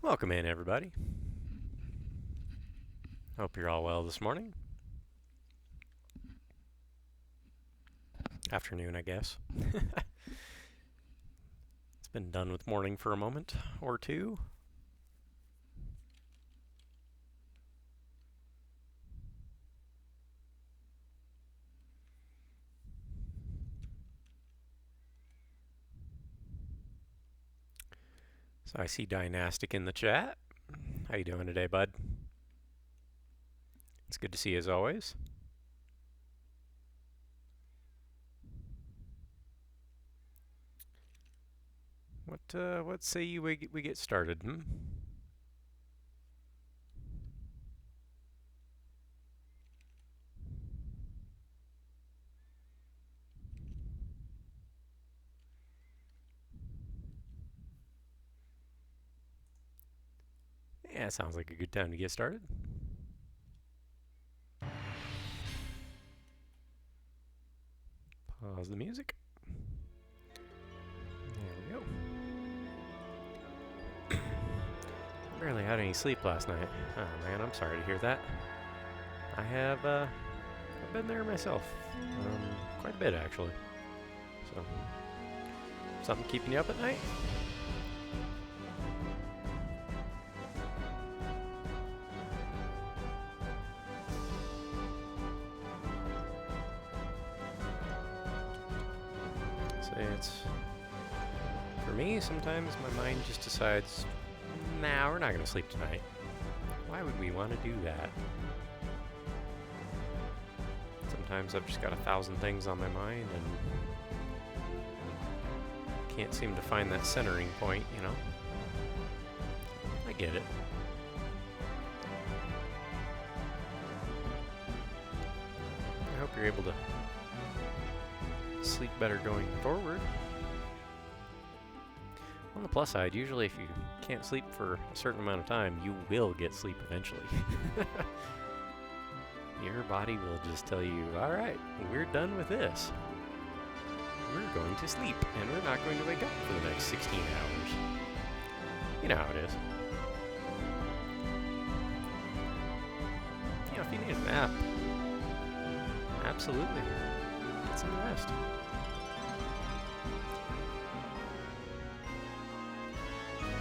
Welcome in, everybody. Hope you're all well this morning. Afternoon, I guess. It's been done with morning for a moment or two. So I see Dynastic in the chat. How you doing today, bud? It's good to see you as always. What say you we get started? Yeah, sounds like a good time to get started. Pause the music. There we go. Barely had any sleep last night. Oh man, I'm sorry to hear that. I've been there myself, quite a bit actually. So, something keeping you up at night? Say it's for me. Sometimes my mind just decides, nah, we're not gonna sleep tonight. Why would we want to do that? Sometimes I've just got 1,000 things on my mind and can't seem to find that centering point, you know? I get it. I hope you're able to sleep better going forward. On the plus side, usually if you can't sleep for a certain amount of time, you will get sleep eventually. Your body will just tell you, all right, we're done with this. We're going to sleep, and we're not going to wake up for the next 16 hours. You know how it is. You know, if you need a nap, absolutely. Get some rest.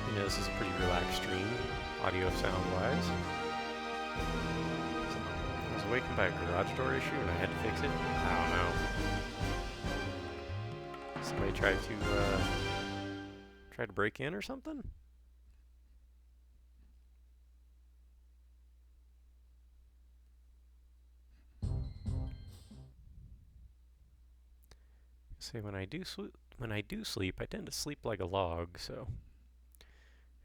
You know, this is a pretty relaxed stream, audio sound-wise. I was awakened by a garage door issue and I had to fix it. I don't know. Somebody tried to break in or something? See, when I do sleep, I tend to sleep like a log, so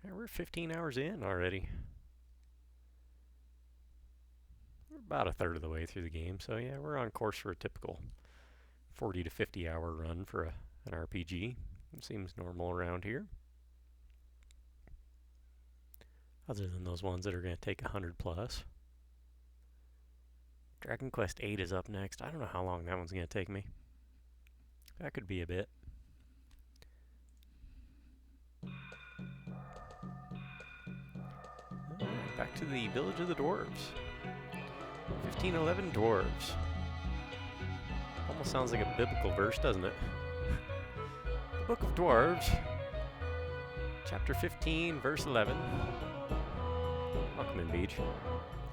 yeah, we're 15 hours in already. We're about a third of the way through the game, so yeah, we're on course for a typical 40 to 50 hour run for an RPG. It seems normal around here. Other than those ones that are going to take 100 plus. Dragon Quest VIII is up next. I don't know how long that one's going to take me. That could be a bit. Alright, back to the Village of the Dwarves. 1511 Dwarves. Almost sounds like a biblical verse, doesn't it? The Book of Dwarves, chapter 15, verse 11. Welcome in, Beach.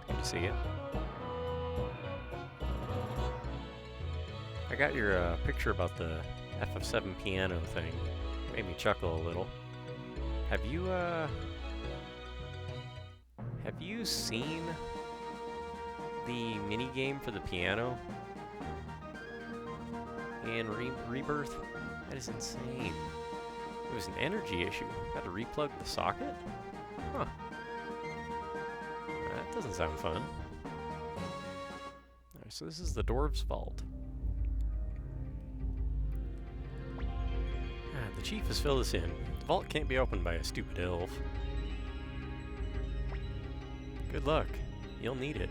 Good to see you. I got your picture about the FF7 piano thing. Made me chuckle a little. Have you seen the mini game for the piano in Rebirth? That is insane. It was an energy issue. Had to replug the socket? Huh. That doesn't sound fun. Alright, so this is the Dwarves' Vault. The chief has filled us in. The vault can't be opened by a stupid elf. Good luck. You'll need it.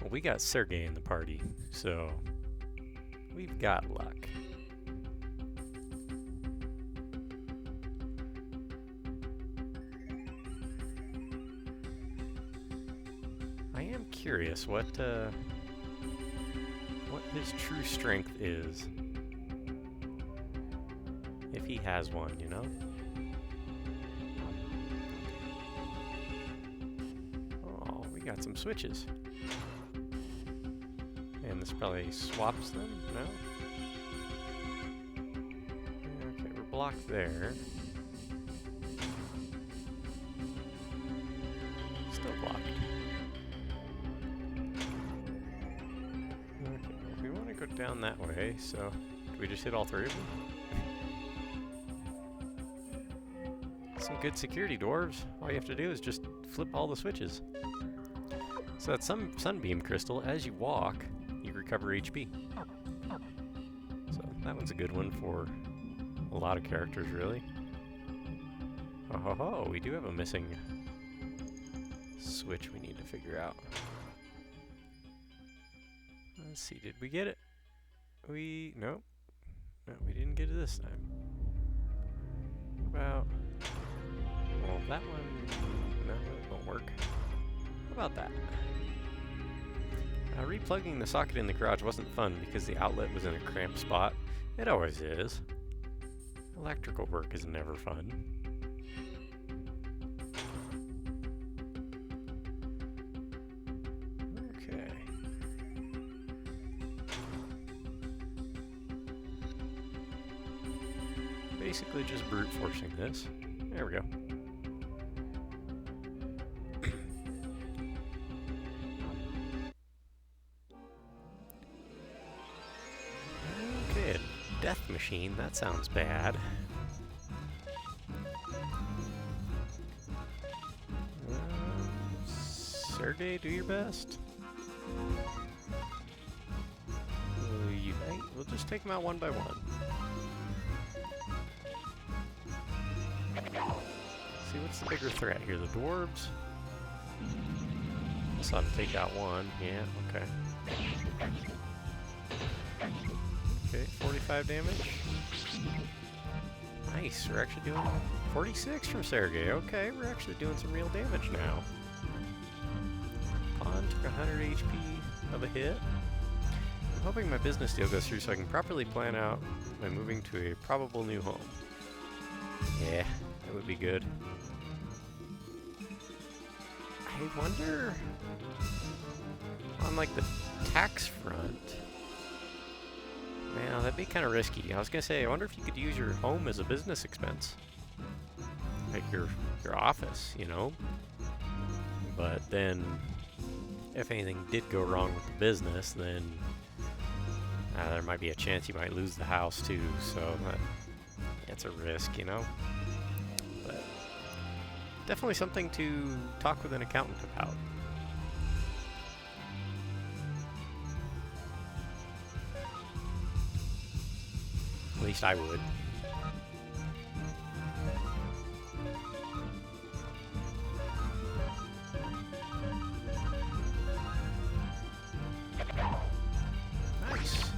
Well, we got Sergei in the party, so we've got luck. curious what his true strength is. If he has one, you know? Oh, we got some switches. And this probably swaps them? No? Okay, we're blocked there. Still blocked. Okay, well, we want to go down that way, so do we just hit all three of them? Some good security, dwarves. All you have to do is just flip all the switches. So that's some sunbeam crystal. As you walk, you recover HP. So that one's a good one for a lot of characters, really. Oh ho ho, we do have a missing switch we need to figure out. Let's see, did we get it? No, we didn't get it this time. What about... Well, that one, no, that won't work. How about that? Replugging the socket in the garage wasn't fun because the outlet was in a cramped spot. It always is. Electrical work is never fun. Okay. Basically just brute forcing this. There we go. Death machine, that sounds bad. Sergey, do your best. Will you unite? We'll just take them out one by one. See, what's the bigger threat here? The dwarves? This ought to take out one. Yeah, okay. Okay, 45 damage. Nice, we're actually doing 46 from Sergey. Okay, we're actually doing some real damage now. Pawn took 100 HP of a hit. I'm hoping my business deal goes through so I can properly plan out my moving to a probable new home. Yeah, that would be good. I wonder, on like the tax front, well, that'd be kind of risky. I was gonna say, I wonder if you could use your home as a business expense, like your office, you know. But then, if anything did go wrong with the business, then there might be a chance you might lose the house too. So that's a risk, you know. But definitely something to talk with an accountant about. At least I would. Nice.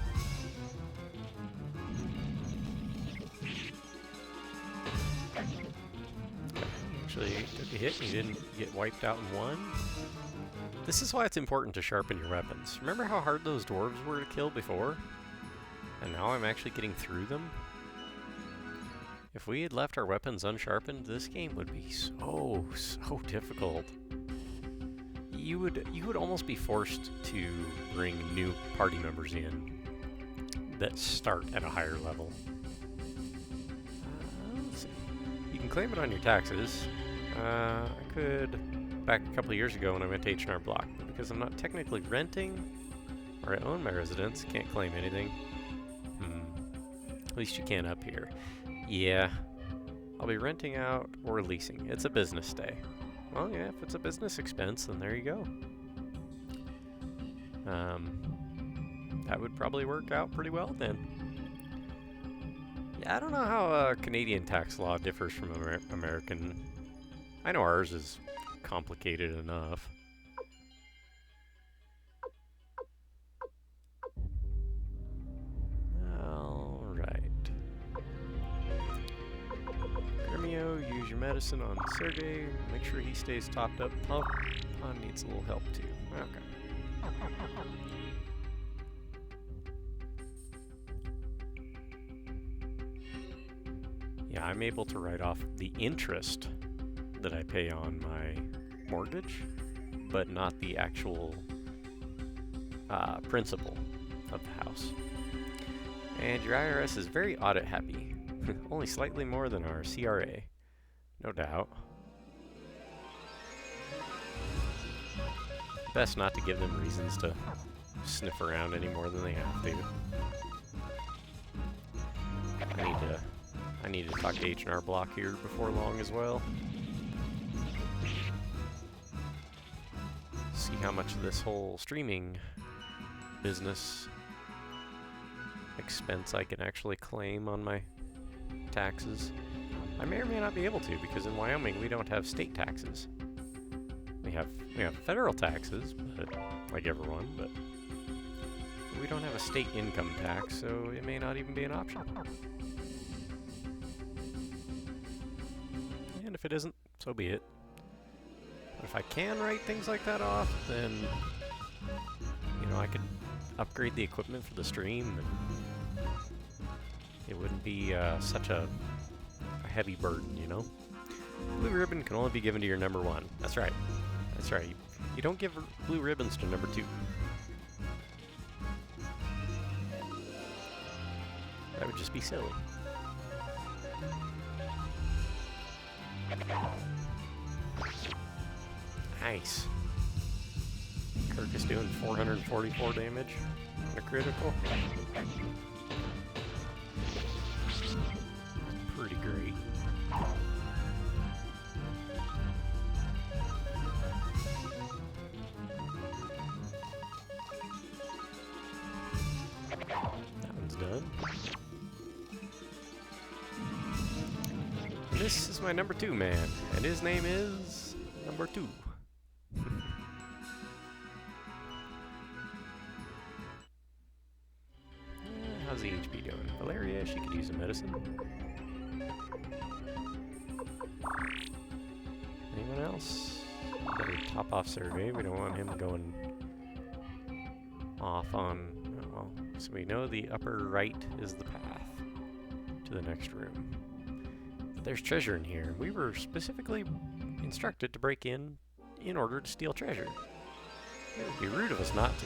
Actually, took a hit and you didn't get wiped out in one. This is why it's important to sharpen your weapons. Remember how hard those dwarves were to kill before? And now I'm actually getting through them. If we had left our weapons unsharpened, this game would be so difficult. You would almost be forced to bring new party members in that start at a higher level. Let's see. You can claim it on your taxes. I could back a couple of years ago when I went to H&R Block, but because I'm not technically renting or I own my residence, can't claim anything. At least you can up here. Yeah, I'll be renting out or leasing. It's a business day. Well, yeah, if it's a business expense, then there you go. That would probably work out pretty well then. Yeah, I don't know how Canadian tax law differs from American. I know ours is complicated enough. Use your medicine on Sergey. Make sure he stays topped up. Pawn needs a little help too. Okay. Yeah, I'm able to write off the interest that I pay on my mortgage, but not the actual principal of the house. And your IRS is very audit happy. Only slightly more than our CRA. No doubt. Best not to give them reasons to sniff around any more than they have to. I need to talk to H&R Block here before long as well. See how much of this whole streaming business expense I can actually claim on my taxes. I may or may not be able to, because in Wyoming we don't have state taxes. We have federal taxes, but like everyone, but we don't have a state income tax, so it may not even be an option. And if it isn't, so be it. But if I can write things like that off, then you know, I could upgrade the equipment for the stream, and it wouldn't be such a heavy burden, you know? Blue ribbon can only be given to your number 1. That's right. That's right. You don't give blue ribbons to number 2. That would just be silly. Nice. Kirk is doing 444 damage on a critical. Pretty great. That one's done. This is my number 2 man, and his name is number 2. How's the HP doing? Valeria, she could use some medicine. Anyone else? Better top off survey. We don't want him going off on... Oh, well, so we know the upper right is the path to the next room. There's treasure in here. We were specifically instructed to break in order to steal treasure. It would be rude of us not to.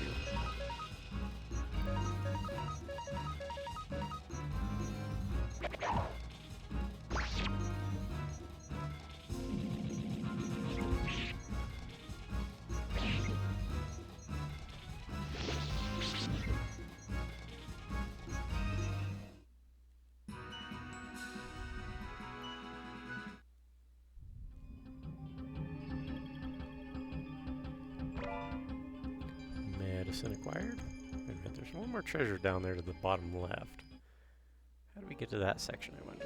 Medicine acquired. Wait a minute, there's one more treasure down there to the bottom left. How do we get to that section, I wonder?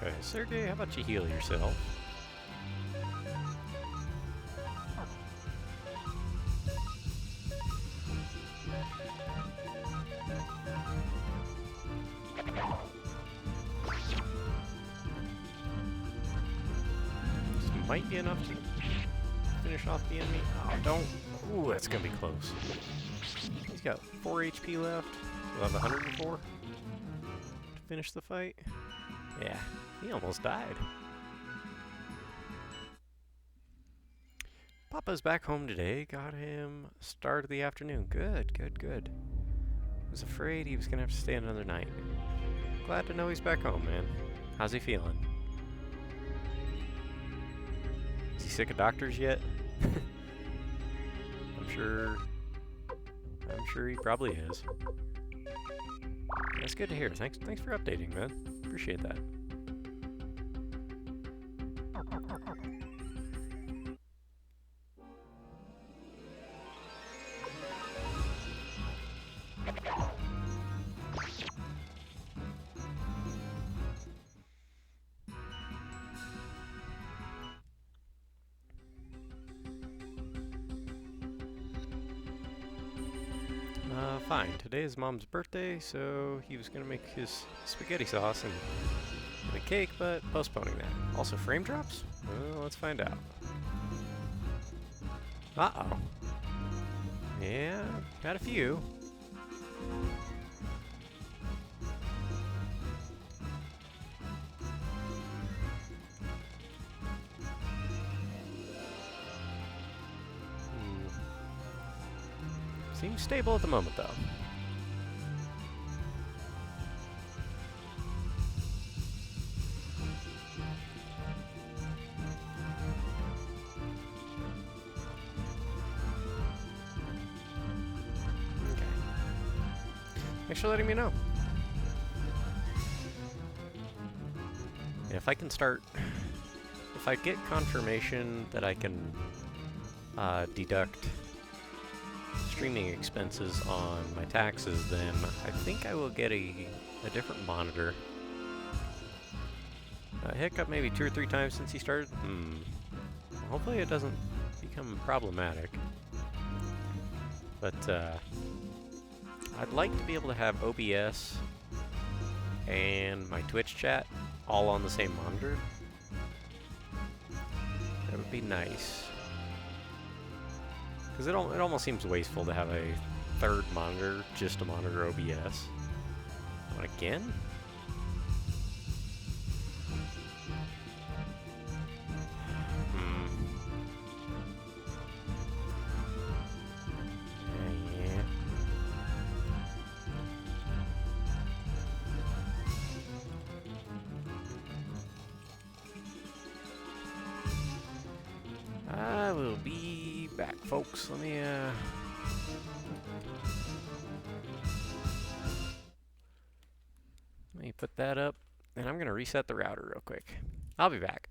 Okay, Sergey, how about you heal yourself? This might be enough to finish off the enemy. Oh, don't. Ooh, that's gonna be close. He's got 4 HP left. We'll have 104 to finish the fight. Yeah, he almost died. Papa's back home today. Got him start of the afternoon. Good, good, good. Was afraid he was gonna have to stay another night. Glad to know he's back home, man. How's he feeling? Is he sick of doctors yet? I'm sure he probably is. That's good to hear. Thanks for updating, man. Appreciate that. Fine. Today is Mom's birthday, so he was gonna make his spaghetti sauce and a cake, but postponing that. Also, frame drops? Well, let's find out. Uh-oh. Yeah, got a few. Seems stable at the moment, though. Okay. Thanks for letting me know. Yeah, if I can start... If I get confirmation that I can deduct streaming expenses on my taxes, then I think I will get a different monitor. Hiccup maybe 2 or 3 times since he started. Hopefully it doesn't become problematic. But I'd like to be able to have OBS and my Twitch chat all on the same monitor. That would be nice. Because it almost seems wasteful to have a third monitor just to monitor OBS. Not again? Yeah. I will be back, folks. Let me put that up, and I'm gonna reset the router real quick. I'll be back.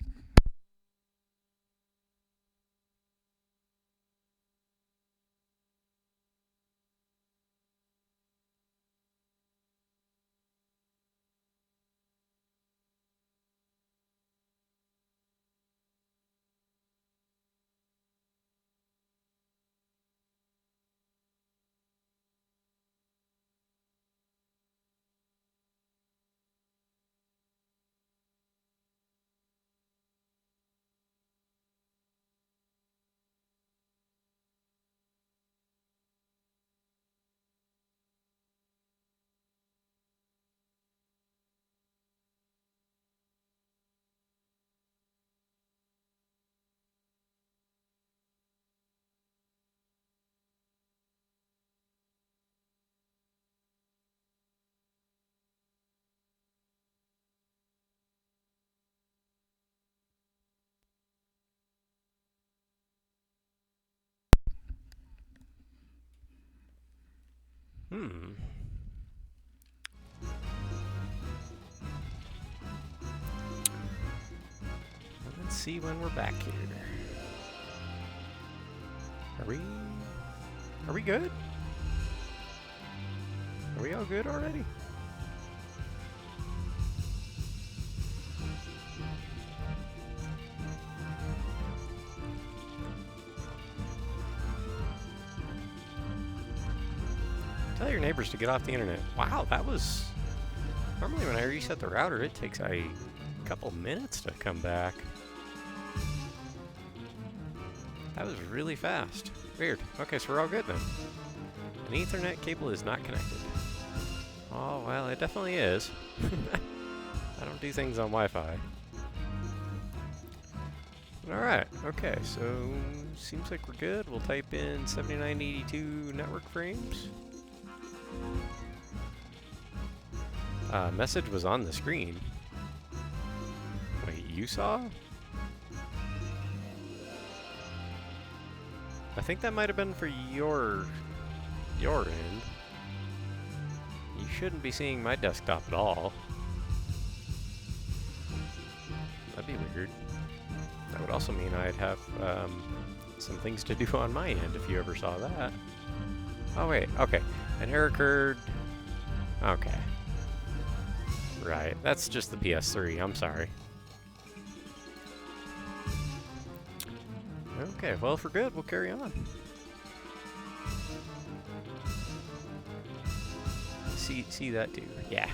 Let's see when we're back here. Are we good? Are we all good already? Tell your neighbors to get off the internet. Wow, that was... Normally when I reset the router, it takes a couple minutes to come back. That was really fast. Weird. Okay, so we're all good then. An Ethernet cable is not connected. Oh, well, it definitely is. I don't do things on Wi-Fi. Alright, okay, so seems like we're good. We'll type in 7982 network frames. Message was on the screen. Wait, you saw? I think that might have been for your end. You shouldn't be seeing my desktop at all. That'd be weird. That would also mean I'd have some things to do on my end if you ever saw that. Oh wait, okay. An error occurred. Okay. Right, that's just the PS3, I'm sorry. Okay, well if we're good, we'll carry on. see that too. Yeah.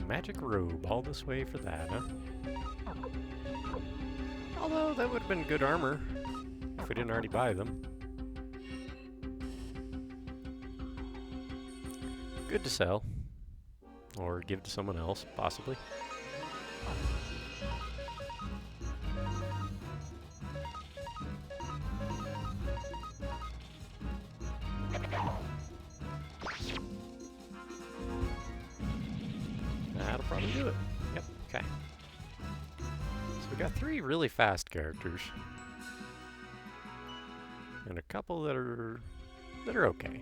Magic robe, all this way for that, huh? Although that would have been good armor if we didn't already buy them. Good to sell. Or give to someone else, possibly. That'll probably do it. Yep, okay. So we got 3 really fast characters. And a couple that are okay.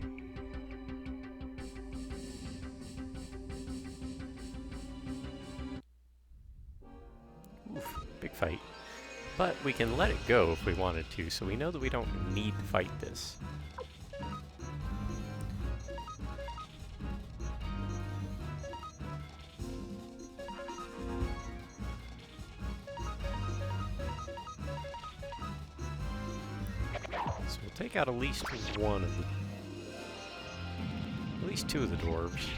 Oof, big fight. But we can let it go if we wanted to, so we know that we don't need to fight this. So we'll take out at least one of the... at least 2 of the dwarves.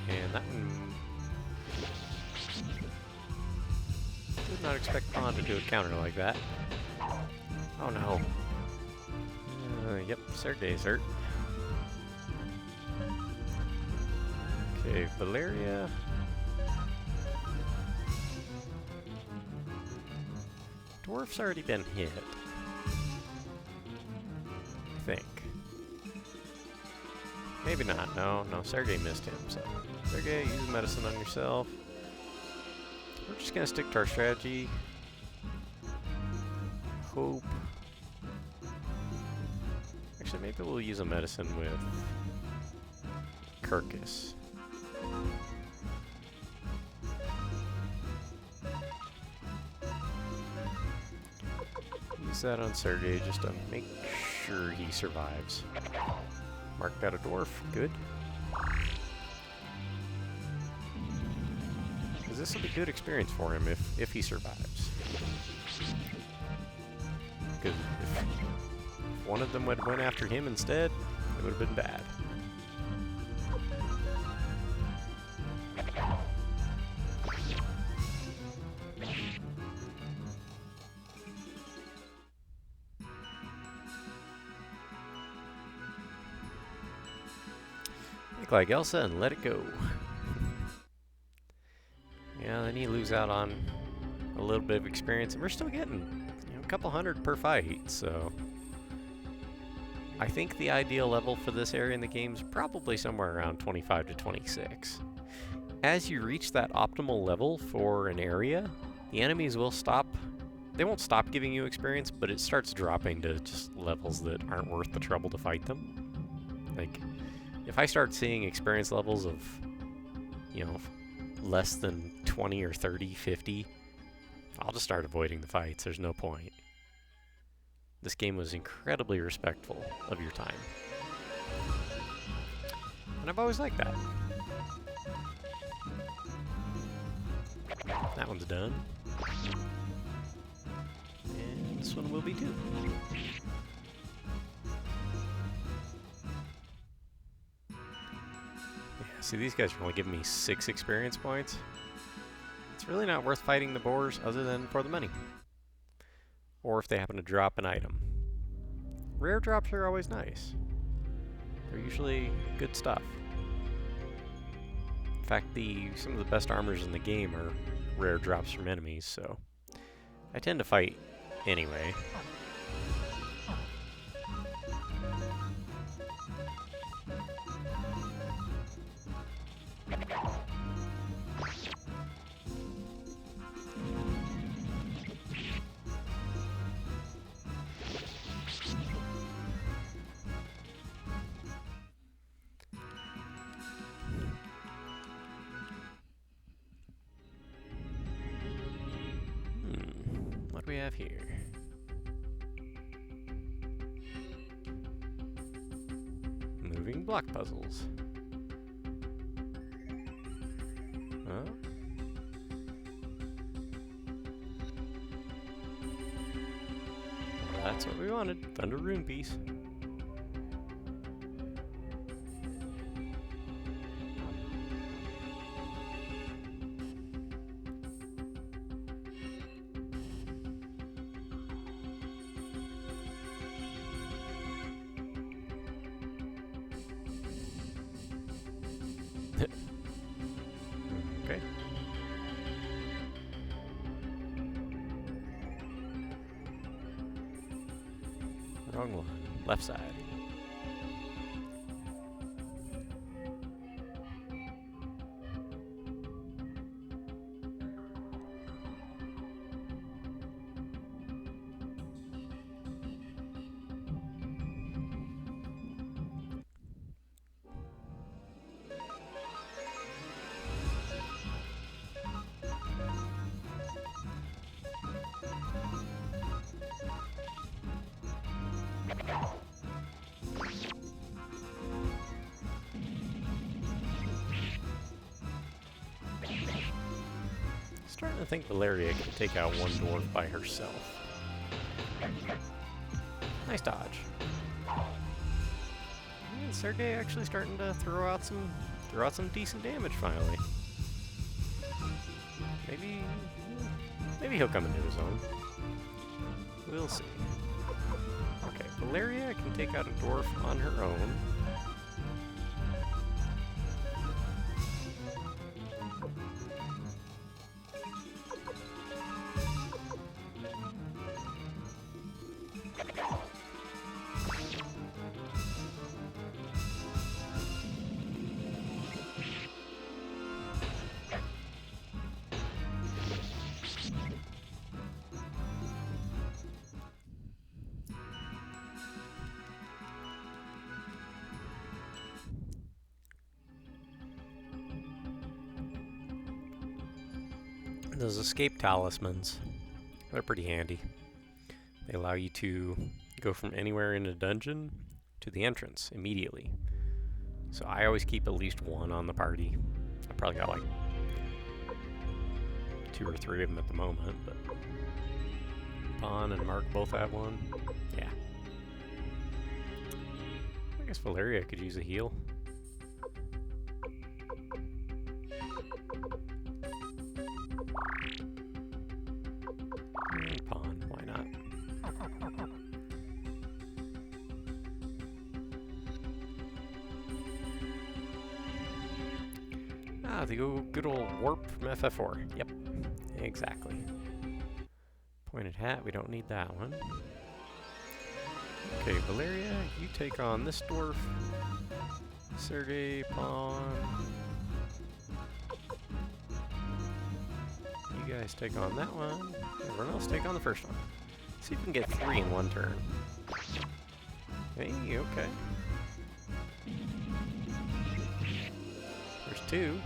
And that one... did not expect Pond to do a counter like that. Oh no. Yep, Sergei's hurt. Okay, Valeria. Dwarf's already been hit. I think. Maybe not. No, Sergei missed him, so. Sergei, use medicine on yourself. We're just gonna stick to our strategy. Hope. Actually, maybe we'll use a medicine with Kirkus. Use that on Sergei just to make sure he survives. Marked out a dwarf. Good. This will be good experience for him if he survives. Because if one of them would went after him instead, it would have been bad. Make like Elsa and let it go. Yeah, then you lose out on a little bit of experience, and we're still getting a couple hundred per fight, so... I think the ideal level for this area in the game is probably somewhere around 25 to 26. As you reach that optimal level for an area, the enemies will stop. They won't stop giving you experience, but it starts dropping to just levels that aren't worth the trouble to fight them. Like, if I start seeing experience levels of, less than 20 or 30, 50, I'll just start avoiding the fights. There's no point. This game was incredibly respectful of your time. And I've always liked that. That one's done. And this one will be too. See, these guys are only giving me 6 experience points. It's really not worth fighting the boars other than for the money. Or if they happen to drop an item. Rare drops are always nice. They're usually good stuff. In fact, some of the best armors in the game are rare drops from enemies, so I tend to fight anyway. we have here? Moving block puzzles. Huh? That's what we wanted. Thunder Rune piece. Okay. Wrong one. Left side. Starting to think Valeria can take out one dwarf by herself. Nice dodge. And Sergey actually starting to throw out some decent damage finally. Maybe he'll come into his own. We'll see. Okay, Valeria can take out a dwarf on her own. Those escape talismans, they're pretty handy. They allow you to go from anywhere in a dungeon to the entrance immediately. So I always keep at least one on the party. I probably got like 2 or 3 of them at the moment, but Bon and Mark both have one. Yeah. I guess Valeria could use a heal. Pawn, why not? Ah, the good old warp from FF4. Yep, exactly. Pointed hat, we don't need that one. Okay, Valeria, you take on this dwarf. Sergey, pawn. You guys take on that one. Everyone else take on the first one. See if we can get 3 in one turn. Hey, okay. There's 2.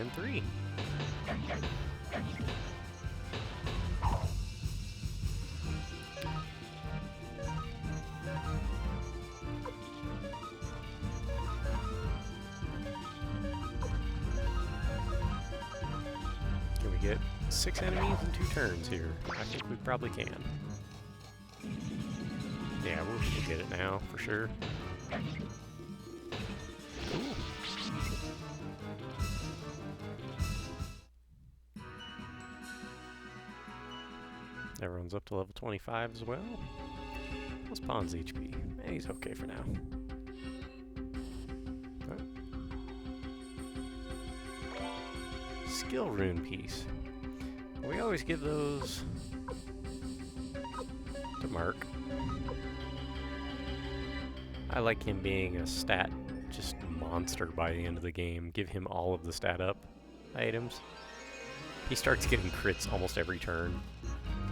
And 3. Can we get 6 enemies in 2 turns here? I think we probably can. Yeah, we'll get it now, for sure. Cool. Everyone's up to level 25 as well. What's Pawn's HP? He's okay for now. Right. Skill rune piece. We always give those to Mark. I like him being a stat just monster by the end of the game. Give him all of the stat up items. He starts getting crits almost every turn.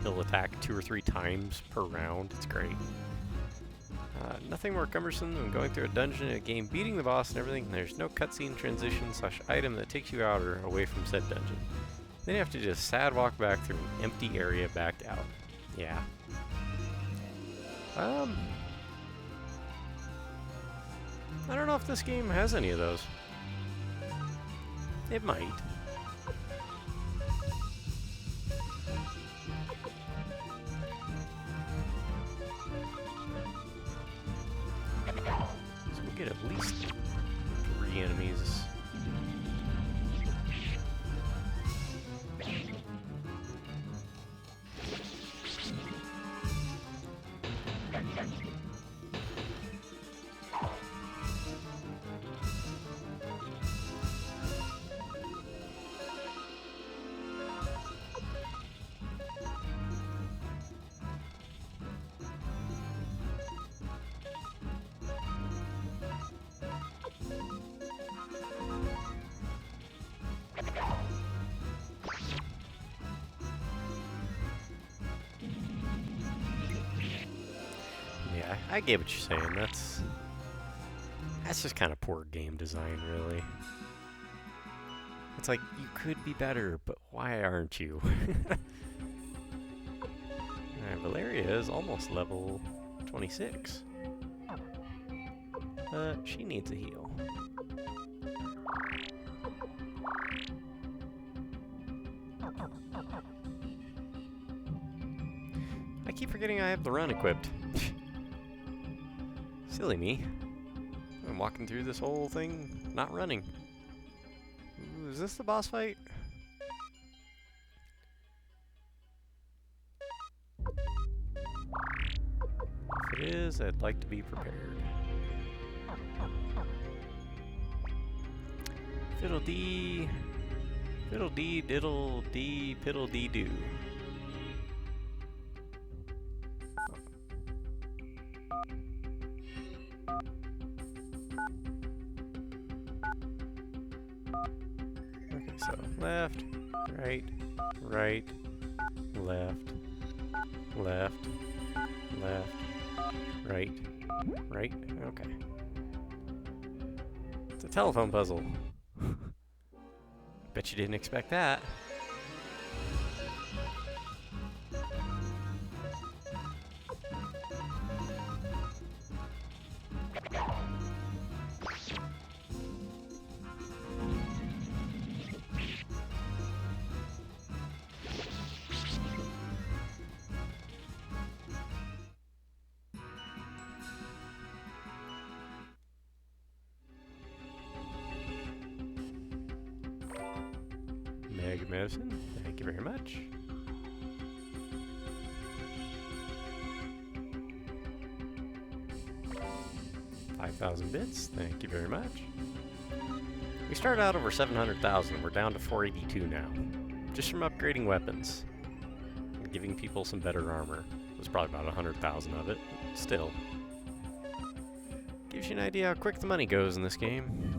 He'll attack 2 or 3 times per round. It's great. Nothing more cumbersome than going through a dungeon in a game, beating the boss and everything, and there's no cutscene, transition, / item that takes you out or away from said dungeon. Then you have to just sad walk back through an empty area back out. Yeah. I don't know if this game has any of those. It might. So we'll get at least 3 enemies. Yeah, I get what you're saying. That's just kind of poor game design, really. It's like, you could be better, but why aren't you? Alright, Valeria is almost level 26. But she needs a heal. I keep forgetting I have the run equipped. Silly me. I'm walking through this whole thing, not running. Ooh, is this the boss fight? If it is, I'd like to be prepared. Fiddle-dee, fiddle-dee, diddle-dee, piddle-dee-doo. Okay, so left, right, right, left, left, left, right, right, okay. It's a telephone puzzle. Bet you didn't expect that. Mega medicine, thank you very much. $5,000 bits, thank you very much. We started out over 700,000, we're down to 482 now. Just from upgrading weapons. And giving people some better armor. It was probably about 100,000 of it, but still. Gives you an idea how quick the money goes in this game.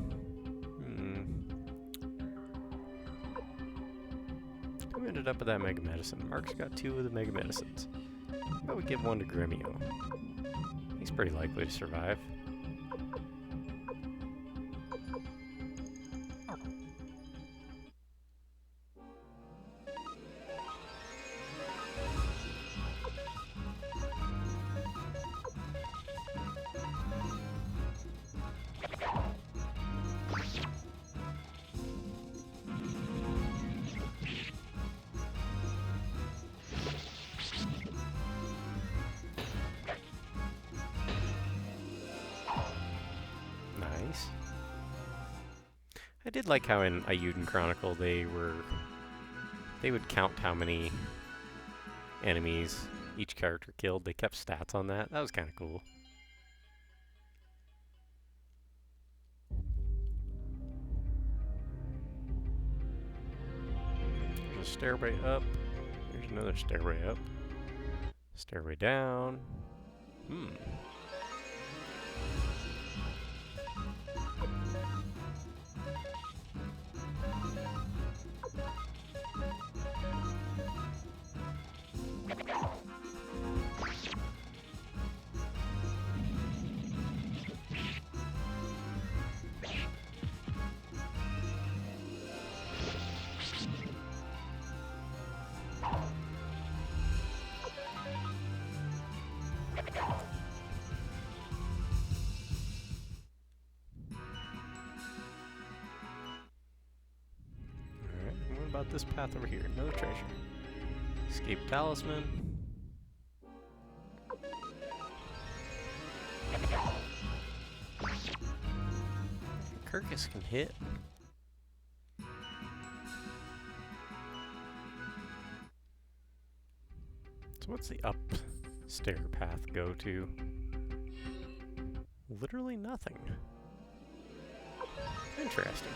Who ended up with that Mega Medicine? Mark's got 2 of the Mega Medicines. How about we give 1 to Gremio? He's pretty likely to survive. I did like how in Ayuden Chronicle they would count how many enemies each character killed. They kept stats on that. That was kind of cool. There's a stairway up. There's another stairway up. Stairway down. about this path over here? Another treasure. Escape talisman. Kirkus can hit. So what's the upstair path go to? Literally nothing. Interesting.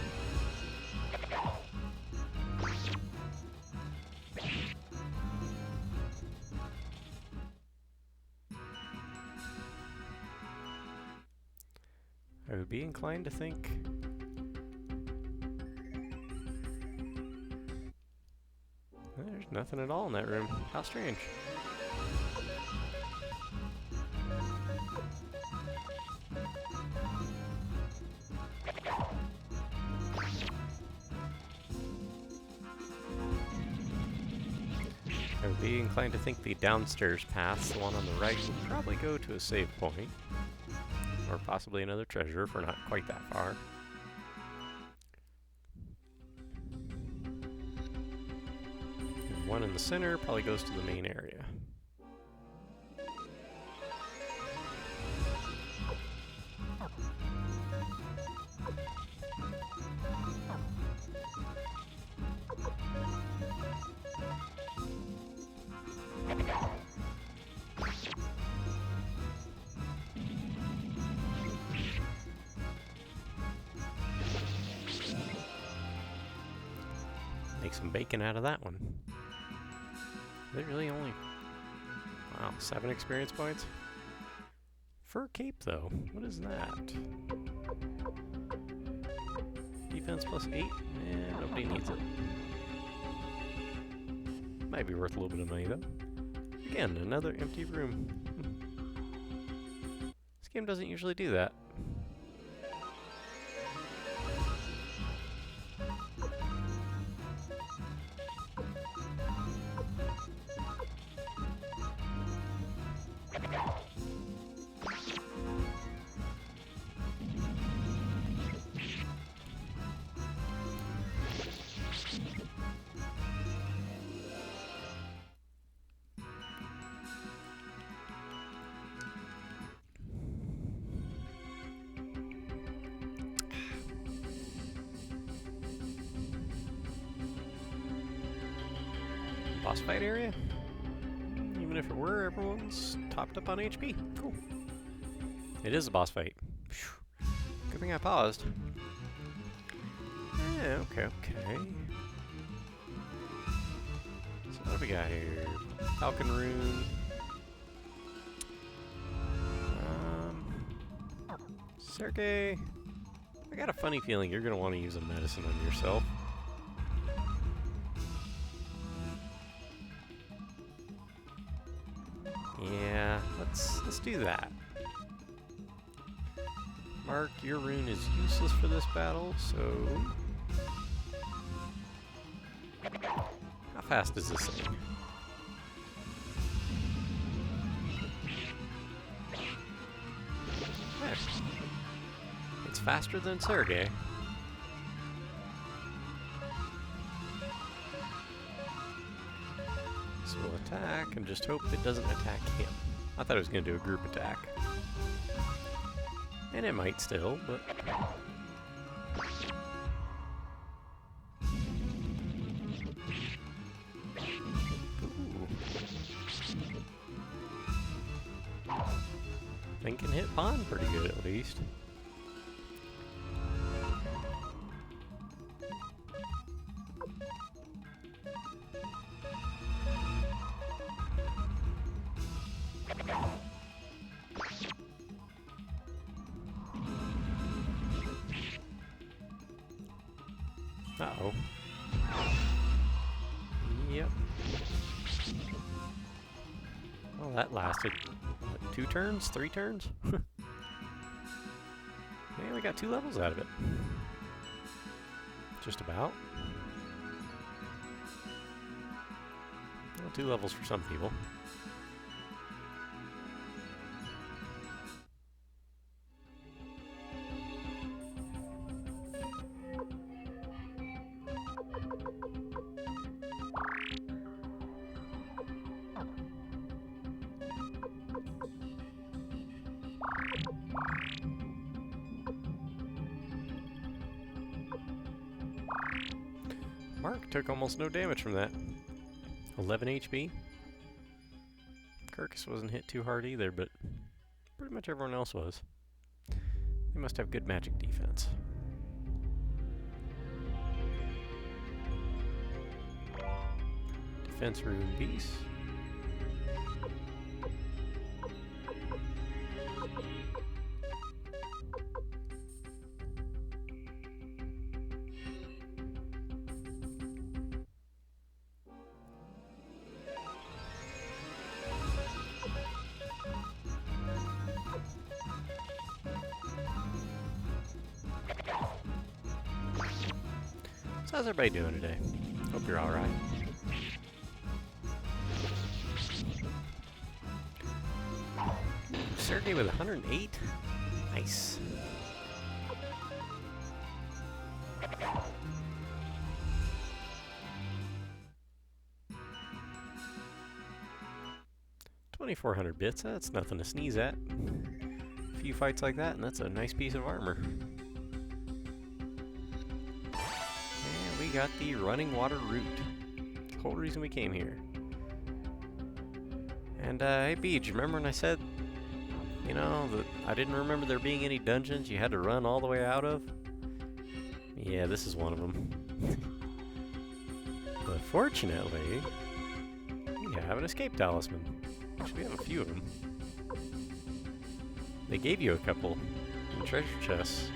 I would be inclined to think there's nothing at all in that room. How strange. I would be inclined to think the downstairs path, the one on the right, will probably go to a save point. Or possibly another treasure if we're not quite that far. And one in the center probably goes to the main area. Make some bacon out of that one. They really only... Wow, 7 experience points? Fur cape, though. What is that? Defense plus 8? Nobody needs it. Might be worth a little bit of money, though. Again, another empty room. This game doesn't usually do that. Boss fight area? Even if it were, everyone's topped up on HP. Cool. It is a boss fight. Whew. Good thing I paused. Yeah, okay. So what do we got here? Falcon Rune. Sergey. I got a funny feeling you're going to want to use a medicine on yourself. Yeah, let's do that. Mark, your rune is useless for this battle, so... How fast is this thing? Yeah. It's faster than Sergey. So we'll attack and just hope it doesn't attack him. I thought it was going to do a group attack. And it might still, but... Ooh. Thing can hit Bond pretty good at least. Uh-oh. Yep. Well, that lasted, what, 2 turns? 3 turns? Yeah, we got 2 levels out of it. Just about. Well, 2 levels for some people. Mark took almost no damage from that. 11 HP. Kirkus wasn't hit too hard either, but pretty much everyone else was. They must have good magic defense. Defense rune piece. So how's everybody doing today? Hope you're alright. Sergey with 108? Nice. $2,400 bits, that's nothing to sneeze at. A few fights like that and that's a nice piece of armor. We got the running water route. It's the whole reason we came here. And, hey Beej, remember when I said, you know, that I didn't remember there being any dungeons you had to run all the way out of? Yeah, this is one of them. But fortunately, we have an escape talisman. Actually, we have a few of them. They gave you a couple in treasure chests,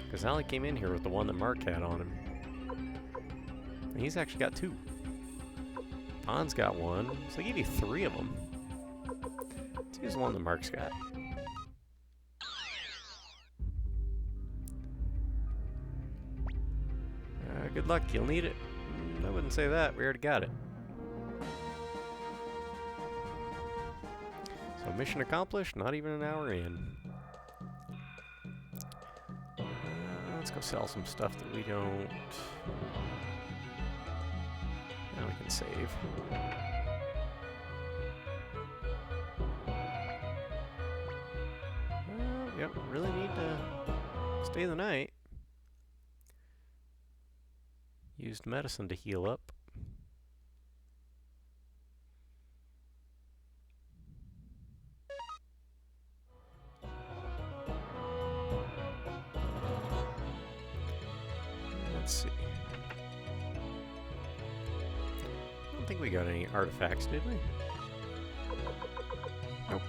because Allie came in here with the one that Mark had on him. And he's actually got 2. Pon's got 1, so they gave you 3 of them. Let's use the one that Mark's got. Good luck, you'll need it. I wouldn't say that, we already got it. So mission accomplished, not even an hour in. Let's go sell some stuff that we don't... Now we can save. Yep, really need to stay the night. Used medicine to heal up. Let's see. I don't think we got any artifacts, did we? Nope.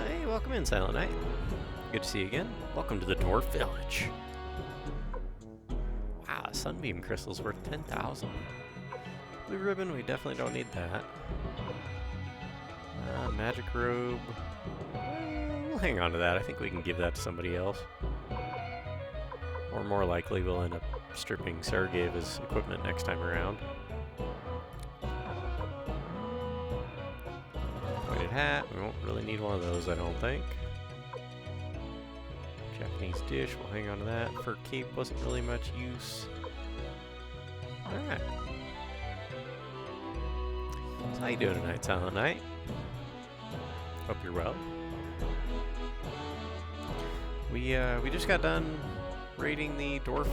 Hey, welcome in, Silent Knight. Good to see you again. Welcome to the Dwarf Village. Wow, a sunbeam crystal's worth 10,000. Blue ribbon, we definitely don't need that. Magic robe. We'll hang on to that. I think we can give that to somebody else. Or more likely, we'll end up stripping Sergey of his equipment next time around. Pointed hat. We won't really need one of those, I don't think. Japanese dish. We'll hang on to that. Fur cape wasn't really much use. Alright. So how you doing tonight, Silent Knight? Hope you're well. We just got done raiding the dwarf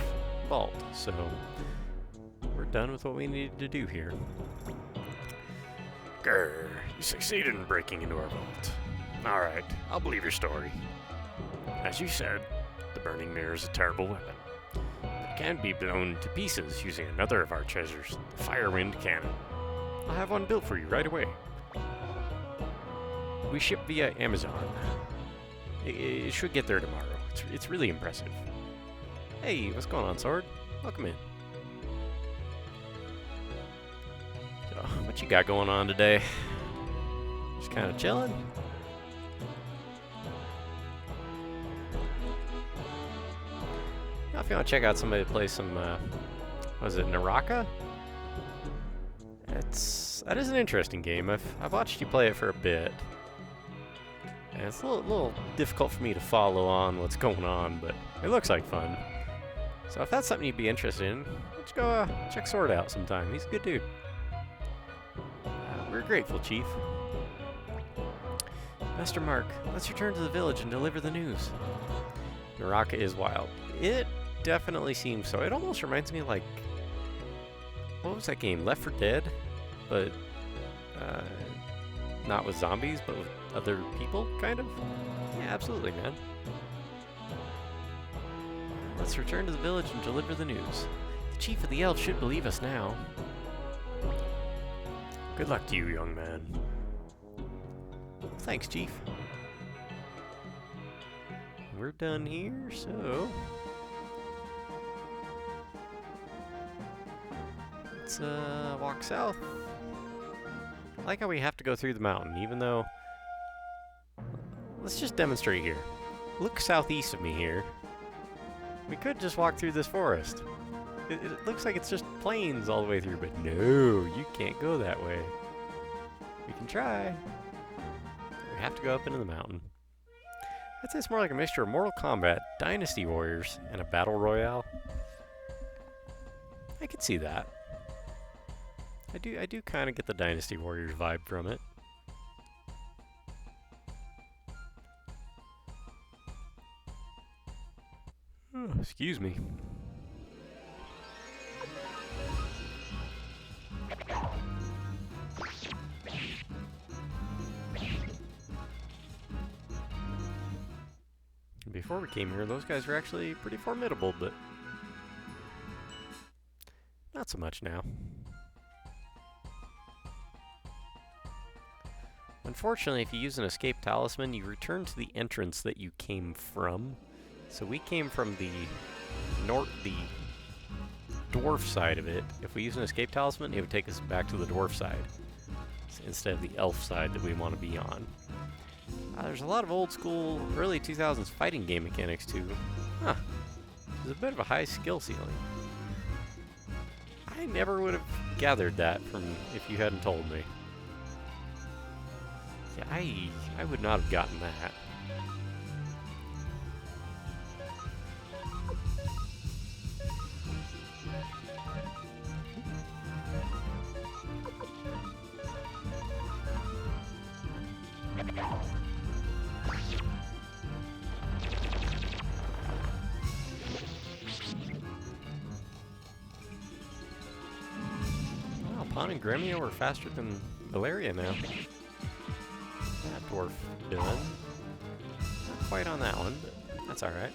vault, so we're done with what we needed to do here. Grr, you succeeded in breaking into our vault. Alright, I'll believe your story. As you said, the burning mirror is a terrible weapon. But it can be blown to pieces using another of our treasures, the Firewind Cannon. I'll have one built for you right away. We ship via Amazon. It should get there tomorrow. It's really impressive. Hey, what's going on, Sword? Welcome in. So, what you got going on today? Just kind of chilling? Now, if you want to check out somebody to play some, what is it, Naraka? That is an interesting game. I've watched you play it for a bit. And it's a little difficult for me to follow on what's going on, but it looks like fun. So if that's something you'd be interested in, let's go check Sword out sometime. He's a good dude. We're grateful, Chief. Master Mark, let's return to the village and deliver the news. Naraka is wild. It definitely seems so. It almost reminds me like... What was that game? Left 4 Dead? But... not with zombies, but with other people, kind of? Yeah, absolutely, man. Let's return to the village and deliver the news. The chief of the elves should believe us now. Good luck to you, young man. Thanks, Chief. We're done here, so... Let's walk south. I like how we have to go through the mountain, even though... Let's just demonstrate here. Look southeast of me here. We could just walk through this forest. It looks like it's just plains all the way through, but no, you can't go that way. We can try. We have to go up into the mountain. I'd say it's more like a mixture of Mortal Kombat, Dynasty Warriors, and a Battle Royale. I could see that. I do kind of get the Dynasty Warriors vibe from it. Oh, excuse me. Before we came here, those guys were actually pretty formidable, but not so much now. Unfortunately, if you use an escape talisman, you return to the entrance that you came from. So we came from the dwarf side of it. If we use an escape talisman, it would take us back to the dwarf side instead of the elf side that we want to be on. There's a lot of old school, early 2000s fighting game mechanics too. Huh. There's a bit of a high skill ceiling. I never would have gathered that from if you hadn't told me. Yeah, I would not have gotten that. Wow, Pon and Gremio are faster than Valeria now. That dwarf doing. Not quite on that one, but that's alright.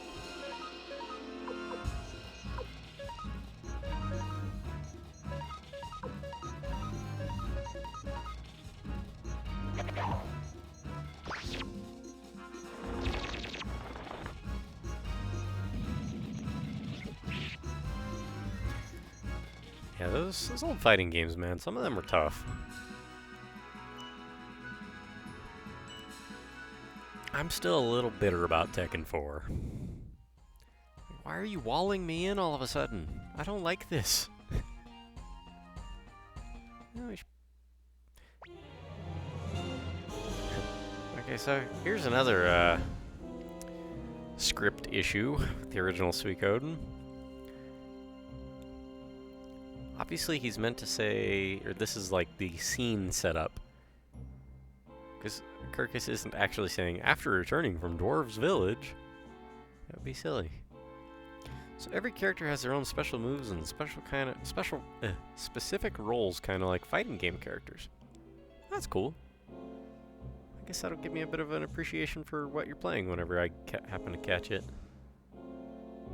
Yeah, those old fighting games, man, some of them were tough. I'm still a little bitter about Tekken 4. Why are you walling me in all of a sudden? I don't like this. Okay, so here's another script issue with the original Suikoden. Obviously he's meant to say, or this is like the scene setup. Because Kirkus isn't actually saying, after returning from Dwarves Village. That would be silly. So every character has their own special moves and specific roles, kind of like fighting game characters. That's cool. I guess that'll give me a bit of an appreciation for what you're playing whenever I happen to catch it.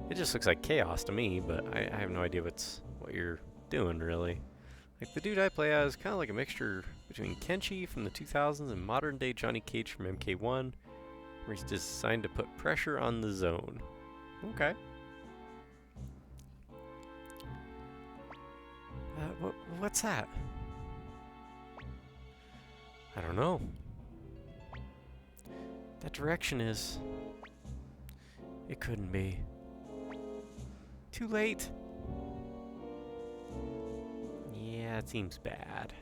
It just looks like chaos to me, but I have no idea what you're doing, really. Like, the dude I play as is kind of like a mixture between Kenshi from the 2000s and modern-day Johnny Cage from MK1, where he's designed to put pressure on the zone. Okay. What's that? I don't know. That direction is... It couldn't be. Too late. Yeah, it seems bad.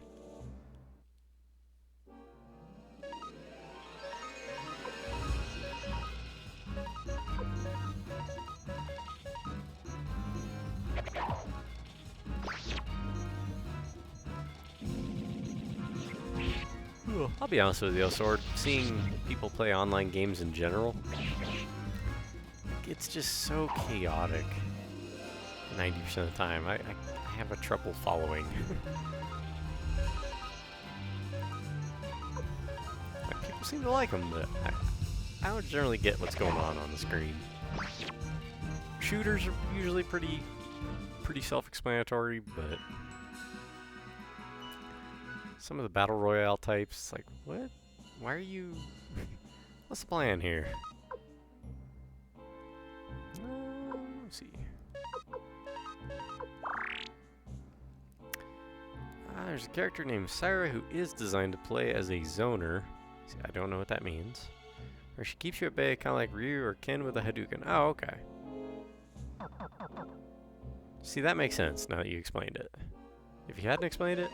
I'll be honest with you, Sword. Seeing people play online games in general, it's just so chaotic. 90% of the time, I have a trouble following. Like, people seem to like them, but I don't generally get what's going on the screen. Shooters are usually pretty self-explanatory, but some of the battle royale types, like, what? Why are you? What's the plan here? Let's see. There's a character named Syra who is designed to play as a zoner. See, I don't know what that means. Where she keeps you at bay, kind of like Ryu or Ken with a Hadouken. Oh, okay. See, that makes sense now that you explained it. If you hadn't explained it,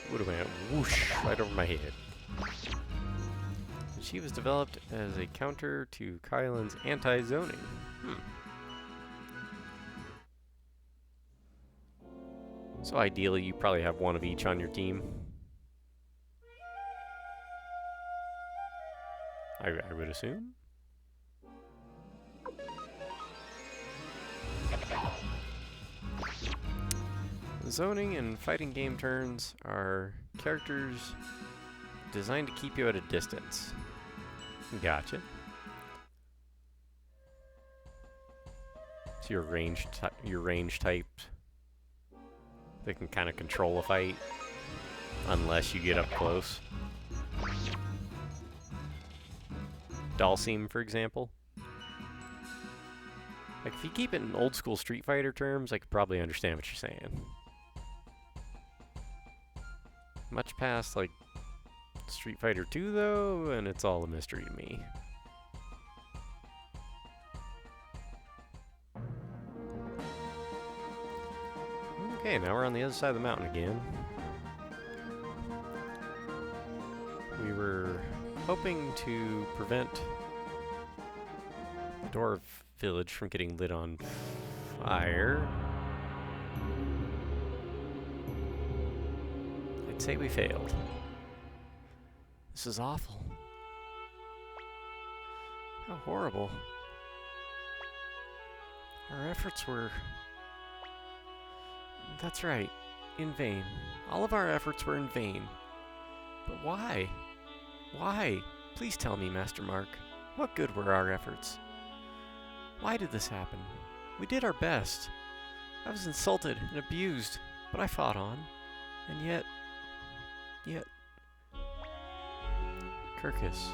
it would have went whoosh right over my head. She was developed as a counter to Kylan's anti-zoning. So ideally, you probably have one of each on your team. I would assume. Zoning and fighting game turns are characters designed to keep you at a distance. Gotcha. So your range type. They can kind of control a fight unless you get up close. Dalsim, for example. Like, if you keep it in old school Street Fighter terms, I could probably understand what you're saying. Much past, like, Street Fighter 2, though, and it's all a mystery to me. Okay, now we're on the other side of the mountain again. We were hoping to prevent the Dwarf village from getting lit on fire. I'd say we failed. This is awful. How horrible. Our efforts were... That's right, in vain. All of our efforts were in vain. But why? Why? Please tell me, Master Mark. What good were our efforts? Why did this happen? We did our best. I was insulted and abused, but I fought on. And yet... Kirkus.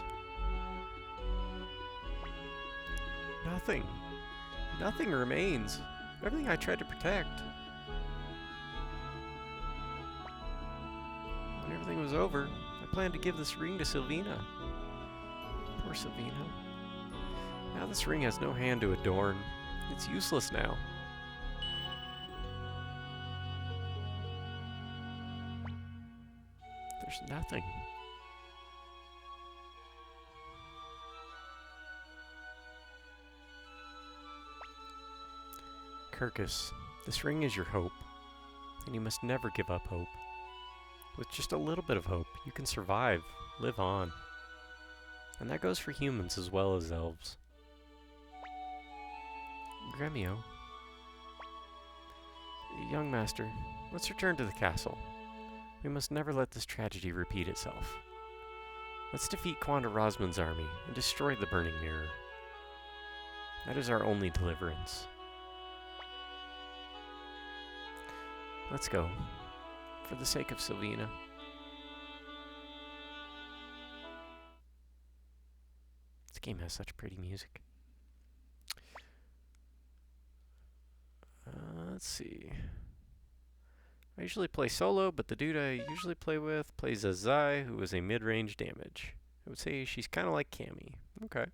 Nothing. Nothing remains. Everything I tried to protect. When everything was over, I planned to give this ring to Sylvina. Poor Sylvina. Now this ring has no hand to adorn. It's useless now. There's nothing. Kirkus, this ring is your hope, and you must never give up hope. With just a little bit of hope, you can survive, live on. And that goes for humans as well as elves. Gremio. Young master, let's return to the castle. We must never let this tragedy repeat itself. Let's defeat Quanda Rosman's army and destroy the Burning Mirror. That is our only deliverance. Let's go. For the sake of Sylvina. This game has such pretty music. Let's see. I usually play solo, but the dude I usually play with plays as Zai, who is a mid-range damage. I would say she's kind of like Cammy. Okay.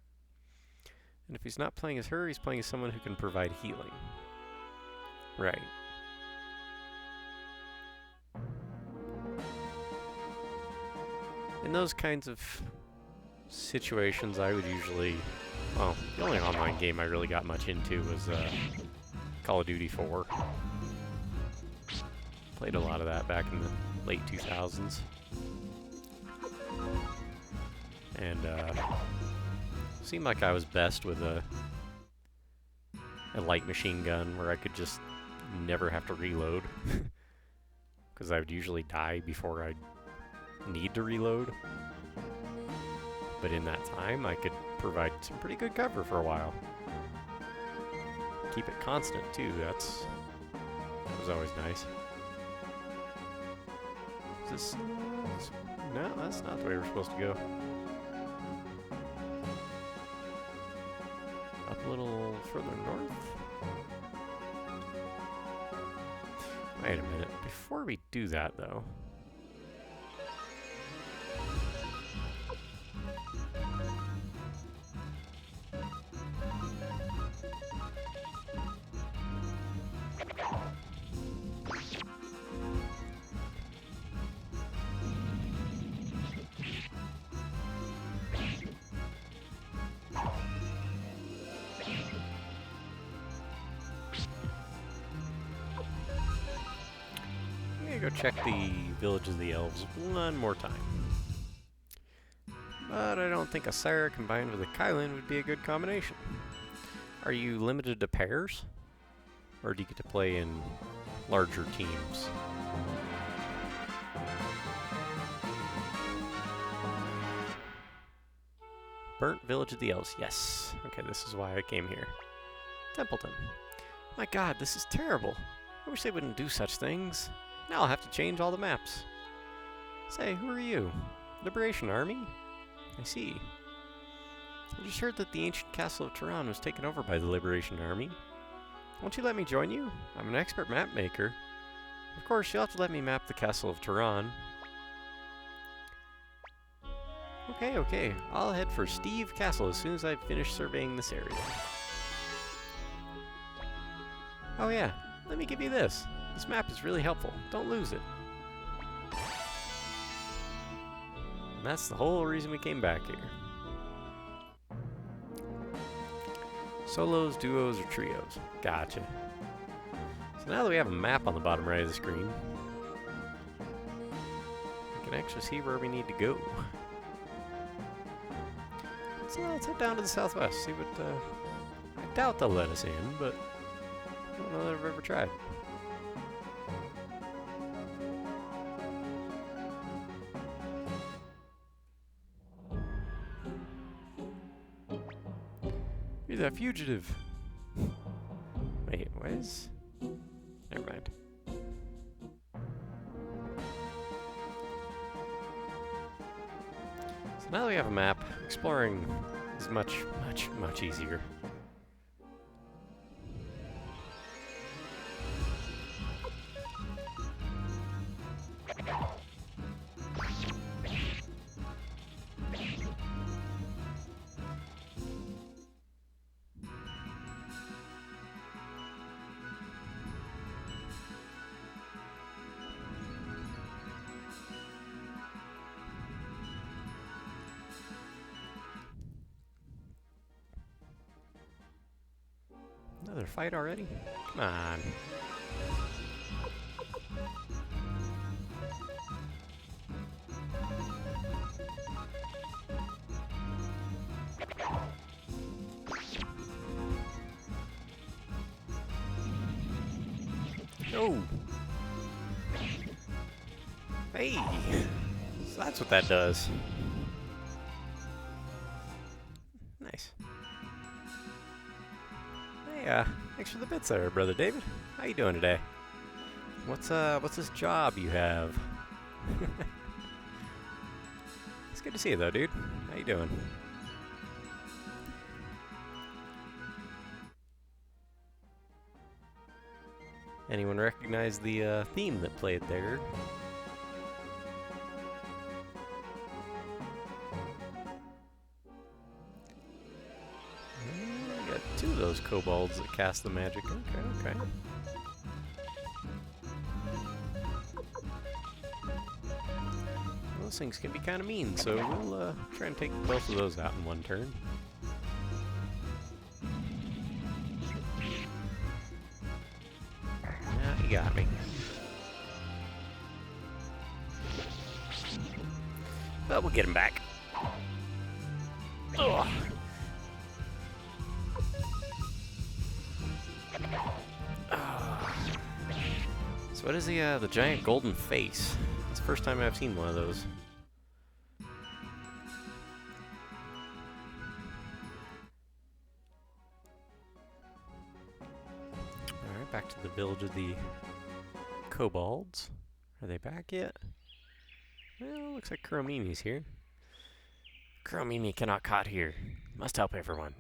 And if he's not playing as her, he's playing as someone who can provide healing. Right. In those kinds of situations, I would usually... Well, the only online game I really got much into was Call of Duty 4. Played a lot of that back in the late 2000s. and seemed like I was best with a light machine gun where I could just never have to reload, because I would usually die before I'd need to reload. But in that time, I could provide some pretty good cover for a while. Keep it constant too. That was always nice. Is this? No, that's not the way we're supposed to go. Up a little further north. Wait a minute. Before we do that, though. Go check the Village of the Elves one more time. But I don't think a Sire combined with a Kylan would be a good combination. Are you limited to pairs? Or do you get to play in larger teams? Burnt Village of the Elves, yes. Okay, this is why I came here. Templeton. My god, this is terrible. I wish they wouldn't do such things. Now I'll have to change all the maps. Say, who are you? Liberation Army? I see. I just heard that the ancient castle of Tehran was taken over by the Liberation Army. Won't you let me join you? I'm an expert map maker. Of course, you'll have to let me map the castle of Tehran. Okay. I'll head for Steve Castle as soon as I've finished surveying this area. Oh yeah, let me give you this. This map is really helpful. Don't lose it. And that's the whole reason we came back here. Solos, duos, or trios. Gotcha. So now that we have a map on the bottom right of the screen, we can actually see where we need to go. So let's head down to the southwest, see what, I doubt they'll let us in, but I don't know that I've ever tried. You're that fugitive. Wait, what is? Never mind. So now that we have a map, exploring is much easier. Another fight already? Come on. Oh! Hey! So that's what that does. Nice. Hey, thanks for the bits there, Brother David. How you doing today? What's this job you have? It's good to see you though, dude. How you doing? Anyone recognize the theme that played there? Got two of those kobolds that cast the magic. Okay. Those things can be kind of mean, so we'll try and take both of those out in one turn. Nah, you got me. But we'll get him back. Ugh. So what is the giant golden face? It's the first time I've seen one of those. Alright, back to the village of the kobolds. Are they back yet? Well, looks like Kuromimi's here. Kuromimi cannot caught here. Must help everyone.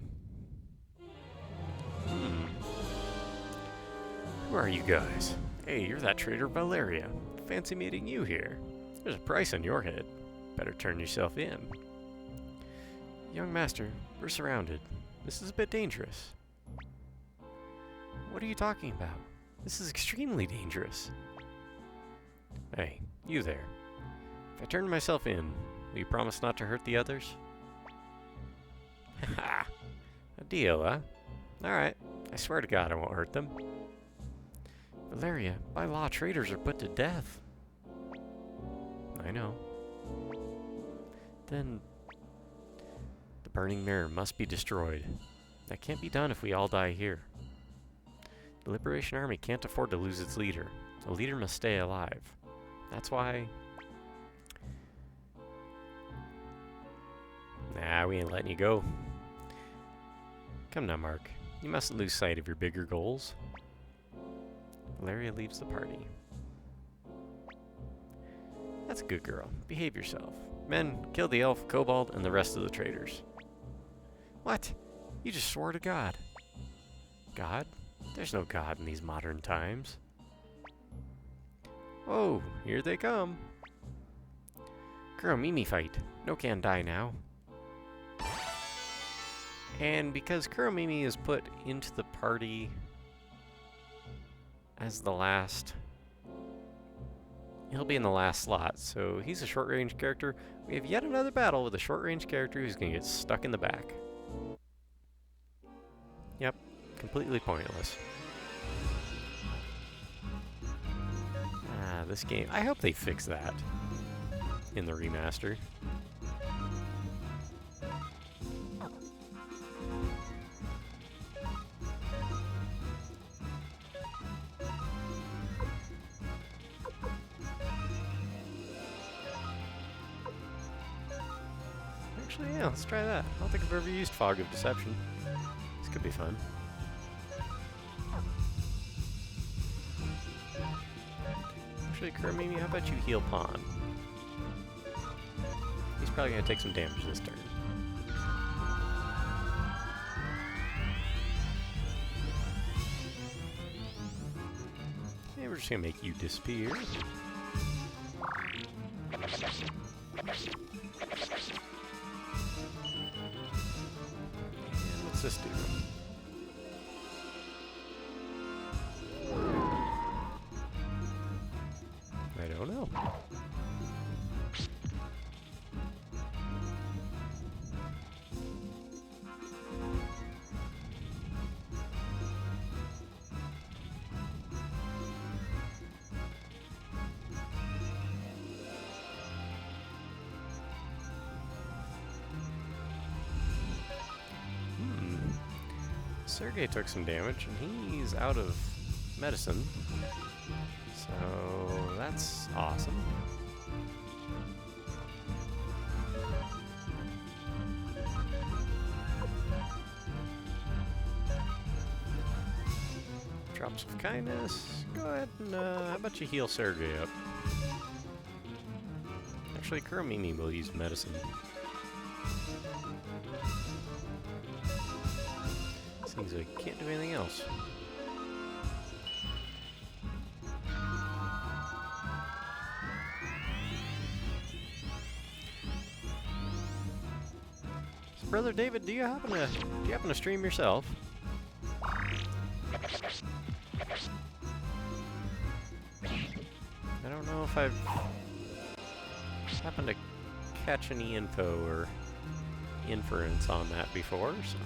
Who are you guys? Hey, you're that traitor Valeria. Fancy meeting you here. There's a price on your head. Better turn yourself in. Young master, we're surrounded. This is a bit dangerous. What are you talking about? This is extremely dangerous. Hey, you there. If I turn myself in, will you promise not to hurt the others? Haha. A deal, huh? Alright. I swear to God I won't hurt them. Valeria, by law, traitors are put to death. I know. Then the burning mirror must be destroyed. That can't be done if we all die here. The Liberation Army can't afford to lose its leader. A leader must stay alive. That's why... Nah, we ain't letting you go. Come now, Mark. You mustn't lose sight of your bigger goals. Valeria leaves the party. That's a good girl. Behave yourself. Men, kill the elf, kobold, and the rest of the traitors. What? You just swore to God. God? There's no God in these modern times. Oh, here they come. Kuromimi fight. No can die now. And because Kuromimi is put into the party as the last... He'll be in the last slot, so he's a short-range character. We have yet another battle with a short-range character who's going to get stuck in the back. Yep, completely pointless. Ah, this game... I hope they fix that in the remaster. Actually, yeah, let's try that. I don't think I've ever used Fog of Deception. This could be fun. Actually, Kuromimi, how about you heal Pawn? He's probably going to take some damage this turn. Yeah, we're just going to make you disappear. What's this do? I don't know. Sergei took some damage, and he's out of medicine. So that's awesome. Drops of kindness. Go ahead and how about you heal Sergei up? Actually, Kuromimi will use medicine. Seems like I can't do anything else. So, Brother David, do you happen to stream yourself? I don't know if I've happened to catch any info or inference on that before, so.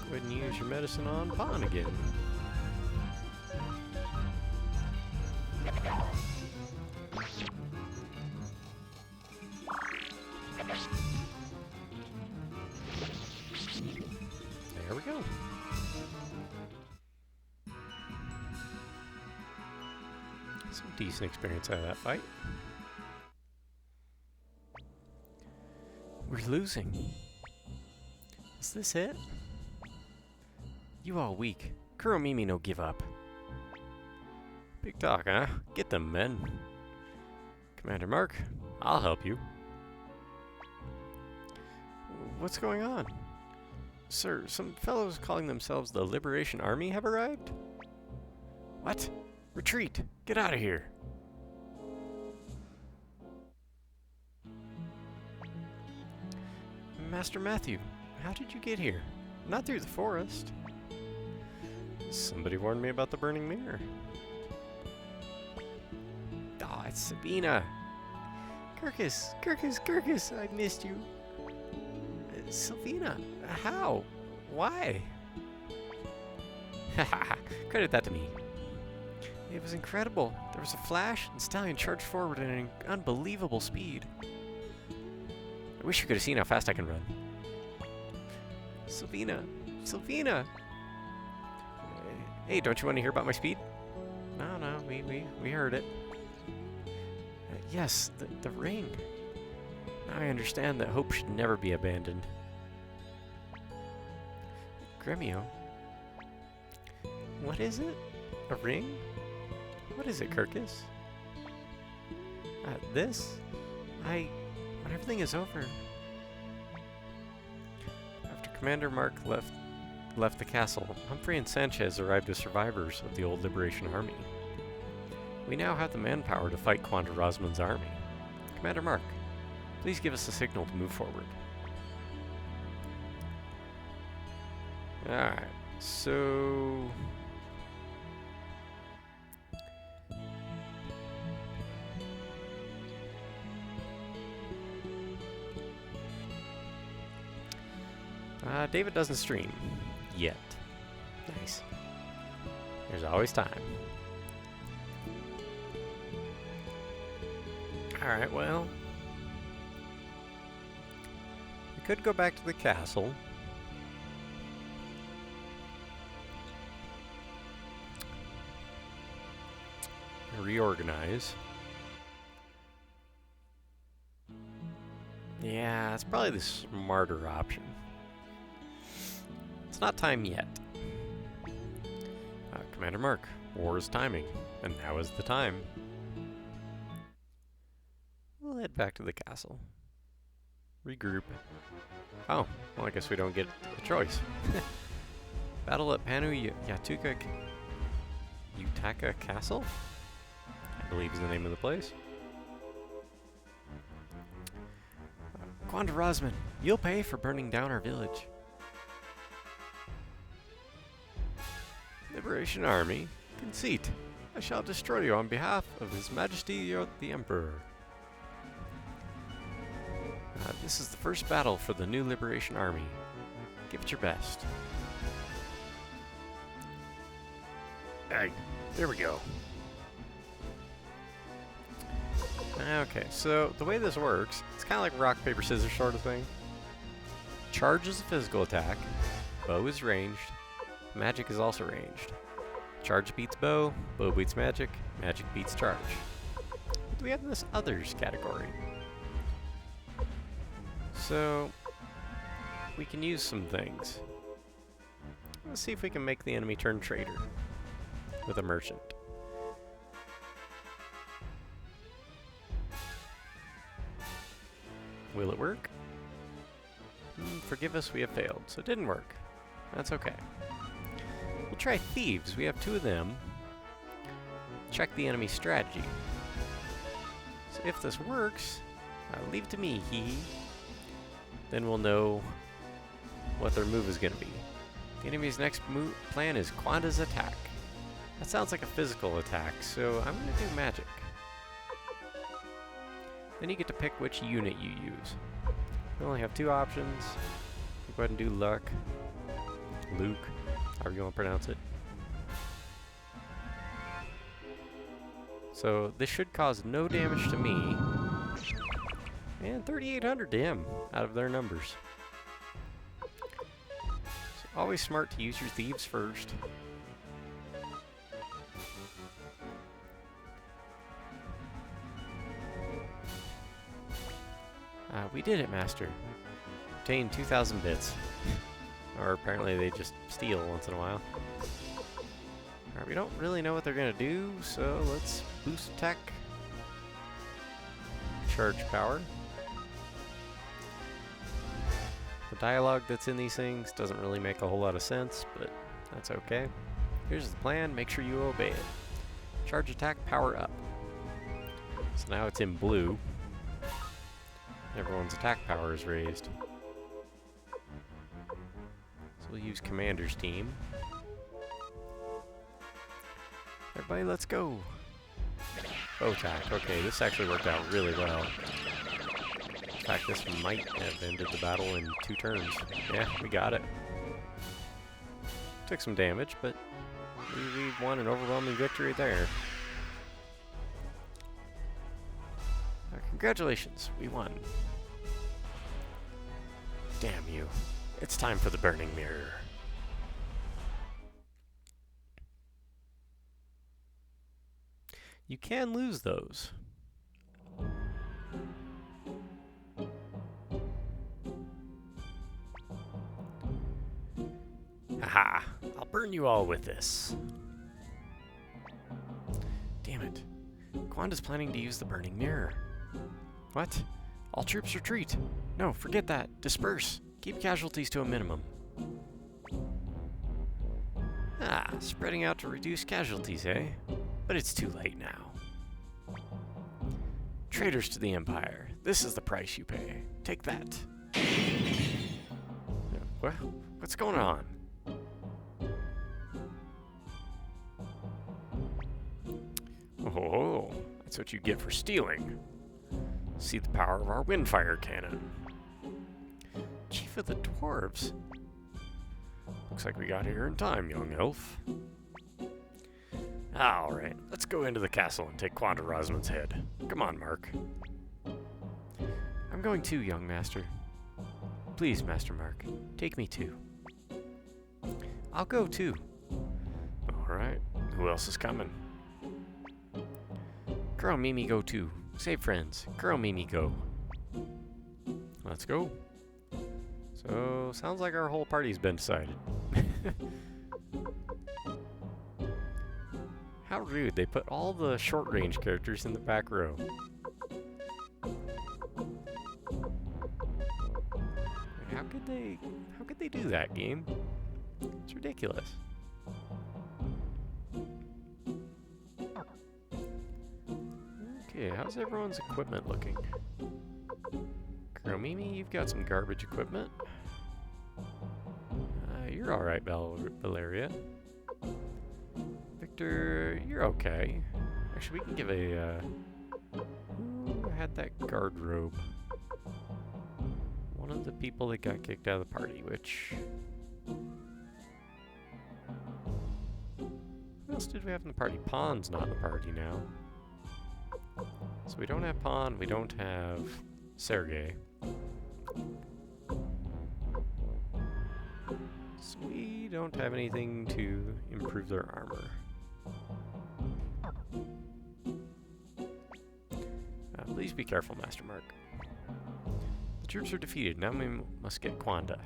Go ahead and use your medicine on Pawn again. There we go. Some decent experience out of that fight. We're losing. Is this it? You all weak. Kuromimi no give up. Big talk, huh? Get them, men. Commander Mark, I'll help you. What's going on? Sir, some fellows calling themselves the Liberation Army have arrived? What? Retreat! Get out of here! Master Matthew, how did you get here? Not through the forest. Somebody warned me about the burning mirror. Ah, it's Sabina! Kirkus! Kirkus! Kirkus! I missed you! Sylvina! How? Why? Haha! Credit that to me. It was incredible. There was a flash, and Stallion charged forward at an unbelievable speed. I wish you could have seen how fast I can run. Sylvina! Sylvina! Hey, don't you want to hear about my speed? No, we heard it. Yes, the ring. Now I understand that hope should never be abandoned. Gremio? What is it? A ring? What is it, Kirkus? This? When everything is over. After Commander Mark left the castle, Humphrey and Sanchez arrived as survivors of the old Liberation Army. We now have the manpower to fight Quandra Rosman's army. Commander Mark, please give us a signal to move forward. Alright, so... David doesn't stream. Yet. Nice. There's always time. Alright, well... we could go back to the castle. Reorganize. Yeah, it's probably the smarter option. It's not time yet. Commander Mark, war is timing, and now is the time. We'll head back to the castle. Regroup. Oh, well I guess we don't get a choice. Battle at Yutaka Castle? I believe is the name of the place. Quandra Rosman, you'll pay for burning down our village. Liberation Army? Conceit. I shall destroy you on behalf of His Majesty the Emperor. This is the first battle for the new Liberation Army. Give it your best. Hey, there we go. Okay, so the way this works, it's kind of like rock, paper, scissors sort of thing. Charge is a physical attack. Bow is ranged. Magic is also ranged. Charge beats bow, bow beats magic, magic beats charge. But we have this others category. So, we can use some things. Let's see if we can make the enemy turn traitor with a merchant. Will it work? Forgive us, we have failed. So it didn't work. That's okay. We'll try thieves. We have 2 of them. Check the enemy's strategy. So if this works, leave it to me, hee. Then we'll know what their move is going to be. The enemy's next plan is Quandra's attack. That sounds like a physical attack, so I'm going to do magic. Then you get to pick which unit you use. We only have 2 options. Go ahead and do luck. Luke, however you want to pronounce it. So this should cause no damage to me. And 3,800 to him out of their numbers. So always smart to use your thieves first. We did it, Master. Obtained 2,000 bits. Or apparently they just steal once in a while. Alright, we don't really know what they're gonna do, so let's boost attack. Charge power. The dialogue that's in these things doesn't really make a whole lot of sense, but that's okay. Here's the plan, make sure you obey it. Charge attack, power up. So now it's in blue. Everyone's attack power is raised. So we'll use Commander's team. Everybody, let's go! Bow attack. Okay, this actually worked out really well. In fact, this might have ended the battle in 2 turns. Yeah, we got it. Took some damage, but we won an overwhelming victory there. Congratulations, we won. Damn you. It's time for the Burning Mirror. You can lose those. Haha, I'll burn you all with this. Damn it. Quanda's planning to use the Burning Mirror. What? All troops retreat. No, forget that. Disperse. Keep casualties to a minimum. Ah, spreading out to reduce casualties, eh? But it's too late now. Traitors to the Empire. This is the price you pay. Take that. What's going on? Oh, that's what you get for stealing. See the power of our windfire cannon. Chief of the Dwarves. Looks like we got here in time, young elf. Alright, let's go into the castle and take Quanda Rosman's head. Come on, Mark. I'm going too, young master. Please, Master Mark, take me too. I'll go too. Alright, who else is coming? Kuro Mimi go too. Save friends. Kuro Mimi go. Let's go. So, sounds like our whole party's been decided. How rude, they put all the short-range characters in the back row. How could they do that, game? It's ridiculous. Okay, how's everyone's equipment looking? Mimi, you've got some garbage equipment. You're alright, Valeria. Victor, you're okay. Actually, we can give a, who had that guard robe? One of the people that got kicked out of the party, which... Who else did we have in the party? Pawn's not in the party now. So we don't have Pawn, we don't have Sergei. So we don't have anything to improve their armor. Please be careful, Master Mark. The troops are defeated. Now we must get Quanda.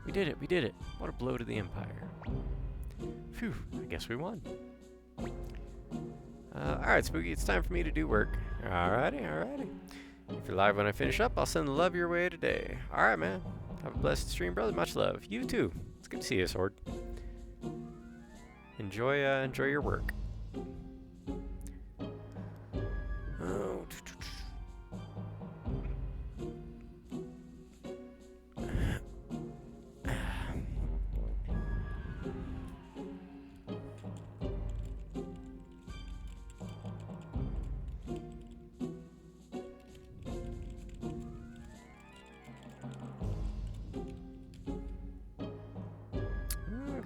We did it, we did it. What a blow to the Empire. Phew, I guess we won. Alright, Spooky, it's time for me to do work. Alrighty. If you're live when I finish up, I'll send the love your way today. Alright, man. Have a blessed stream, brother. Much love. You too. It's good to see you, Sword. Enjoy your work. Oh.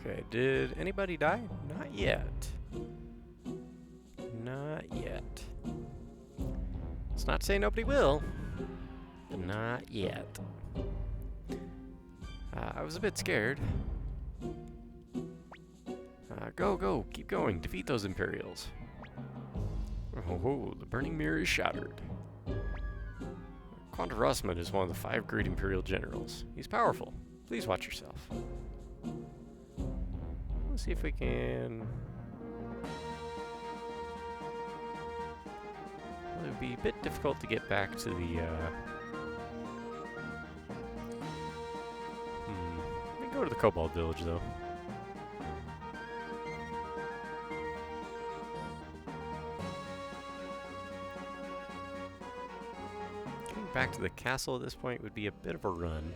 Okay, did anybody die? Not yet. Not yet. It's not to say nobody will, but not yet. I was a bit scared. Go, keep going, defeat those Imperials. Oh, the Burning Mirror is shattered. Quantum Rossman is one of the 5 great Imperial generals. He's powerful. Please watch yourself. Let's see if we can... Well, it would be a bit difficult to get back to the, Let me go to the Cobalt Village, though. Getting back to the castle at this point would be a bit of a run.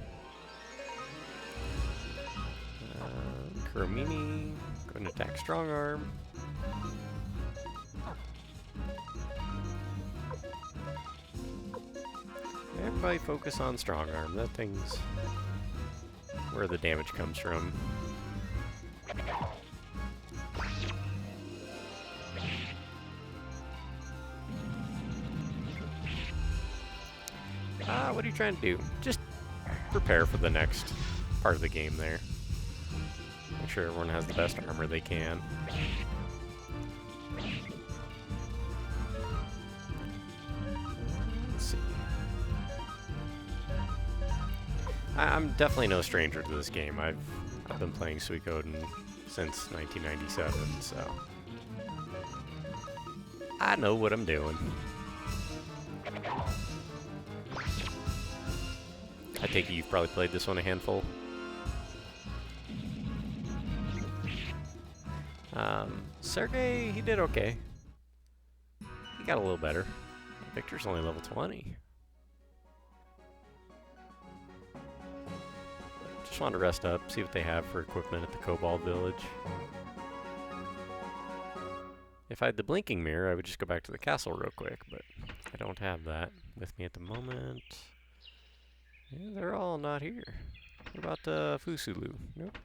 Kuromini, going to attack Strong Arm. Everybody focus on Strong Arm. That thing's where the damage comes from. What are you trying to do? Just prepare for the next part of the game there. Make sure everyone has the best armor they can. Let's see. I'm definitely no stranger to this game. I've been playing Suikoden since 1997, so I know what I'm doing. I take it you've probably played this one a handful. Sergey, he did okay. He got a little better. Victor's only level 20. Just wanted to rest up, see what they have for equipment at the Cobalt Village. If I had the blinking mirror, I would just go back to the castle real quick, but I don't have that with me at the moment. Yeah, they're all not here. What about Fusulu? Nope.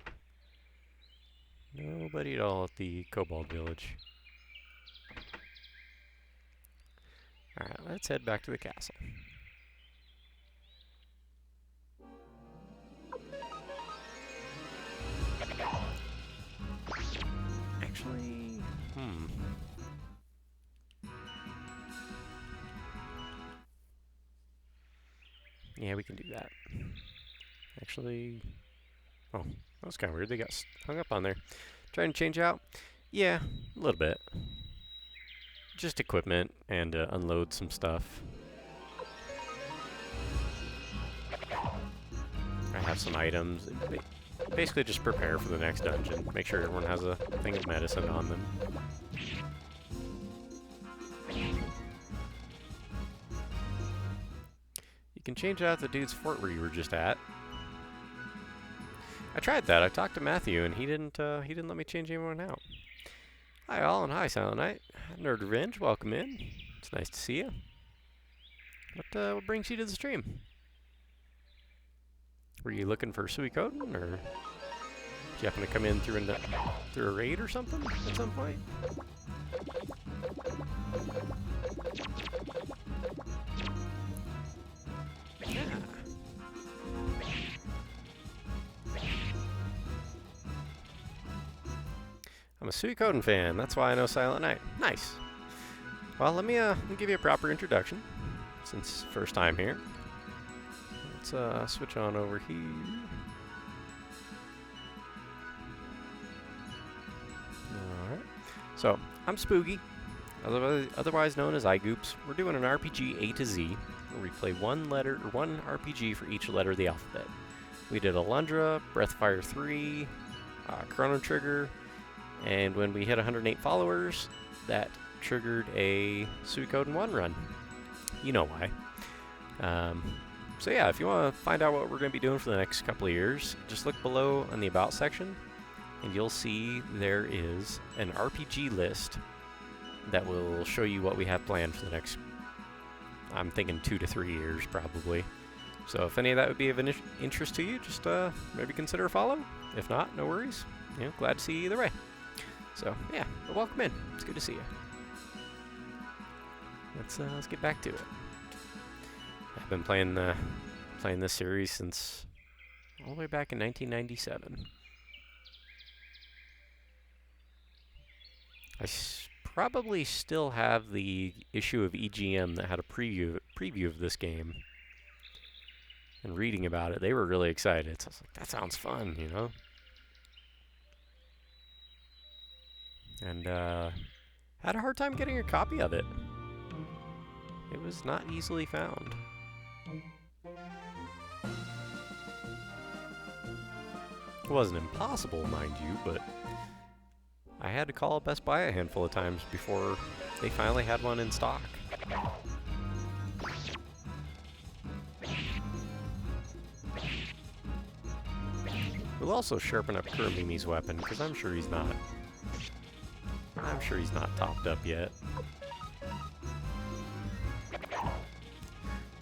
Nobody at all at the Cobalt Village. Alright, let's head back to the castle. Actually, yeah, we can do that. Actually, oh, that was kind of weird. They got hung up on there. Trying to change out? Yeah, a little bit. Just equipment and unload some stuff. I have some items. Basically just prepare for the next dungeon. Make sure everyone has a thing of medicine on them. You can change out the dude's fort where you were just at. I tried that. I talked to Matthew, and he didn't let me change anyone out. Hi all, and hi Silent Night. Nerd Revenge, welcome in. It's nice to see you. What brings you to the stream? Were you looking for Suikoden, or did you happen to come in through a raid or something at some point? Yeah. I'm a Suikoden fan, that's why I know Silent Night. Nice. Well, let me give you a proper introduction, since first time here. Let's switch on over here. Alright. So, I'm Spooky, otherwise known as iGoops. We're doing an RPG A to Z, where we play one RPG for each letter of the alphabet. We did Alundra, Breathfire 3, Chrono Trigger, and when we hit 108 followers, that triggered a Suikoden 1 run. You know why. So yeah, if you want to find out what we're going to be doing for the next couple of years, just look below on the About section, and you'll see there is an RPG list that will show you what we have planned for the next, I'm thinking 2 to 3 years probably. So if any of that would be of interest to you, just maybe consider a follow. If not, no worries. you know, glad to see you either way. So yeah, but welcome in. It's good to see you. Let's get back to it. I've been playing this series since all the way back in 1997. Probably still have the issue of EGM that had a preview of this game. And reading about it, they were really excited. So I was like, that sounds fun, you know? And had a hard time getting a copy of it. It was not easily found. It wasn't impossible, mind you, but I had to call Best Buy a handful of times before they finally had one in stock. We'll also sharpen up Kuromimi's weapon, because I'm sure he's not topped up yet.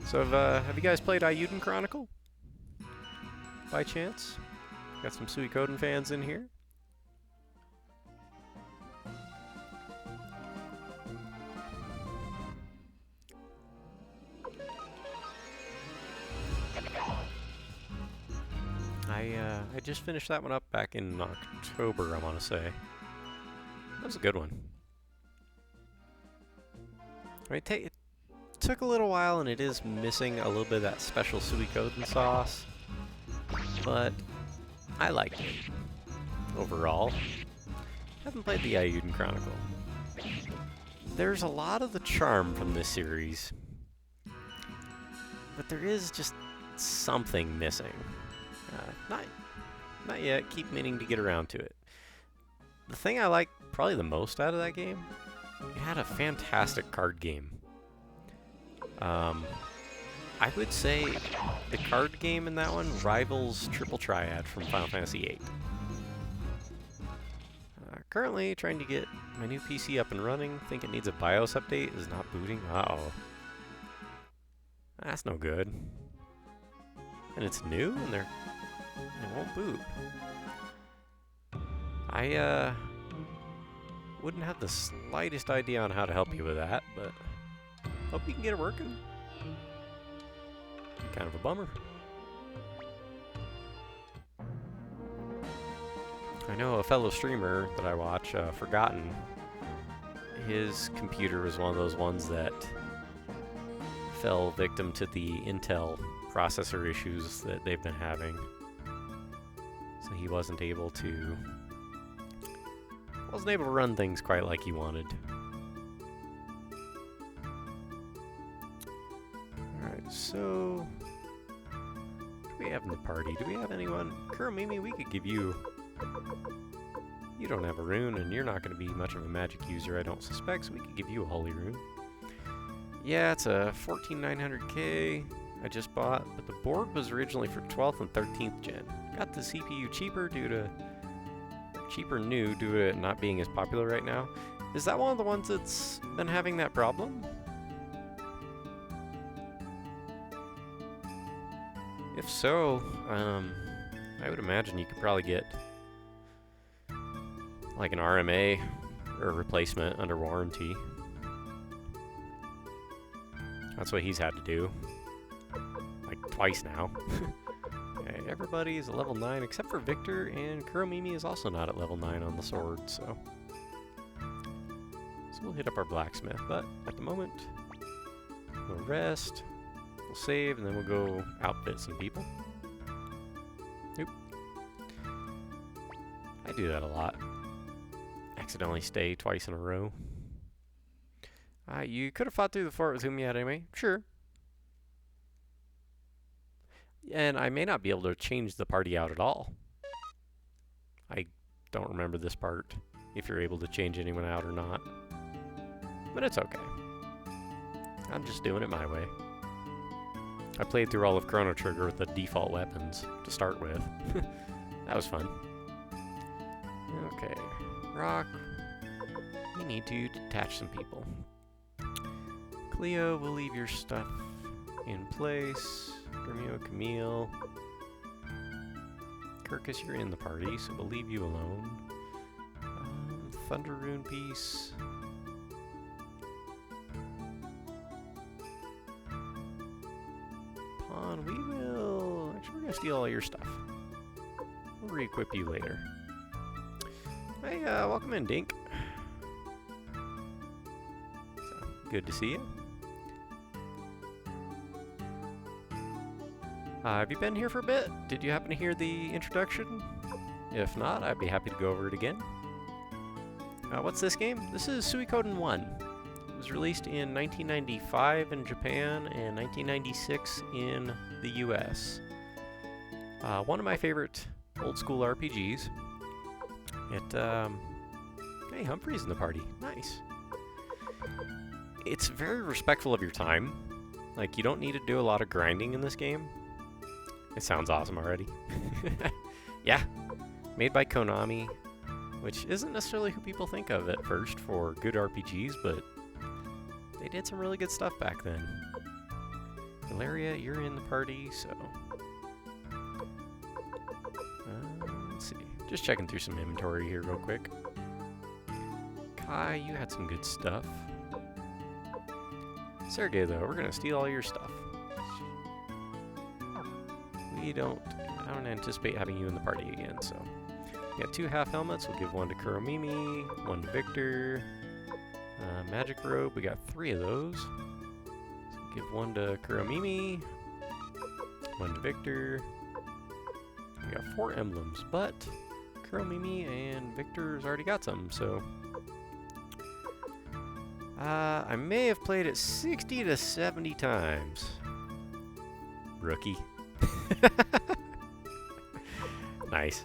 So have you guys played Ayuden Chronicle? By chance? Got some Suikoden fans in here? I just finished that one up back in October, I want to say. That was a good one. It took a little while, and it is missing a little bit of that special Suikoden sauce, but I liked it overall. Haven't played the Ayuden Chronicle. There's a lot of the charm from this series, but there is just something missing. Not yet. Keep meaning to get around to it. The thing I like probably the most out of that game, it had a fantastic card game. I would say the card game in that one rivals Triple Triad from Final Fantasy VIII. Currently trying to get my new PC up and running. Think it needs a BIOS update. Is not booting. Uh-oh. That's no good. And it's new, and it won't boot. I wouldn't have the slightest idea on how to help you with that, but hope you can get it working. Kind of a bummer. I know a fellow streamer that I watch, Forgotten, his computer was one of those ones that fell victim to the Intel processor issues that they've been having. So he wasn't able to run things quite like he wanted. Alright, so what do we have in the party? Do we have anyone? Kuromimi, we could give you... You don't have a rune, and you're not going to be much of a magic user, I don't suspect, so we could give you a holy rune. Yeah, it's a 14900K I just bought, but the board was originally for 12th and 13th gen. Got the CPU cheaper new due to it not being as popular right now. Is that one of the ones that's been having that problem? If so, I would imagine you could probably get like an RMA or a replacement under warranty. That's what he's had to do. Like twice now. Okay, everybody is at level 9 except for Victor, and Kuromimi is also not at level 9 on the sword, so we'll hit up our blacksmith, but at the moment, we'll rest, we'll save, and then we'll go outfit some people. Nope. I do that a lot. Accidentally stay twice in a row. You could have fought through the fort with whom you had anyway. Sure. And I may not be able to change the party out at all. I don't remember this part, if you're able to change anyone out or not. But it's okay. I'm just doing it my way. I played through all of Chrono Trigger with the default weapons to start with. That was fun. Okay. Rock. We need to detach some people. Cleo, we'll leave your stuff in place. Romeo, Camille. Kirkus, you're in the party, so we'll leave you alone. Thunder Rune piece. Pawn, we will... Actually, we're going to steal all your stuff. We'll re-equip you later. Hey, welcome in, Dink. So, good to see you. Have you been here for a bit? Did you happen to hear the introduction? If not, I'd be happy to go over it again. What's this game? This is Suikoden 1. It was released in 1995 in Japan and 1996 in the US. One of my favorite old school RPGs. Hey, Humphrey's in the party. Nice. It's very respectful of your time. Like, you don't need to do a lot of grinding in this game. It sounds awesome already. Yeah. Made by Konami, which isn't necessarily who people think of at first for good RPGs, but they did some really good stuff back then. Valeria, you're in the party, so... let's see. Just checking through some inventory here real quick. Kai, you had some good stuff. Sergey, though, we're gonna steal all your stuff. I don't anticipate having you in the party again, so... We got 2 half helmets. We'll give one to Kuromimi, one to Victor. Magic robe, we got 3 of those. So we'll give one to Kuromimi, one to Victor. We got 4 emblems, but Kuromimi and Victor's already got some, so... I may have played it 60 to 70 times. Rookie. Nice.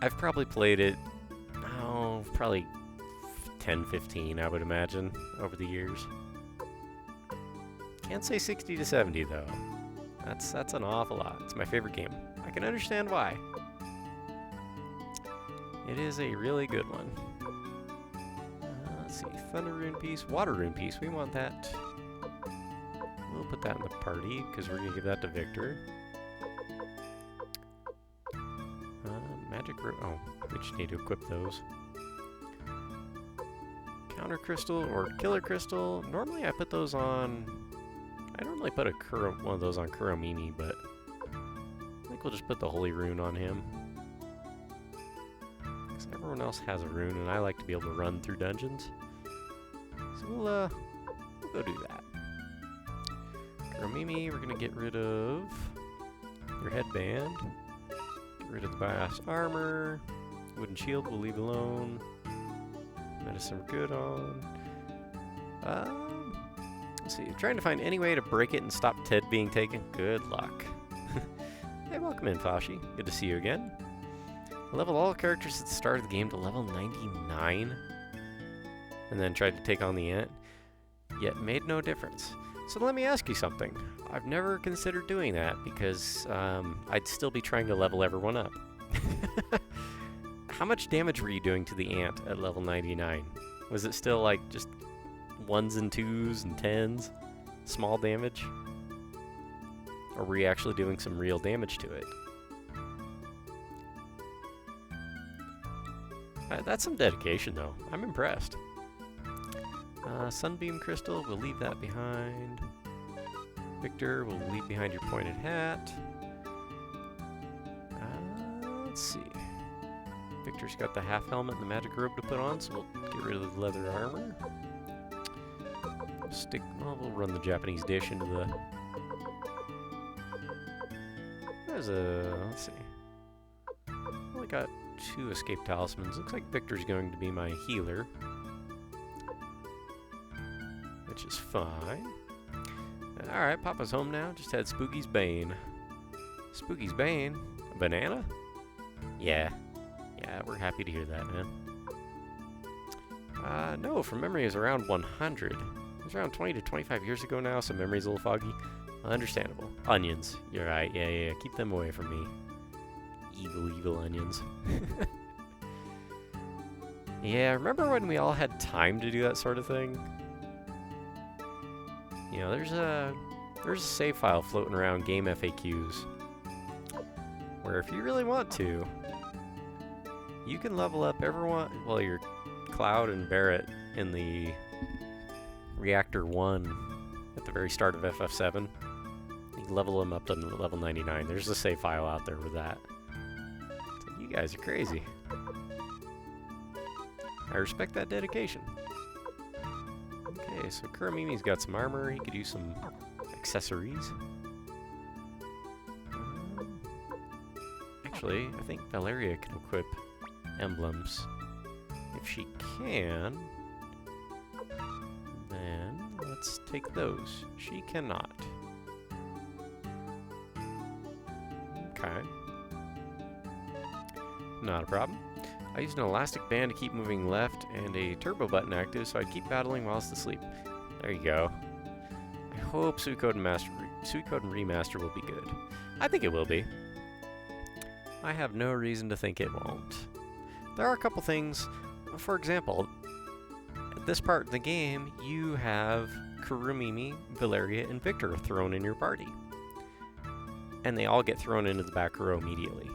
I've probably played it, probably 10, 15, I would imagine, over the years. Can't say 60 to 70, though. That's an awful lot. It's my favorite game. I can understand why. It is a really good one. Let's see, Thunder Rune piece, Water Rune piece, we want that. We'll put that in the party, because we're going to give that to Victor. Magic rope, oh, we just need to equip those. Counter crystal or killer crystal, normally I put those on, I normally put one of those on Kuromimi, but I think we'll just put the holy rune on him. Because everyone else has a rune, and I like to be able to run through dungeons. So we'll go do that. Kuromimi, we're going to get rid of your headband. Get rid of the bias armor. Wooden shield we'll leave alone. Medicine we're good on. Let's see. Trying to find any way to break it and stop Ted being taken. Good luck. Hey, welcome in, Fashi. Good to see you again. I leveled all the characters at the start of the game to level 99. And then tried to take on the ant. Yet made no difference. So let me ask you something. I've never considered doing that because I'd still be trying to level everyone up. How much damage were you doing to the ant at level 99? Was it still like just 1s and 2s and 10s? Small damage? Or were you actually doing some real damage to it? That's some dedication though. I'm impressed. Sunbeam crystal, we'll leave that behind. Victor, we'll leave behind your pointed hat. Let's see. Victor's got the half helmet and the magic robe to put on, so we'll get rid of the leather armor. We'll run the Japanese dish into the... There's a... let's see. Only got 2 escape talismans. Looks like Victor's going to be my healer. Which is fine. Alright, Papa's home now. Just had Spooky's Bane. Spooky's Bane? A banana? Yeah. Yeah, we're happy to hear that, man. No, from memory it was around 100. It was around 20 to 25 years ago now, so memory's a little foggy. Understandable. Onions. You're right. Yeah. Keep them away from me. Evil onions. Yeah, remember when we all had time to do that sort of thing? You know, there's a save file floating around Game FAQs where if you really want to, you can level up everyone, well, your Cloud and Barrett in the Reactor 1 at the very start of FF7. You can level them up to level 99. There's a save file out there with that. So you guys are crazy. I respect that dedication. Okay, so Kuromimi's got some armor. He could use some accessories. Actually, I think Valeria can equip emblems. If she can, then let's take those. She cannot. Okay. Not a problem. I used an elastic band to keep moving left and a turbo button active so I'd keep battling whilst asleep. There you go. I hope Suikoden Remaster will be good. I think it will be. I have no reason to think it won't. There are a couple things. For example, at this part of the game, you have Kuromimi, Valeria, and Victor thrown in your party. And they all get thrown into the back row immediately.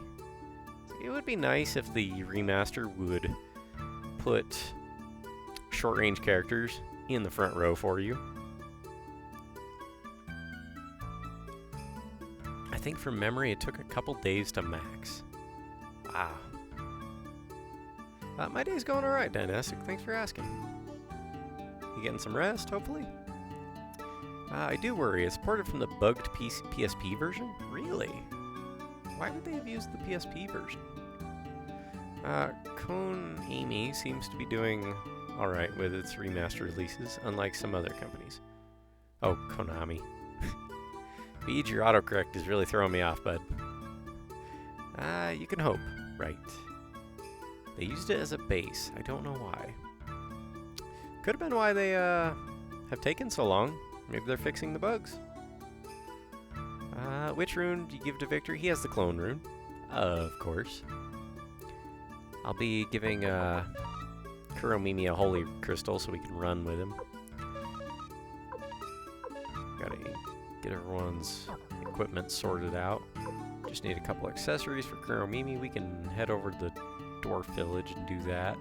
So it would be nice if the remaster would put short-range characters in the front row for you. I think from memory it took a couple days to max. Wow. My day's going alright, Dynastic. Thanks for asking. You getting some rest, hopefully? I do worry. It's ported from the bugged PSP version? Really? Why would they have used the PSP version? Konami seems to be doing alright with its remaster releases, unlike some other companies. Oh, Konami. Beej, your autocorrect is really throwing me off, bud. You can hope, right? They used it as a base. I don't know why. Could have been why they have taken so long. Maybe they're fixing the bugs. Which rune do you give to Victor? He has the clone rune, of course. I'll be giving Kuromimi a holy crystal so we can run with him. Gotta get everyone's equipment sorted out. Just need a couple accessories for Kuromimi. We can head over to the Dwarf Village and do that.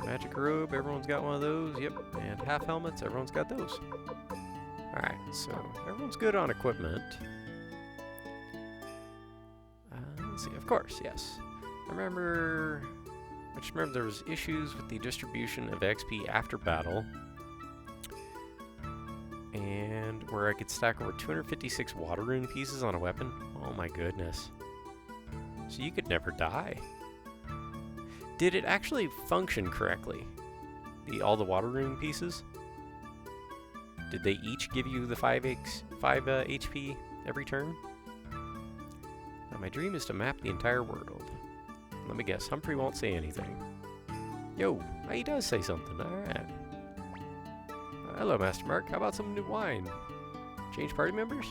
Magic robe, everyone's got one of those. Yep, and half helmets, everyone's got those. Alright, so everyone's good on equipment. Let's see, of course, yes. I just remember there was issues with the distribution of XP after battle. And where I could stack over 256 water rune pieces on a weapon. Oh my goodness. So you could never die. Did it actually function correctly? All the water rune pieces? Did they each give you the 5 HP every turn? My dream is to map the entire world. Let me guess, Humphrey won't say anything. Yo, he does say something, alright. Hello, Master Mark, how about some new wine? Change party members?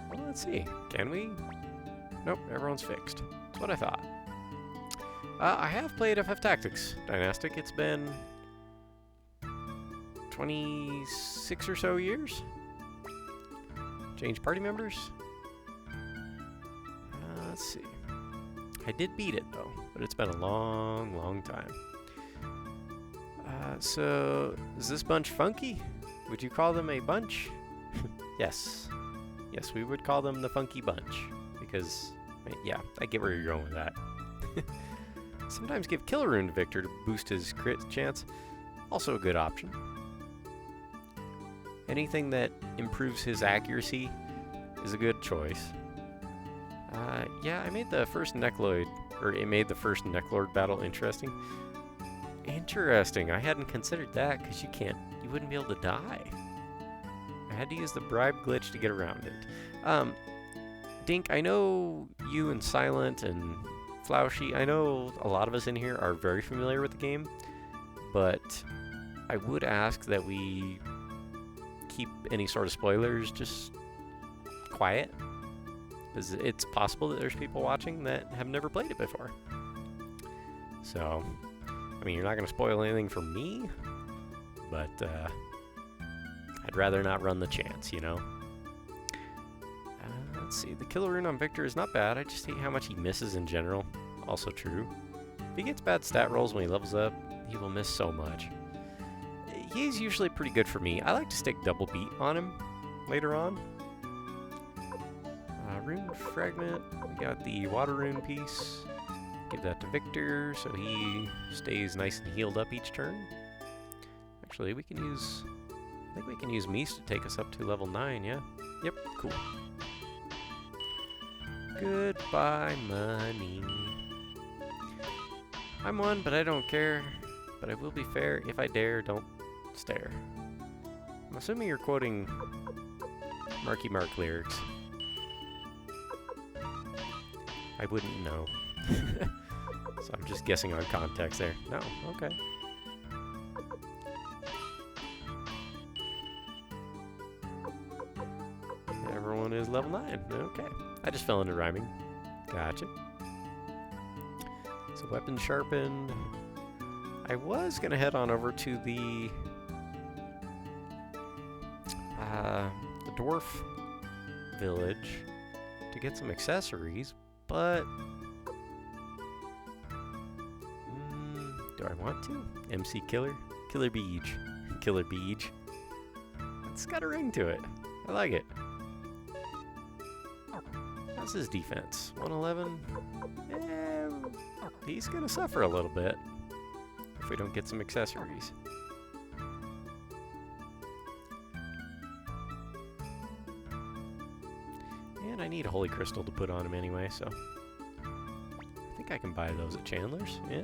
Well, let's see, can we? Nope, everyone's fixed. That's what I thought. I have played FF Tactics, Dynastic. It's been 26 or so years. Change party members? Let's see. I did beat it, though, but it's been a long, long time. So, is this bunch funky? Would you call them a bunch? Yes. Yes, we would call them the Funky Bunch. Because, yeah, I get where you're going with that. Sometimes give Killer Rune to Victor to boost his crit chance. Also a good option. Anything that improves his accuracy is a good choice. Yeah, I made the first Neclord, or it made the first Neclord battle interesting. Interesting, I hadn't considered that, because you wouldn't be able to die. I had to use the bribe glitch to get around it. Dink, I know you and Silent and Flowshy, I know a lot of us in here are very familiar with the game, but I would ask that we keep any sort of spoilers just quiet, because it's possible that there's people watching that have never played it before. So, I mean, you're not going to spoil anything for me, but I'd rather not run the chance, you know? Let's see, the kill rune on Victor is not bad. I just hate how much he misses in general. Also true. If he gets bad stat rolls when he levels up, he will miss so much. He's usually pretty good for me. I like to stick double beat on him later on. Rune fragment. We got the water rune piece. Give that to Victor so he stays nice and healed up each turn. Actually, we can use... I think we can use Mies to take us up to level 9, yeah? Yep, cool. Goodbye, money. I'm one, but I don't care. But I will be fair. If I dare, don't stare. I'm assuming you're quoting Marky Mark lyrics. I wouldn't know. So I'm just guessing on context there. No, okay. Everyone is level 9. Okay. I just fell into rhyming. Gotcha. So weapon sharpened. I was gonna head on over to the dwarf village to get some accessories, but do I want to? MC Killer? Killer Beej. Killer Beej. It's got a ring to it. I like it. How's his defense? 111? He's gonna suffer a little bit if we don't get some accessories. And I need a holy crystal to put on him anyway, so I think I can buy those at Chandler's. Yeah.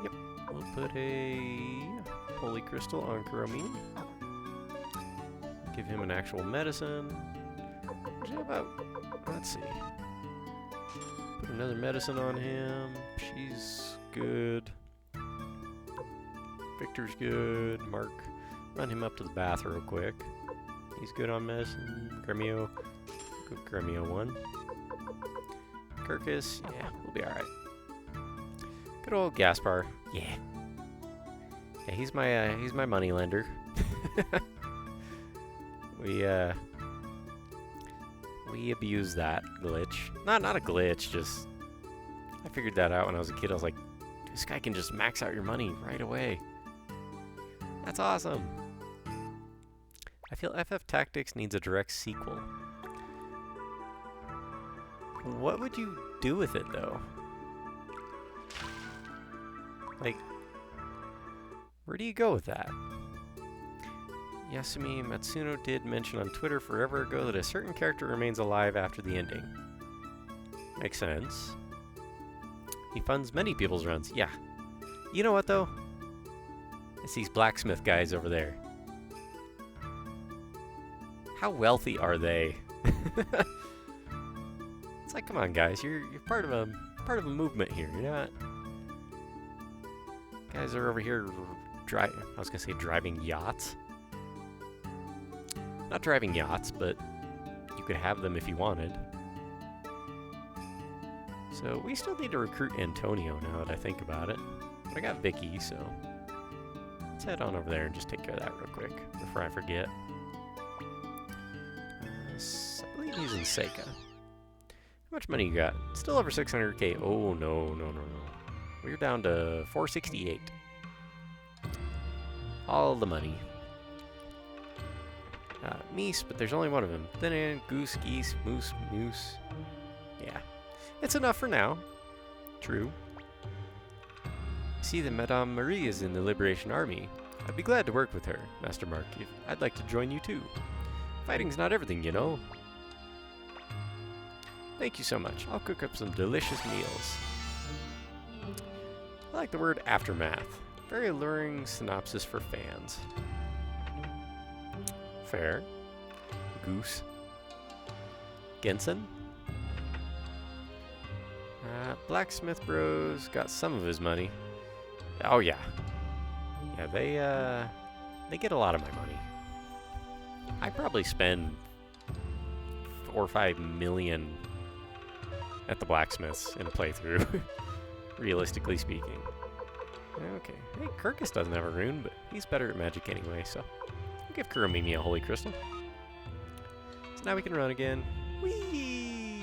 Yep. We'll put a holy crystal on Kuromine. Give him an actual medicine. How about, let's see. Put another medicine on him. She's good. Victor's good. Mark, run him up to the bath real quick. He's good on medicine. Gremio, good Gremio 1. Kirkus, yeah, we'll be alright. Good old Gaspar, yeah. Yeah, he's my money lender. We abuse that glitch. Not a glitch, just I figured that out when I was a kid. I was like, this guy can just max out your money right away. That's awesome. I feel FF Tactics needs a direct sequel. What would you do with it though? Like, where do you go with that? Yasumi Matsuno did mention on Twitter forever ago that a certain character remains alive after the ending. Makes sense. He funds many people's runs. Yeah. You know what, though? It's these blacksmith guys over there. How wealthy are they? It's like, come on, guys. You're part of a movement here. You're not... Guys are over here I was gonna say driving yachts. Not driving yachts, but you could have them if you wanted. So we still need to recruit Antonio now that I think about it. But I got Vicky, so let's head on over there and just take care of that real quick before I forget. I believe he's in Seika. How much money you got? Still over 600k. Oh, no. We're down to 468. All the money. Mies, but there's only one of them. Then goose, geese, moose. Yeah. It's enough for now. True. See that Madame Marie is in the Liberation Army. I'd be glad to work with her, Master Mark. I'd like to join you too. Fighting's not everything, you know. Thank you so much. I'll cook up some delicious meals. I like the word aftermath. Very alluring synopsis for fans. Fair. Goose. Gensen. Blacksmith Bros got some of his money. Oh yeah. Yeah, they get a lot of my money. I probably spend 4 or 5 million at the blacksmiths in a playthrough, realistically speaking. Okay. Hey, Kirkus doesn't have a rune, but he's better at magic anyway, so We'll give Kuromimi a Holy Crystal. So now we can run again. Whee!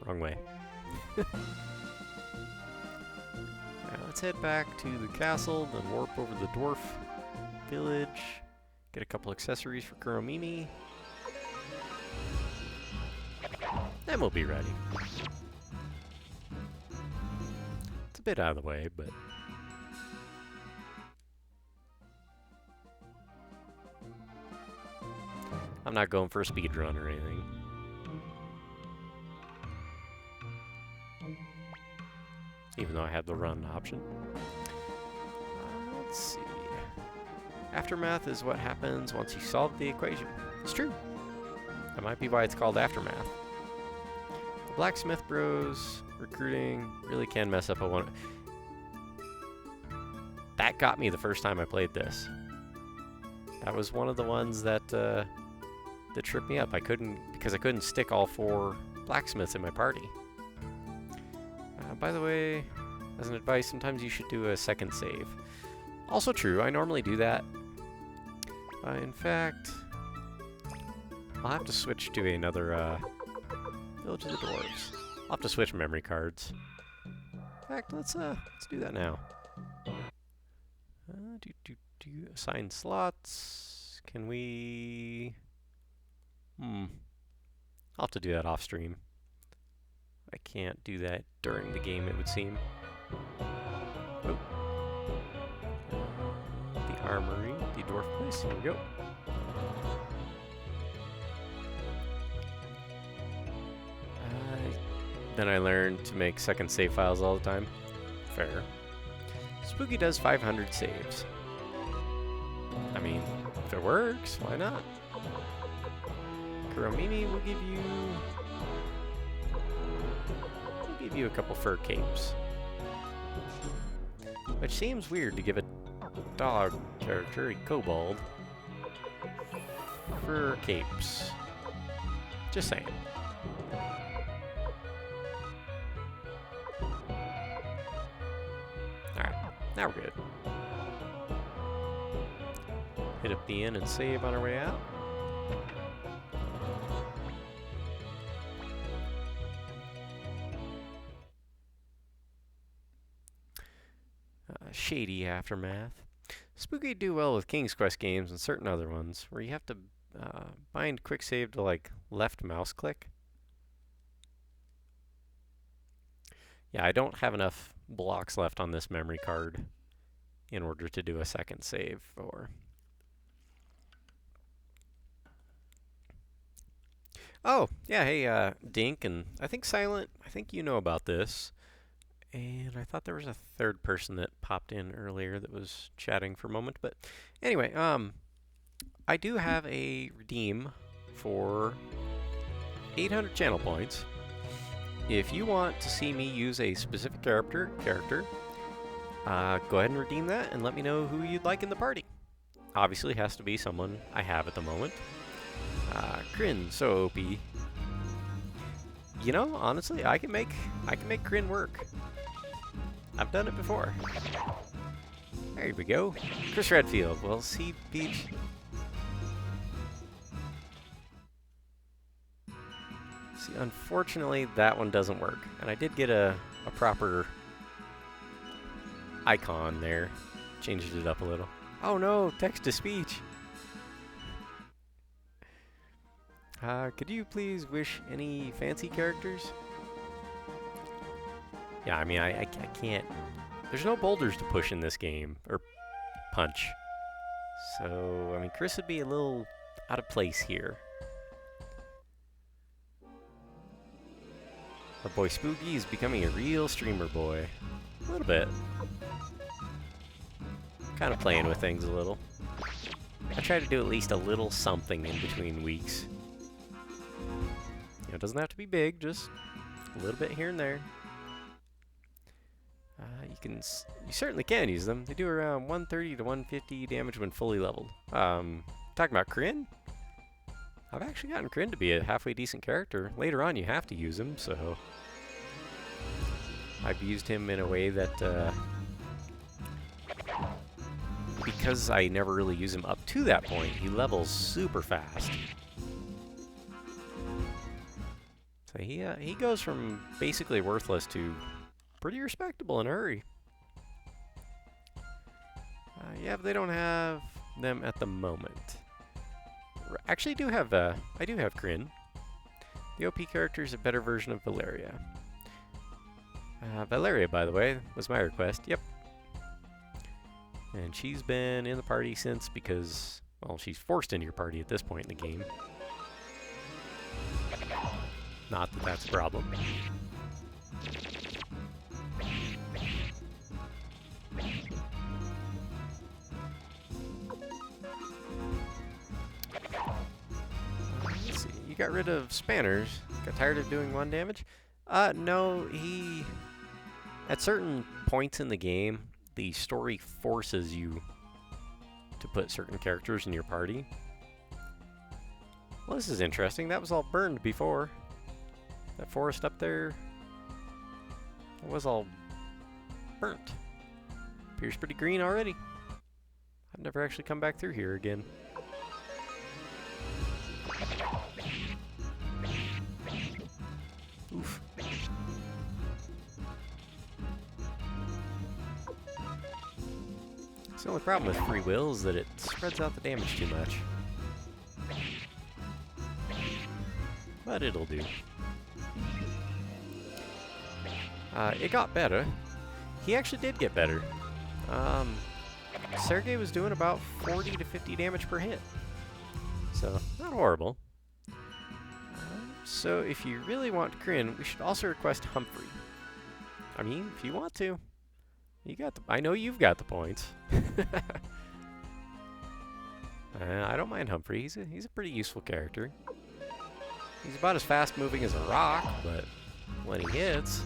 Wrong way. Now let's head back to the castle, then warp over the dwarf village. Get a couple accessories for Kuromimi. Then we'll be ready. It's a bit out of the way, but... I'm not going for a speed run or anything. Even though I have the run option. Let's see. Aftermath is what happens once you solve the equation. It's true. That might be why it's called Aftermath. The Blacksmith Bros recruiting really can mess up a one. That got me the first time I played this. That was one of the ones that that tripped me up. Because I couldn't stick all 4 blacksmiths in my party. By the way, as an advice, sometimes you should do a second save. Also true, I normally do that. In fact, I'll have to switch to another Village of the Dwarves. I'll have to switch memory cards. In fact, let's do that now. Assign slots. Can we... I'll have to do that off stream. I can't do that during the game, it would seem. Oh. The armory, the dwarf place, there we go. Then I learned to make second save files all the time. Fair. Spooky does 500 saves. I mean, if it works, why not? Kuromimi will give you a couple fur capes. Which seems weird to give a dog character, a kobold, fur capes. Just saying. Alright, now we're good. Hit up the inn and save on our way out. Shady Aftermath. Spooky do well with King's Quest games and certain other ones, where you have to bind quick save to like left mouse click. Yeah, I don't have enough blocks left on this memory card in order to do a second save for. Oh, yeah, hey, Dink, and I think Silent, I think you know about this. And I thought there was a third person that popped in earlier that was chatting for a moment. But anyway, I do have a redeem for 800 channel points. If you want to see me use a specific character, go ahead and redeem that and let me know who you'd like in the party. Obviously, it has to be someone I have at the moment. Kryn, so OP. You know, honestly, I can make Kryn work. I've done it before. There we go. Chris Redfield. Well, see, Peach. See, unfortunately, that one doesn't work. And I did get a proper icon there. Changed it up a little. Oh no, text-to-speech. Could you please wish any fancy characters? Yeah, I mean, I can't... There's no boulders to push in this game, or punch. So, I mean, Chris would be a little out of place here. Our boy Spooky is becoming a real streamer boy. A little bit. Kind of playing with things a little. I try to do at least a little something in between weeks. You know, it doesn't have to be big, just a little bit here and there. You certainly can use them. They do around 130 to 150 damage when fully leveled. Talking about Kryn? I've actually gotten Kryn to be a halfway decent character. Later on, you have to use him, so I've used him in a way that because I never really use him up to that point, he levels super fast. So he goes from basically worthless to pretty respectable in a hurry. Yeah, but they don't have them at the moment. Actually, I do have Kryn. The OP character is a better version of Valeria. Valeria, by the way, was my request. Yep. And she's been in the party since because, well, she's forced into your party at this point in the game. Not that that's a problem. Let's see. You got rid of Spanners. Got tired of doing 1 damage? No, at certain points in the game, the story forces you to put certain characters in your party. Well, this is interesting. That was all burned before. That forest up there, it was all burnt. Appears pretty green already. I've never actually come back through here again. Oof. The only problem with free will is that it spreads out the damage too much. But it'll do. It got better. He actually did get better. Sergey was doing about 40 to 50 damage per hit. So, not horrible. So, if you really want Kryn, we should also request Humphrey. I mean, if you want to. I know you've got the points. I don't mind Humphrey. He's a pretty useful character. He's about as fast moving as a rock, but when he hits,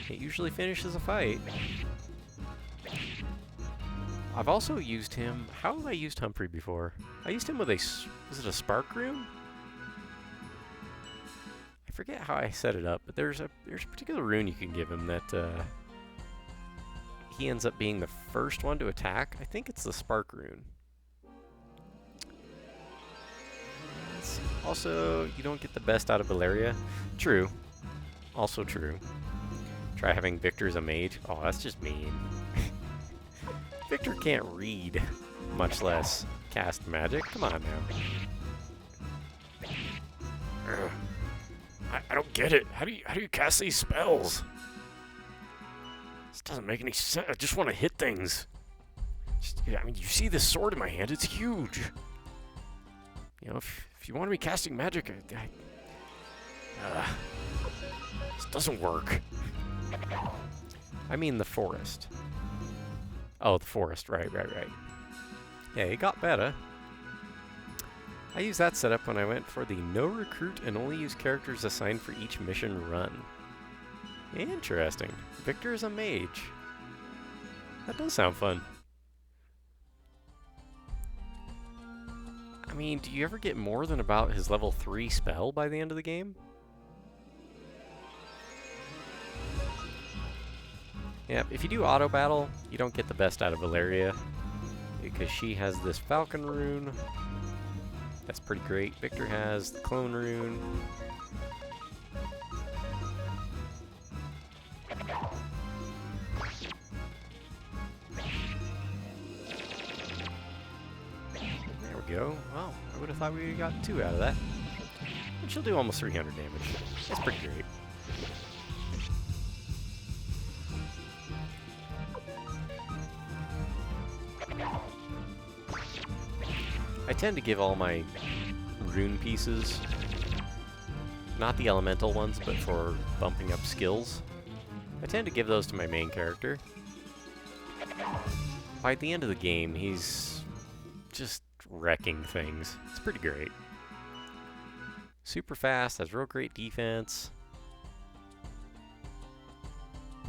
it usually finishes a fight. I've also used him. How have I used Humphrey before? I used him with was it a spark rune? I forget how I set it up, but there's a particular rune you can give him that he ends up being the first one to attack. I think it's the spark rune. Also, you don't get the best out of Valeria. True. Also true. Try having Victor as a mage. Oh, that's just mean. Victor can't read, much less cast magic. Come on now. I don't get it. How do you cast these spells? This doesn't make any sense. I just want to hit things. I mean, you see this sword in my hand? It's huge. You know, if you want to be casting magic, this doesn't work. I mean the forest. Oh, the forest. Right. Yeah, it got better. I used that setup when I went for the no recruit and only use characters assigned for each mission run. Interesting. Victor is a mage. That does sound fun. I mean, do you ever get more than about his level 3 spell by the end of the game? Yeah, if you do auto battle, you don't get the best out of Valeria because she has this Falcon rune. That's pretty great. Victor has the Clone rune. There we go. Well, I would have thought we would have gotten 2 out of that. But she'll do almost 300 damage. That's pretty great. I tend to give all my rune pieces, not the elemental ones, but for bumping up skills, I tend to give those to my main character. By the end of the game, he's just wrecking things. It's pretty great. Super fast, has real great defense.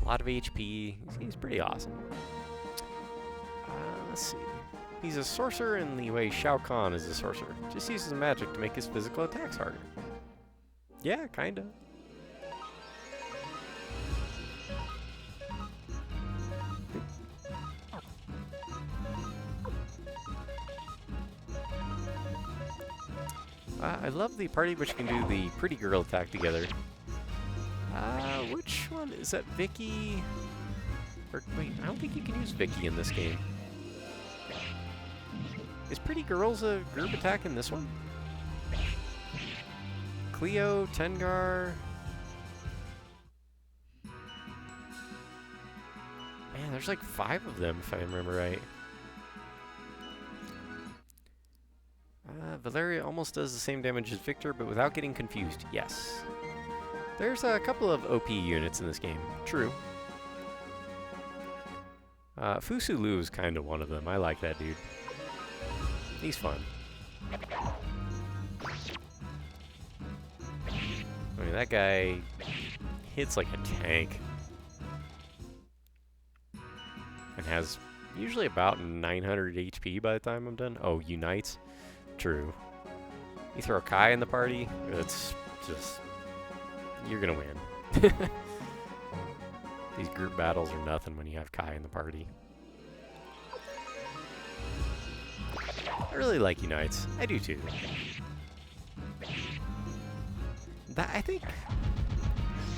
A lot of HP. He's pretty awesome. Let's see. He's a sorcerer in the way Shao Kahn is a sorcerer. Just uses magic to make his physical attacks harder. Yeah, kinda. I love the party which can do the pretty girl attack together. Which one? Is that Vicky? Or, wait, I don't think you can use Vicky in this game. Is pretty girls a group attack in this one? Cleo, Tengar... Man, there's like 5 of them, if I remember right. Valeria almost does the same damage as Victor, but without getting confused. Yes. There's a couple of OP units in this game. True. Fusu Lu is kind of one of them. I like that dude. He's fun. I mean, that guy hits like a tank. And has usually about 900 HP by the time I'm done. Oh, unites? True. You throw a Kai in the party, it's just... You're gonna win. These group battles are nothing when you have Kai in the party. I really like unites. I do too. I think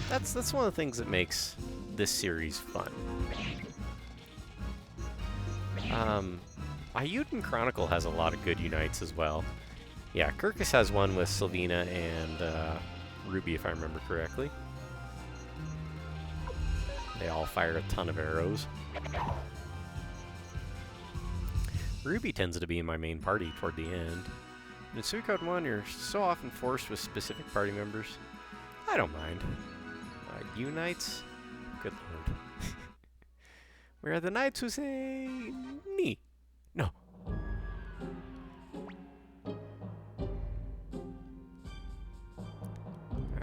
that's one of the things that makes this series fun. Ayuden Chronicle has a lot of good unites as well. Yeah, Kirkus has one with Sylvina and Ruby, if I remember correctly. They all fire a ton of arrows. Ruby tends to be in my main party toward the end. In Suikoden 1, you're so often forced with specific party members. I don't mind. Unites? Good lord. We are the knights who say... Ni. No.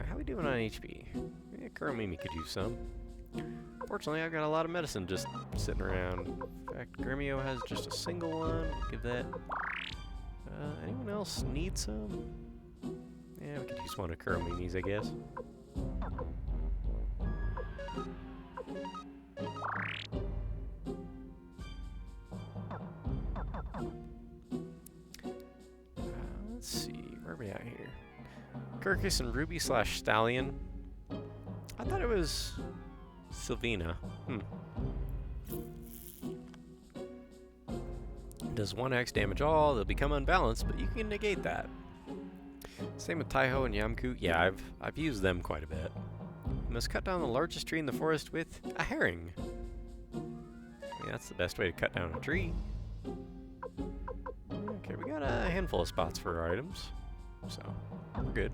How we doing on HP? Yeah, Kuromimi could use some. Fortunately, I've got a lot of medicine just sitting around. In fact, Gremio has just a single one. We'll give that. Anyone else need some? Yeah, we could use one of Kuromimi's, I guess. Let's see, where are we at here? Kirkus and Ruby / Stallion. I thought it was Sylvina. Does 1x damage all, they'll become unbalanced, but you can negate that. Same with Taiho and Yamku. Yeah, I've used them quite a bit. You must cut down the largest tree in the forest with a herring. I mean, that's the best way to cut down a tree. Okay, we got a handful of spots for our items, so we're good.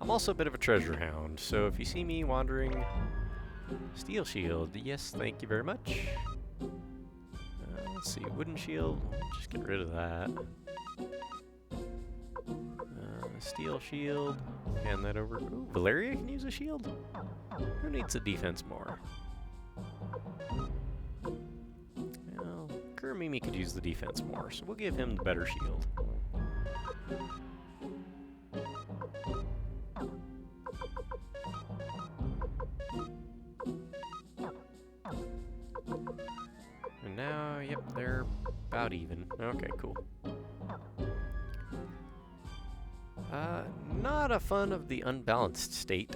I'm also a bit of a treasure hound, so if you see me wandering... Steel shield, yes, thank you very much. Let's see, wooden shield, just get rid of that. Steel shield, hand that over. Ooh, Valeria can use a shield? Who needs a defense more? Well, Kuromimi could use the defense more, so we'll give him the better shield. And now, yep, they're about even. Okay, cool. Not a fan of the unbalanced state.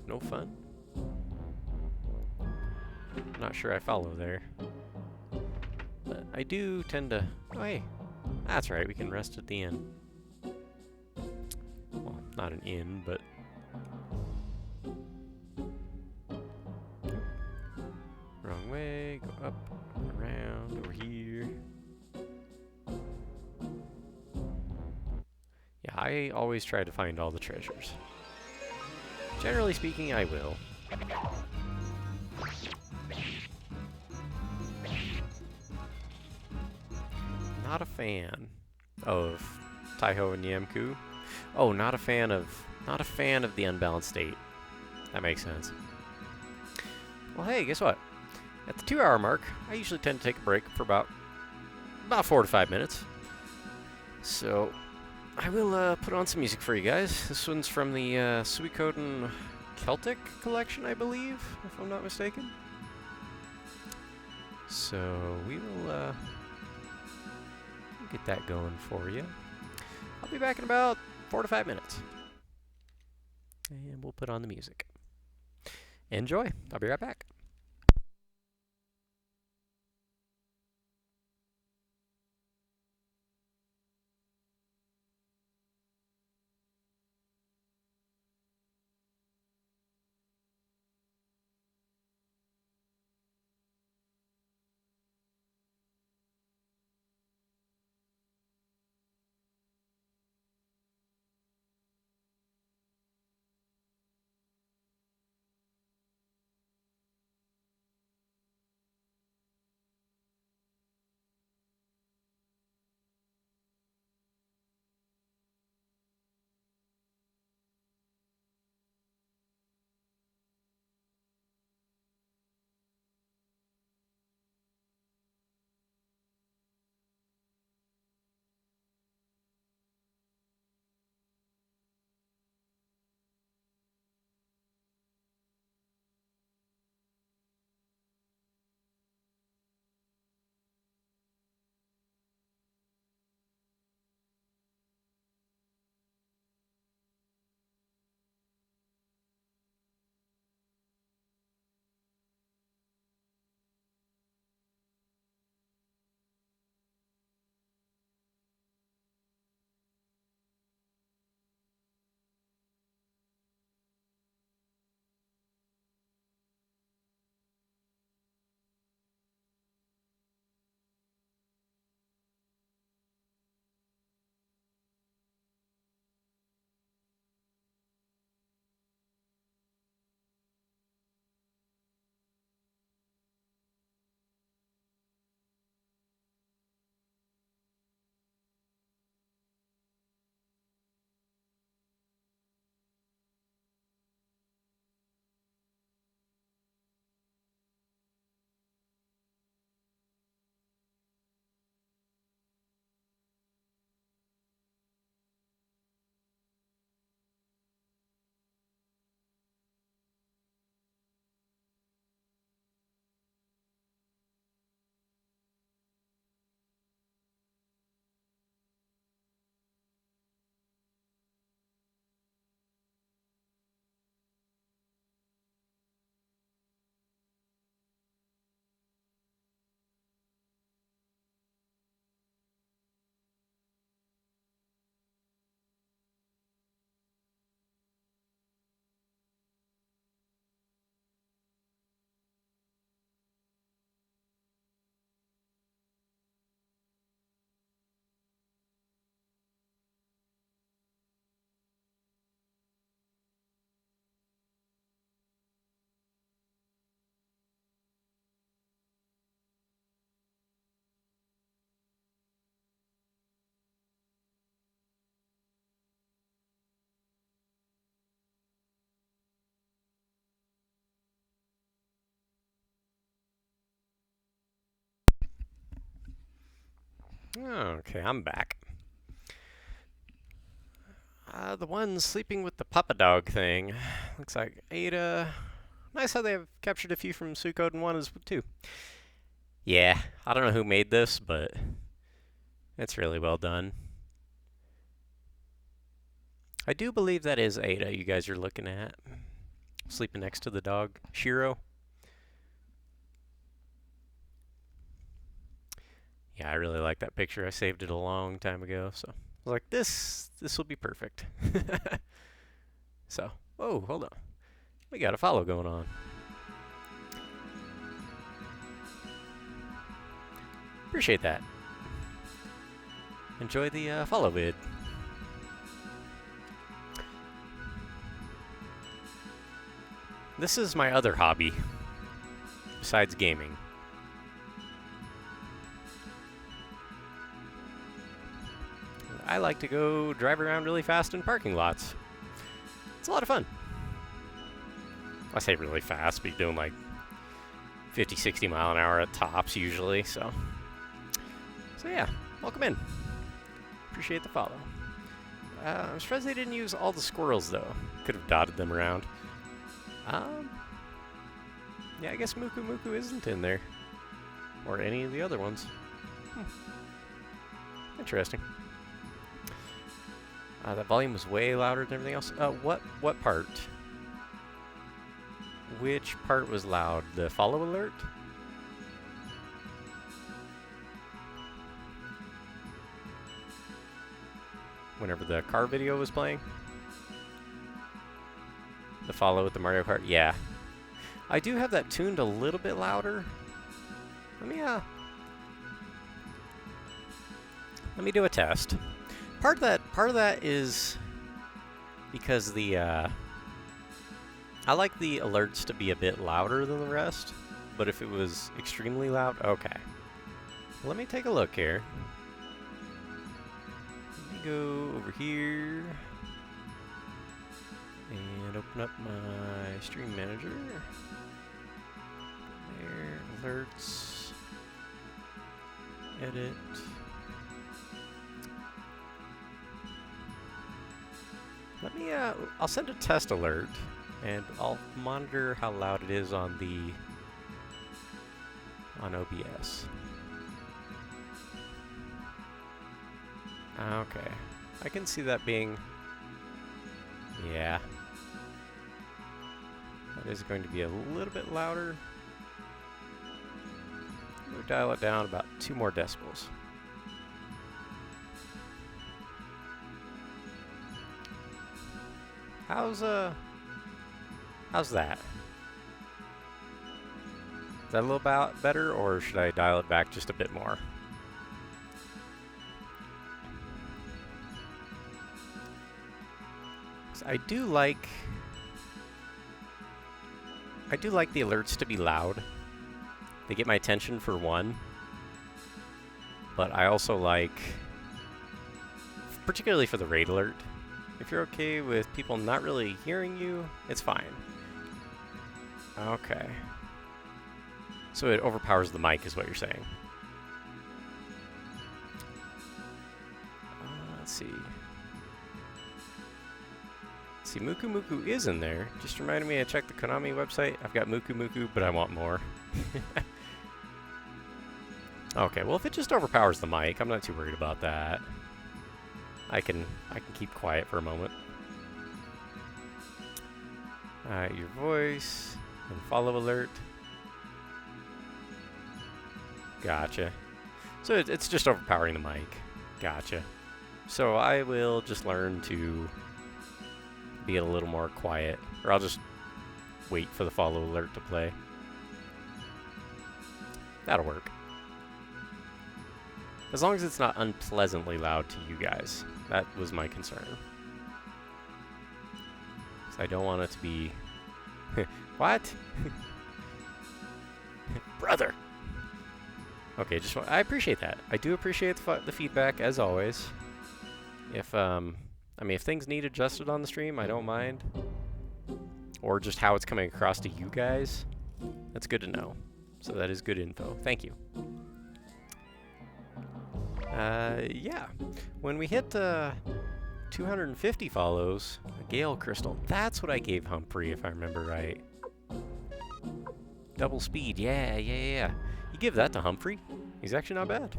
No fun. Not sure I follow there. But I do tend to... Oh, hey. That's right, we can rest at the inn. Well, not an inn, but... Wrong way, go up, around, over here. Yeah, I always try to find all the treasures. Generally speaking, I will. Not a fan of Taiho and Yamku. Oh, not a fan of the unbalanced state. That makes sense. Well, hey, guess what? At the 2-hour mark, I usually tend to take a break for about 4 to 5 minutes. So I will put on some music for you guys. This one's from the Suikoden Celtic collection, I believe, if I'm not mistaken. So we will Get that going for you. I'll be back in about 4 to 5 minutes. And we'll put on the music. Enjoy. I'll be right back. Okay, I'm back. The one sleeping with the Papa Dog thing. Looks like Ada. Nice how they have captured a few from Suikoden 1 as too. Yeah, I don't know who made this, but it's really well done. I do believe that is Ada you guys are looking at. Sleeping next to the dog, Shiro. Yeah, I really like that picture. I saved it a long time ago, so I was like, this will be perfect. So, whoa, hold on. We got a follow going on. Appreciate that. Enjoy the follow vid. This is my other hobby, besides gaming. I like to go drive around really fast in parking lots. It's a lot of fun. I say really fast, but you're doing like 50, 60 mile an hour at tops usually, so yeah, welcome in. Appreciate the follow. I'm surprised they didn't use all the squirrels though. Could have dotted them around. Yeah, I guess Muku Muku isn't in there. Or any of the other ones. Interesting. That volume was way louder than everything else. What part? Which part was loud? The follow alert? Whenever the car video was playing? The follow with the Mario Kart? Yeah. I do have that tuned a little bit louder. Let me do a test. Part of that is because the I like the alerts to be a bit louder than the rest, but if it was extremely loud, okay. Let me take a look here. Let me go over here and open up my stream manager. There, alerts, edit. Let me, I'll send a test alert, and I'll monitor how loud it is on OBS. Okay. I can see that being, yeah. That is going to be a little bit louder. We'll dial it down about 2 more decibels. How's that? Is that a little better, or should I dial it back just a bit more? I do like the alerts to be loud. They get my attention for one. But I also like, particularly for the raid alert, if you're okay with people not really hearing you, it's fine. Okay. So it overpowers the mic is what you're saying. Let's see. See, Muku Muku is in there. Just reminded me I checked the Konami website. I've got Muku Muku, but I want more. Okay, well if it just overpowers the mic, I'm not too worried about that. I can keep quiet for a moment. Your voice and follow alert. Gotcha. So it's just overpowering the mic. Gotcha. So I will just learn to be a little more quiet, or I'll just wait for the follow alert to play. That'll work. As long as it's not unpleasantly loud to you guys. That was my concern. So I don't want it to be... What? Brother! Okay, I appreciate that. I do appreciate the feedback, as always. If, I mean, if things need adjusted on the stream, I don't mind. Or just how it's coming across to you guys. That's good to know. So that is good info. Thank you. Yeah. When we hit 250 follows, a Gale Crystal, that's what I gave Humphrey, if I remember right. Double speed, yeah. You give that to Humphrey. He's actually not bad.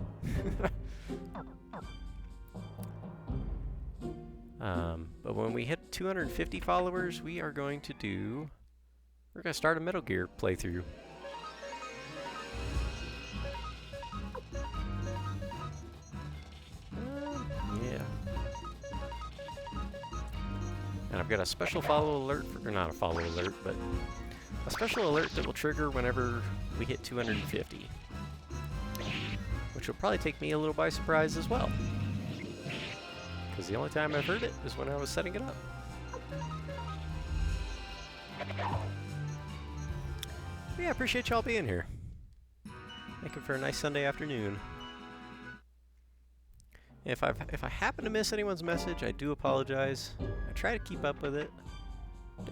But when we hit 250 followers, we're going to start a Metal Gear playthrough. Yeah. And I've got a special follow alert, or not a follow alert, but a special alert that will trigger whenever we hit 250. Which will probably take me a little by surprise as well. Because the only time I've heard it is when I was setting it up. But yeah, I appreciate y'all being here. Making for a nice Sunday afternoon. If I happen to miss anyone's message, I do apologize. I try to keep up with it.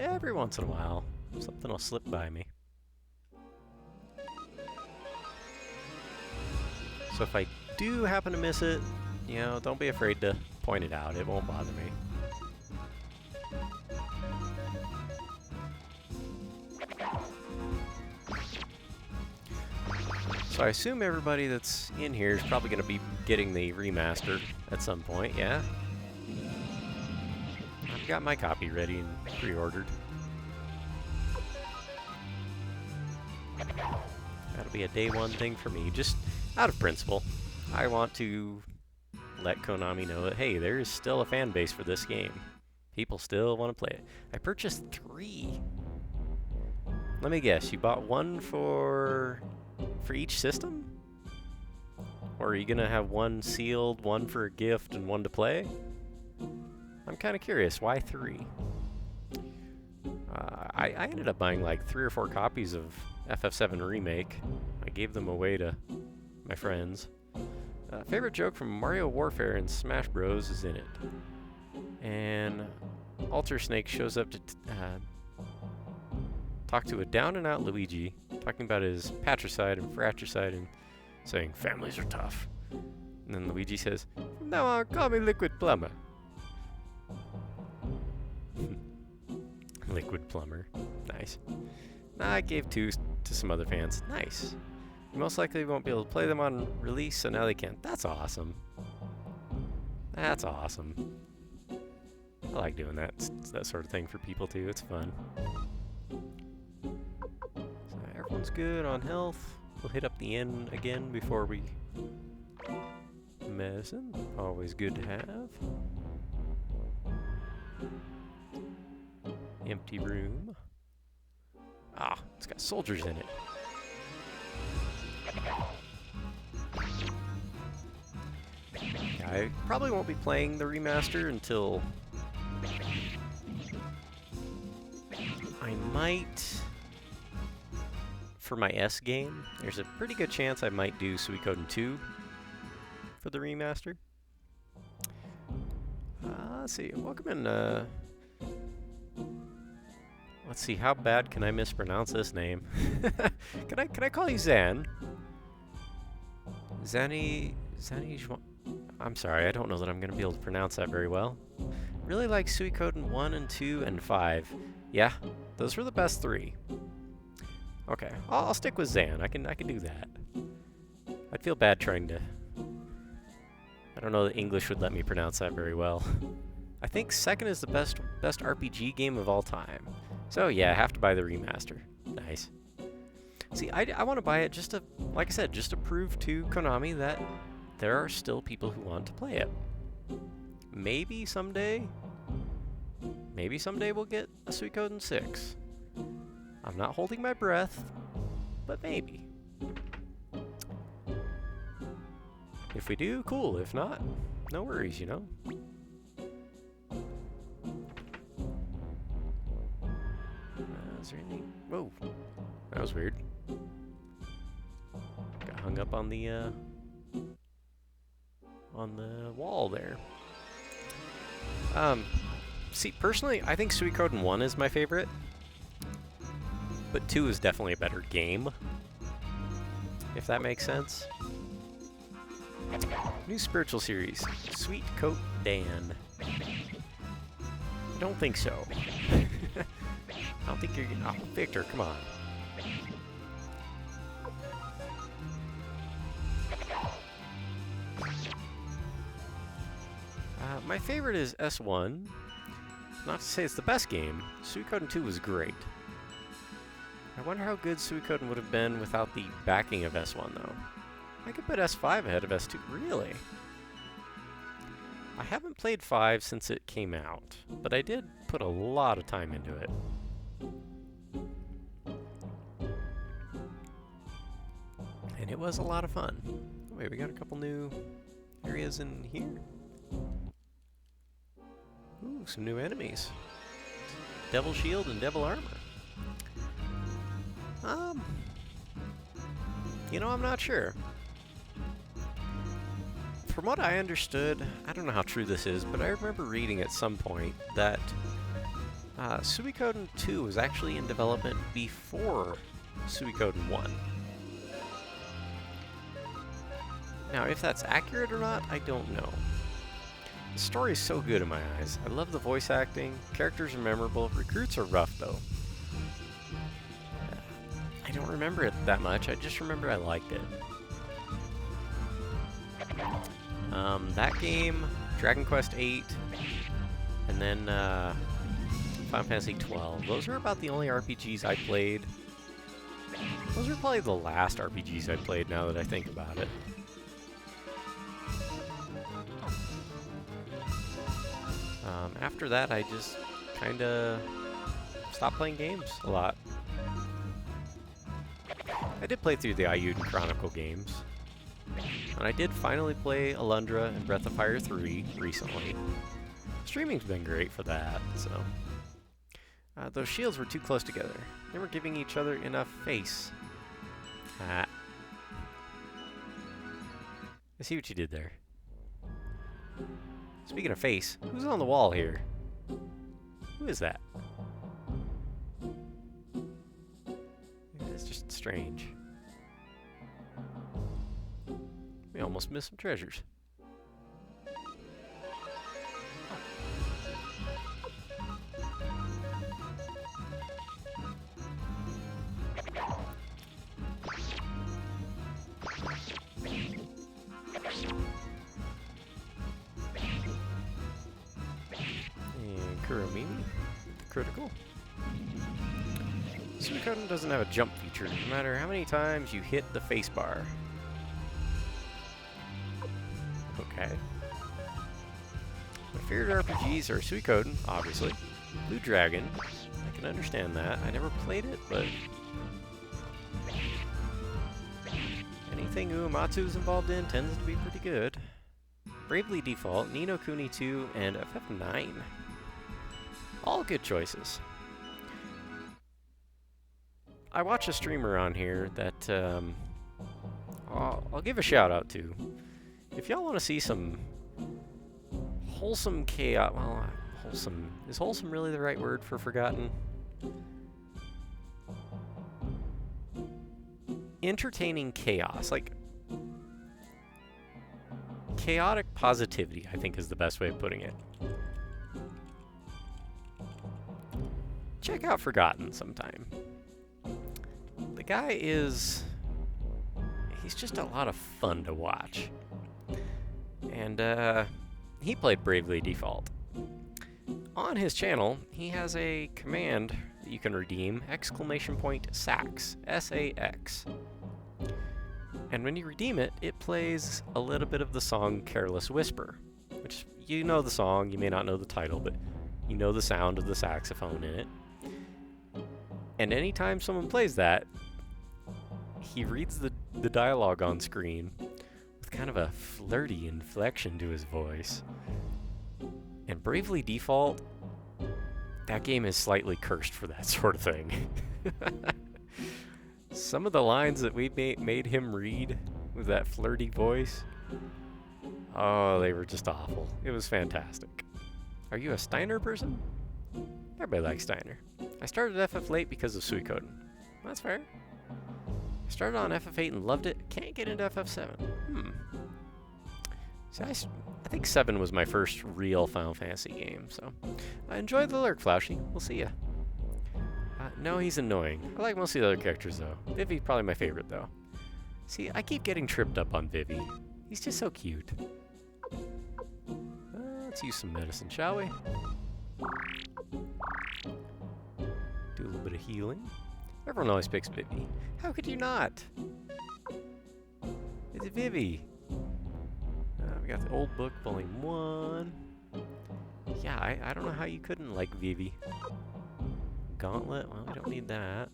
Every once in a while, something will slip by me. So if I do happen to miss it, you know, don't be afraid to point it out. It won't bother me. So I assume everybody that's in here is probably going to be getting the remaster at some point, yeah? I've got my copy ready and pre-ordered. That'll be a day one thing for me, just out of principle. I want to let Konami know that, hey, there is still a fan base for this game. People still want to play it. I purchased 3. Let me guess, you bought one for each system? Or are you going to have one sealed, one for a gift, and one to play? I'm kind of curious, why 3? I ended up buying like 3 or 4 copies of FF7 Remake. I gave them away to my friends. Favorite joke from Mario Warfare and Smash Bros. Is in it. And Alter Snake shows up to talk to a down-and-out Luigi, talking about his patricide and fratricide and saying, families are tough. And then Luigi says, from now on, call me Liquid Plumber. Liquid Plumber. Nice. I gave 2 to some other fans. Nice. You most likely won't be able to play them on release, so now they can. That's awesome. That's awesome. I like doing that. It's that sort of thing for people too. It's fun. So everyone's good on health. We'll hit up the inn again before we medicine. Always good to have. Empty room. Ah, it's got soldiers in it. I probably won't be playing the remaster until I might, for my S game, there's a pretty good chance I might do Suikoden 2 for the remaster. Let's see, welcome in, let's see, how bad can I mispronounce this name? Can I call you Zan? Zani I'm sorry, I don't know that I'm going to be able to pronounce that very well. Really like Suikoden 1 and 2 and 5. Yeah, those were the best 3. Okay, I'll stick with Zan. I can do that. I'd feel bad trying to... I don't know that English would let me pronounce that very well. I think 2nd is the best RPG game of all time. So yeah, I have to buy the remaster. Nice. See, I want to buy it just to, like I said, just to prove to Konami that there are still people who want to play it. Maybe someday we'll get a Suikoden 6. I'm not holding my breath, but maybe. If we do, cool. If not, no worries, you know? Is there any... Whoa. That was weird. Got hung up on the wall there. See, personally, I think Suikoden 1 is my favorite. But 2 is definitely a better game. If that makes sense. New spiritual series. Sweet Coat Dan. I don't think so. I don't think you're... Oh, Victor, come on. My favorite is S1. Not to say it's the best game. Suikoden 2 was great. I wonder how good Suikoden would have been without the backing of S1, though. I could put S5 ahead of S2. Really? I haven't played 5 since it came out, but I did put a lot of time into it. And it was a lot of fun. Wait, we got a couple new areas in here. Ooh, some new enemies. Devil Shield and Devil Armor. You know, I'm not sure. From what I understood, I don't know how true this is, but I remember reading at some point that Suikoden 2 was actually in development before Suikoden 1. Now, if that's accurate or not, I don't know. The story is so good in my eyes. I love the voice acting, characters are memorable, recruits are rough though. I don't remember it that much. I just remember I liked it. That game, Dragon Quest VIII, and then Final Fantasy XII. Those are about the only RPGs I played. Those are probably the last RPGs I played now that I think about it. After that, I just kind of stopped playing games a lot. I did play through the Ayuden Chronicle games. And I did finally play Alundra and Breath of Fire 3 recently. Streaming's been great for that, so... those shields were too close together. They were giving each other enough face. I see what you did there. Speaking of face, who's on the wall here? Who is that? It's just strange. We almost missed some treasures. And Kuromimi, critical. Suikoden doesn't have a jump feature, no matter how many times you hit the face bar. Okay. My favorite RPGs are Suikoden, obviously. Blue Dragon, I can understand that. I never played it, but... anything Uematsu's involved in tends to be pretty good. Bravely Default, Ni no Kuni 2, and FF9. All good choices. I watch a streamer on here that I'll give a shout out to. If y'all want to see some wholesome chaos, well, wholesome, is wholesome really the right word for forgotten? Entertaining chaos, like chaotic positivity, I think is the best way of putting it. Check out Forgotten sometime. The guy he's just a lot of fun to watch. And he played Bravely Default. On his channel, he has a command that you can redeem, !sax, S-A-X. And when you redeem it, it plays a little bit of the song Careless Whisper, which, you know the song, you may not know the title, but you know the sound of the saxophone in it. And anytime someone plays that, he reads the dialogue on screen with kind of a flirty inflection to his voice. And Bravely Default, that game is slightly cursed for that sort of thing. Some of the lines that we made him read with that flirty voice, oh, they were just awful. It was fantastic. Are you a Steiner person? Everybody likes Steiner. I started FF late because of Suikoden. That's fair. I started on FF8 and loved it. Can't get into FF7. See, I think 7 was my first real Final Fantasy game, so I enjoyed the lurk, Flaushy. We'll see ya. No, he's annoying. I like most of the other characters, though. Vivi's probably my favorite, though. See, I keep getting tripped up on Vivi. He's just so cute. Let's use some medicine, shall we? Do a little bit of healing. Everyone always picks Vivi. How could you not? It's Vivi. We got the old book, volume 1. Yeah, I don't know how you couldn't like Vivi. Gauntlet, well, we don't need that.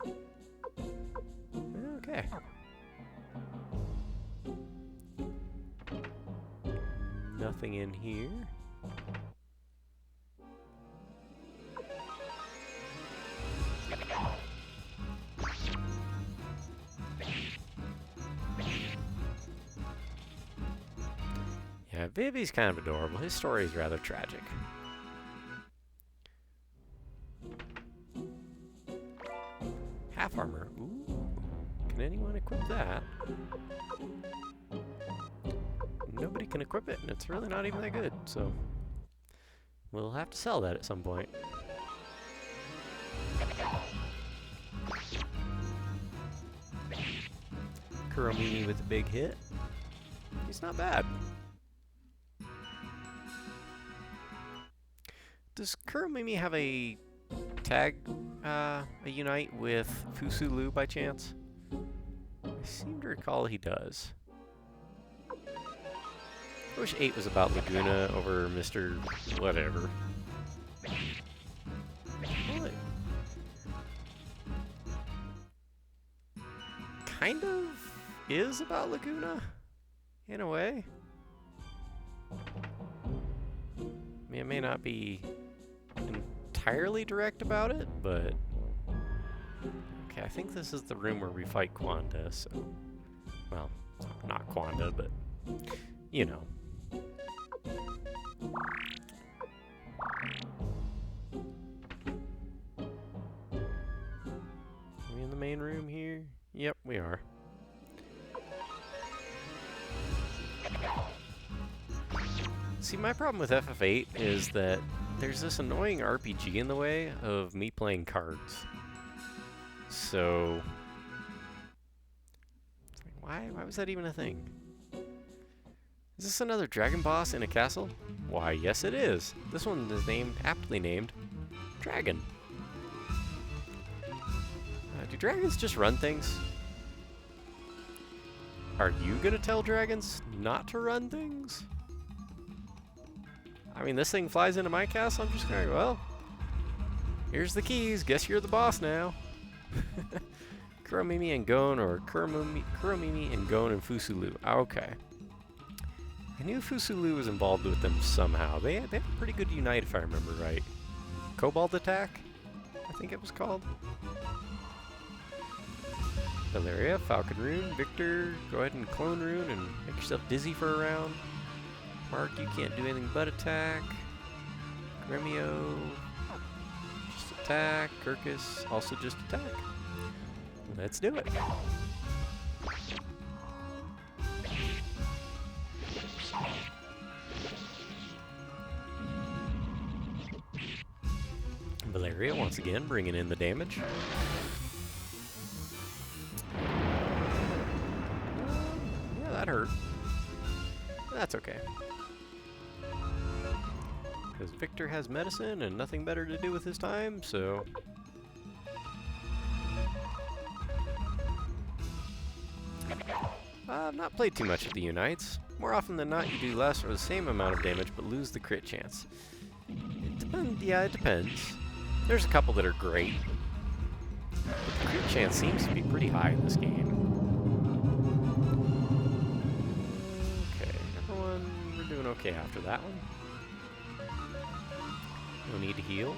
Okay. Nothing in here. Yeah, Vivi's kind of adorable. His story is rather tragic. Half armor. Ooh. Can anyone equip that? Nobody can equip it, and it's really not even that good, so we'll have to sell that at some point. Kuromimi with a big hit. He's not bad. Does Kuromimi have a tag, a unite with Fusulu by chance? I seem to recall he does. I wish 8 was about Laguna over Mr. Whatever. Well, it kind of is about Laguna, in a way. I mean, it may not be entirely direct about it, but... Okay, I think this is the room where we fight Quanda, so... Well, not Quanda, but... You know. Are we in the main room here? Yep, we are. See, my problem with FF8 is that there's this annoying RPG in the way of me playing cards. So... Why was that even a thing? Is this another dragon boss in a castle? Why, yes it is. This one is aptly named Dragon. Do dragons just run things? Are you gonna tell dragons not to run things? I mean, this thing flies into my castle, I'm just gonna go, well, here's the keys, guess you're the boss now. Kuromimi and Gon, or Kuromimi and Gon and Fusulu. Okay. I knew Fusulu was involved with them somehow. They have a pretty good unite, if I remember right. Cobalt Attack, I think it was called. Valeria, Falcon Rune, Victor, go ahead and Clone Rune and make yourself dizzy for a round. Mark, you can't do anything but attack. Gremio, just attack. Kirkus, also just attack. Let's do it. Valeria, once again, bringing in the damage. Yeah, that hurt. That's okay. Because Victor has medicine and nothing better to do with his time, so... I've not played too much of the unites. More often than not, you do less or the same amount of damage, but lose the crit chance. Yeah, it depends. There's a couple that are great. But the crit chance seems to be pretty high in this game. Okay, everyone, we're doing okay after that one. No need to heal.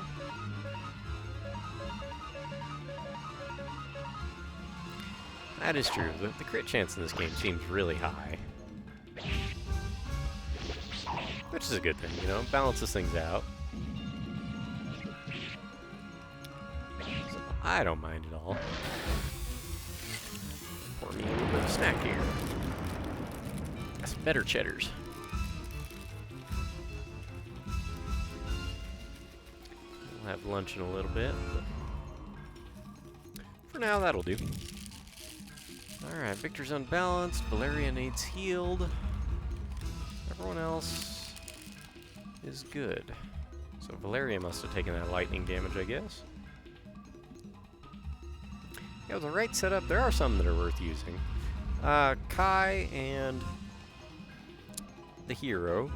That is true. The crit chance in this game seems really high. Which is a good thing, you know? Balances things out. So I don't mind at all. Pour me a little bit of snack here. Got some better cheddars. We'll have lunch in a little bit, but for now, that'll do. Alright, Victor's unbalanced, Valeria needs healed. Everyone else is good. So Valeria must have taken that lightning damage, I guess. Yeah, with the right setup, there are some that are worth using. Kai and the hero.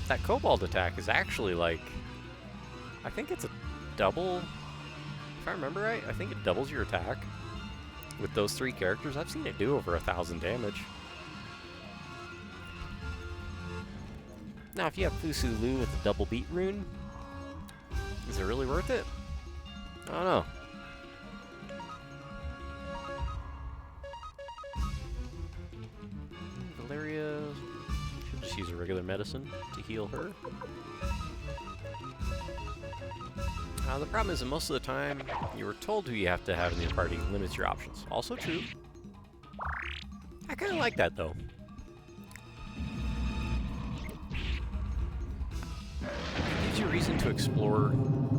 That Cobalt attack is actually like... I think it's a double... If I remember right, I think it doubles your attack. With those three characters, I've seen it do over 1,000 damage. Now, if you have Fusulu with the double beat rune, is it really worth it? I don't know. Valeria should just use a regular medicine to heal her. The problem is that most of the time, you were told who you have to have in your party limits your options. Also true. I kind of like that, though. It gives you a reason to explore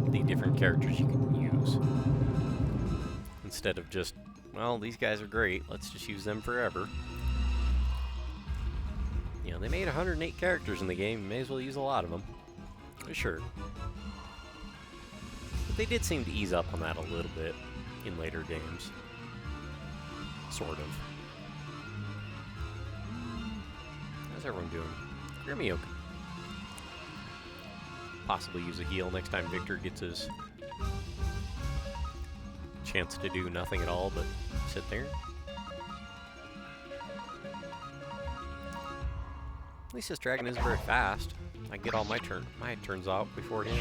the different characters you can use. Instead of just well, these guys are great. Let's just use them forever. You know, they made 108 characters in the game. May as well use a lot of them. For sure. But they did seem to ease up on that a little bit in later games. Sort of. How's everyone doing? Gremio could possibly use a heal next time Victor gets his chance to do nothing at all but sit there. At least this dragon isn't very fast. I can get all my turns out before him.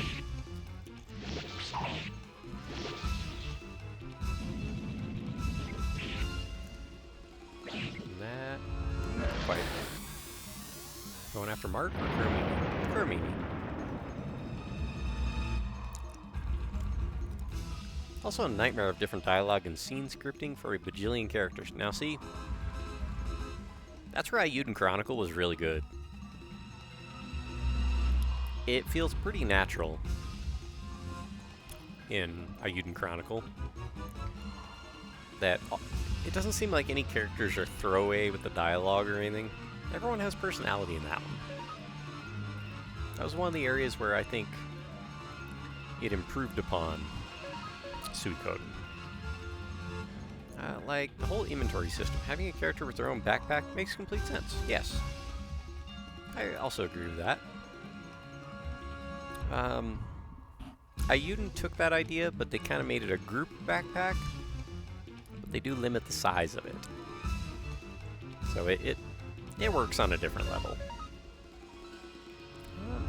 And that, not quite. Going after Mark or Kermini? Kermini. Also a nightmare of different dialogue and scene scripting for a bajillion characters. Now see, that's where Ayuden Chronicle was really good. It feels pretty natural in Ayuden Chronicle. That it doesn't seem like any characters are throwaway with the dialogue or anything. Everyone has personality in that one. That was one of the areas where I think it improved upon Suikoden. Like the whole inventory system. Having a character with their own backpack makes complete sense. Yes. I also agree with that. Ayuden took that idea, but they kind of made it a group backpack. But they do limit the size of it. So it works on a different level.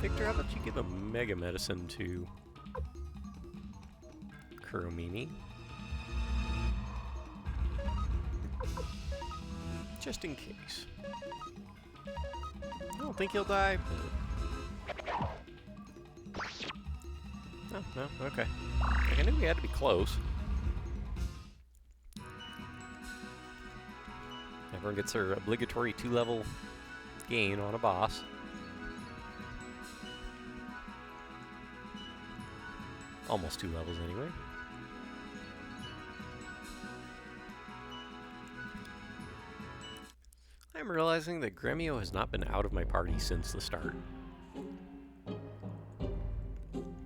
Victor, how about you give a Mega Medicine to Kuromini? Just in case. I don't think he'll die, but... Oh, no, okay. I knew we had to be close. Everyone gets their obligatory 2-level gain on a boss. Almost 2 levels anyway. I'm realizing that Gremio has not been out of my party since the start.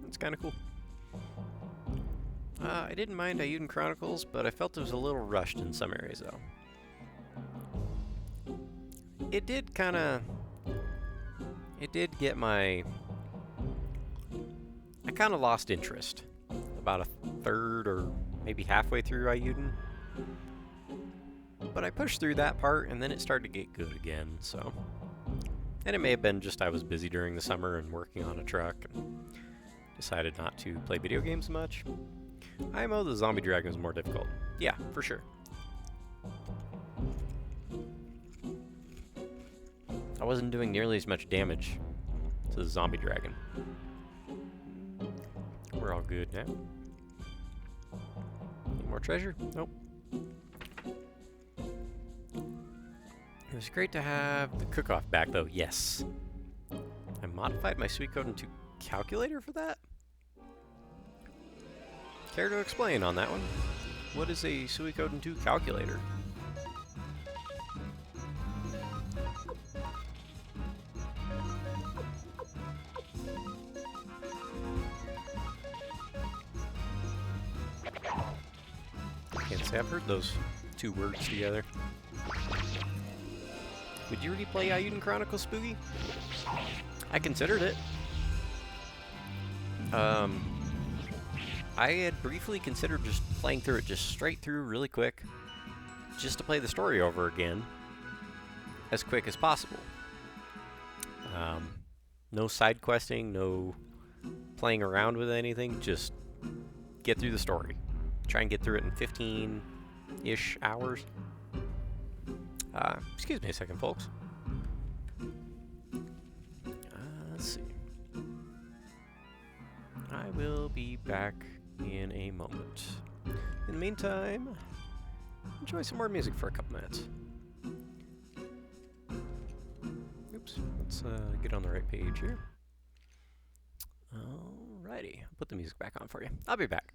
It's kind of cool. I didn't mind Ayuden Chronicles, but I felt it was a little rushed in some areas, though. It did kind of... It did get my... I kind of lost interest. About a third or maybe halfway through Ayuden. But I pushed through that part, and then it started to get good again, so... And it may have been just I was busy during the summer and working on a truck, and decided not to play video games much. IMO, the zombie dragon, was more difficult. Yeah, for sure. I wasn't doing nearly as much damage to the zombie dragon. We're all good now. Any more treasure? Nope. It was great to have the cook-off back, though. Yes. I modified my Suikoden 2 calculator for that? Care to explain on that one? What is a Suikoden 2 calculator? Can't say I've heard those two words together. Would you really play Ayuden Chronicles, Spooky? I considered it. I had briefly considered just playing through it just straight through really quick, just to play the story over again as quick as possible. No side questing, no playing around with anything, just get through the story. Try and get through it in 15-ish hours. Excuse me a second, folks. Let's see. I will be back in a moment. In the meantime, enjoy some more music for a couple minutes. Oops, let's get on the right page here. Alrighty, I'll put the music back on for you. I'll be back.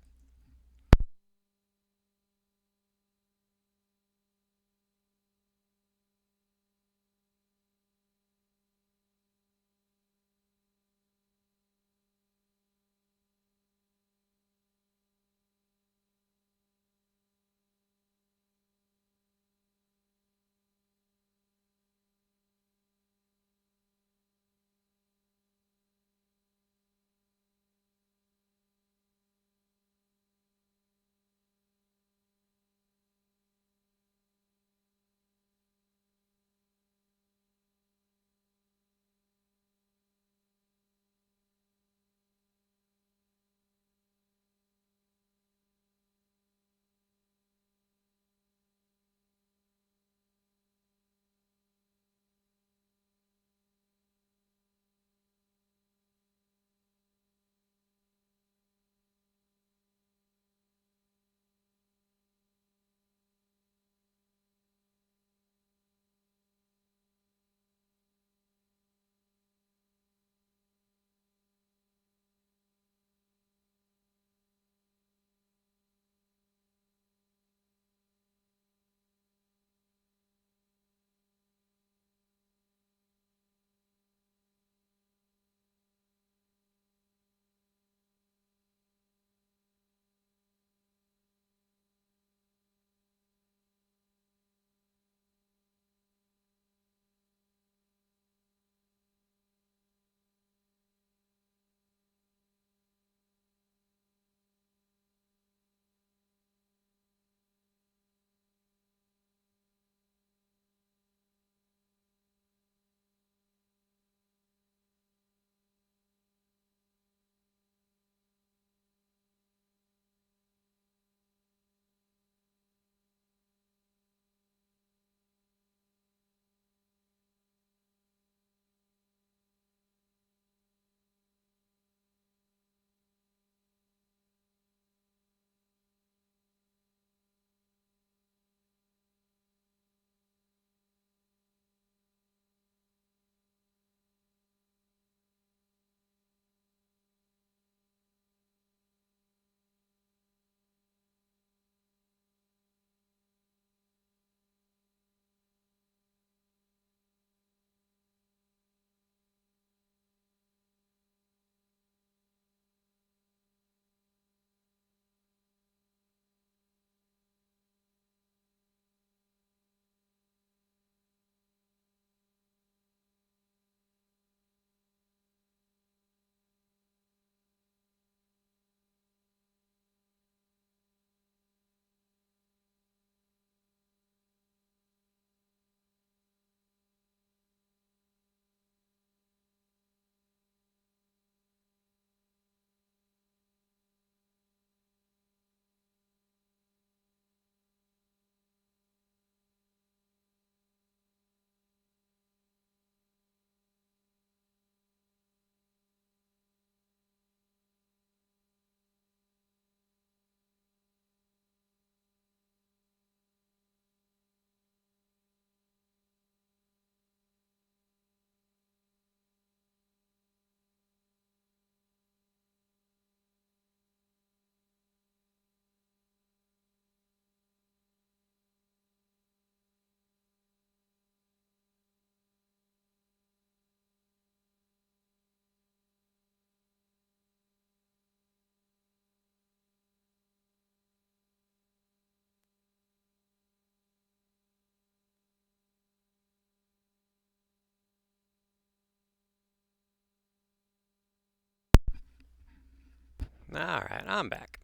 Alright, I'm back.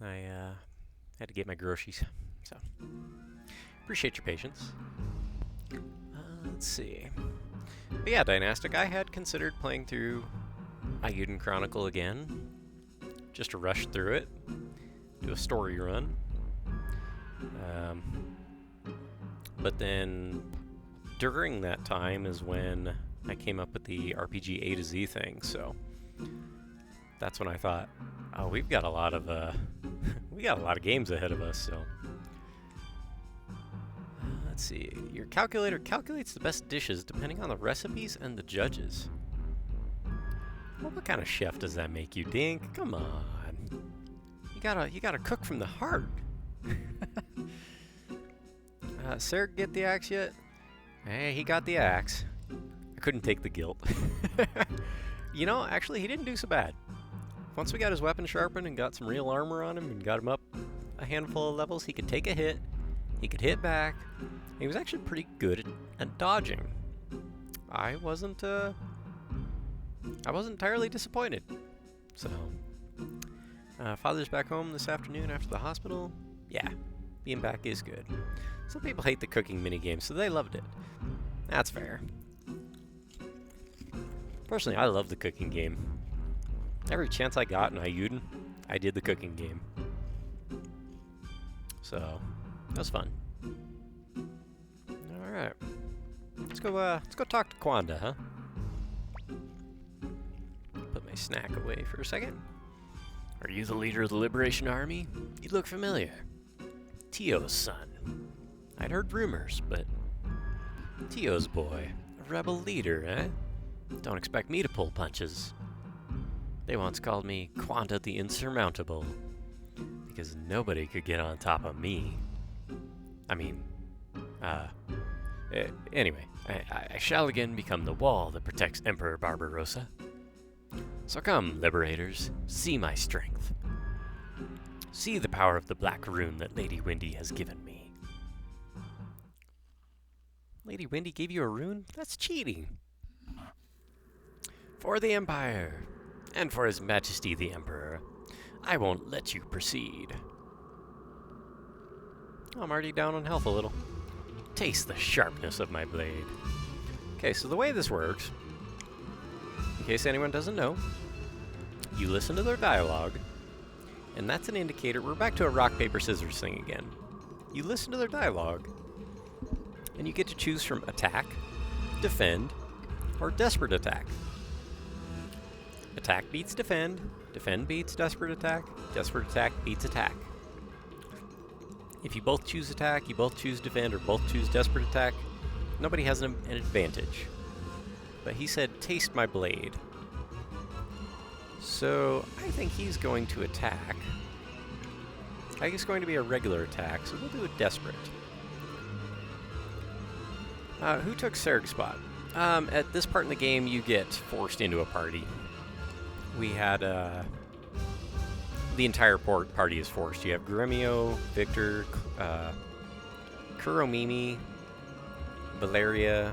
I had to get my groceries, so appreciate your patience. Let's see. But yeah, Dynastic, I had considered playing through Ayuden Chronicle again, just to rush through it, do a story run. But then during that time is when I came up with the RPG A to Z thing, so that's when I thought, oh, we've got a lot of we got a lot of games ahead of us. So let's see. Your calculator calculates the best dishes depending on the recipes and the judges. Well, what kind of chef does that make you, Dink? Come on, you gotta cook from the heart. Sarah, get the axe yet? Hey, he got the axe. I couldn't take the guilt. You know, actually, he didn't do so bad. Once we got his weapon sharpened and got some real armor on him and got him up a handful of levels, he could take a hit, he could hit back. He was actually pretty good at dodging. I wasn't entirely disappointed. So, father's back home this afternoon after the hospital. Yeah, being back is good. Some people hate the cooking minigame, so they loved it. That's fair. Personally, I love the cooking game. Every chance I got in Ayuden, I did the cooking game. So, that was fun. Alright. Let's go talk to Kwanda, huh? Put my snack away for a second. Are you the leader of the Liberation Army? You look familiar. Tio's son. I'd heard rumors, but Tio's boy, a rebel leader, eh? Don't expect me to pull punches. They once called me Kwanda the Insurmountable, because nobody could get on top of me. I mean, anyway, I shall again become the wall that protects Emperor Barbarossa. So come, liberators, see my strength. See the power of the black rune that Lady Windy has given me. Lady Windy gave you a rune? That's cheating. For the Empire, and for His Majesty the Emperor, I won't let you proceed. Oh, I'm already down on health a little. Taste the sharpness of my blade. Okay, so the way this works, in case anyone doesn't know, you listen to their dialogue, and that's an indicator. We're back to a rock, paper, scissors thing again. You listen to their dialogue, and you get to choose from attack, defend, or desperate attack. Attack beats defend beats desperate attack beats attack. If you both choose attack, you both choose defend, or both choose desperate attack, nobody has an advantage. But he said, taste my blade. So I think he's going to attack. I think it's going to be a regular attack, so we'll do a desperate. Who took Serg's spot? At this part in the game, you get forced into a party. We had, the entire party is forced. You have Gremio, Victor, Kuromimi, Valeria,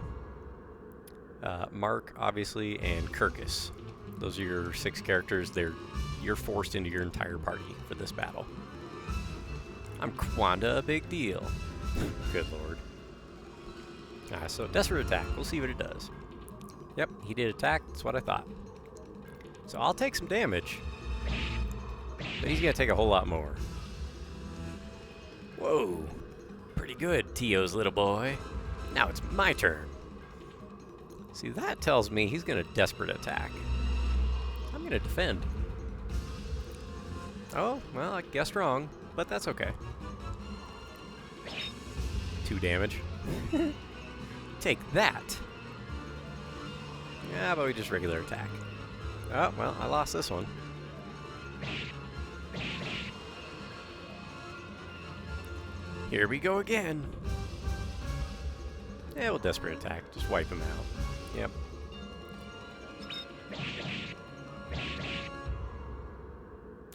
Mark, obviously, and Kirkus. Those are your 6 characters. You're forced into your entire party for this battle. I'm Kwanda, a big deal. Good lord. So desperate attack. We'll see what it does. Yep, he did attack. That's what I thought. So I'll take some damage, but he's gonna take a whole lot more. Whoa, pretty good, Tio's little boy. Now it's my turn. See, that tells me he's gonna desperate attack. I'm gonna defend. Oh, well, I guessed wrong, but that's okay. 2 damage. Take that. Yeah, but we just regular attack. Oh, well, I lost this one. Here we go again. Yeah, we'll desperate attack. Just wipe him out. Yep.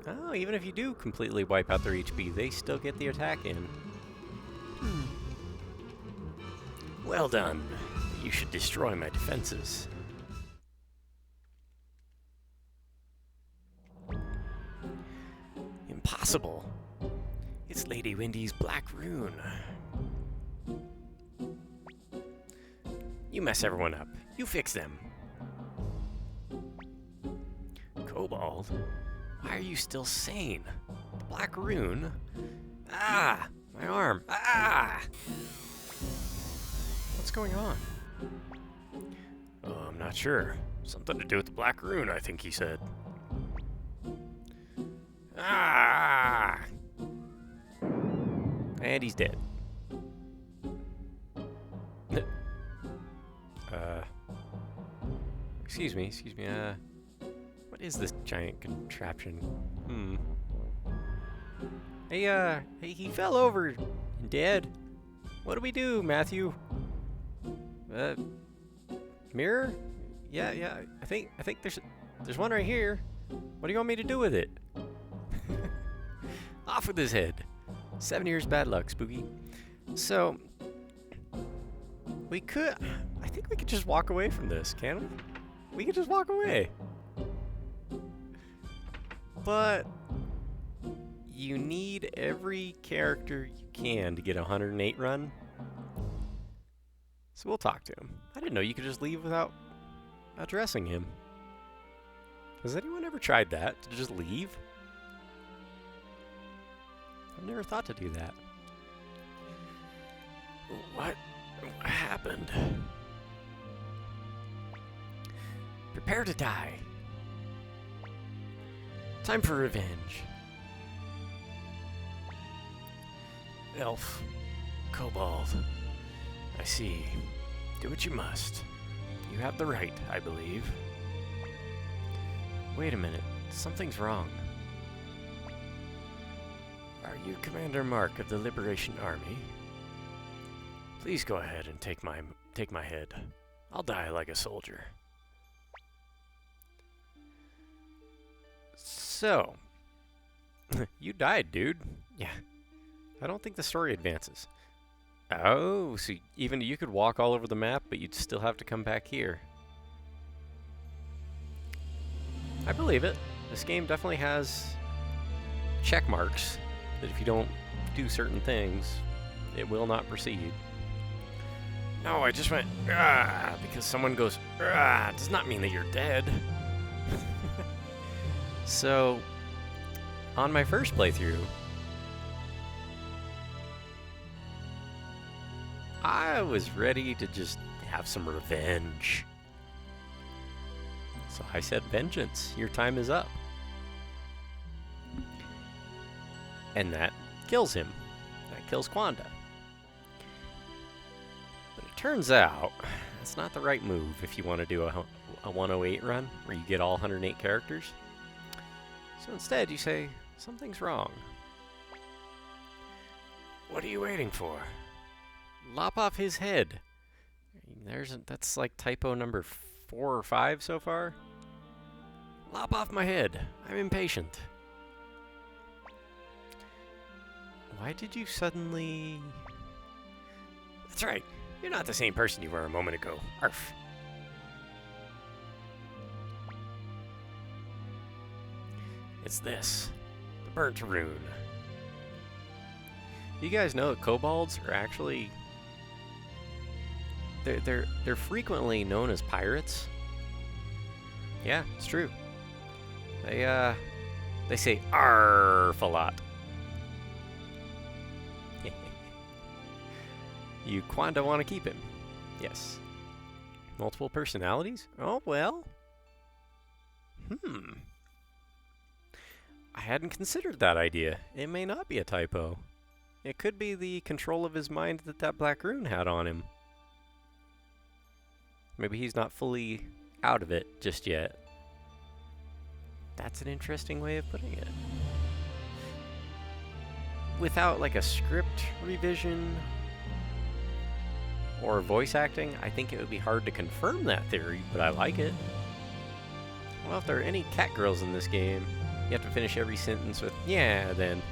Oh, even if you do completely wipe out their HP, they still get the attack in. Well done. You should destroy my defenses. impossible. It's Lady Windy's black rune. You mess everyone up. You fix them. Kobold? Why are you still sane? The black rune? Ah! My arm! Ah! What's going on? Oh, I'm not sure. Something to do with the black rune, I think he said. Ah! And he's dead. Excuse me, what is this giant contraption? Hey, he fell over and dead. What do we do, Matthew? Mirror? Yeah, I think there's one right here. What do you want me to do with it? Off with his head. 7 years bad luck, Spooky. So, I think we could just walk away from this, can we? We could just walk away. But you need every character you can to get a 108 run. So we'll talk to him. I didn't know you could just leave without addressing him. Has anyone ever tried that? To just leave? I've never thought to do that. What happened? Prepare to die. Time for revenge. Elf. Kobold. I see. Do what you must. You have the right, I believe. Wait a minute. Something's wrong. Are you Commander Mark of the Liberation Army? Please go ahead and take my head. I'll die like a soldier. So, you died, dude. Yeah. I don't think the story advances. Oh, so even you could walk all over the map, but you'd still have to come back here. I believe it. This game definitely has check marks that if you don't do certain things, it will not proceed. No, I just went, because someone goes, does not mean that you're dead. So, on my first playthrough, I was ready to just have some revenge. So I said, vengeance, your time is up. And that kills him. That kills Quanda. But it turns out, that's not the right move if you want to do a 108 run, where you get all 108 characters. So instead, you say, something's wrong. What are you waiting for? Lop off his head. That's like typo number 4 or 5 so far. Lop off my head. I'm impatient. Why did you suddenly... That's right. You're not the same person you were a moment ago. Arf. It's this. The burnt rune. You guys know that kobolds are actually... They're frequently known as pirates. Yeah, it's true. They say arf a lot. You Quanda want to keep him. Yes. Multiple personalities? Oh, well. I hadn't considered that idea. It may not be a typo. It could be the control of his mind that black rune had on him. Maybe he's not fully out of it just yet. That's an interesting way of putting it. Without like a script revision or voice acting, I think it would be hard to confirm that theory, but I like it. Well, if there are any cat girls in this game, you have to finish every sentence with, yeah, then.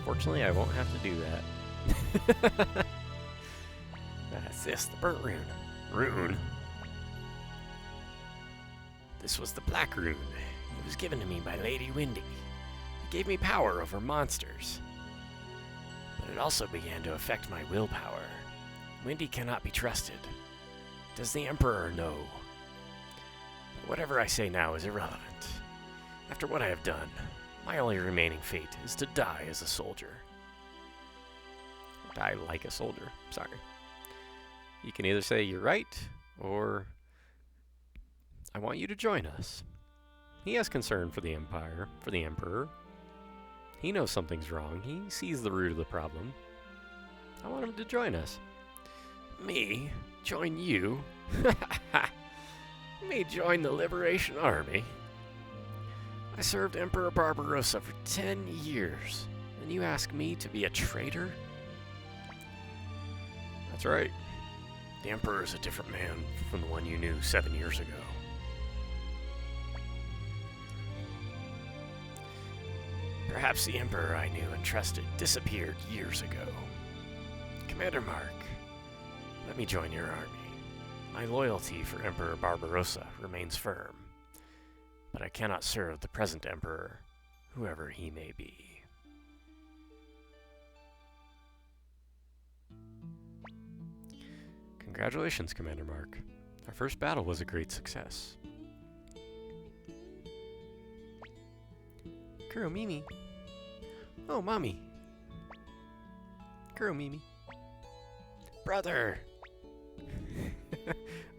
Fortunately, I won't have to do that. That's this, the burnt rune. Rune? This was the black rune. It was given to me by Lady Windy. It gave me power over monsters. But it also began to affect my willpower. Windy cannot be trusted. Does the Emperor know? Whatever I say now is irrelevant. After what I have done, my only remaining fate is to die as a soldier. Die like a soldier, sorry. You can either say you're right, or I want you to join us. He has concern for the Empire, for the Emperor. He knows something's wrong. He sees the root of the problem. I want him to join us. Me? Join you? Me join the Liberation Army? I served Emperor Barbarossa for 10 years, and you ask me to be a traitor? That's right. The Emperor is a different man from the one you knew 7 years ago. Perhaps the Emperor I knew and trusted disappeared years ago. Commander Mark, let me join your army. My loyalty for Emperor Barbarossa remains firm, but I cannot serve the present Emperor, whoever he may be. Congratulations, Commander Mark. Our first battle was a great success. Kuro Mimi. Oh, Mommy. Kuro Mimi. Brother!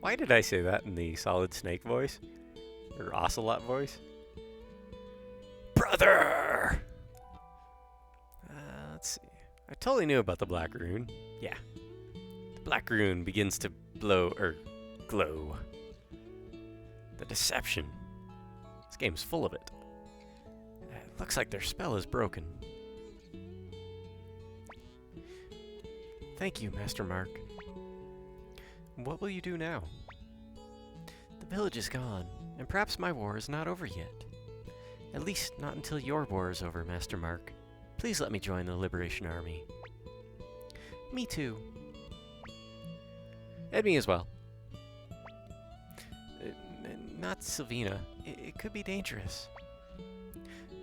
Why did I say that in the Solid Snake voice? Or Ocelot voice? Brother! Let's see. I totally knew about the Black Rune. Yeah. The Black Rune begins to glow. The deception. This game's full of it. It looks like their spell is broken. Thank you, Master Mark. What will you do now? The village is gone, and perhaps my war is not over yet. At least not until your war is over, Master Mark. Please let me join the Liberation Army. Me too. And me as well. Not Sylvina. It could be dangerous.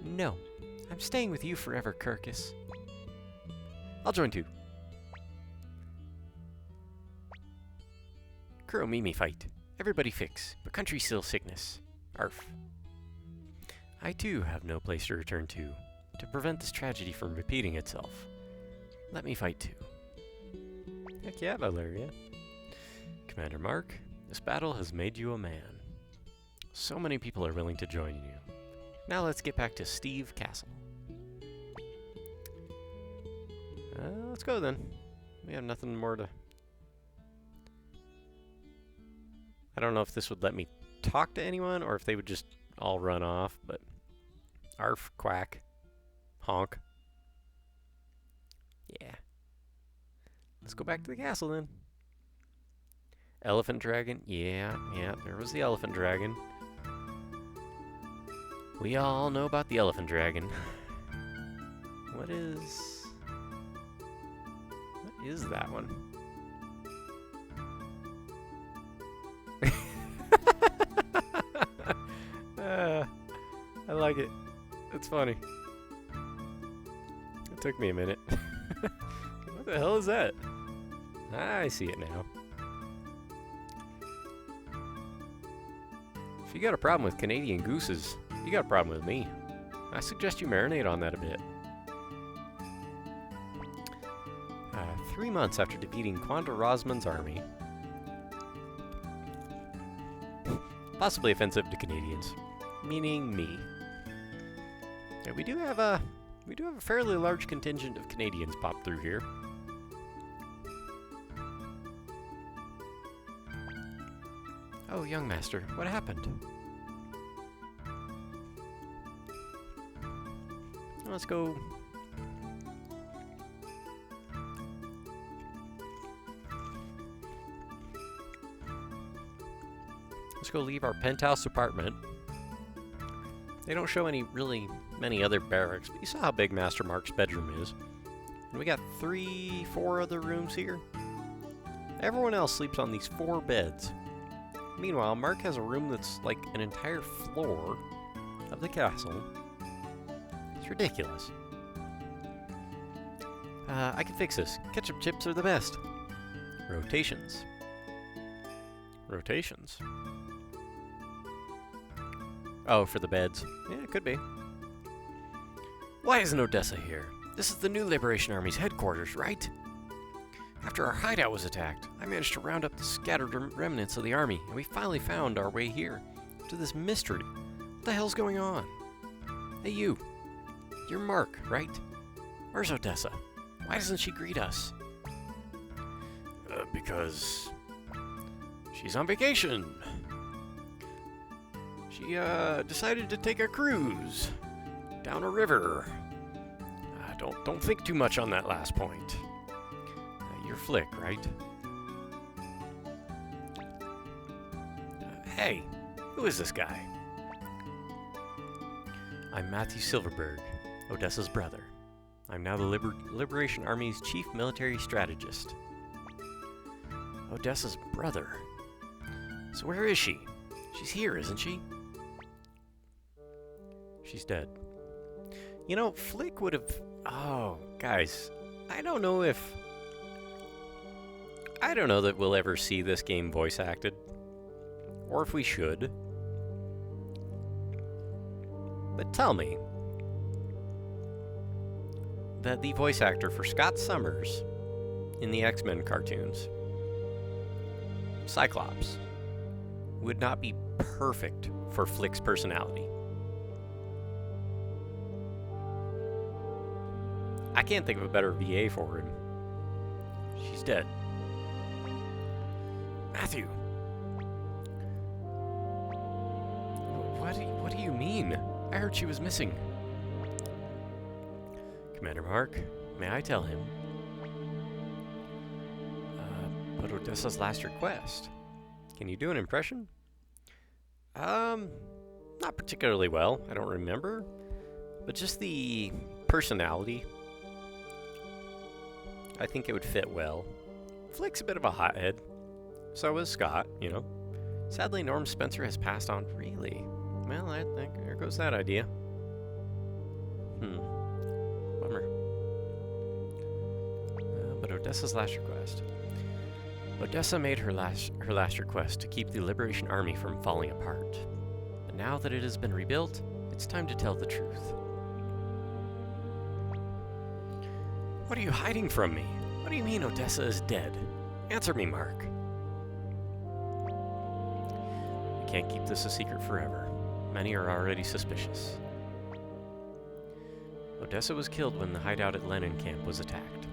No, I'm staying with you forever, Kirkus. I'll join too. Kuro Mimi fight. Everybody fix, but country still sickness. Arf. I too have no place to return to prevent this tragedy from repeating itself. Let me fight too. Heck yeah, Valeria. Commander Mark, this battle has made you a man. So many people are willing to join you. Now let's get back to Steve Castle. Let's go then. We have nothing more to... I don't know if this would let me talk to anyone or if they would just all run off, but... Arf, quack, honk. Yeah. Let's go back to the castle then. Elephant dragon? Yeah, there was the elephant dragon. We all know about the elephant dragon. What is that one? I like it. It's funny. It took me a minute. What the hell is that? I see it now. If you got a problem with Canadian gooses, you got a problem with me. I suggest you marinate on that a bit. 3 months after defeating Quanda Rosman's army, possibly offensive to Canadians, meaning me. Yeah, we do have a fairly large contingent of Canadians pop through here. Oh, young master, what happened? Let's go. Let's go leave our penthouse apartment. They don't show many other barracks, but you saw how big Master Mark's bedroom is. And we got 4 other rooms here. Everyone else sleeps on these 4 beds. Meanwhile, Mark has a room that's like an entire floor of the castle. It's ridiculous. I can fix this. Ketchup chips are the best. Rotations. Rotations. Oh, for the beds. Yeah, it could be. Why isn't Odessa here? This is the new Liberation Army's headquarters, right? After our hideout was attacked, I managed to round up the scattered remnants of the army, and we finally found our way here, to this mystery. What the hell's going on? Hey, you. You're Mark, right? Where's Odessa? Why doesn't she greet us? Because she's on vacation. She decided to take a cruise down a river. Don't think too much on that last point. You're Flick, right? Hey, who is this guy? I'm Matthew Silverberg, Odessa's brother. I'm now the Liberation Army's chief military strategist. Odessa's brother. So where is she? She's here, isn't she? She's dead. You know, Flick would have... Oh, guys, I don't know that we'll ever see this game voice acted. Or if we should. But tell me that the voice actor for Scott Summers in the X-Men cartoons, Cyclops, would not be perfect for Flick's personality. I can't think of a better VA for him. She's dead. Matthew! What do you mean? I heard she was missing. Commander Mark, may I tell him? But Odessa's last request. Can you do an impression? Not particularly well. I don't remember. But just the personality. I think it would fit well. Flick's a bit of a hothead. So is Scott, you know. Sadly, Norm Spencer has passed on. Really? Well, I think there goes that idea. Bummer. But Odessa's last request. Odessa made her last request to keep the Liberation Army from falling apart. But now that it has been rebuilt, it's time to tell the truth. What are you hiding from me? What do you mean Odessa is dead? Answer me, Mark. We can't keep this a secret forever. Many are already suspicious. Odessa was killed when the hideout at Lenin camp was attacked.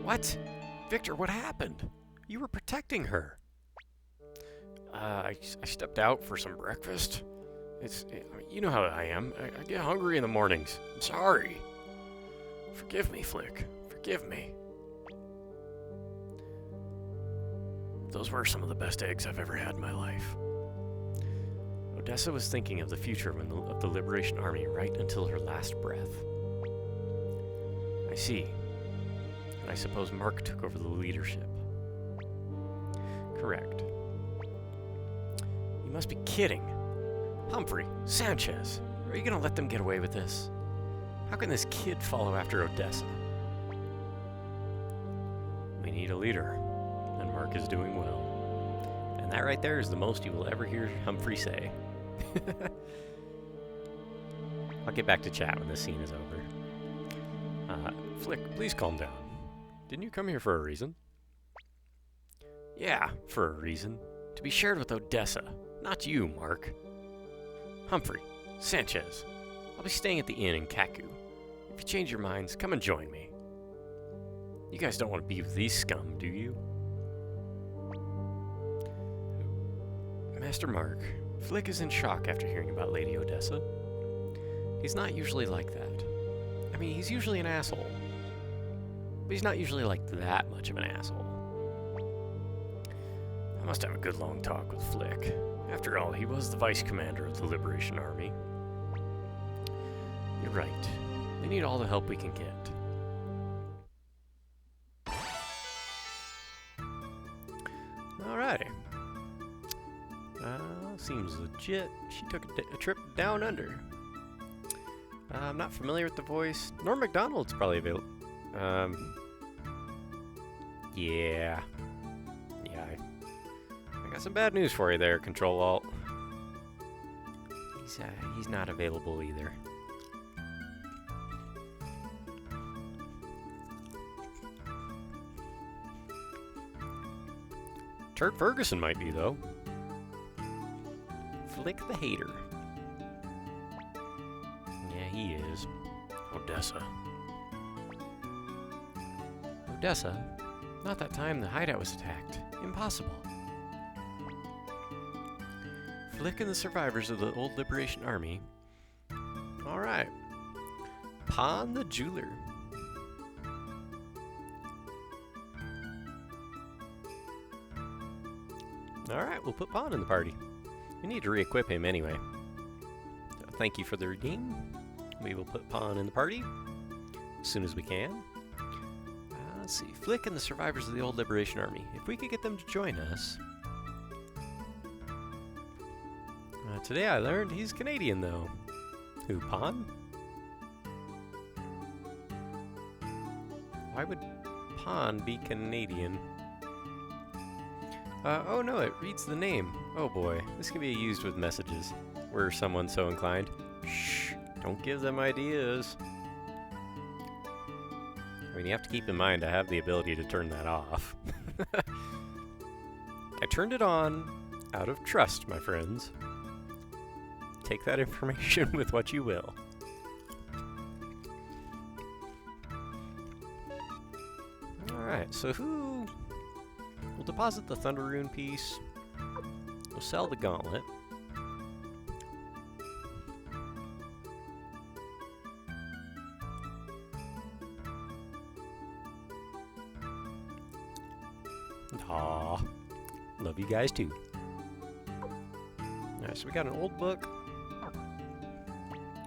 What? Victor, what happened? You were protecting her. I stepped out for some breakfast. You know how I am. I get hungry in the mornings. I'm sorry. Forgive me, Flick. Forgive me. Those were some of the best eggs I've ever had in my life. Odessa was thinking of the future of the Liberation Army right until her last breath. I see. And I suppose Mark took over the leadership. Correct. You must be kidding. Humphrey, Sanchez, are you going to let them get away with this? How can this kid follow after Odessa? We need a leader, and Mark is doing well. And that right there is the most you will ever hear Humphrey say. I'll get back to chat when this scene is over. Flick, please calm down. Didn't you come here for a reason? Yeah, for a reason. To be shared with Odessa, not you, Mark. Humphrey, Sanchez, I'll be staying at the inn in Kaku. If you change your minds, come and join me. You guys don't want to be with these scum, do you? Master Mark, Flick is in shock after hearing about Lady Odessa. He's not usually like that. I mean, he's usually an asshole. But he's not usually like that much of an asshole. I must have a good long talk with Flick. After all, he was the vice commander of the Liberation Army. You're right. We need all the help we can get. Alrighty. Seems legit. She took a trip down under. I'm not familiar with the voice. Norm Macdonald's probably available. Yeah. Yeah, I got some bad news for you there, Control-Alt. He's not available either. Turd Ferguson might be, though. Flick the Hater. Yeah, he is. Odessa. Odessa? Not that time the hideout was attacked. Impossible. Flick and the survivors of the old Liberation Army. Alright. Pon the Jeweler. Alright, we'll put Pon in the party. We need to re-equip him anyway. So thank you for the redeem. We will put Pon in the party as soon as we can. Let's see. Flick and the survivors of the old Liberation Army. If we could get them to join us. Today I learned he's Canadian, though. Who, Pon? Why would Pon be Canadian? Oh no, it reads the name. Oh boy, this can be used with messages. Were someone so inclined. Shh, don't give them ideas. I mean, you have to keep in mind I have the ability to turn that off. I turned it on out of trust, my friends. Take that information with what you will. Alright, so who... We'll deposit the Thunder Rune piece. We'll sell the gauntlet. Aw, love you guys too. Alright, so we got an old book.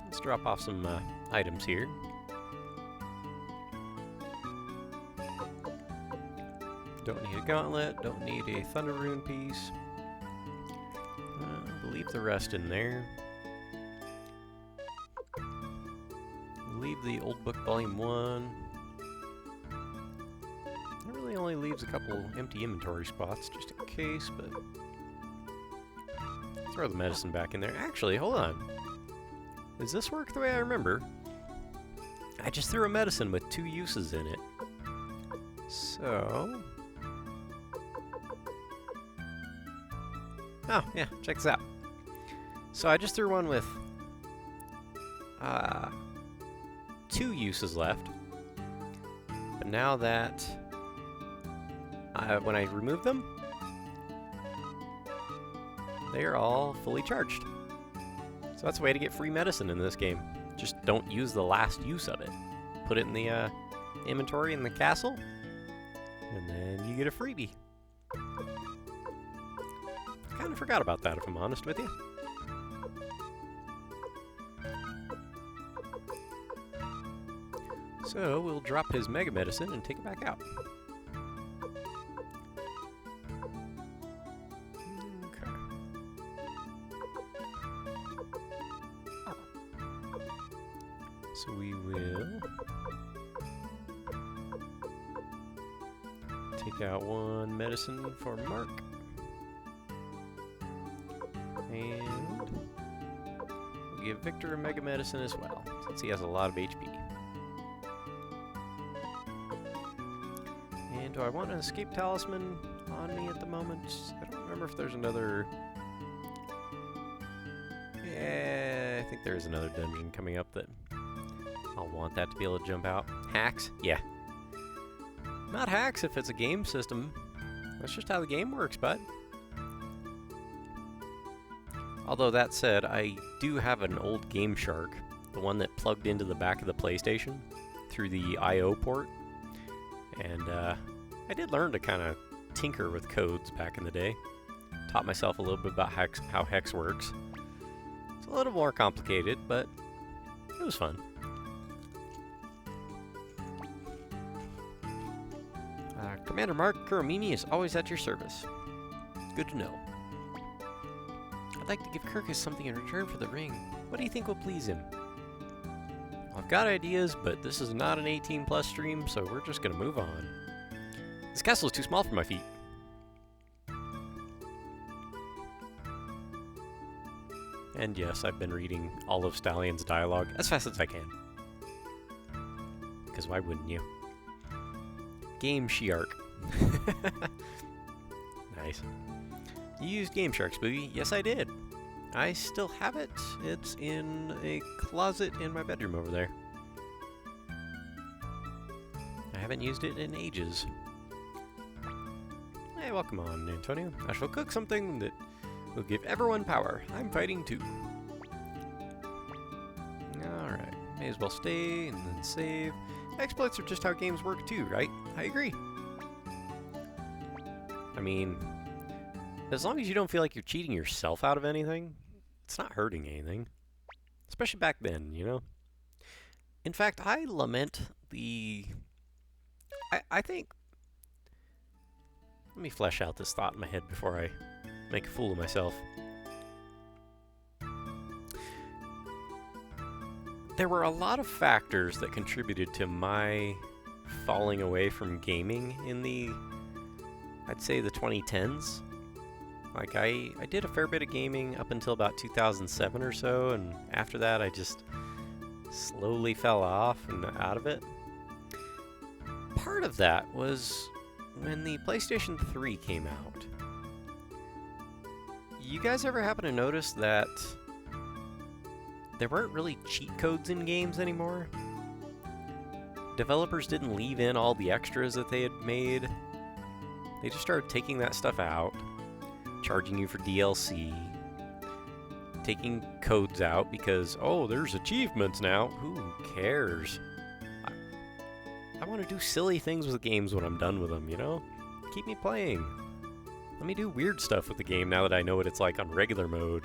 Let's drop off some items here. Don't need a gauntlet, don't need a Thunder Rune piece. We'll leave the rest in there. We'll leave the old book volume 1. That really only leaves a couple empty inventory spots, just in case, but... Throw the medicine back in there. Actually, hold on. Does this work the way I remember? I just threw a medicine with 2 uses in it. So... Oh, yeah, check this out. So I just threw one with 2 uses left. But now that when I remove them, they are all fully charged. So that's a way to get free medicine in this game. Just don't use the last use of it. Put it in the inventory in the castle, and then you get a freebie. Kind of forgot about that, if I'm honest with you. So we'll drop his Mega Medicine and take it back out. Okay. So we will take out 1 medicine for Mark. And we'll give Victor a Mega Medicine as well, since he has a lot of HP. And do I want an Escape Talisman on me at the moment? I don't remember if there's another... Yeah, I think there is another dungeon coming up that I'll want that to be able to jump out. Hacks? Yeah. Not hacks if it's a game system. That's just how the game works, bud. Although that said, I do have an old Game Shark, the one that plugged into the back of the PlayStation through the I/O port. And I did learn to kind of tinker with codes back in the day. Taught myself a little bit about how Hex works. It's a little more complicated, but it was fun. Commander Mark Kuromimi is always at your service. Good to know. I'd like to give Kirkus something in return for the ring. What do you think will please him? I've got ideas, but this is not an 18 plus stream, so we're just gonna move on. This castle is too small for my feet. And yes, I've been reading all of Stallion's dialogue as fast as I can. Because why wouldn't you? Game Shark. Nice. You used Game Shark, Spooky? Yes, I did. I still have it. It's in a closet in my bedroom over there. I haven't used it in ages. Hey, welcome on, Antonio. I shall cook something that will give everyone power. I'm fighting too. Alright, may as well stay and then save. Exploits are just how games work too, right? I agree. I mean, as long as you don't feel like you're cheating yourself out of anything, it's not hurting anything. Especially back then, you know? In fact, I lament the... I think... Let me flesh out this thought in my head before I make a fool of myself. There were a lot of factors that contributed to my falling away from gaming in the, I'd say, the 2010s. Like, I did a fair bit of gaming up until about 2007 or so, and after that I just slowly fell off and out of it. Part of that was when the PlayStation 3 came out. You guys ever happen to notice that there weren't really cheat codes in games anymore? Developers didn't leave in all the extras that they had made. They just started taking that stuff out, charging you for DLC, taking codes out because, oh, there's achievements now. Who cares? I want to do silly things with games when I'm done with them, you know? Keep me playing. Let me do weird stuff with the game now that I know what it's like on regular mode.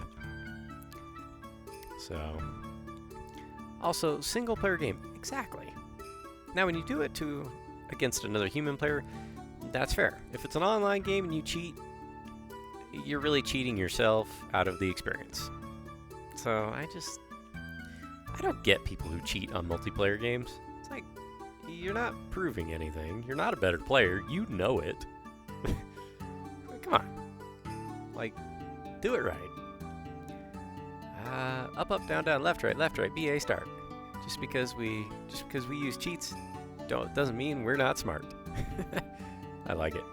So, also, single player game, exactly. Now when you do it against another human player, that's fair. If it's an online game and you cheat, you're really cheating yourself out of the experience. So I don't get people who cheat on multiplayer games. It's like, you're not proving anything. You're not a better player. You know it. Come on. Like, do it right. Up, up, down, down, left, right, BA, start. Just because we use cheats doesn't mean we're not smart. I like it.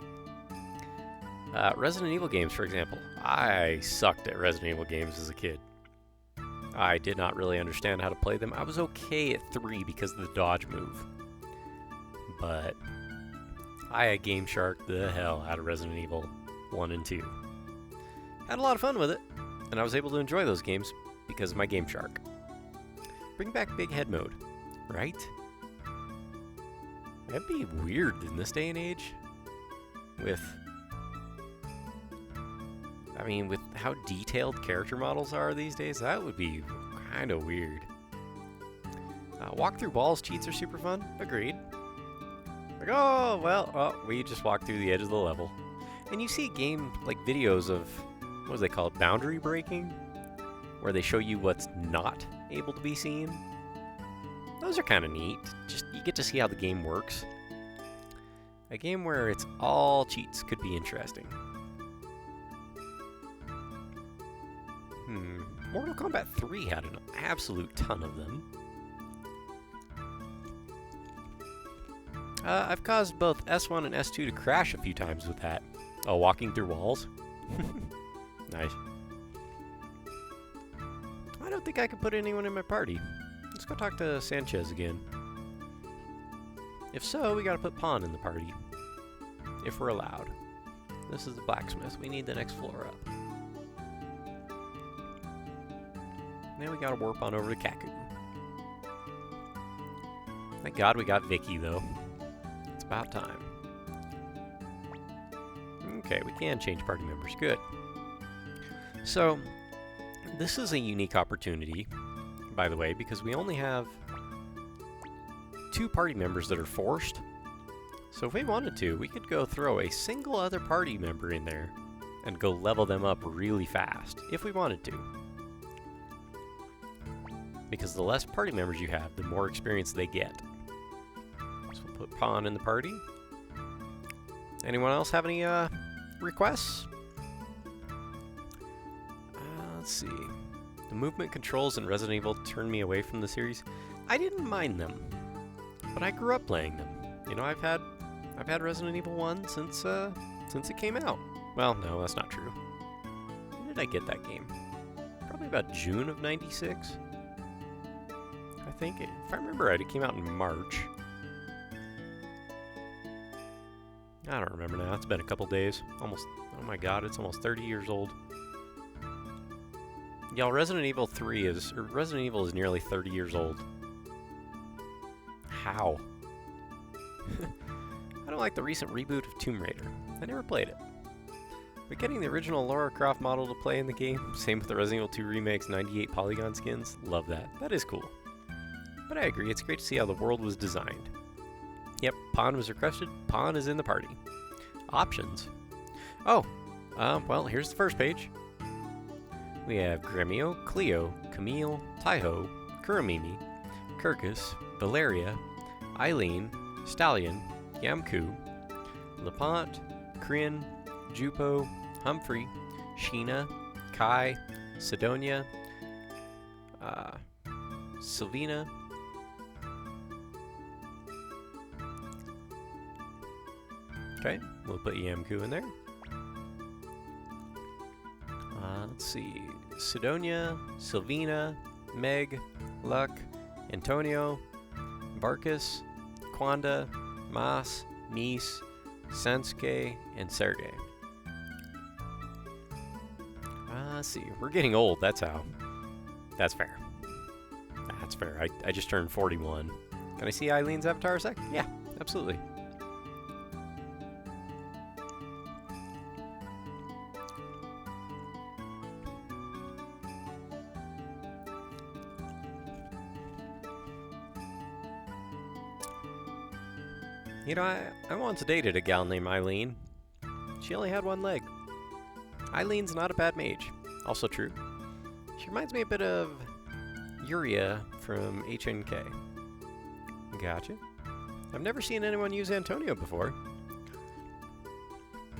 Resident Evil games, for example. I sucked at Resident Evil games as a kid. I did not really understand how to play them. I was okay at 3 because of the dodge move. But I Game Shark the hell out of Resident Evil 1 and 2. Had a lot of fun with it, and I was able to enjoy those games because of my Game Shark. Bring back Big Head mode, right? That'd be weird in this day and age. With how detailed character models are these days, that would be kind of weird. Walk through walls cheats are super fun. Agreed. Like, oh, well, we just walk through the edge of the level. And you see videos of, what do they call it, boundary breaking? Where they show you what's not able to be seen. Those are kind of neat. Just, you get to see how the game works. A game where it's all cheats could be interesting. Mortal Kombat 3 had an absolute ton of them. I've caused both S1 and S2 to crash a few times with that. Oh, walking through walls? Nice. I don't think I can put anyone in my party. Let's go talk to Sanchez again. If so, we gotta put Pawn in the party. If we're allowed. This is the blacksmith. We need the next floor up. Now we gotta warp on over to Kaku. Thank God we got Vicky, though. It's about time. Okay, we can change party members. Good. So, this is a unique opportunity, by the way, because we only have 2 party members that are forced. So if we wanted to, we could go throw a single other party member in there and go level them up really fast, if we wanted to. because the less party members you have, the more experience they get. So we'll put Pawn in the party. Anyone else have any requests? Let's see. The movement controls in Resident Evil turned me away from the series. I didn't mind them, but I grew up playing them. You know, I've had Resident Evil 1 since it came out. Well, no, that's not true. When did I get that game? Probably about June of '96. I think, if I remember right, it came out in March. I don't remember now. It's been a couple days. Almost, oh my god, it's almost 30 years old. Y'all, Resident Evil is nearly 30 years old. How? I don't like the recent reboot of Tomb Raider. I never played it. But getting the original Lara Croft model to play in the game, same with the Resident Evil 2 Remake's 98 polygon skins, love that. That is cool. But I agree, it's great to see how the world was designed. Yep, Pawn was requested, Pawn is in the party. Options. Oh, well, here's the first page. We have Gremio, Cleo, Camille, Taiho, Kuramimi, Kirkus, Valeria, Eileen, Stallion, Yamku, Lepant, Kryn, Jupo, Humphrey, Sheena, Kai, Sidonia, Sylvina, okay, we'll put Yamku in there. Let's see, Sidonia, Sylvina, Meg, Luck, Antonio, Barkus, Quanda, Mas, Mies, Sensuke, and Sergey. Let's see, we're getting old, that's how. That's fair. That's fair, I just turned 41. Can I see Eileen's avatar a sec? Yeah, absolutely. You know, I once dated a gal named Eileen. She only had one leg. Eileen's not a bad mage. Also true. She reminds me a bit of Yuria from HNK. Gotcha. I've never seen anyone use Antonio before.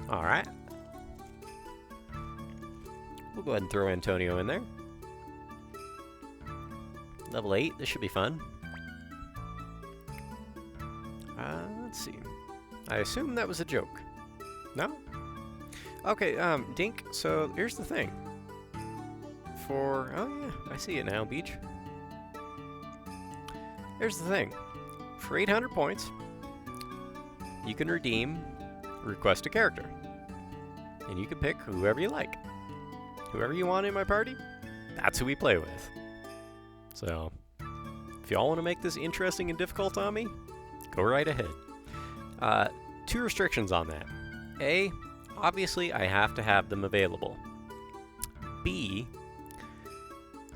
Alright. We'll go ahead and throw Antonio in there. Level 8, this should be fun. Let's see. I assume that was a joke. No? Okay, Dink, so here's the thing. Oh yeah, I see it now, Beach. Here's the thing. For 800 points, you can redeem Request a Character. And you can pick whoever you like. Whoever you want in my party, that's who we play with. So, if y'all want to make this interesting and difficult on me, go right ahead. 2 restrictions on that. A, obviously I have to have them available. B,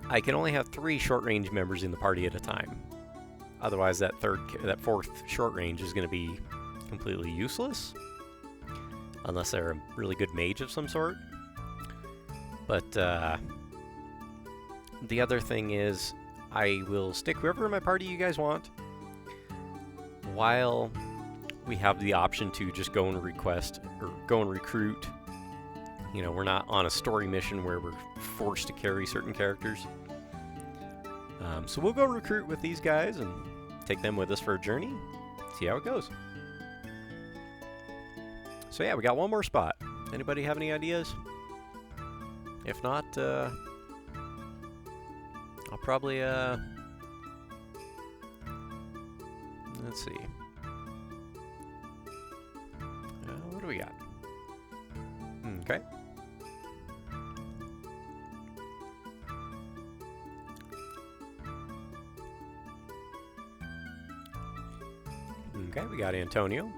I can only have 3 short-range members in the party at a time. Otherwise that 4th short range is going to be completely useless. Unless they're a really good mage of some sort. But the other thing is, I will stick whoever in my party you guys want, while we have the option to just go and request, or go and recruit. You know, we're not on a story mission where we're forced to carry certain characters. So we'll go recruit with these guys and take them with us for a journey, see how it goes. So yeah, we got one more spot. Anybody have any ideas? If not, I'll probably, let's see. What do we got? Okay. Okay, we got Antonio.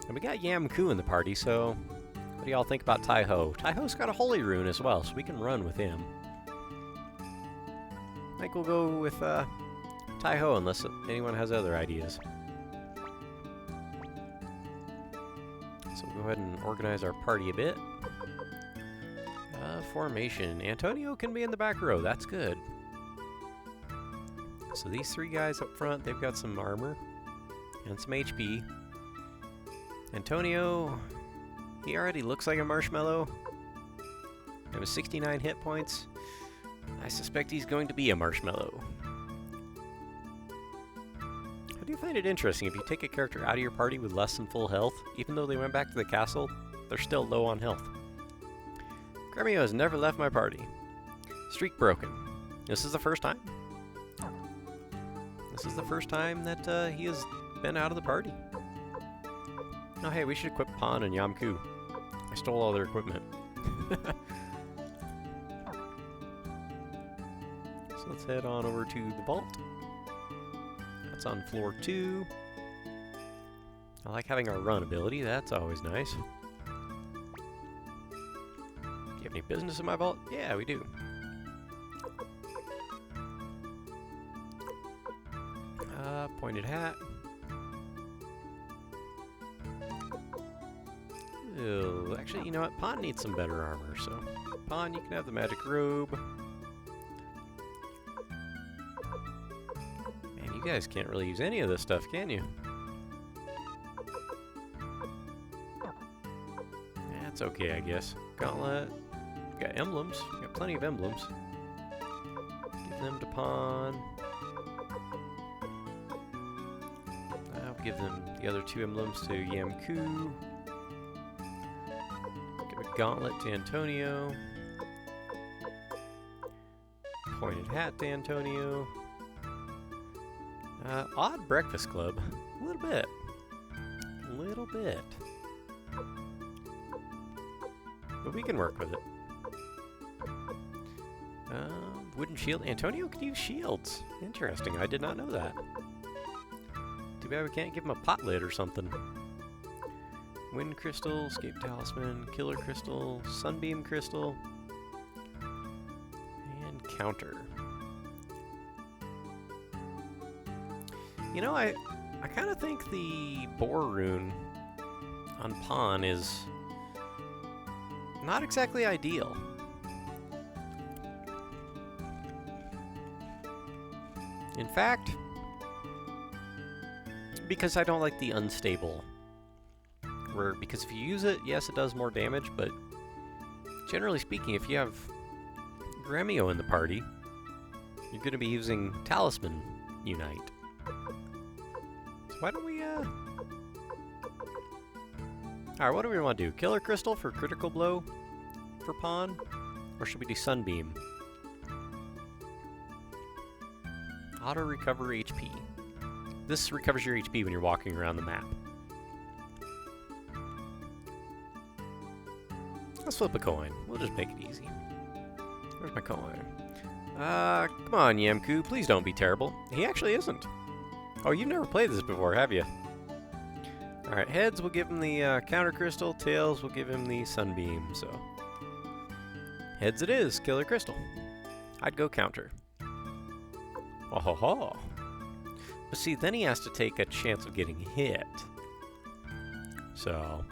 And we got Yamku in the party, so what do y'all think about Taiho? Taiho's got a holy rune as well, so we can run with him. I think we'll go with Taiho unless anyone has other ideas. So we'll go ahead and organize our party a bit. formation. Antonio can be in the back row. That's good. So these three guys up front, they've got some armor and some HP. Antonio, he already looks like a marshmallow. He has 69 hit points. I suspect he's going to be a marshmallow. I do find it interesting, if you take a character out of your party with less than full health, even though they went back to the castle, they're still low on health. Gremio has never left my party. Streak broken. This is the first time. This is the first time that he has been out of the party. Oh hey, we should equip Pan and Yamku. I stole all their equipment. So let's head on over to the vault. That's on floor 2. I like having our run ability, that's always nice. Do you have any business in my vault? Yeah, we do. Pointed hat. Ew, actually, you know what? Pan needs some better armor, so... Pan, you can have the magic robe. Man, you guys can't really use any of this stuff, can you? That's okay, I guess. Gauntlet. Got emblems. Got plenty of emblems. Give them to Pan. Give them the other 2 emblems to Yamku. Give a gauntlet to Antonio. Pointed hat to Antonio. Odd breakfast club. A little bit. A little bit. But we can work with it. Wooden shield. Antonio could use shields. Interesting. I did not know that. Too bad we can't give him a pot lid or something. Wind crystal, escape talisman, killer crystal, sunbeam crystal, and counter. You know, I kind of think the boar rune on Pan is not exactly ideal. In fact, because I don't like the unstable. Because if you use it, yes, it does more damage, but generally speaking, if you have Gremio in the party, you're going to be using Talisman Unite. So why don't we, Alright, what do we want to do? Killer Crystal for critical blow for Pan? Or should we do Sunbeam? Auto recover HP. This recovers your HP when you're walking around the map. Let's flip a coin. We'll just make it easy. Where's my coin? Come on, Yamku. Please don't be terrible. He actually isn't. Oh, you've never played this before, have you? Alright, heads, we'll give him the counter crystal. Tails, we'll give him the sunbeam, so... Heads it is, killer crystal. I'd go counter. Oh ho ho. But see, then he has to take a chance of getting hit. So...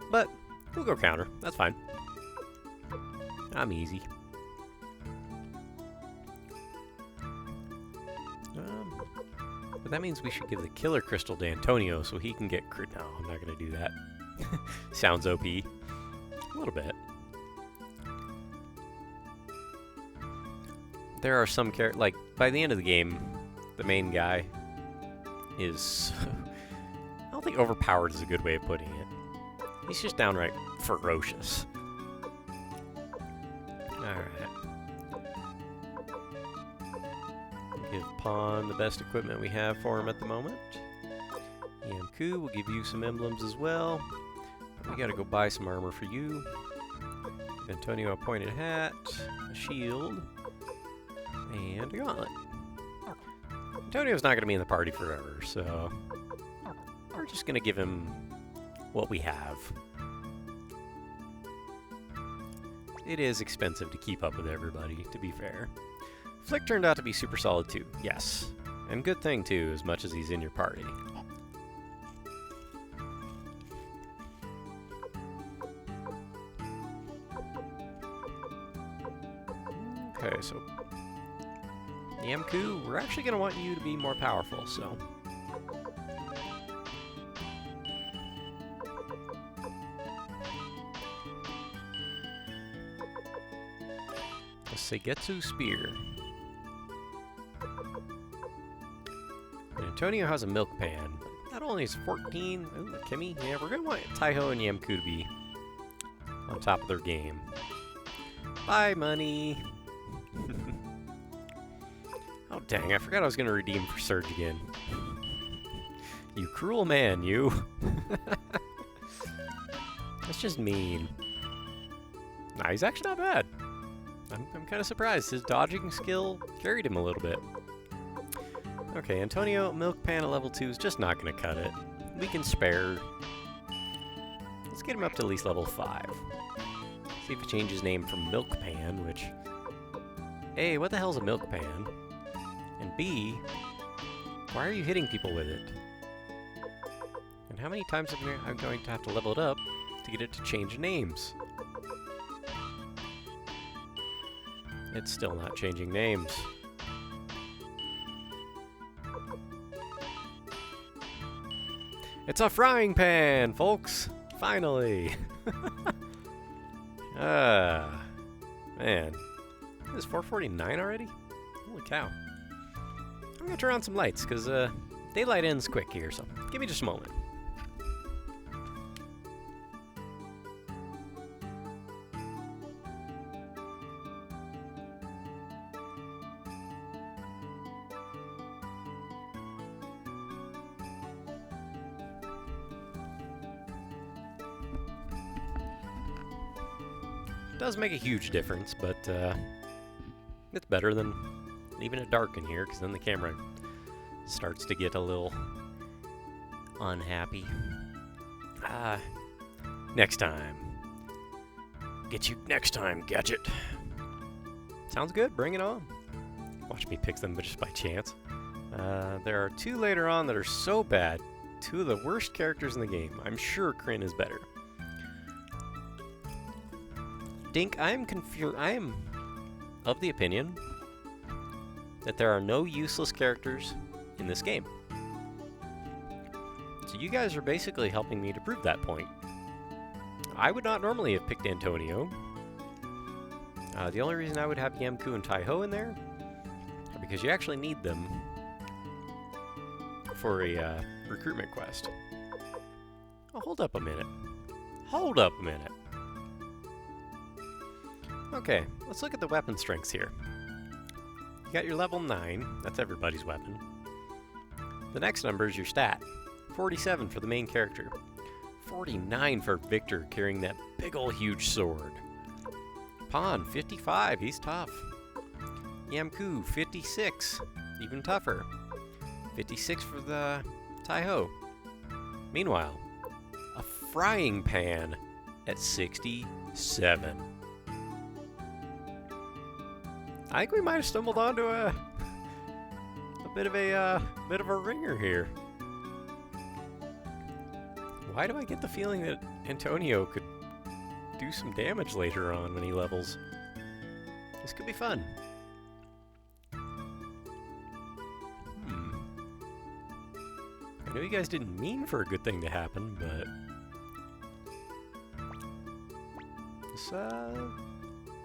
But, we'll go counter. That's fine. I'm easy. But that means we should give the killer crystal to Antonio so he can get crit. No, I'm not going to do that. Sounds OP. A little bit. There are some characters, like, by the end of the game, the main guy is... I don't think overpowered is a good way of putting it. He's just downright ferocious. Alright. Give Pan the best equipment we have for him at the moment. Yamku, we'll give you some emblems as well. We gotta go buy some armor for you. Antonio a pointed hat, a shield, and a gauntlet. Antonio's not gonna be in the party forever, so we're just gonna give him what we have. It is expensive to keep up with everybody, to be fair. Flick turned out to be super solid too, yes. And good thing too, as much as he's in your party. Okay, so Yamku, we're actually going to want you to be more powerful, so. The Seigetsu Spear. And Antonio has a milk pan. Not only is 14, ooh, Kimmy, yeah, we're going to want Taiho and Yamku to be on top of their game. Bye, money. Oh, dang, I forgot I was going to redeem for Surge again. You cruel man, you. That's just mean. Nah, he's actually not bad. I'm kind of surprised. His dodging skill carried him a little bit. Okay, Antonio, Milk Pan at level 2 is just not going to cut it. We can spare. Let's get him up to at least level 5. See if he changes his name from Milk Pan, which... A, what the hell's a Milk Pan? And B, why are you hitting people with it? And how many times am I going to have to level it up to get it to change names? It's still not changing names. It's a frying pan, folks! Finally! Man. It's 4:49 already? Holy cow. I'm gonna turn on some lights, because daylight ends quick here, so give me just a moment. Does make a huge difference, but it's better than leaving it dark in here, because then the camera starts to get a little unhappy. Next time. Get you next time, Gadget. Sounds good, bring it on. Watch me pick them just by chance. There are two later on that are so bad. Two of the worst characters in the game. I'm sure Kryn is better. Dink, I am confused. I am of the opinion that there are no useless characters in this game. So you guys are basically helping me to prove that point. I would not normally have picked Antonio. The only reason I would have Yamku and Taiho in there are because you actually need them for a recruitment quest. Oh, hold up a minute. Hold up a minute. Okay, let's look at the weapon strengths here. You got your level 9, that's everybody's weapon. The next number is your stat. 47 for the main character. 49 for Victor carrying that big ol' huge sword. Pawn, 55, he's tough. Yamku, 56, even tougher. 56 for the Taiho. Meanwhile, a frying pan at 67. I think we might have stumbled onto a bit of a ringer here. Why do I get the feeling that Antonio could do some damage later on when he levels? This could be fun. I know you guys didn't mean for a good thing to happen, but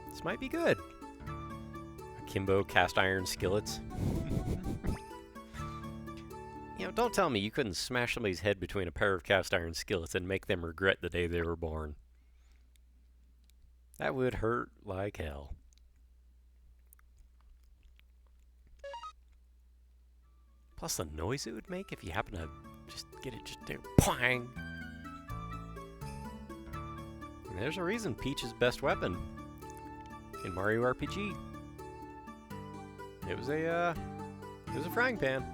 this might be good. Akimbo cast iron skillets. You know, don't tell me you couldn't smash somebody's head between a pair of cast iron skillets and make them regret the day they were born. That would hurt like hell. Plus the noise it would make if you happen to just get it just there, poing. And there's a reason Peach's best weapon in Mario RPG. It was a frying pan.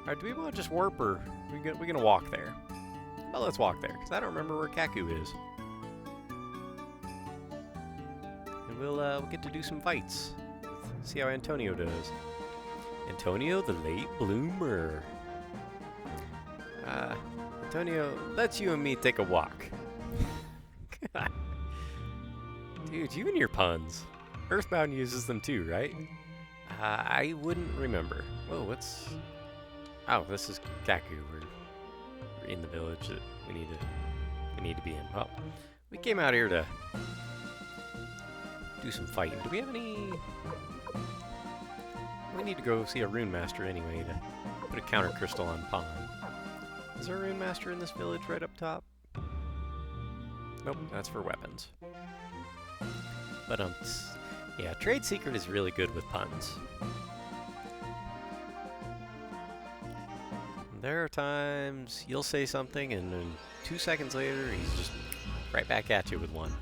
Alright, do we want to just warp, or we're gonna walk there? Well, let's walk there, because I don't remember where Kaku is. And we'll get to do some fights. See how Antonio does. Antonio, the late bloomer. Antonio, let's you and me take a walk. Dude, you and your puns. Earthbound uses them too, right? I wouldn't remember. Whoa, what's... Oh, this is Kaku. We're in the village that we need to be in. Well, we came out here to do some fighting. Do we have any... We need to go see a rune master anyway to put a counter crystal on Pond. Is there a rune master in this village right up top? Nope, that's for weapons. But yeah, Trade Secret is really good with puns. There are times you'll say something and then 2 seconds later he's just right back at you with one.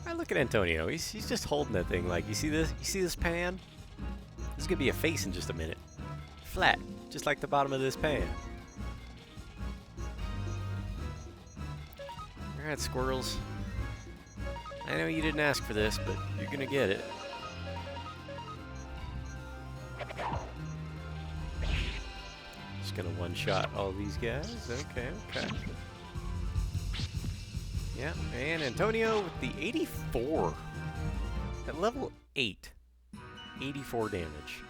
I look at Antonio, he's just holding that thing like, you see this pan? There's gonna be a face in just a minute. Flat, just like the bottom of this pan. Alright, squirrels. I know you didn't ask for this, but you're gonna get it. Just gonna one-shot all these guys. Okay. Yeah, and Antonio with the 84. At level 8. 84 damage.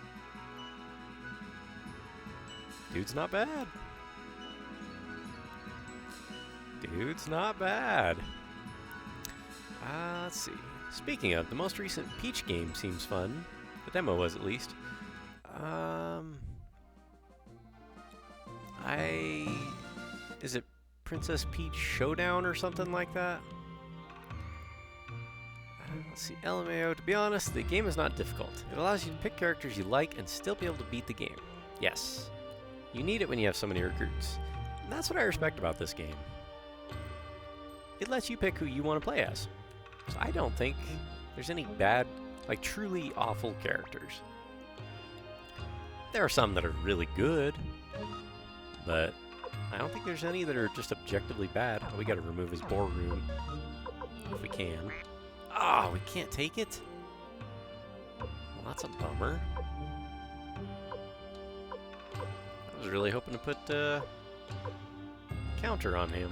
Dude's not bad. Let's see. Speaking of, the most recent Peach game seems fun. The demo was, at least. Is it Princess Peach Showdown or something like that? Let's see. LMAO. To be honest, the game is not difficult. It allows you to pick characters you like and still be able to beat the game. Yes. You need it when you have so many recruits. And that's what I respect about this game. It lets you pick who you want to play as. So I don't think there's any bad, like truly awful characters. There are some that are really good, but I don't think there's any that are just objectively bad. Oh, we gotta remove his boar rune if we can. Oh, we can't take it? Well, that's a bummer. I was really hoping to put counter on him.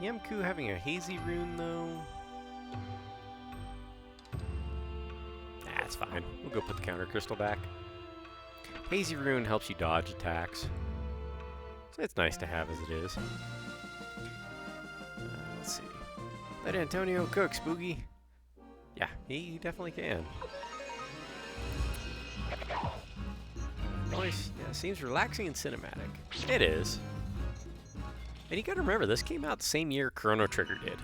Yamku having a hazy rune, though. That's fine. We'll go put the counter crystal back. Hazy rune helps you dodge attacks. So it's nice to have as it is. Let's see. Let Antonio cook, Spooky. Yeah, he definitely can. Noise, yeah, seems relaxing and cinematic. It is. And you gotta remember, this came out the same year Chrono Trigger did.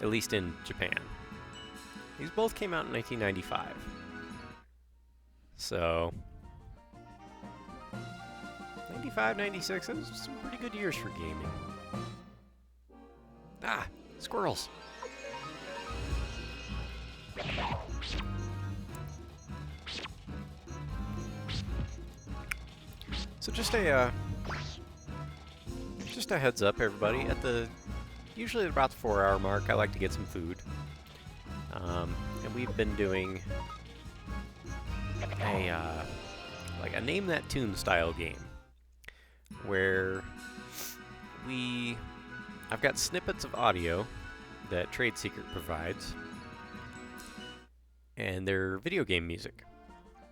At least in Japan. These both came out in 1995. So... 95, 96, those are some pretty good years for gaming. Ah! Squirrels! So just a heads up, everybody. Usually at about the 4-hour mark, I like to get some food. And we've been doing a Name That Tune style game, where I've got snippets of audio that Trade Secret provides, and they're video game music.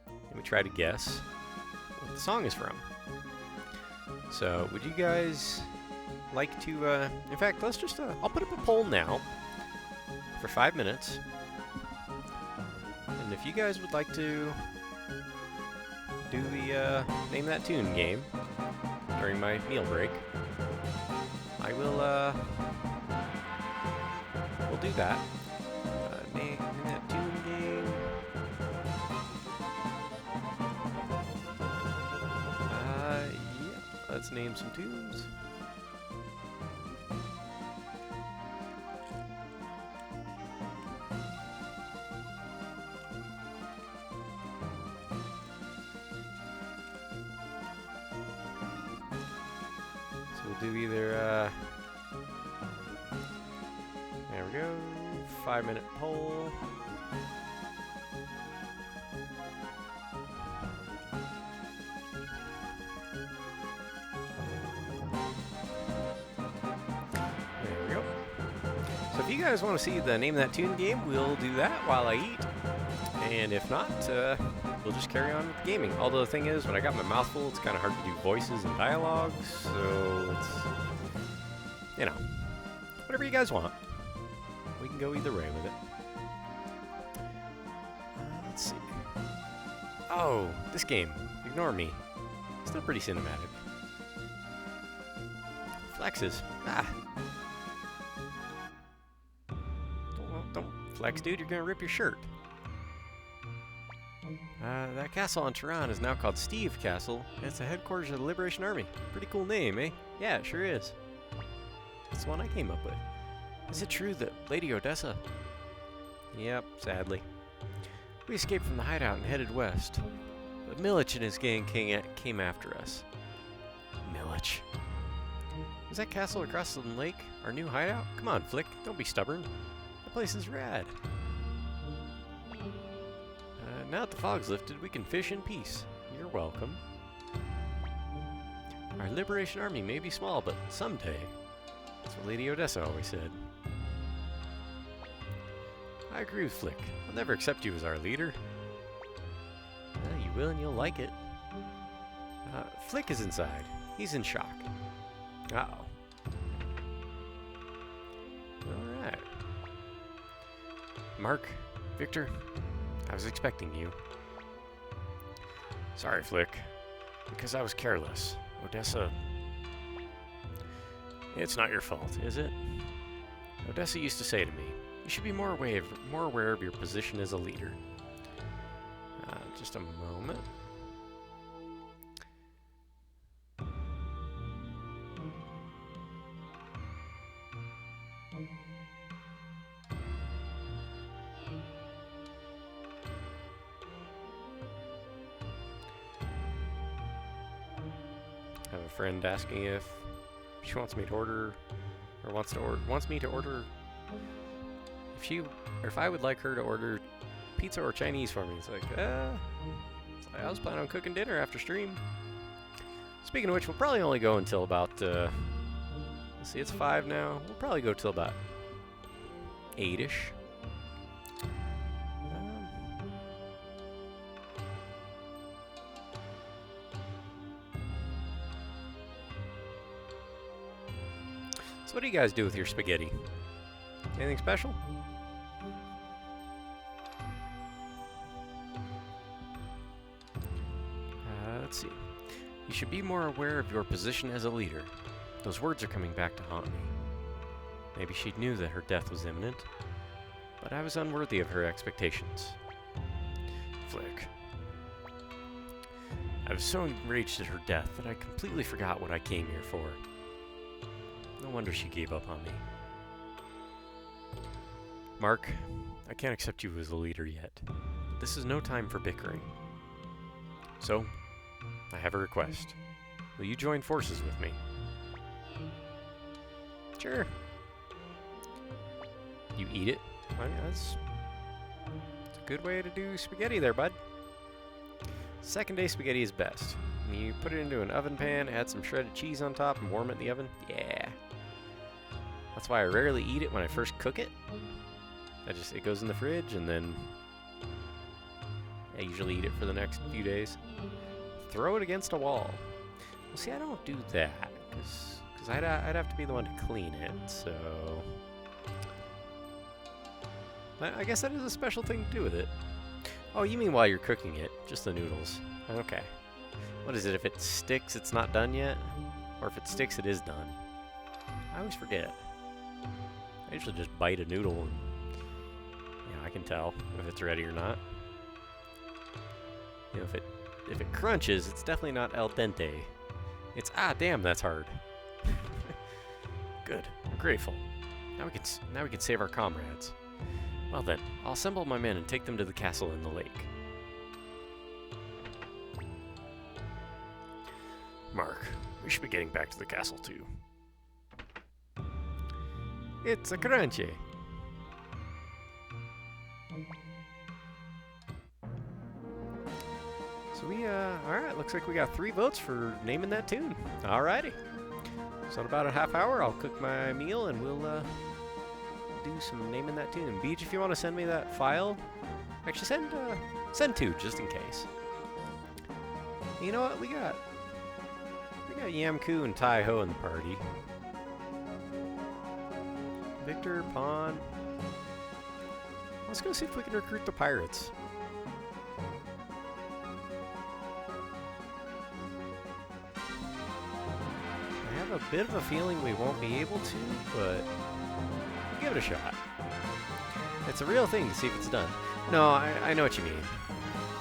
And we try to guess what the song is from. So, would you guys like to, in fact, let's just, I'll put up a poll now for 5 minutes. And if you guys would like to do the, Name That Tune game during my meal break, I will, we'll do that. Name That Tune game. Yeah, let's name some tunes. Do either, there we go, 5-minute poll. you guys want to see the Name That Tune game, we'll do that while I eat. And if not, we'll just carry on with the gaming. Although the thing is, when I got my mouth full, it's kind of hard to do voices and dialogues. So it's, you know, whatever you guys want. We can go either way with it. Let's see. Oh, this game. Ignore me. Still pretty cinematic. Flexes. Ah. Don't flex, dude. You're gonna rip your shirt. That castle on Tehran is now called Steve Castle. And it's the headquarters of the Liberation Army. Pretty cool name, eh? Yeah, it sure is. That's the one I came up with. Is it true that Lady Odessa... Yep, sadly. We escaped from the hideout and headed west. But Milich and his gang came after us. Milich. Is that castle across the lake our new hideout? Come on, Flick. Don't be stubborn. The place is rad. Now that the fog's lifted, we can fish in peace. You're welcome. Our Liberation Army may be small, but someday. That's what Lady Odessa always said. I agree with Flick. I'll never accept you as our leader. Well, you will and you'll like it. Flick is inside. He's in shock. Uh-oh. Alright. Mark, Victor, I was expecting you. Sorry, Flick. Because I was careless. Odessa... It's not your fault, is it? Odessa used to say to me, you should be more aware of your position as a leader. Just a moment. I have a friend asking if she wants me to order, or wants me to order if I would like her to order pizza or Chinese for me. It's like, I was planning on cooking dinner after stream. Speaking of which, we'll probably only go until about, let's see, it's 5 now. We'll probably go till about 8-ish. So what do you guys do with your spaghetti? Anything special? Let's see. You should be more aware of your position as a leader. Those words are coming back to haunt me. Maybe she knew that her death was imminent, but I was unworthy of her expectations. Flick. I was so enraged at her death that I completely forgot what I came here for. No wonder she gave up on me. Mark, I can't accept you as a leader yet. This is no time for bickering. So, I have a request. Will you join forces with me? Sure. You eat it? I mean, that's a good way to do spaghetti there, bud. Second day spaghetti is best. You put it into an oven pan, add some shredded cheese on top, and warm it in the oven. Yeah. That's why I rarely eat it when I first cook it. It goes in the fridge, and then I usually eat it for the next few days. Throw it against a wall. Well, see, I don't do that, because I'd have to be the one to clean it, so... I guess that is a special thing to do with it. Oh, you mean while you're cooking it, just the noodles. Okay. What is it, if it sticks, it's not done yet? Or if it sticks, it is done? I always forget. I usually just bite a noodle and, I can tell if it's ready or not. If it crunches, it's definitely not al dente. It's, damn, that's hard. Good. I'm grateful. Now we can save our comrades. Well then, I'll assemble my men and take them to the castle in the lake. Mark, we should be getting back to the castle too. It's a crunchy. So alright, looks like we got 3 votes for naming that tune. Alrighty. So in about a half hour, I'll cook my meal and we'll do some naming that tune. And Beach, if you want to send me that file, actually send 2 just in case. You know what? We got Yamku and Tai Ho in the party. Victor, Pawn. Let's go see if we can recruit the pirates. I have a bit of a feeling we won't be able to, but we'll give it a shot. It's a real thing to see if it's done. No, I know what you mean.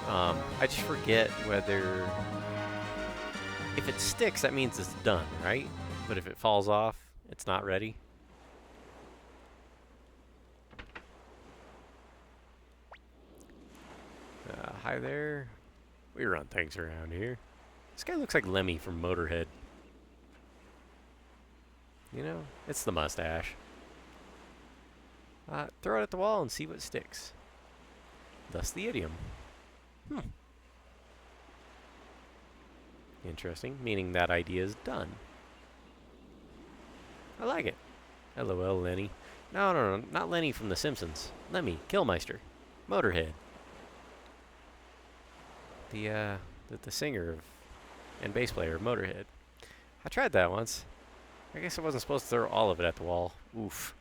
I just forget whether... If it sticks, that means it's done, right? But if it falls off, it's not ready. Hi there. We run things around here. This guy looks like Lemmy from Motorhead. You know, it's the mustache. Throw it at the wall and see what sticks. Thus the idiom. Interesting, meaning that idea is done. I like it. LOL, Lenny. No, not Lenny from The Simpsons. Lemmy, Killmeister, Motorhead. The singer and bass player of Motorhead. I tried that once. I guess I wasn't supposed to throw all of it at the wall. Oof.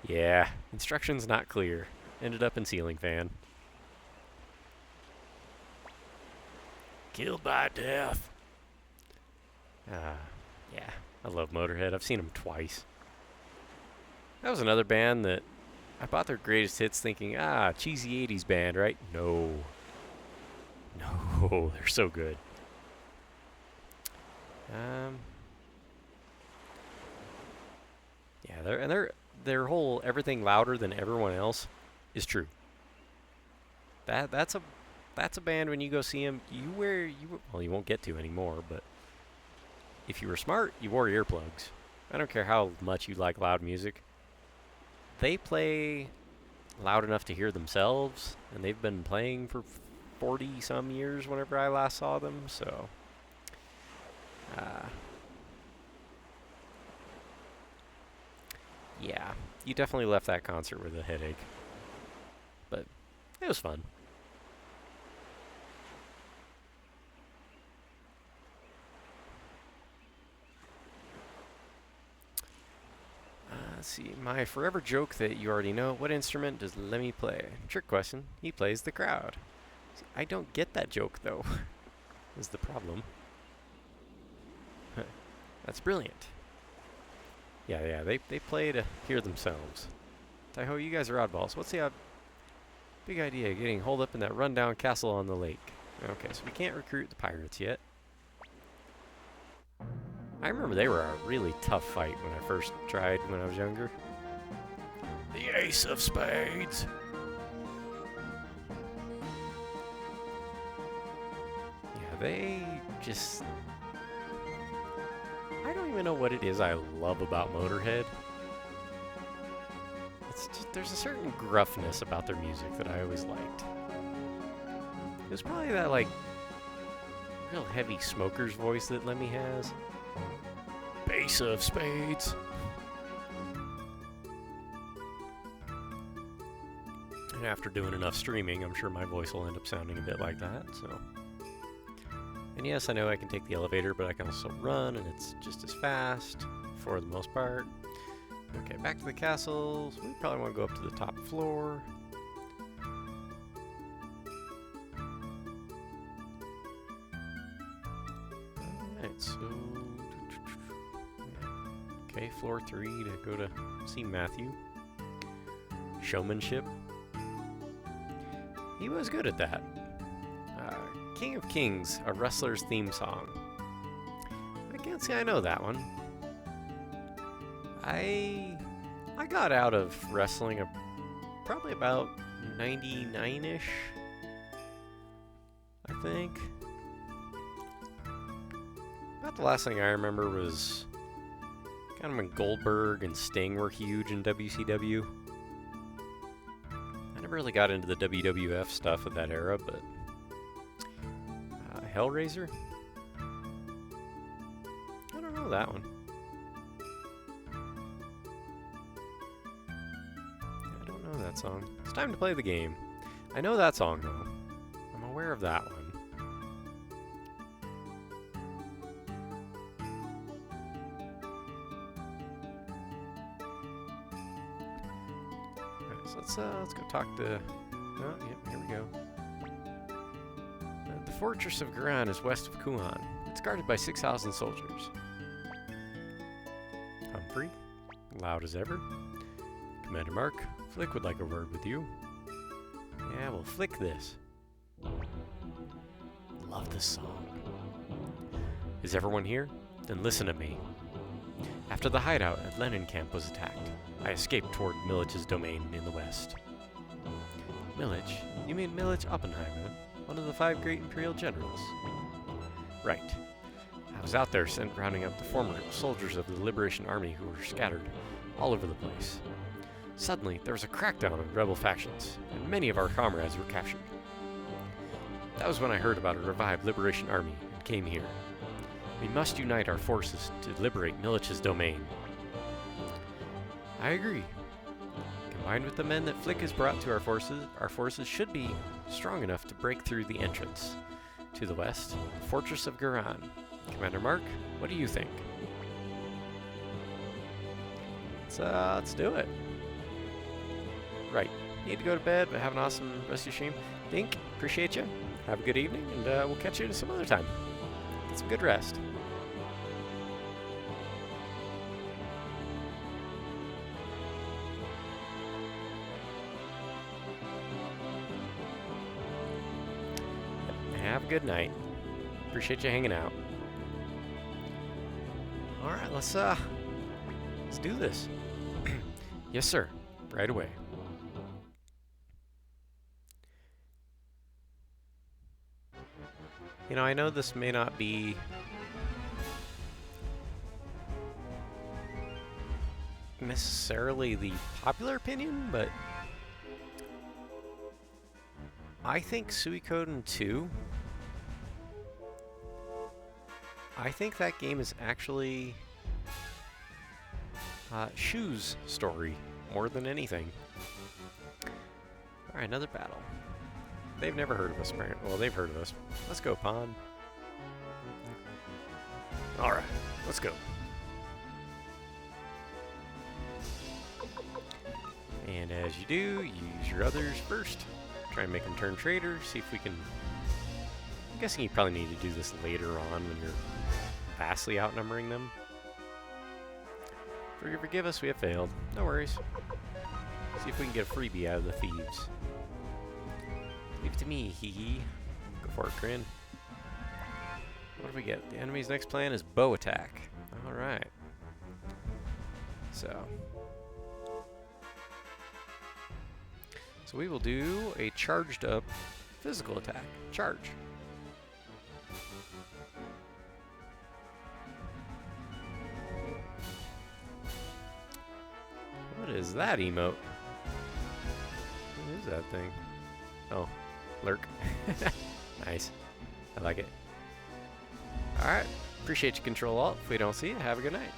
Yeah, instructions not clear. Ended up in ceiling fan. Killed by death. Yeah, I love Motorhead. I've seen them twice. That was another band that I bought their greatest hits thinking, cheesy 80s band, right? No, they're so good. Yeah, their whole everything louder than everyone else is true. That's a band when you go see them, well, you won't get to anymore, but if you were smart, you wore earplugs. I don't care how much you like loud music. They play loud enough to hear themselves, and they've been playing for 40 some years whenever I last saw them, so yeah, you definitely left that concert with a headache, but it was fun. Let's see, my forever joke that you already know. What instrument does Lemmy play? Trick question. He plays the crowd. See, I don't get that joke, though, is the problem. That's brilliant. Yeah, they play to hear themselves. Taiho, you guys are oddballs. What's the big idea getting holed up in that rundown castle on the lake? Okay, so we can't recruit the pirates yet. I remember they were a really tough fight when I first tried when I was younger. The Ace of Spades. Yeah, they just... I don't even know what it is I love about Motorhead. It's just, there's a certain gruffness about their music that I always liked. It was probably that, like, real heavy smoker's voice that Lemmy has. Ace of Spades. And after doing enough streaming, I'm sure my voice will end up sounding a bit like that, so... And yes, I know I can take the elevator, but I can also run, and it's just as fast, for the most part. Okay, back to the castle. So we probably want to go up to the top floor. Alright, so... Okay, floor 3 to go to see Matthew. Showmanship. He was good at that. King of Kings, a wrestler's theme song. I can't say I know that one. I got out of wrestling probably about 99-ish, I think. About the last thing I remember was kind of when Goldberg and Sting were huge in WCW. I never really got into the WWF stuff of that era, but Hellraiser? I don't know that one. that song. It's time to play the game. I know that song, though. I'm aware of that one. Alright, so let's go talk to... Oh, yep, here we go. The fortress of Garan is west of Kuhan. It's guarded by 6,000 soldiers. Humphrey, loud as ever. Commander Mark, Flick would like a word with you. Yeah, well, Flick this. Love this song. Is everyone here? Then listen to me. After the hideout at Lenin Camp was attacked, I escaped toward Milich's domain in the west. Milich? You mean Milich Oppenheimer, one of the 5 great Imperial generals? Right. I was out there rounding up the former soldiers of the Liberation Army who were scattered all over the place. Suddenly, there was a crackdown on rebel factions, and many of our comrades were captured. That was when I heard about a revived Liberation Army and came here. We must unite our forces to liberate Milich's domain. I agree. Combined with the men that Flick has brought to our forces should be strong enough to break through the entrance. To the west, the Fortress of Garan. Commander Mark, what do you think? Let's do it. Right. Need to go to bed, but have an awesome rest of your stream. Dink, appreciate you. Have a good evening, and we'll catch you some other time. Get some good rest. Have a good night. Appreciate you hanging out. All right, let's do this. Yes, sir. Right away. You know, I know this may not be necessarily the popular opinion, but I think Suikoden 2, I think that game is actually Shu's story more than anything. Alright, another battle. They've never heard of us, apparently. Well, they've heard of us. Let's go, Pond. Alright, let's go. And as you do, use your others first. Try and make them turn traitor. See if we can... I'm guessing you probably need to do this later on when you're vastly outnumbering them. Forgive us, we have failed. No worries. See if we can get a freebie out of the thieves. Leave it to me, hee hee. Go for it, Kryn. What do we get? The enemy's next plan is bow attack. Alright. So we will do a charged up physical attack. Charge. What is that emote? What is that thing? Oh, lurk. Nice. I like it. Alright. Appreciate you, Control Alt. If we don't see you, have a good night.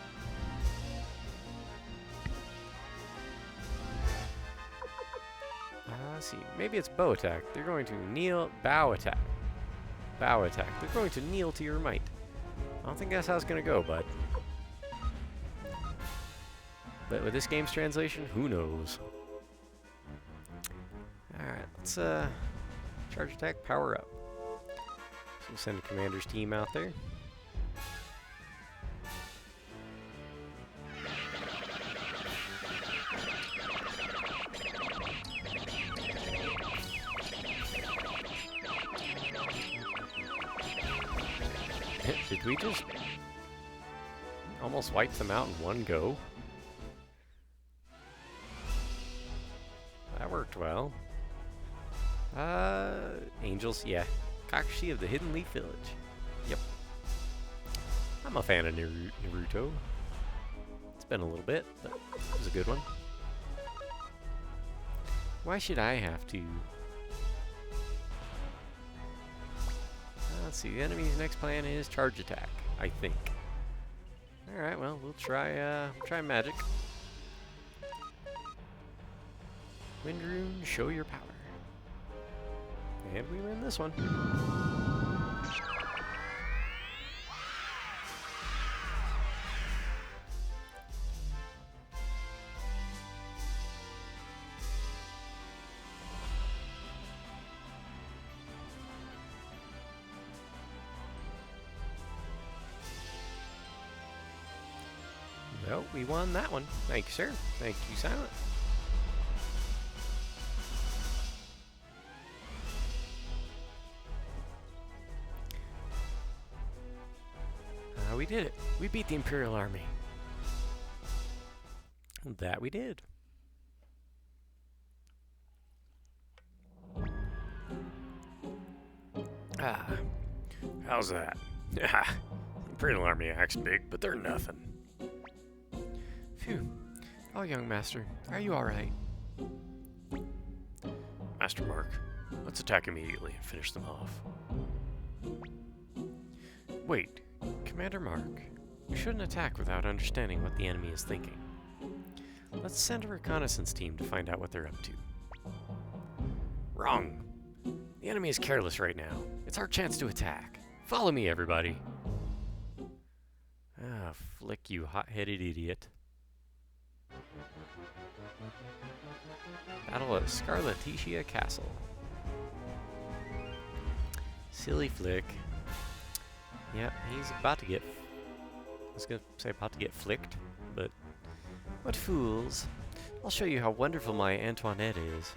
Let's see. Maybe it's bow attack. They're going to kneel. Bow attack. Bow attack. They're going to kneel to your might. I don't think that's how it's going to go, bud. But with this game's translation, who knows? Alright, let's charge attack, power up. So we'll send a commander's team out there. Did we just almost wipe them out in one go? That worked well. Angels, yeah. Kakashi of the Hidden Leaf Village. Yep. I'm a fan of Naruto. It's been a little bit, but it was a good one. Why should I have to... Let's see, the enemy's next plan is charge attack, I think. Alright, well, we'll try magic. Wind rune, show your power. And we win this one. Well, we won that one. Thank you, sir. Thank you, Silent. We did it. We beat the Imperial Army. That we did. How's that? Imperial Army acts big, but they're nothing. Phew. Oh, young master, are you alright? Master Mark, let's attack immediately and finish them off. Wait, Commander Mark, you shouldn't attack without understanding what the enemy is thinking. Let's send a reconnaissance team to find out what they're up to. Wrong. The enemy is careless right now. It's our chance to attack. Follow me, everybody. Ah, flick, you hot-headed idiot. Battle at Scarlatetia Castle. Silly Flick. Yep, he's about to get... I was going to say about to get flicked, but... What fools. I'll show you how wonderful my Antoinette is.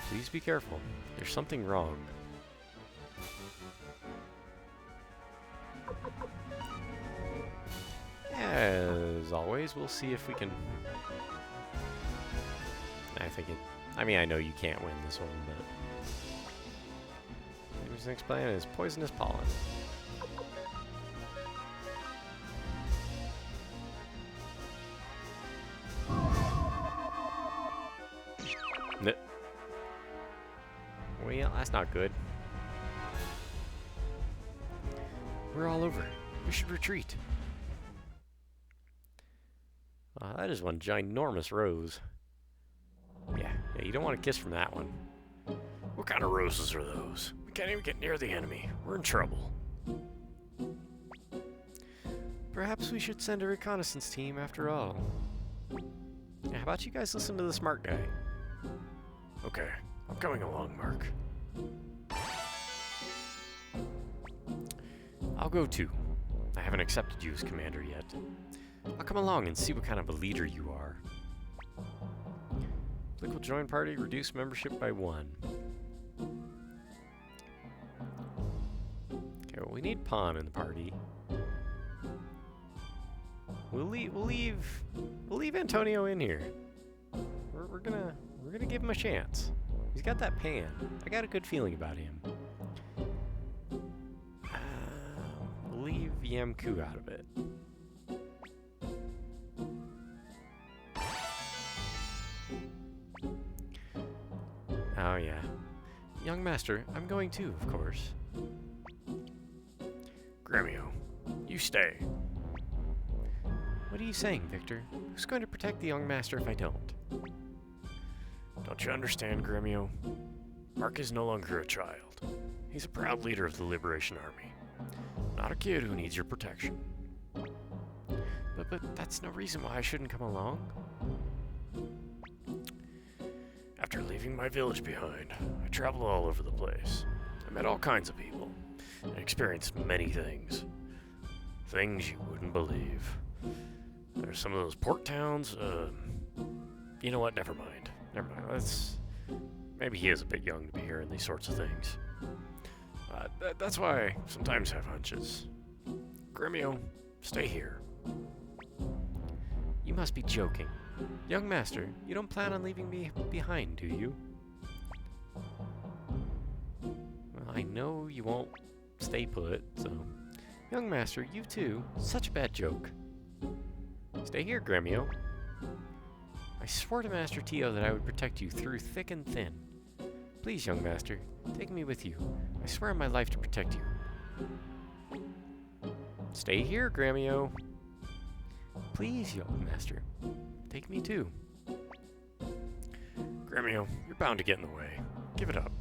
Please be careful. There's something wrong. As always, we'll see if we can... I mean, I know you can't win this one, but... His next plan is poisonous pollen. Well, that's not good. We're all over. We should retreat. That is one ginormous rose. Yeah, you don't want to kiss from that one. What kind of roses are those? We can't even get near the enemy. We're in trouble. Perhaps we should send a reconnaissance team after all. Yeah, how about you guys listen to the smart guy? Okay, I'm coming along, Mark. I'll go too. I haven't accepted you as commander yet. I'll come along and see what kind of a leader you are. Click will join party, reduce membership by 1. Okay, well, we need Pawn in the party. We'll leave Antonio in here. We're gonna give him a chance. He's got that pan. I got a good feeling about him. We'll leave Yamku out of it. Oh yeah. Young master, I'm going too, of course. Gremio, you stay. What are you saying, Victor? Who's going to protect the young master if I don't? Don't you understand, Gremio? Mark is no longer a child. He's a proud leader of the Liberation Army. Not a kid who needs your protection. But that's no reason why I shouldn't come along. After leaving my village behind, I traveled all over the place. I met all kinds of people and experienced many things. Things you wouldn't believe. There's some of those port towns, you know what, never mind. Maybe he is a bit young to be hearing these sorts of things. That's why I sometimes have hunches. Gremio, stay here. You must be joking. Young master, you don't plan on leaving me behind, do you? Well, I know you won't stay put, so... Young master, you too. Such a bad joke. Stay here, Gremio. I swore to Master Tio that I would protect you through thick and thin. Please, young master, take me with you. I swear on my life to protect you. Stay here, Gremio. Please, young master, Take me too. Gremio, you're bound to get in the way. Give it up.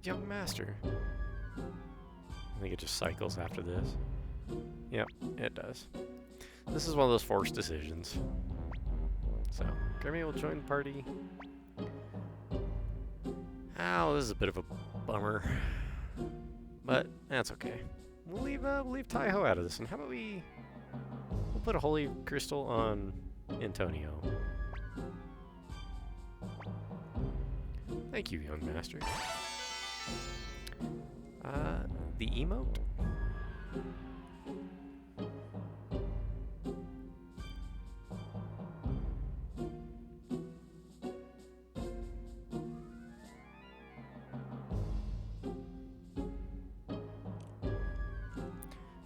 Young master. I think it just cycles after this. Yep, it does. This is one of those forced decisions. So, Grimmy will join the party. Oh, this is a bit of a bummer. But that's okay. We'll leave Taiho out of this. And how about we'll put a holy crystal on Antonio. Thank you, young master. The emote?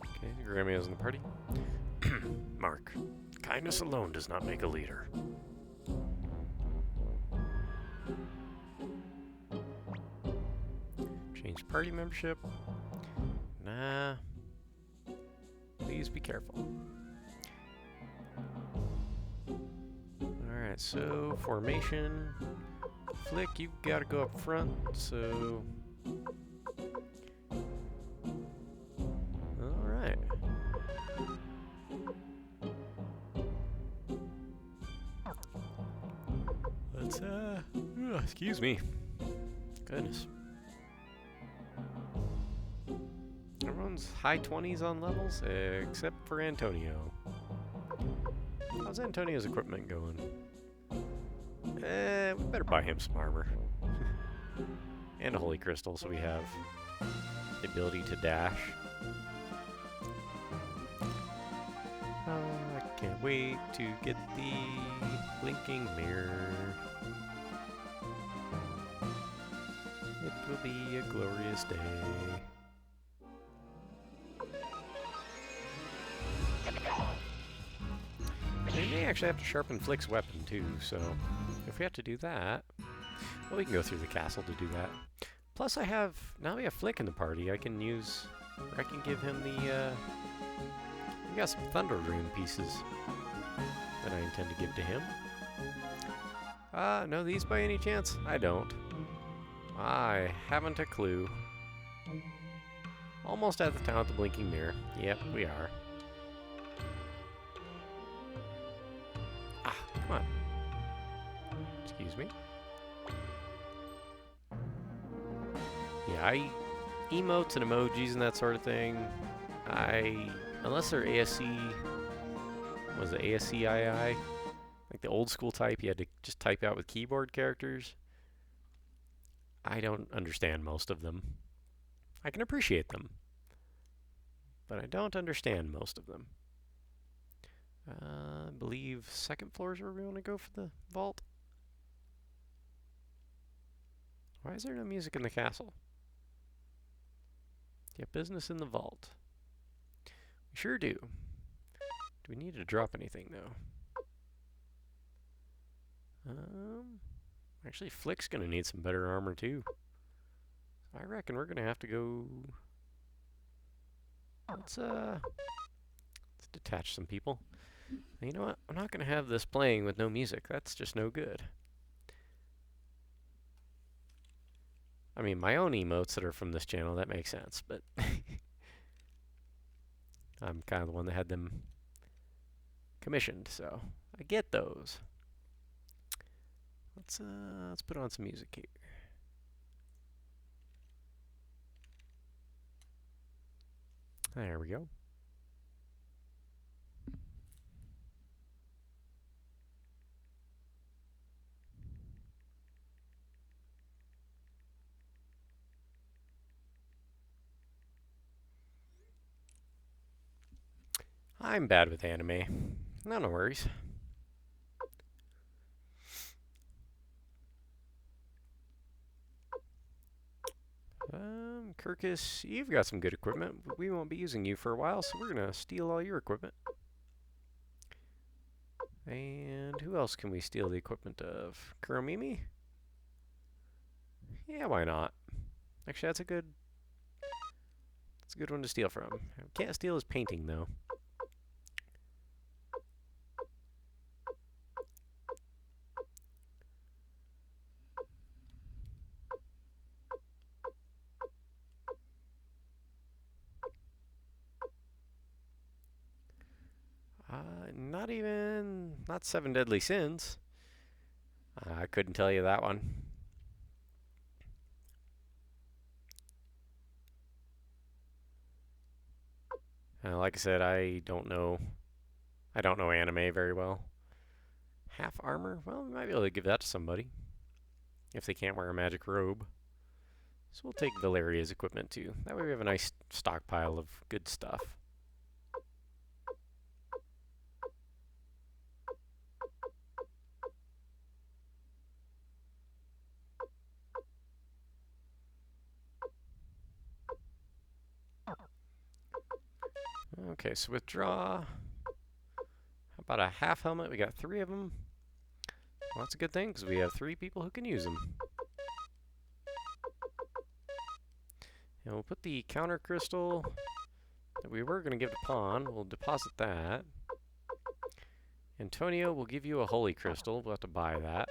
Okay, Grammy's in the party. Mark, kindness alone does not make a leader. Change party membership. Nah. Please be careful. Alright, so formation. Flick, you've got to go up front, so... Alright. Let's, excuse me. Goodness. Everyone's high 20s on levels, except for Antonio. How's Antonio's equipment going? We better buy him some armor. And a holy crystal, so we have the ability to dash. I can't wait to get the blinking mirror. It will be a glorious day. We may actually have to sharpen Flick's weapon too, so if we have to do that, well, we can go through the castle to do that. Plus now we have Flick in the party, I can give him the, we got some Thunder Rune pieces that I intend to give to him. Know these by any chance? I don't. I haven't a clue. Almost at the town with the blinking mirror. Yep, we are. Come on. Excuse me. Yeah, emotes and emojis and that sort of thing, unless they're ASC, was it ASCII? Like the old school type, you had to just type out with keyboard characters. I don't understand most of them. I can appreciate them, but I don't understand most of them. I believe second floor is where we want to go for the vault. Why is there no music in the castle? Yeah, business in the vault. We sure do. Do we need to drop anything, though? Actually, Flick's going to need some better armor, too. I reckon we're going to have to go... Let's detach some people. You know what? I'm not going to have this playing with no music. That's just no good. I mean, my own emotes that are from this channel, that makes sense, but I'm kind of the one that had them commissioned, so I get those. Let's put on some music here. There we go. I'm bad with anime. No worries. Kirkus, you've got some good equipment. We won't be using you for a while, so we're gonna steal all your equipment. And who else can we steal the equipment of? Kuromimi? Yeah, why not? Actually, that's a good one to steal from. Can't steal his painting, though. Not 7 deadly sins. I couldn't tell you that one. Like I said, I don't know anime very well. Half armor? Well, we might be able to give that to somebody if they can't wear a magic robe. So we'll take Valeria's equipment too. That way we have a nice stockpile of good stuff. Okay, so withdraw. How about a half helmet? We got 3 of them. Well, that's a good thing because we have 3 people who can use them. And we'll put the counter crystal that we were going to give to Pawn. We'll deposit that. Antonio will give you a holy crystal. We'll have to buy that.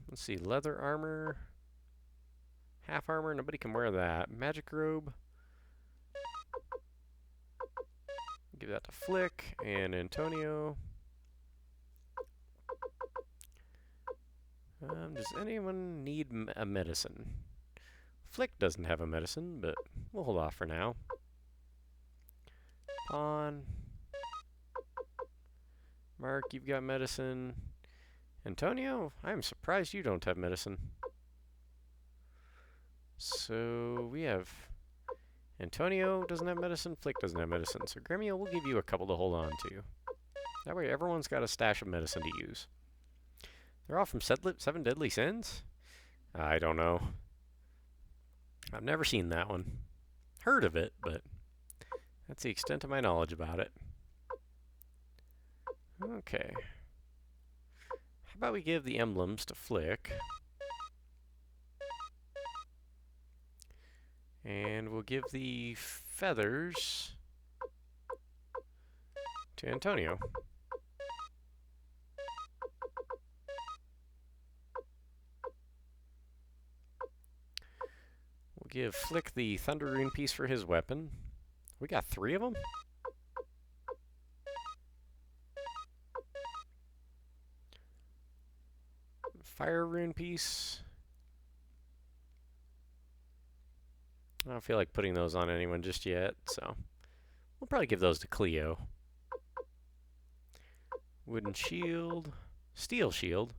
Let's see, leather armor. Half armor, nobody can wear that. Magic robe. Give that to Flick and Antonio. Does anyone need a medicine? Flick doesn't have a medicine, but we'll hold off for now. Pawn. Mark, you've got medicine. Antonio, I'm surprised you don't have medicine. So we have Antonio doesn't have medicine, Flick doesn't have medicine. So Gremio, we'll give you a couple to hold on to. That way everyone's got a stash of medicine to use. They're all from 7 Deadly Sins? I don't know. I've never seen that one. Heard of it, but that's the extent of my knowledge about it. Okay. How about we give the emblems to Flick? And we'll give the feathers to Antonio. We'll give Flick the Thunder Rune piece for his weapon. We got 3 of them? Fire Rune piece. I don't feel like putting those on anyone just yet, so we'll probably give those to Cleo. Wooden shield. Steel shield.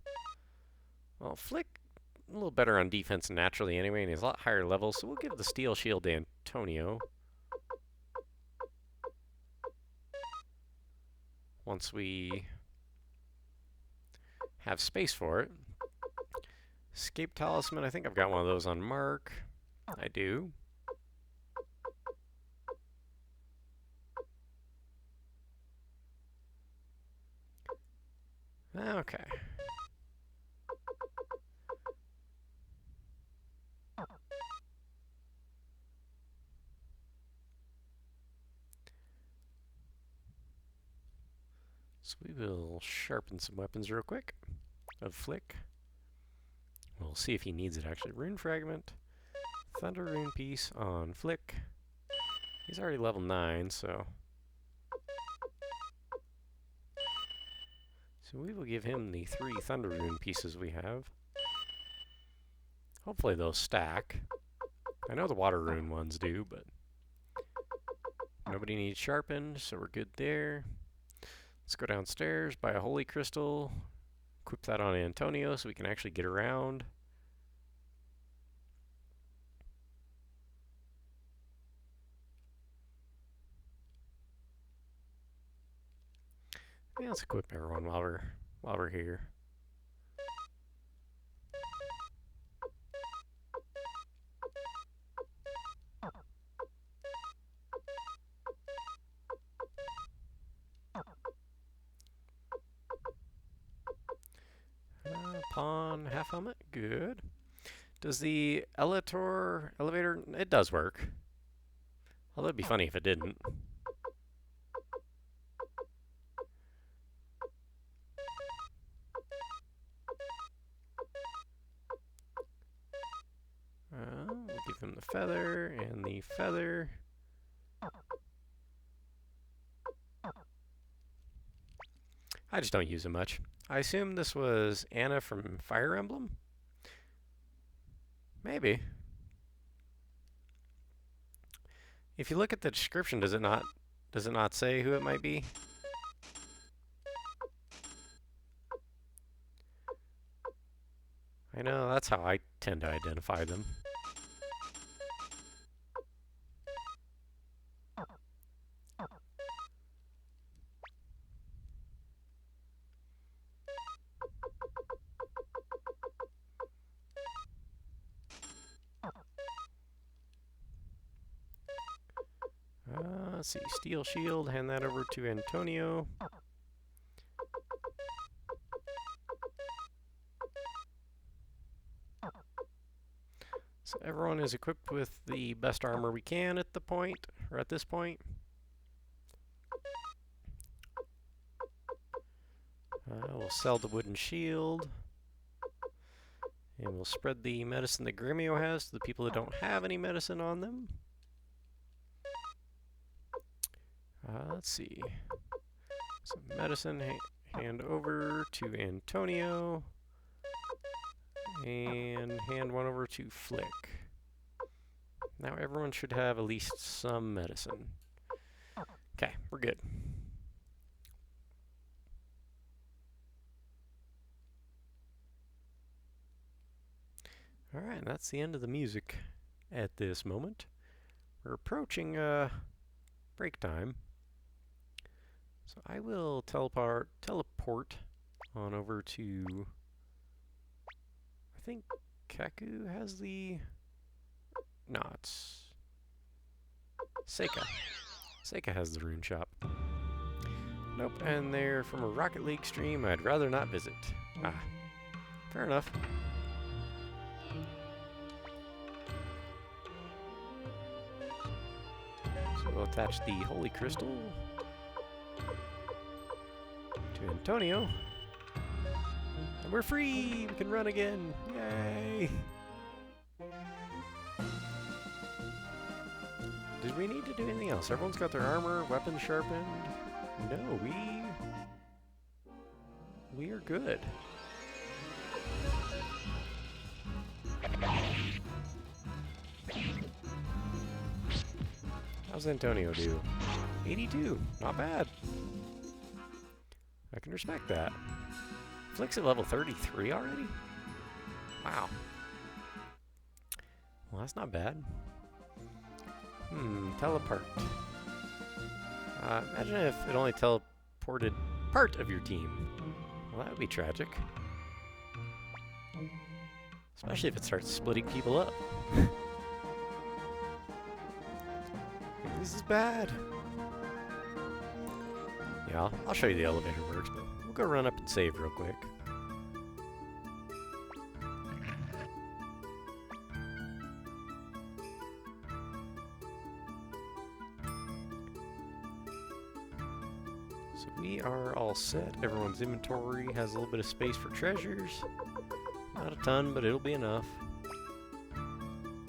Well, Flick, a little better on defense naturally anyway, and he's a lot higher level, so we'll give the steel shield to Antonio. Once we have space for it. Escape talisman, I think I've got one of those on Mark. I do. Okay. So we will sharpen some weapons real quick of Flick. We'll see if he needs it actually. Rune fragment, thunder rune piece on Flick. He's already level 9, so we will give him the 3 thunder rune pieces we have. Hopefully those stack. I know the water rune ones do, but nobody needs sharpened, so we're good there. Let's go downstairs, buy a holy crystal, equip that on Antonio so we can actually get around. Yeah, let's equip everyone while we're here. Pawn, half helmet, good. Does the elevator, it does work. Although it'd be funny if it didn't. We'll give him the feather and the feather. I just don't use them much. I assume this was Anna from Fire Emblem? Maybe. If you look at the description, does it not say who it might be? I know, that's how I tend to identify them. Let's see, Steel Shield, hand that over to Antonio. So everyone is equipped with the best armor we can at this point. We'll sell the wooden shield. And we'll spread the medicine that Gremio has to the people that don't have any medicine on them. Let's see. Some medicine hand over to Antonio. And hand one over to Flick. Now everyone should have at least some medicine. Okay, we're good. Alright, that's the end of the music at this moment. We're approaching break time. So I will teleport on over to... I think Kaku has the... No, it's... Seika. Seika has the rune shop. Nope, and they're from a Rocket League stream I'd rather not visit. Ah, fair enough. So we'll attach the Holy Crystal to Antonio. And we're free! We can run again! Yay! Did we need to do anything else? Everyone's got their armor, weapons sharpened. No, we are good. How's Antonio do? 82. Not bad. I can respect that. Flick's at level 33 already? Wow. Well, that's not bad. Teleport. Imagine if it only teleported part of your team. Well, that would be tragic. Especially if it starts splitting people up. This is bad. Yeah, I'll show you the elevator works, but we'll go run up and save real quick. So we are all set. Everyone's inventory has a little bit of space for treasures. Not a ton, but it'll be enough. And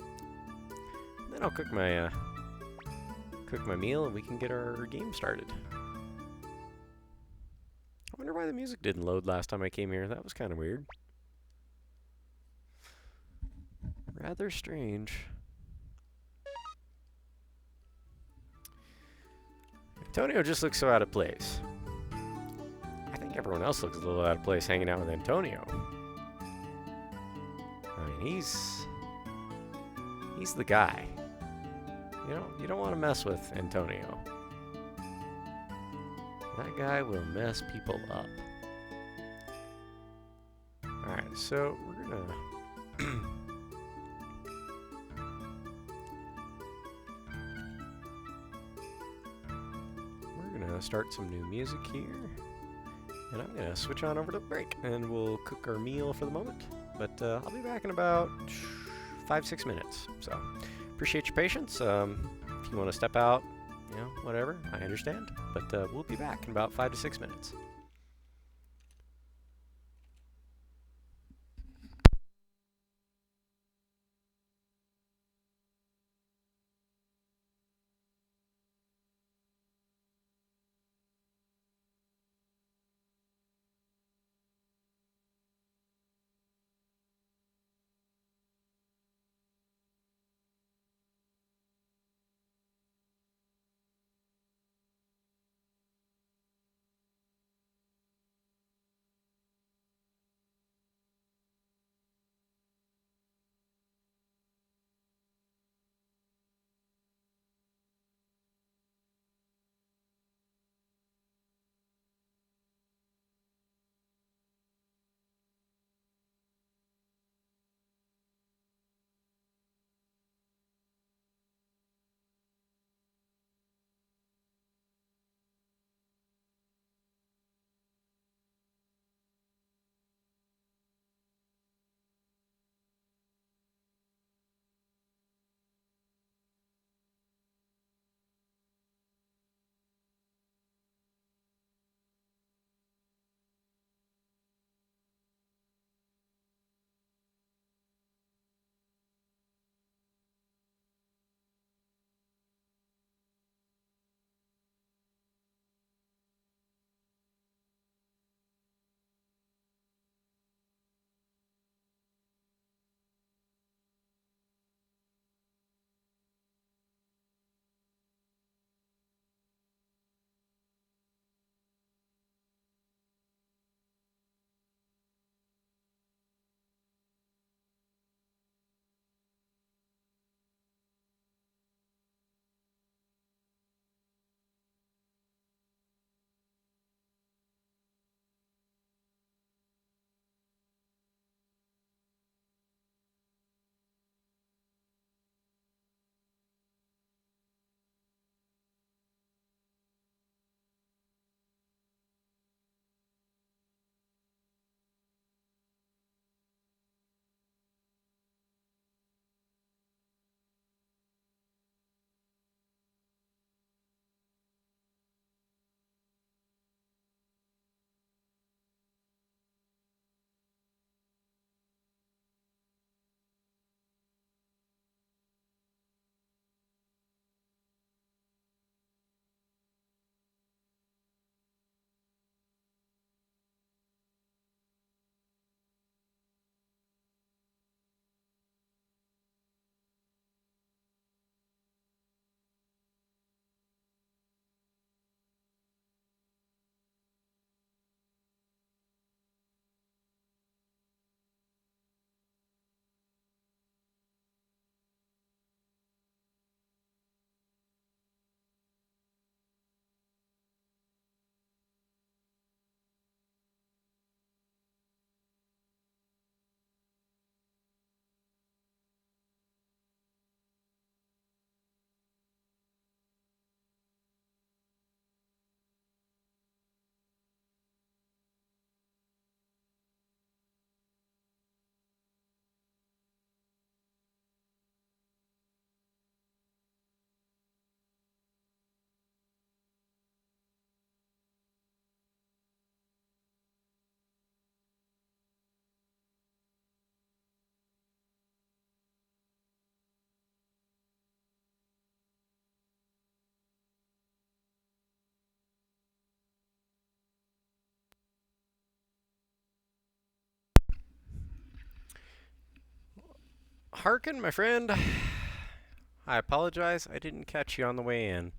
then I'll cook my meal and we can get our game started. I wonder why the music didn't load last time I came here. That was kind of weird. Rather strange. Antonio just looks so out of place. I think everyone else looks a little out of place hanging out with Antonio. I mean, he's the guy. You don't want to mess with Antonio. That guy will mess people up. Alright, so we're gonna start some new music here. And I'm gonna switch on over to break and we'll cook our meal for the moment. But I'll be back in about 5-6 minutes. So appreciate your patience. If you want to step out, whatever, I understand. But we'll be back in about 5 to 6 minutes. Harkin, my friend. I apologize, I didn't catch you on the way in.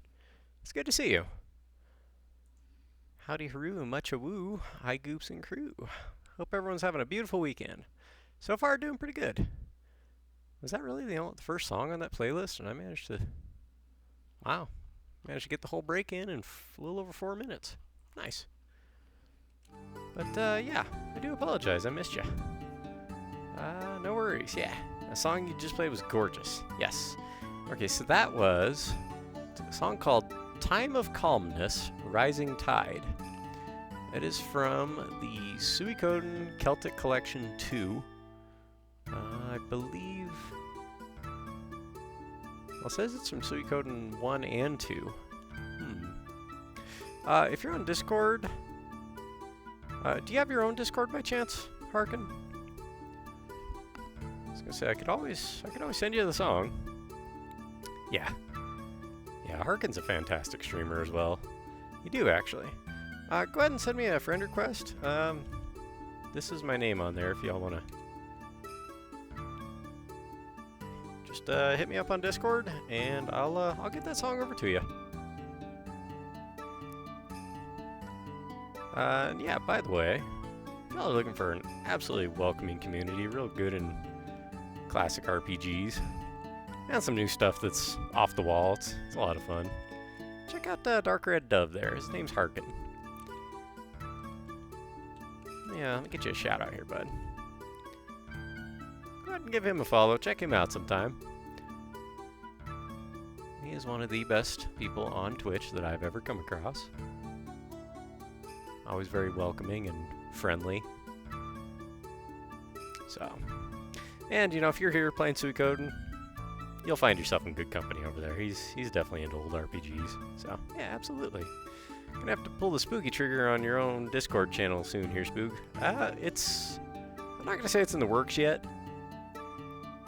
It's good to see you. Howdy haroo, much a woo, hi goops and crew. Hope everyone's having a beautiful weekend. So far, doing pretty good. Was that really the first song on that playlist? And I managed to, wow, managed to get the whole break in a little over 4 minutes. Nice. But yeah, I do apologize, I missed you. No worries, yeah. The song you just played was gorgeous, yes. Okay, so that was a song called Time of Calmness, Rising Tide. It is from the Suikoden Celtic Collection 2. I believe... Well, it says it's from Suikoden 1 and 2. If you're on Discord... do you have your own Discord by chance, Harkin? I was gonna say, I could always send you the song. Yeah. Yeah, Harkin's a fantastic streamer as well. You do, actually. Go ahead and send me a friend request. This is my name on there if y'all wanna... Just hit me up on Discord, and I'll get that song over to you. Yeah, by the way, if y'all are looking for an absolutely welcoming community, real good in classic RPGs, and some new stuff that's off the wall, it's a lot of fun. Check out Dark Red Dove there. His name's Harkin. Yeah, let me get you a shout out here, bud. Go ahead and give him a follow. Check him out sometime. He is one of the best people on Twitch that I've ever come across. Always very welcoming and friendly. So, and you know, if you're here playing Suikoden, you'll find yourself in good company over there. He's definitely into old RPGs. So, yeah, absolutely. Gonna have to pull the spooky trigger on your own Discord channel soon here, Spook. It's... I'm not gonna say it's in the works yet,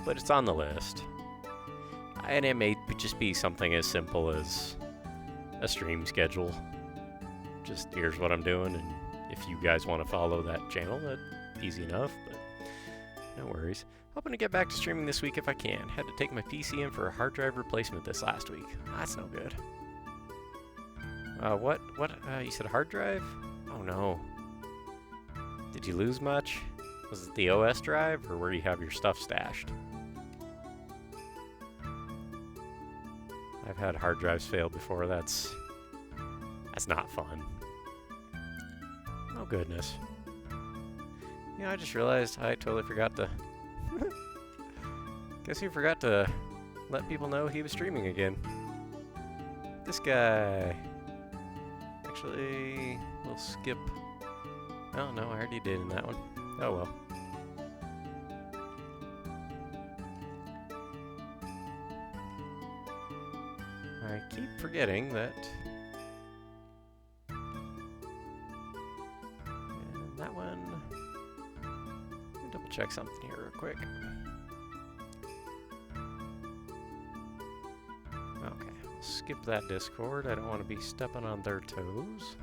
but it's on the list. And it may just be something as simple as a stream schedule. Just here's what I'm doing, and if you guys want to follow that channel, that's easy enough, but no worries. Hoping to get back to streaming this week if I can. Had to take my PC in for a hard drive replacement this last week. That's no good. What? You said hard drive? Oh no. Did you lose much? Was it the OS drive, or where you have your stuff stashed? I've had hard drives fail before. That's not fun. Oh goodness. You know, I just realized I totally forgot to... Guess he forgot to let people know he was streaming again. This guy. Actually, we'll skip... Oh no, I already did in that one. Oh well. I keep forgetting that... And that one... Let me double check something here real quick. Okay, I'll skip that Discord. I don't want to be stepping on their toes.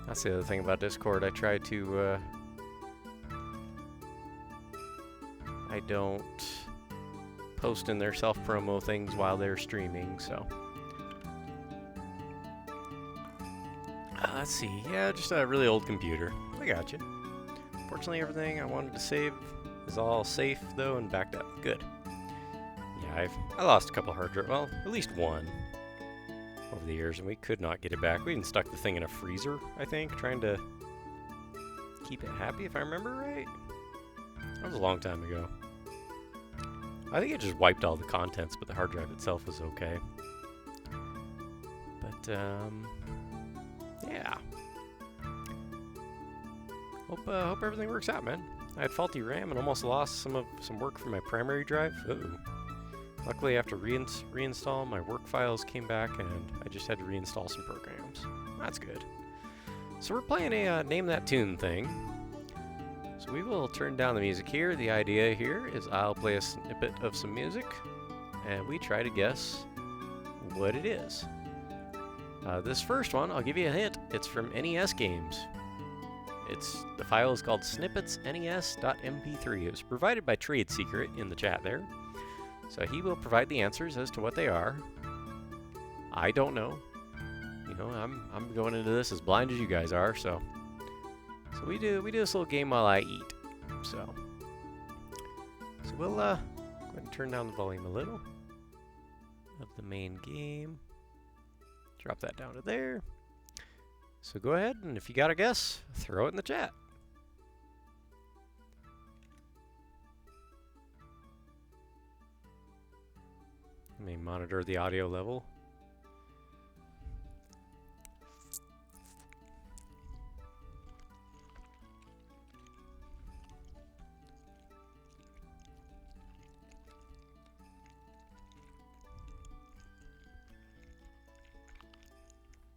That's the other thing about Discord. I try to, I don't post in their self-promo things while they're streaming, so. Let's see. Yeah, just a really old computer. I got you. Fortunately, everything I wanted to save is all safe, though, and backed up. Good. Yeah, I lost a couple hard drives. Well, at least one over the years, and we could not get it back. We even stuck the thing in a freezer, I think, trying to keep it happy, if I remember right. That was a long time ago. I think it just wiped all the contents, but the hard drive itself was okay. But, yeah. Hope everything works out, man. I had faulty RAM and almost lost some work from my primary drive. Uh-oh. Luckily, after reinstall, my work files came back, and I just had to reinstall some programs. That's good. So we're playing a Name That Tune thing. So we will turn down the music here. The idea here is I'll play a snippet of some music, and we try to guess what it is. This first one, I'll give you a hint. It's from NES games. The file is called snippetsnes.mp3. It was provided by Trade Secret in the chat there. So he will provide the answers as to what they are. I don't know. You know, I'm going into this as blind as you guys are, so we do this little game while I eat. So we'll go ahead and turn down the volume a little of the main game. Drop that down to there. So go ahead, and if you got a guess, throw it in the chat. Let me monitor the audio level.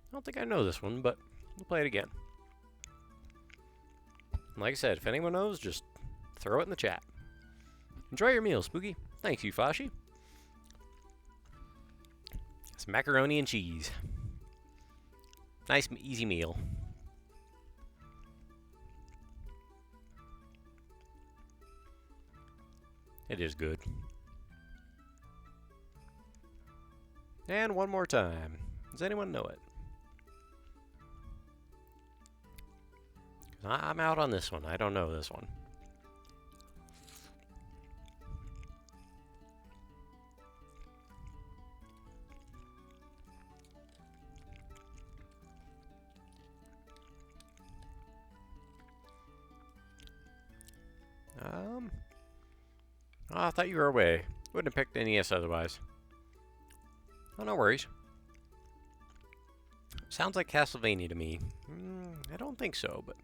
I don't think I know this one, but we'll play it again. And like I said, if anyone knows, just throw it in the chat. Enjoy your meal, Spooky. Thanks, you Fashi. It's macaroni and cheese. Nice, easy meal. It is good. And one more time. Does anyone know it? I'm out on this one. I don't know this one. Oh, I thought you were away. Wouldn't have picked NES otherwise. Oh, no worries. Sounds like Castlevania to me. I don't think so, but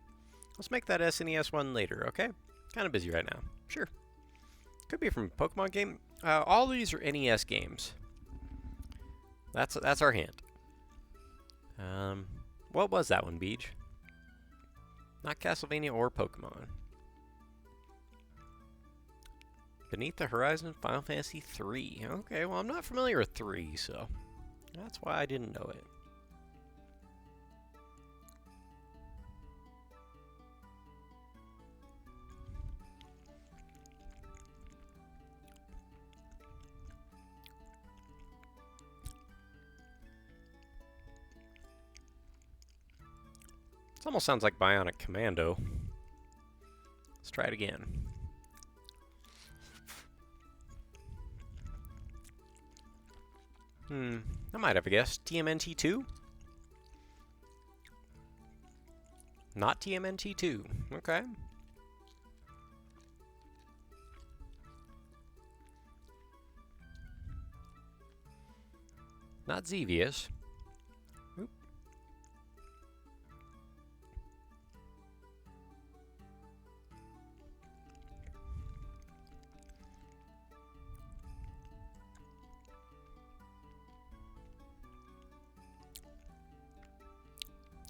let's make that SNES one later, okay? Kind of busy right now. Sure. Could be from a Pokemon game. All these are NES games. That's our hint. What was that one, Beej? Not Castlevania or Pokemon. Beneath the Horizon, Final Fantasy 3. Okay, well, I'm not familiar with 3, so that's why I didn't know it. This almost sounds like Bionic Commando. Let's try it again. I might have a guess. TMNT2? Not TMNT2. Okay. Not Xevious. Oop.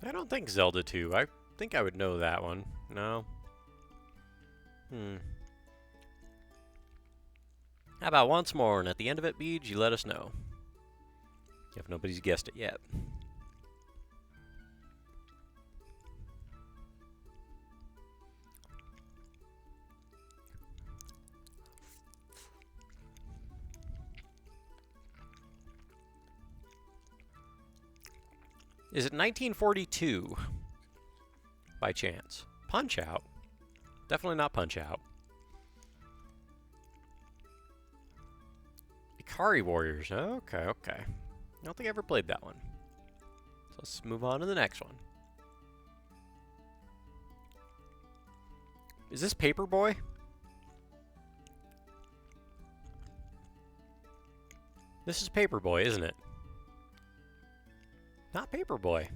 I don't think Zelda 2. I think I would know that one. No. How about once more, and at the end of it, Beej, you let us know. If nobody's guessed it yet. Is it 1942? By chance. Punch-Out? Definitely not Punch-Out. Ikari Warriors. Okay, okay. I don't think I ever played that one. So let's move on to the next one. Is this Paperboy? This is Paperboy, isn't it? Not Paperboy.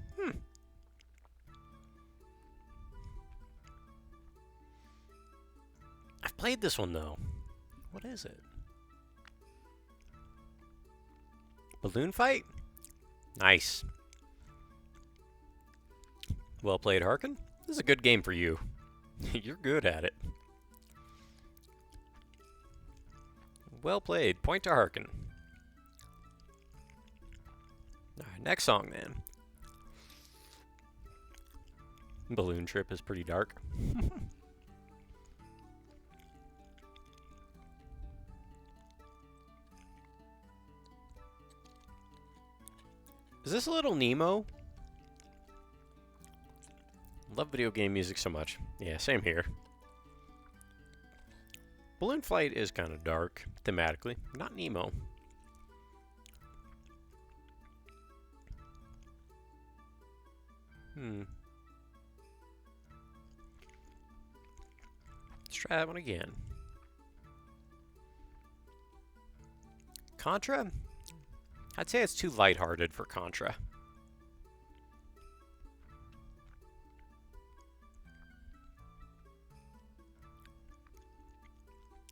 I've played this one, though. What is it? Balloon Fight? Nice. Well played, Harkin. This is a good game for you. You're good at it. Well played. Point to Harkin. Alright, next song, then. Balloon Trip is pretty dark. Is this a little Nemo? Love video game music so much. Yeah, same here. Balloon Flight is kind of dark, thematically. Not Nemo. Let's try that one again. Contra? I'd say it's too lighthearted for Contra.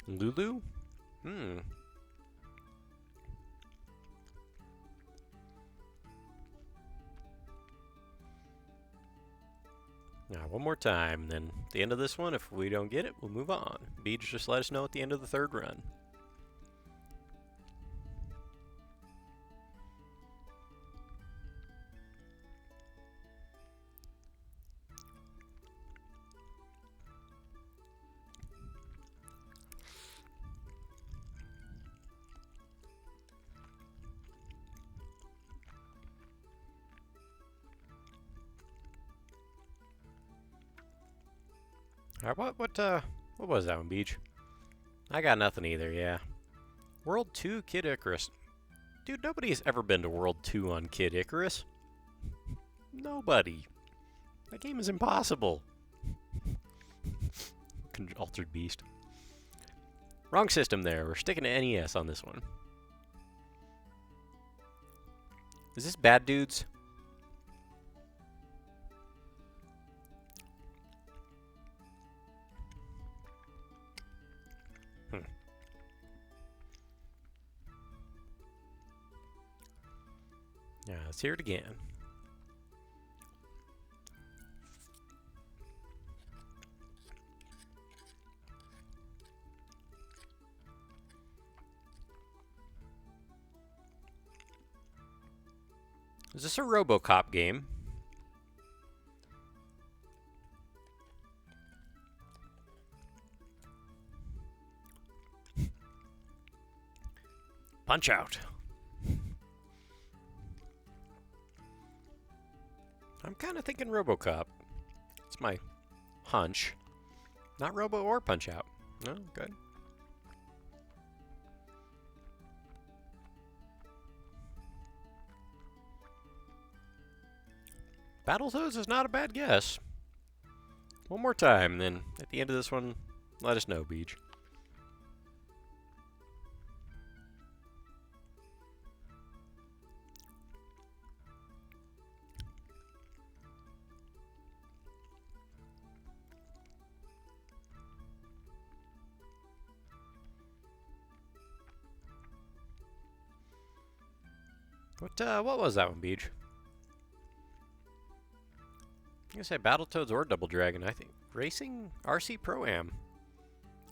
Lulu? Now, one more time, then at the end of this one, if we don't get it, we'll move on. Beach, just let us know at the end of the third run. Alright, what was that one, Beach? I got nothing either, yeah. World 2 Kid Icarus. Dude, nobody's ever been to World 2 on Kid Icarus. Nobody. That game is impossible. Altered Beast. Wrong system there. We're sticking to NES on this one. Is this Bad Dudes? Yeah, let's hear it again. Is this a RoboCop game? Punch Out. I'm kind of thinking RoboCop. It's my hunch. Not Robo or Punch Out. No, good. Battletoads is not a bad guess. One more time, then at the end of this one, let us know, Beach. What was that one, Beach? I'm gonna say Battletoads or Double Dragon. I think Racing RC Pro-Am.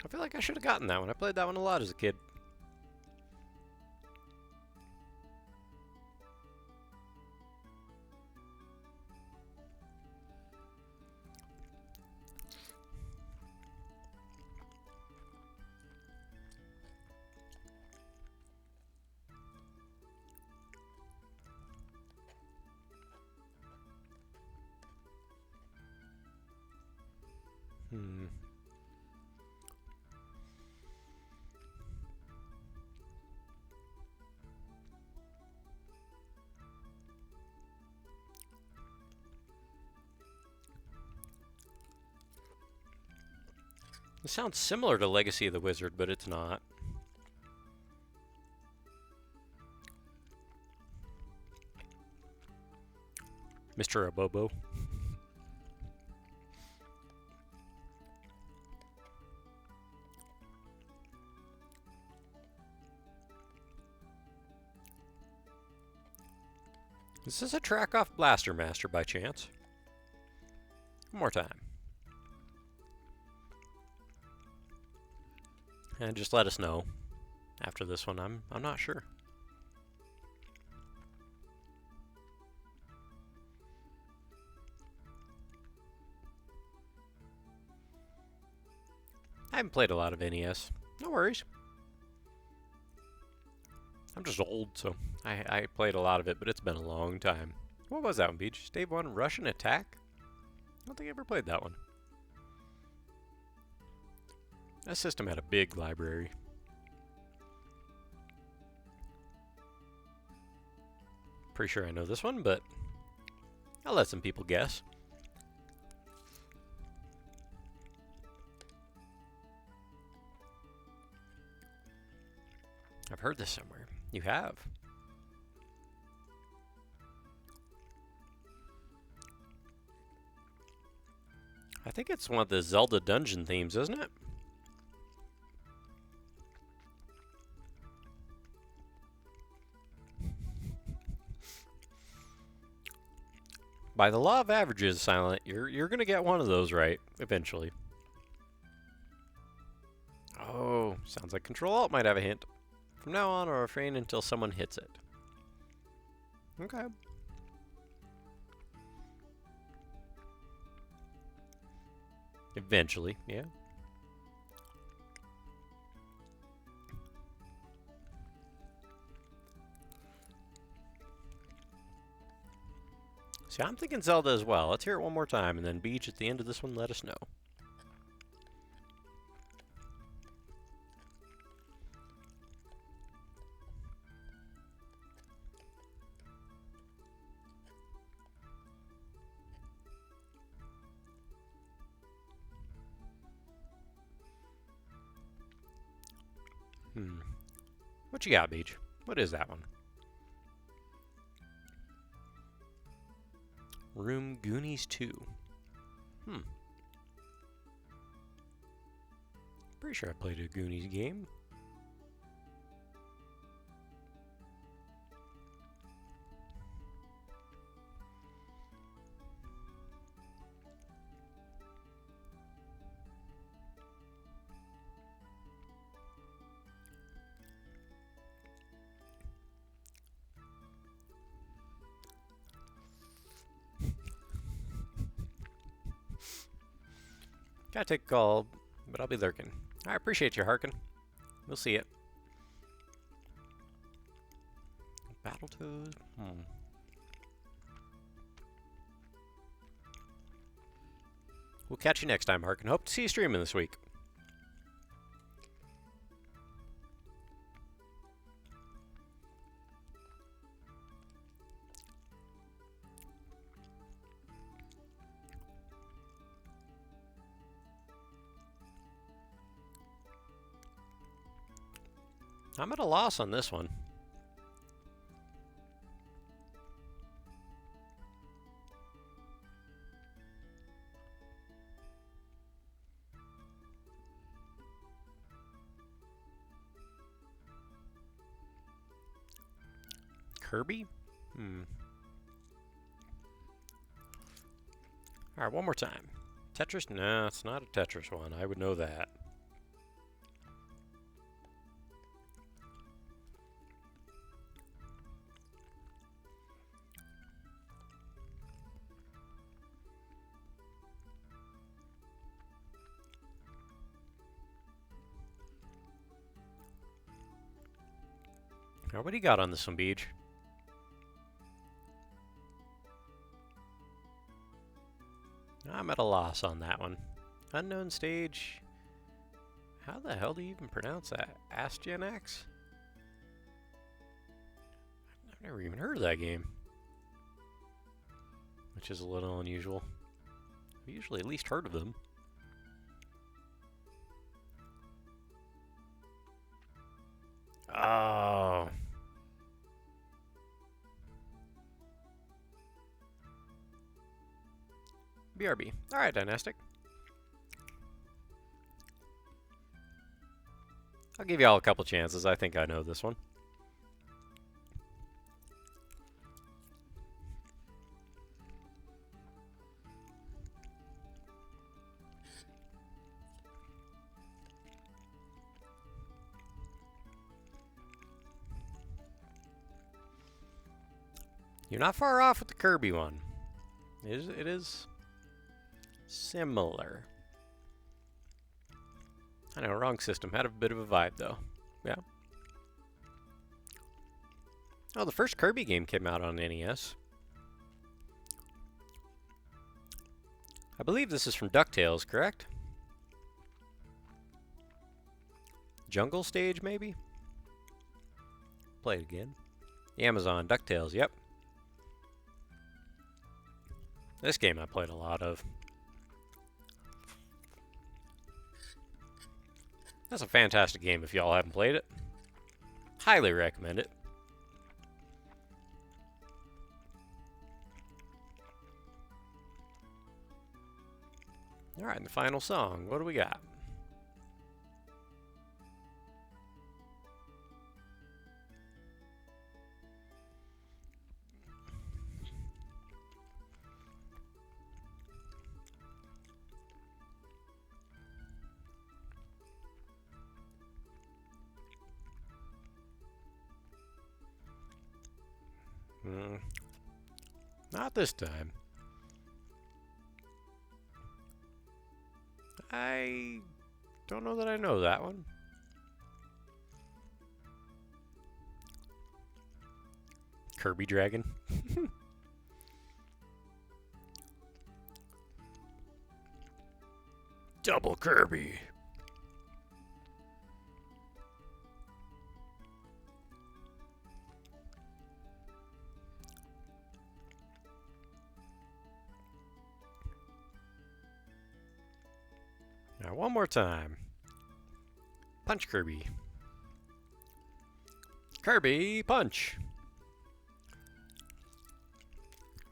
I feel like I should have gotten that one. I played that one a lot as a kid. It sounds similar to Legacy of the Wizard, but it's not. Mr. Abobo. Is this a track off Blaster Master by chance? One more time. And just let us know after this one. I'm not sure. I haven't played a lot of NES. No worries. I'm just old, so I played a lot of it, but it's been a long time. What was that one, Beach? Stave 1, Russian Attack? I don't think I ever played that one. That system had a big library. Pretty sure I know this one, but I'll let some people guess. I've heard this somewhere. You have. I think it's one of the Zelda dungeon themes, isn't it? By the law of averages, Silent, you're gonna get one of those right eventually. Oh, sounds like Control-Alt might have a hint. From now on, I'll refrain until someone hits it. Okay. Eventually, yeah. See, I'm thinking Zelda as well. Let's hear it one more time, and then Beach at the end of this one, let us know. What you got, Beach? What is that one? Room Goonies 2. Pretty sure I played a Goonies game. Gotta take a call, but I'll be lurking. I appreciate you, Harkin. We'll see it. Battletoads? We'll catch you next time, Harkin. Hope to see you streaming this week. I'm at a loss on this one. Kirby? Alright, one more time. Tetris? No, it's not a Tetris one. I would know that. Now, what do you got on this one, Beach? I'm at a loss on that one. Unknown stage. How the hell do you even pronounce that? Astyanax? I've never even heard of that game. Which is a little unusual. I've usually at least heard of them. Oh. BRB. Alright, Dynastic. I'll give you all a couple chances. I think I know this one. You're not far off with the Kirby one. It is similar. I know, wrong system. Had a bit of a vibe, though. Yeah. Oh, the first Kirby game came out on NES. I believe this is from DuckTales, correct? Jungle Stage, maybe? Play it again. Amazon, DuckTales, yep. This game I played a lot of. That's a fantastic game if y'all haven't played it. Highly recommend it. Alright, and the final song. What do we got? Not this time. I don't know that I know that one. Kirby Dragon. Double Kirby. Now, one more time. Punch Kirby. Kirby Punch.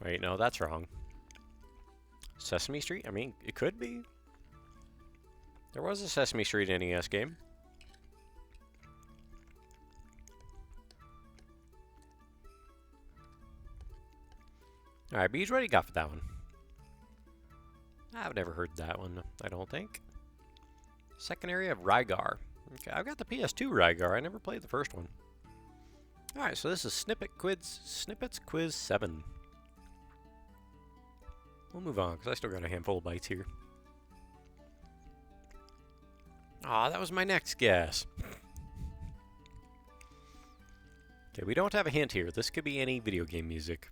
Wait, no, that's wrong. Sesame Street? I mean, it could be. There was a Sesame Street NES game. Alright, Beej, what do you got for that one? I've never heard that one, I don't think. Second area of Rygar. Okay, I've got the PS2 Rygar. I never played the first one. Alright, so this is Snippets Quiz 7. We'll move on, because I still got a handful of bites here. Aw, that was my next guess. Okay, we don't have a hint here. This could be any video game music.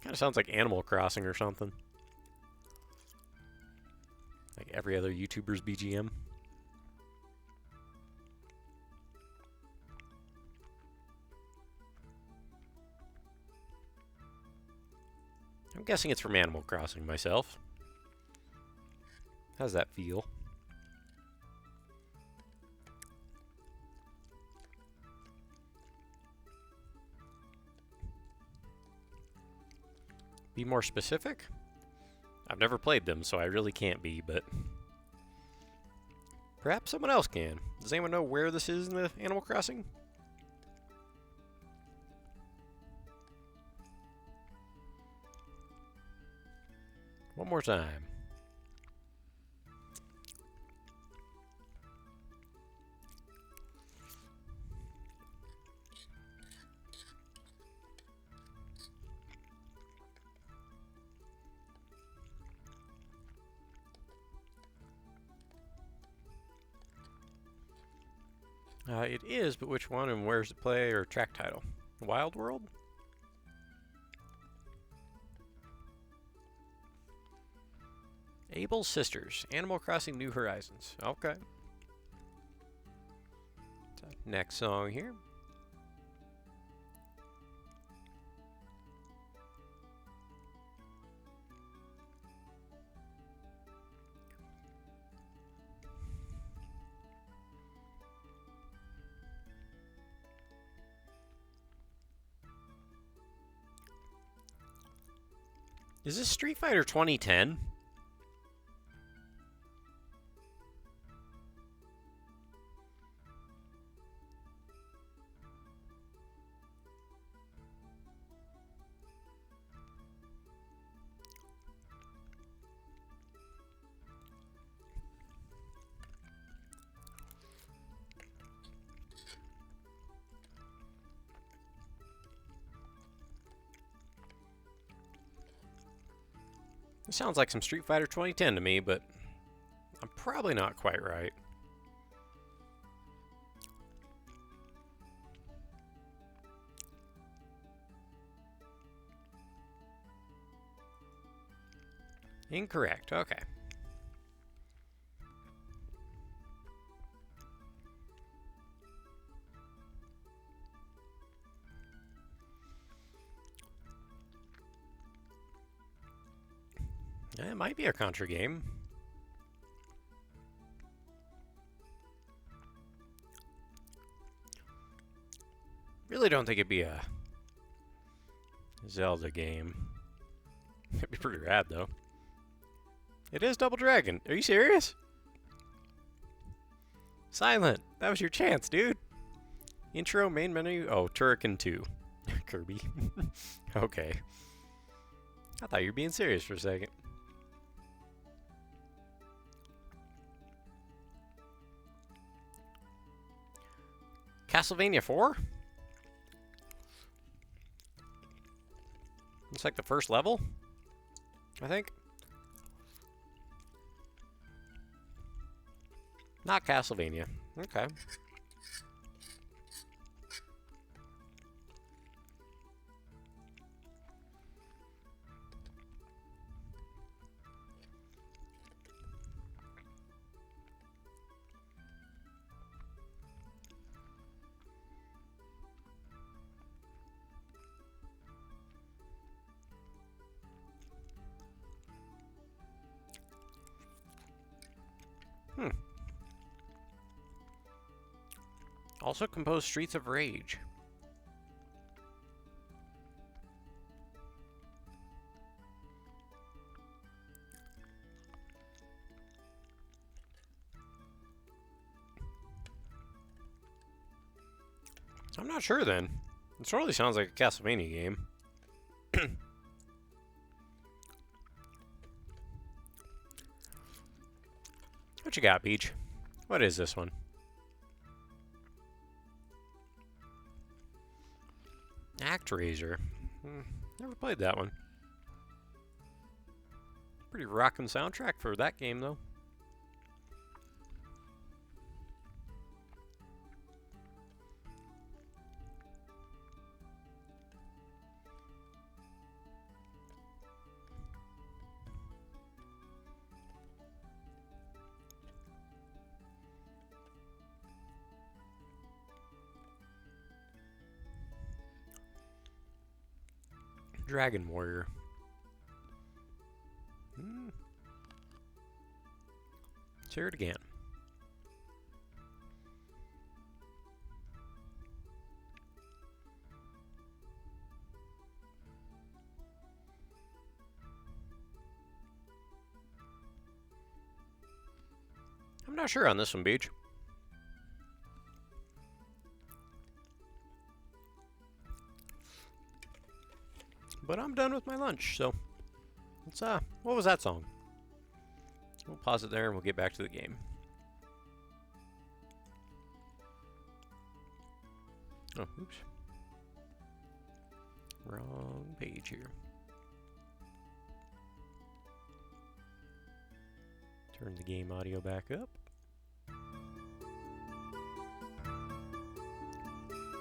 Kind of sounds like Animal Crossing or something. Like every other YouTuber's BGM. I'm guessing it's from Animal Crossing myself. How's that feel? Be more specific? I've never played them, so I really can't be, but perhaps someone else can. Does anyone know where this is in the Animal Crossing? One more time. It is, but which one and where's the play or track title? Wild World? Abel's Sisters, Animal Crossing New Horizons. Okay. So, next song here. Is this Street Fighter 2010? It sounds like some Street Fighter 2010 to me, but probably not quite right. Incorrect. Okay. It might be a Contra game. Really don't think it'd be a Zelda game. It'd be pretty rad, though. It is Double Dragon. Are you serious? Silent. That was your chance, dude. Intro, main menu. Oh, Turrican 2. Kirby. Okay. I thought you were being serious for a second. Castlevania 4? It's like the first level, I think. Not Castlevania. Okay. Also composed Streets of Rage. I'm not sure then. It totally sounds like a Castlevania game. What you got, Peach? What is this one? ActRaiser. Never played that one. Pretty rockin' soundtrack for that game, though. Dragon Warrior. Let's hear it again. I'm not sure on this one, Beach. But I'm done with my lunch, so let's what was that song? We'll pause it there and we'll get back to the game. Oh, oops. Wrong page here. Turn the game audio back up.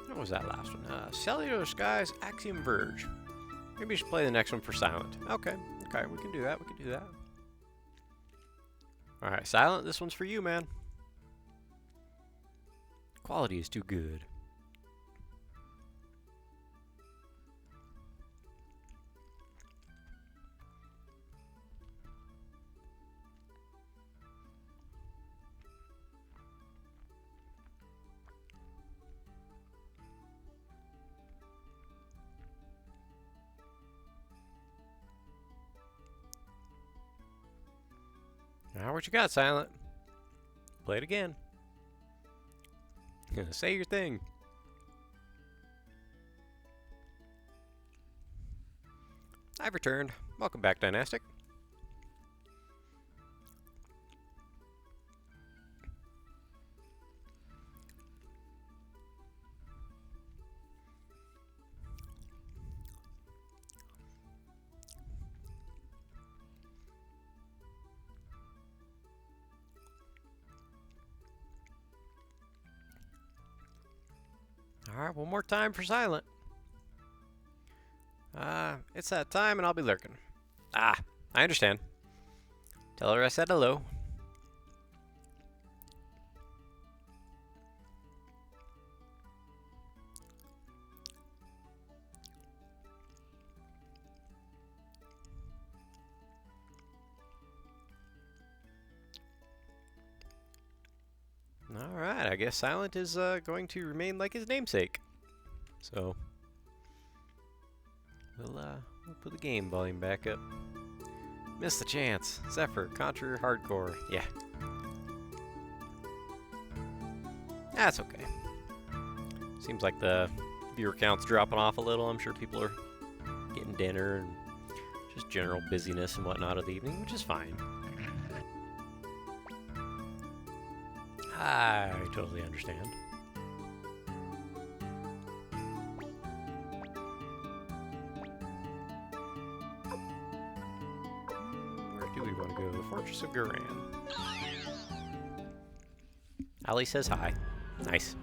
What was that last one? Cellular Skies, Axiom Verge. Maybe we should play the next one for Silent. Okay, we can do that, Alright, Silent, this one's for you, man. Quality is too good. Now, what you got, Silent? Play it again. Say your thing. I've returned. Welcome back, Dynastic. Alright, one more time for silent. It's that time and I'll be lurking. Ah, I understand. Tell her I said hello. Alright, I guess Silent is going to remain like his namesake. So, we'll put the game volume back up. Missed the chance. Zephyr, Contra, Hardcore. Yeah. That's okay. Seems like the viewer count's dropping off a little. I'm sure people are getting dinner and just general busyness and whatnot of the evening, which is fine. I totally understand. Where do we want to go? The Fortress of Guran. Ali says hi. Nice.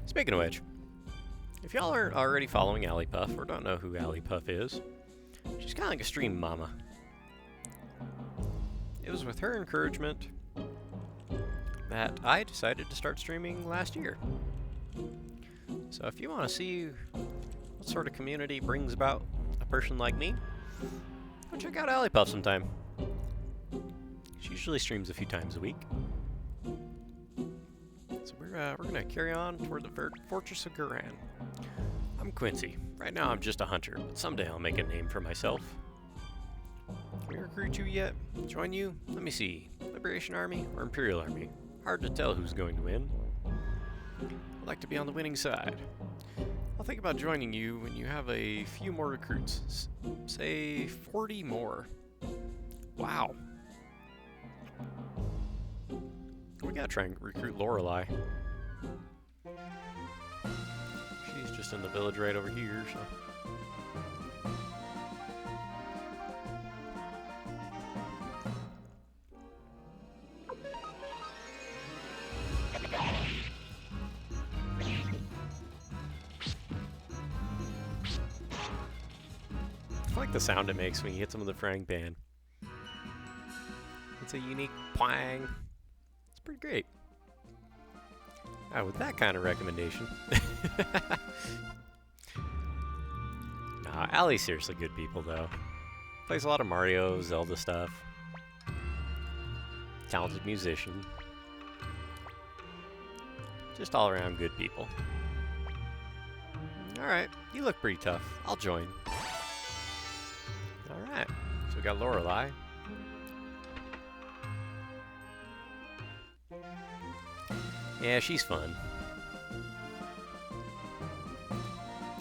Speaking of which, if y'all aren't already following Ali Puff or don't know who Ali Puff is, she's kind of like a stream mama. It was with her encouragement that I decided to start streaming last year. So if you want to see what sort of community brings about a person like me, go check out Ali Puff sometime. She usually streams a few times a week. So we're gonna carry on toward the Fortress of Guran. I'm Quincy. Right now I'm just a hunter, but someday I'll make a name for myself. Can we recruit you yet? Join you? Let me see. Liberation Army or Imperial Army? Hard to tell who's going to win. I'd like to be on the winning side. I'll think about joining you when you have a few more recruits. Say 40 more. Wow. We gotta try and recruit Lorelei. She's just in the village right over here, so... I like the sound it makes when you hit some of the frying pan. It's a unique twang. It's pretty great. With that kind of recommendation. Nah, Allie's seriously good people though. Plays a lot of Mario, Zelda stuff. Talented musician. Just all around good people. Alright, you look pretty tough. I'll join. Alright, so we got Lorelei. Yeah, she's fun.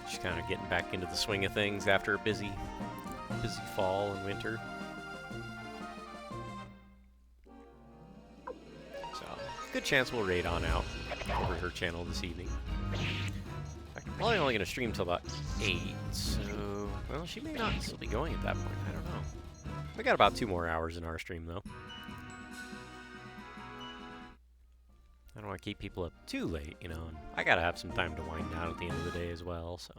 She's kind of getting back into the swing of things after a busy fall and winter. So, good chance we'll raid on out over her channel this evening. I'm probably only going to stream till about 8, so... Well, she may not still be going at that point. I don't know. We got about 2 more hours in our stream, though. I don't want to keep people up too late, you know, and I gotta have some time to wind down at the end of the day as well, so.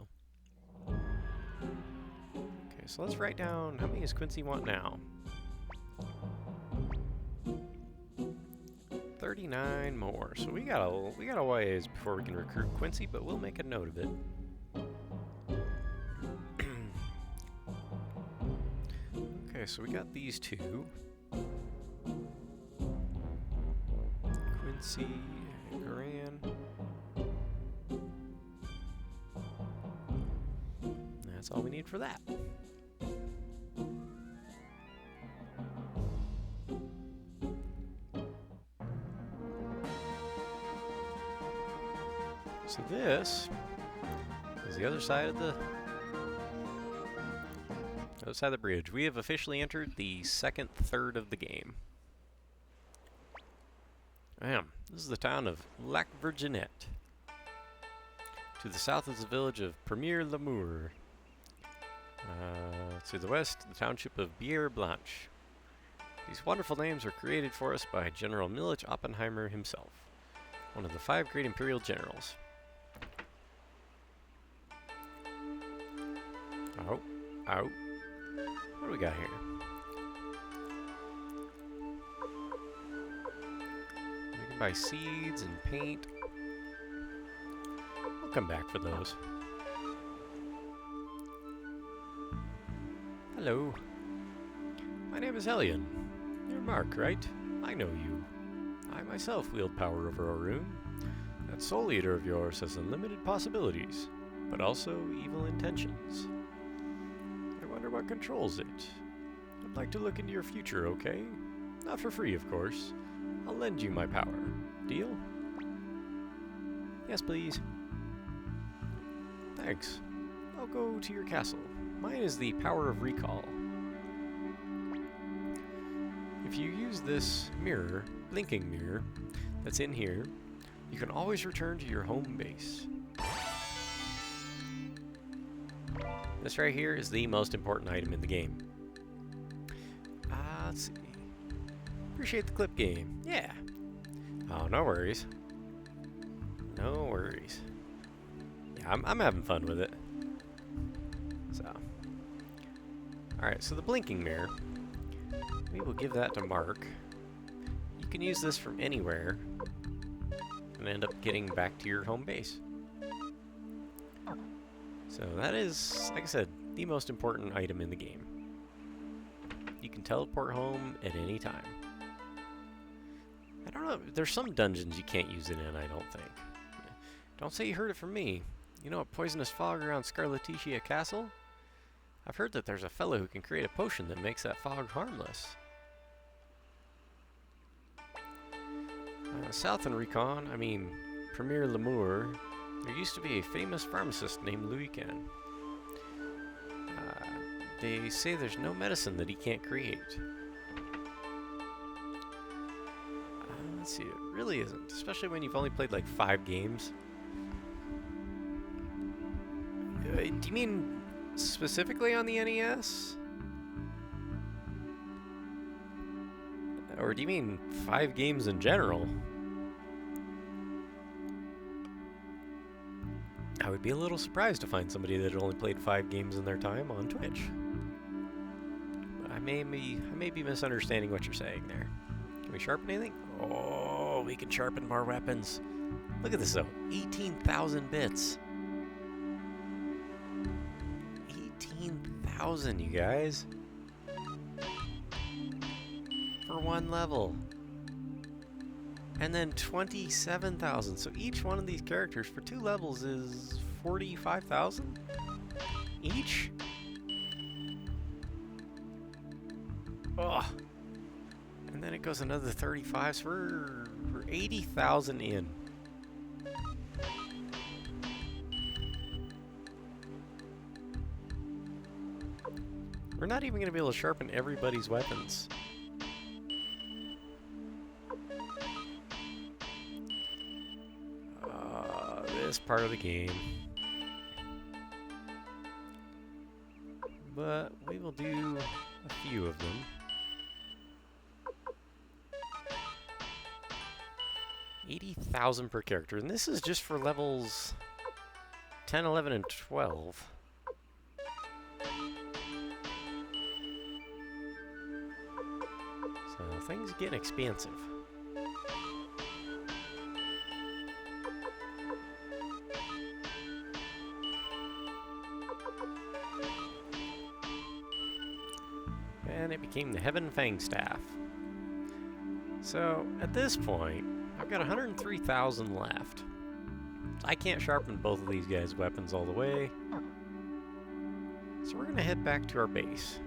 Okay, so let's write down, how many does Quincy want now? 39 more, so we got a ways before we can recruit Quincy, but we'll make a note of it. Okay, so we got these 2. Quincy and Guran. That's all we need for that. So this is the other side of the bridge. We have officially entered the second third of the game. This is the town of Lac Virginette. To the south is the village of Premier Lamour. To the west, the township of Bière Blanche. These wonderful names were created for us by General Millich Oppenheimer himself, one of the 5 great imperial generals. Out. What do we got here? We can buy seeds and paint. I'll come back for those. Hello. My name is Hellion. You're Mark, right? I know you. I myself wield power over a rune. That soul eater of yours has unlimited possibilities, but also evil intentions. I wonder what controls it. I'd like to look into your future, okay? Not for free, of course. I'll lend you my power. Deal? Yes, please. Thanks. I'll go to your castle. Mine is the power of recall. If you use this mirror, blinking mirror, that's in here, you can always return to your home base. This right here is the most important item in the game. Let's see. Appreciate the clip game. Yeah. Oh, no worries. No worries. Yeah, I'm having fun with it. So. Alright, so the blinking mirror. We will give that to Mark. You can use this from anywhere and end up getting back to your home base. So that is, like I said, the most important item in the game. You can teleport home at any time. I don't know, there's some dungeons you can't use it in, I don't think. Don't say you heard it from me. You know a poisonous fog around Scarlatetia Castle? I've heard that there's a fellow who can create a potion that makes that fog harmless. South in Recon, Premier Lemur, there used to be a famous pharmacist named Louis Can. They say there's no medicine that he can't create. Let's see, it really isn't, especially when you've only played like 5 games. Do you mean specifically on the NES? Or do you mean 5 games in general? I would be a little surprised to find somebody that had only played 5 games in their time on Twitch. But I may be misunderstanding what you're saying there. Can we sharpen anything? Oh, we can sharpen more weapons. Look at this though, 18,000 bits. 18,000, you guys. For one level. And then 27,000. So each one of these characters for 2 levels is 45,000 each. Oh. And then it goes another 35, so we're 80,000 in. We're not even going to be able to sharpen everybody's weapons. This part of the game. But we will do a few of them. $80,000 per character, and this is just for levels 10, 11, and 12. So things are getting expensive. And it became the Heaven Fang Staff. So at this point, I've got 103,000 left. I can't sharpen both of these guys' weapons all the way. So we're gonna head back to our base.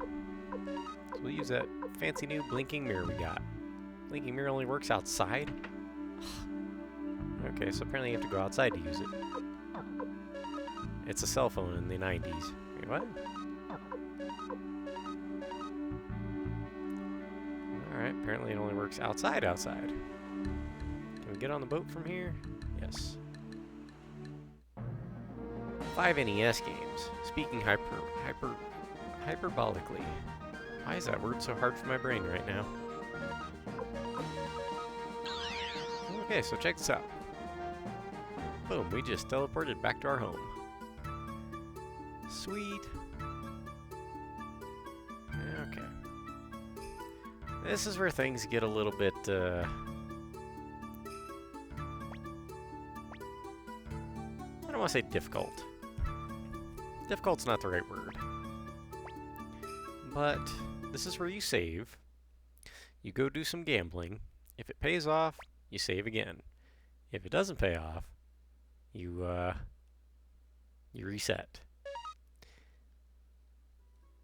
So we'll use that fancy new blinking mirror we got. Blinking mirror only works outside? Okay, so apparently you have to go outside to use it. It's a cell phone in the 90s. Wait, what? Alright, apparently it only works outside. Can we get on the boat from here? Yes. 5 NES games. Speaking hyperbolically. Why is that word so hard for my brain right now? Okay, so check this out. Boom, we just teleported back to our home. Sweet. This is where things get a little bit, I don't want to say difficult. Difficult's not the right word. But this is where you save. You go do some gambling. If it pays off, you save again. If it doesn't pay off, you reset.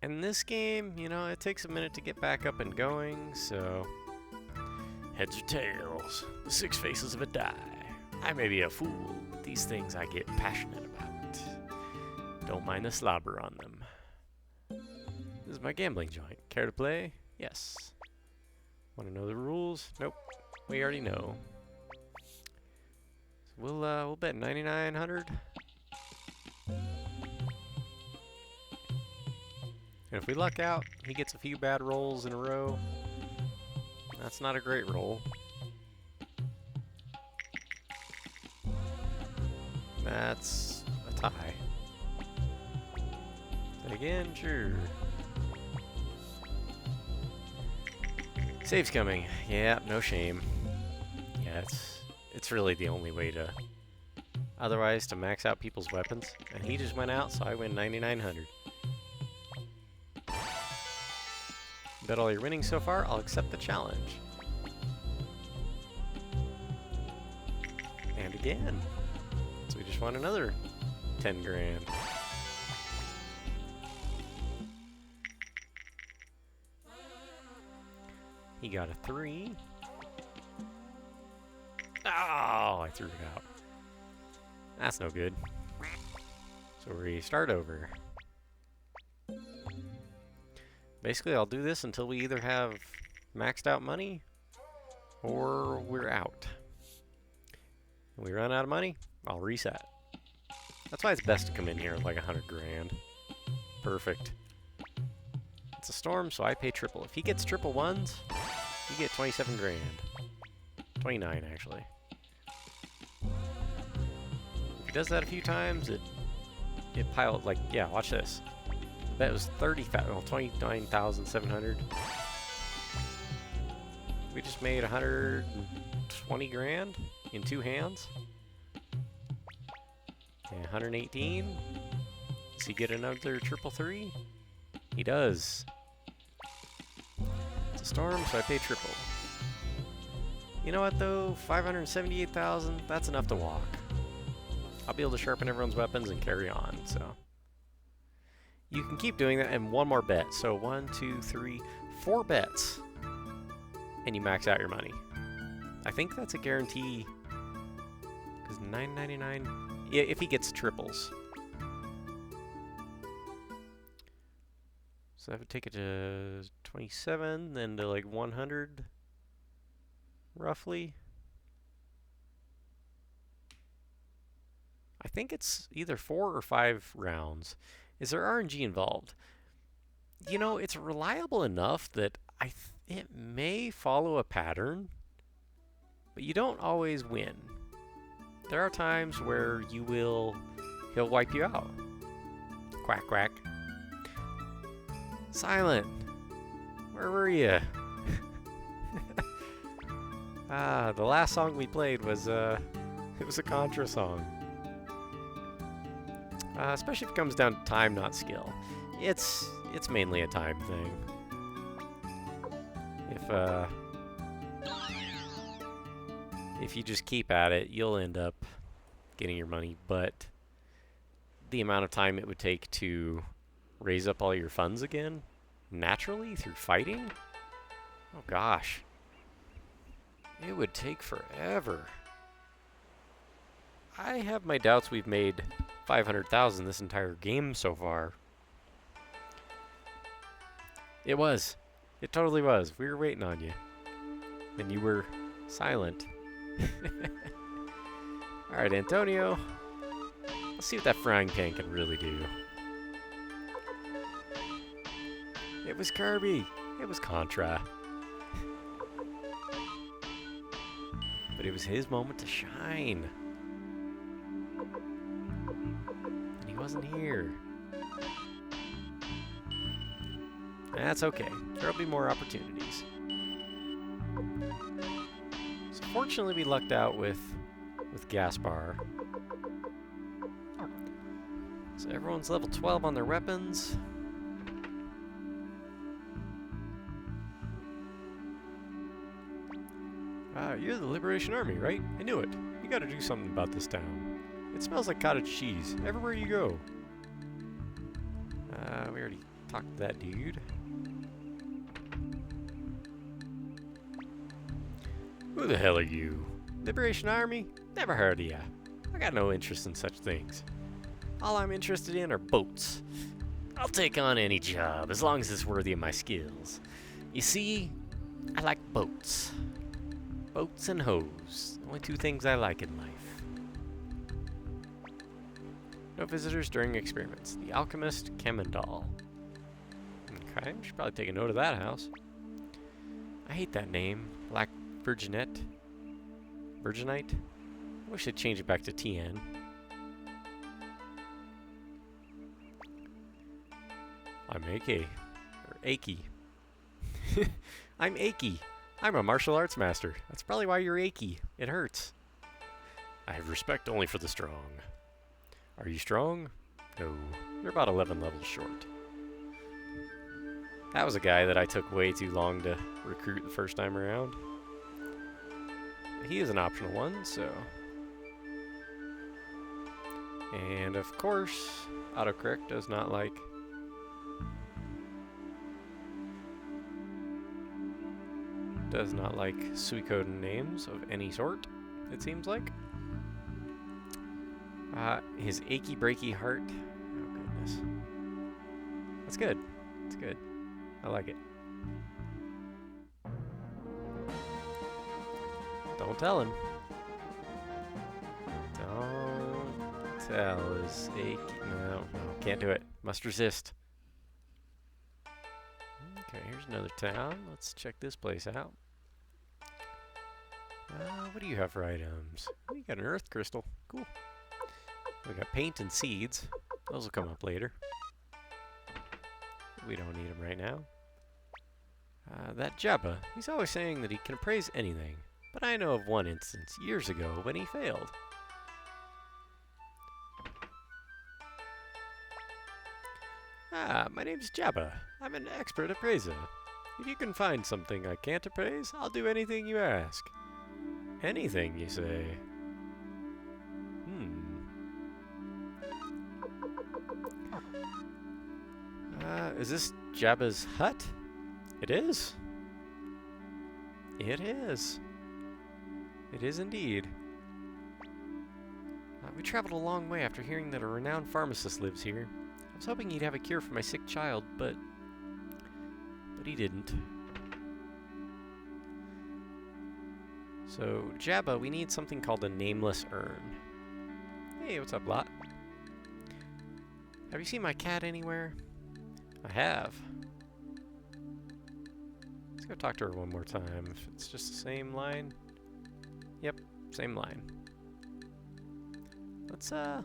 And this game, you know, it takes a minute to get back up and going, so... Heads or tails, the 6 faces of a die. I may be a fool, but these things I get passionate about. Don't mind the slobber on them. This is my gambling joint. Care to play? Yes. Want to know the rules? Nope. We already know. So we'll bet 9,900. And if we luck out, he gets a few bad rolls in a row. That's not a great roll. That's a tie. Say again, sure. Save's coming. Yeah, no shame. Yeah, it's really the only way to... Otherwise, to max out people's weapons. And he just went out, so I win 9,900. Bet all your winnings so far, I'll accept the challenge. And again. So we just won another 10 grand. He got a 3. Oh, I threw it out. That's no good. So we start over. Basically, I'll do this until we either have maxed out money or we're out. When we run out of money, I'll reset. That's why it's best to come in here with like 100 grand. Perfect. It's a storm, so I pay triple. If he gets triple ones, you get 27 grand. 29, actually. If he does that a few times, it piled, like, yeah, watch this. Bet was 29,700. We just made 120 grand in 2 hands. And 118. Does he get another triple 3? He does. It's a storm, so I pay triple. You know what though? 578,000, that's enough to walk. I'll be able to sharpen everyone's weapons and carry on, so. You can keep doing that, and one more bet. So 1, 2, 3, 4 bets. And you max out your money. I think that's a guarantee. Because $9.99, if he gets triples. So that would take it to 27, then to like 100, roughly. I think it's either 4 or 5 rounds. Is there RNG involved? You know, it's reliable enough that it may follow a pattern, but you don't always win. There are times where he'll wipe you out. Quack, quack. Silent, where were you? The last song we played was, it was a Contra song. Especially if it comes down to time, not skill. It's mainly a time thing. If you just keep at it, you'll end up getting your money, but the amount of time it would take to raise up all your funds again, naturally, through fighting? Oh gosh. It would take forever. I have my doubts we've made 500,000 this entire game so far. It was. It totally was. We were waiting on you. And you were silent. Alright, Antonio. Let's see what that frying pan can really do. It was Kirby. It was Contra. But it was his moment to shine. And he wasn't here. That's okay. There'll be more opportunities. Unfortunately, we lucked out with Gaspar. So everyone's level 12 on their weapons. You're the Liberation Army, right? I knew it. You gotta do something about this town. It smells like cottage cheese everywhere you go. We already talked to that dude. Who the hell are you? Liberation Army? Never heard of ya. I got no interest in such things. All I'm interested in are boats. I'll take on any job as long as it's worthy of my skills. You see, I like boats. Boats and hoes. Only two things I like in life. No visitors during experiments. The Alchemist Kemendal. Okay, should probably take a note of that house. I hate that name. Black Virginette. Virginite? I wish they'd change it back to TN. I'm AK. Or Aki. I'm Aki. I'm a martial arts master. That's probably why you're achy. It hurts. I have respect only for the strong. Are you strong? No. You're about 11 levels short. That was a guy that I took way too long to recruit the first time around. He is an optional one, so... And of course, autocorrect does not like... Suikoden names of any sort, it seems like. His achy breaky heart. Oh goodness. That's good. That's good. I like it. Don't tell him. Don't tell his achy. No, can't do it. Must resist. Okay, here's another town. Let's check this place out. What do you have for items? Oh, you got an earth crystal. Cool. We got paint and seeds. Those will come up later. We don't need them right now. That Jabba, he's always saying that he can appraise anything. But I know of one instance years ago when he failed. My name's Jabba. I'm an expert appraiser. If you can find something I can't appraise, I'll do anything you ask. Anything, you say? Is this Jabba's hut? It is. It is. It is indeed. We traveled a long way after hearing that a renowned pharmacist lives here. I was hoping he'd have a cure for my sick child, but he didn't. So, Jabba, we need something called a nameless urn. Hey, what's up, Lot? Have you seen my cat anywhere? I have. Let's go talk to her one more time. If it's just the same line. Yep, same line. Let's, I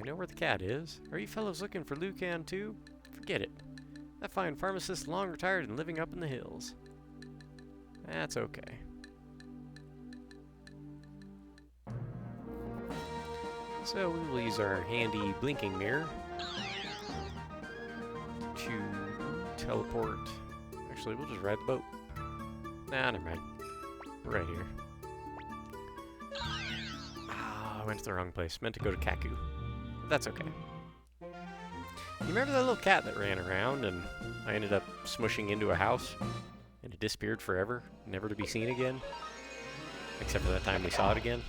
know where the cat is. Are you fellows looking for Lucan too? Forget it. That fine pharmacist long retired and living up in the hills. That's okay. So we will use our handy blinking mirror to teleport. Actually, we'll just ride the boat. Nah, never mind. We're right here. Ah, I went to the wrong place. Meant to go to Kaku. But that's okay. You remember that little cat that ran around and I ended up smushing into a house and it disappeared forever, never to be seen again? Except for that time we saw it again.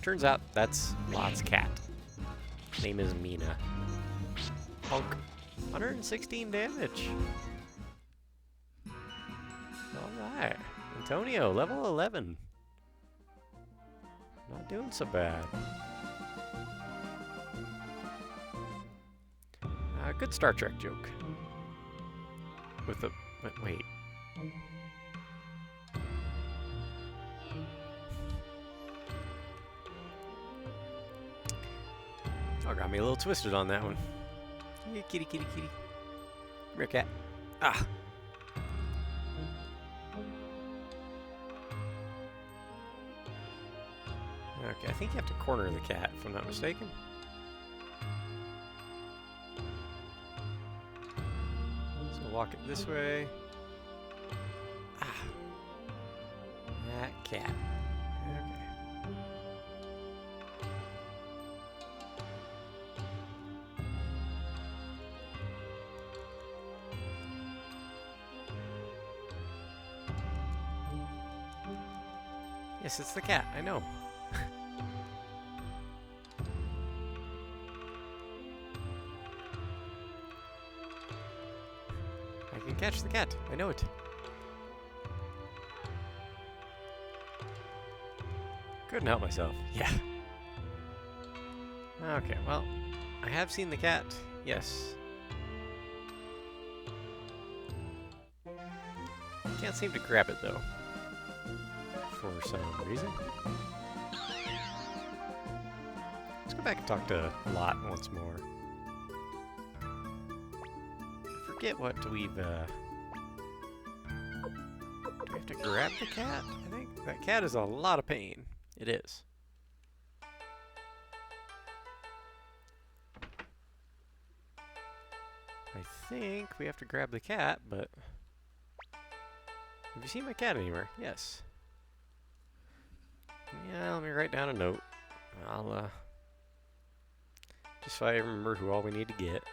Turns out that's Lot's cat. Name is Mina. Punk. 116 damage. Alright. Antonio, level 11. Not doing so bad. Good Star Trek joke. With the... wait. Oh, got me a little twisted on that one. Yeah, kitty, kitty, kitty. here, cat. Ah. Okay, I think you have to corner the cat, if I'm not mistaken. So we'll walk it this way. Ah. That cat. Okay. Yes, it's the cat, I know. I can catch the cat, I know it. Couldn't help myself, yeah. Okay, well, I have seen the cat, yes. Can't seem to grab it though. For some reason. Let's go back and talk to Lot once more. I forget what we've, do we have to grab the cat? I think that cat is a lot of pain. It is. I think we have to grab the cat, but... Have you seen my cat anywhere? Yes. Yeah, let me write down a note. I'll, just so I remember who all we need to get.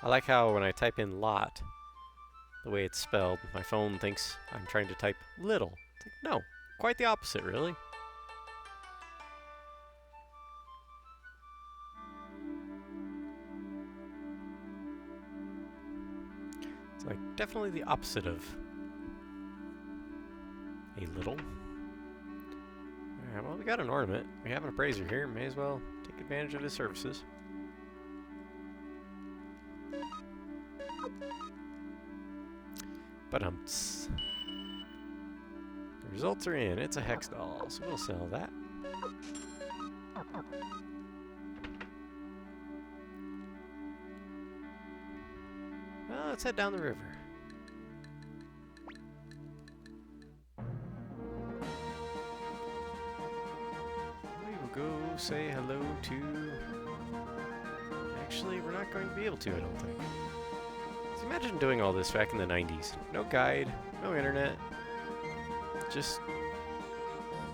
I like how when I type in lot, the way it's spelled, my phone thinks I'm trying to type little. It's like, no, quite the opposite, really. It's like definitely the opposite of a little. Alright, well, we got an ornament. We have an appraiser here. May as well take advantage of his services. But the results are in. It's a hex doll, so we'll sell that. Well, let's head down the river. We will go say hello to... Actually, we're not going to be able to, I don't think. So imagine doing all this back in the 90s. No guide, no internet. Just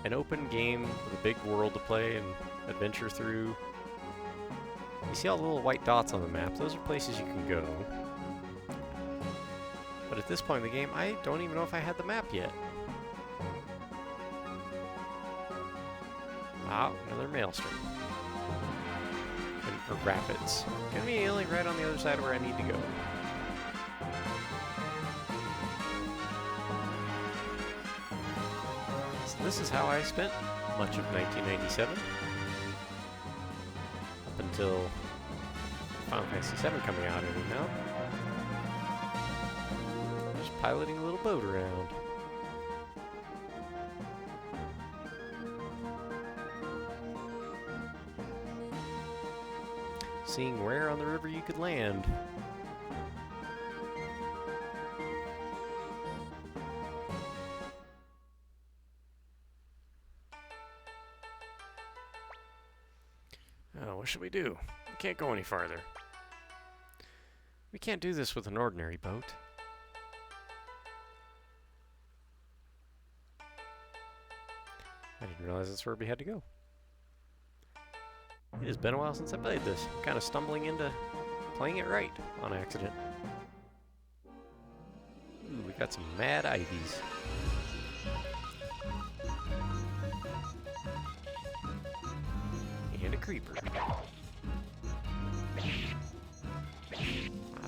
an open game with a big world to play and adventure through. You see all the little white dots on the map? Those are places you can go. But at this point in the game, I don't even know if I had the map yet. Wow, another maelstrom. Or rapids. Conveniently right on the other side where I need to go. So this is how I spent much of 1997. Up until Final Fantasy VII coming out every now. Just piloting a little boat around. Seeing where on the river you could land. Oh, what should we do? We can't go any farther. We can't do this with an ordinary boat. I didn't realize that's where we had to go. It has been a while since I played this. I'm kind of stumbling into playing it right on accident. Ooh, we got some mad ivies. And a creeper. Wow,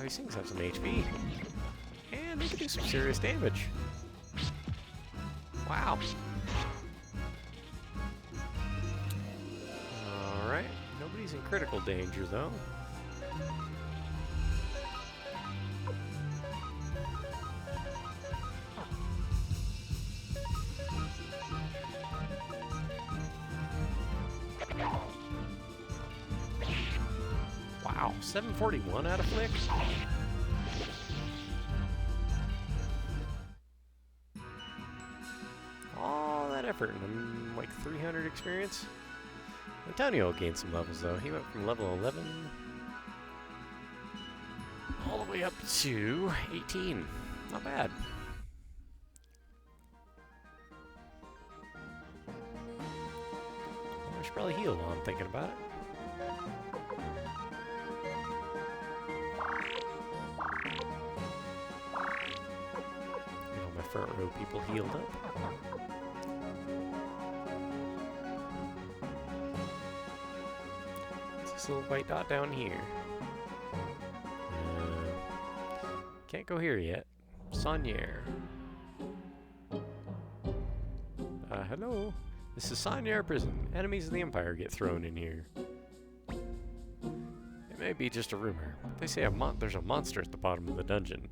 these things have some HP. And they can do some serious damage. Wow. Alright, nobody's in critical danger though. Wow. 741 out of Flick? All that effort and like 300 experience. Antonio gained some levels though. He went from level 11 all the way up to 18. Not bad. I should probably heal while I'm thinking about it. Get all my front row people healed up. What's this little white dot down here? Can't go here yet. Sonier. Hello? This is Sonier Prison. Enemies of the Empire get thrown in here. It may be just a rumor, but they say there's a monster at the bottom of the dungeon.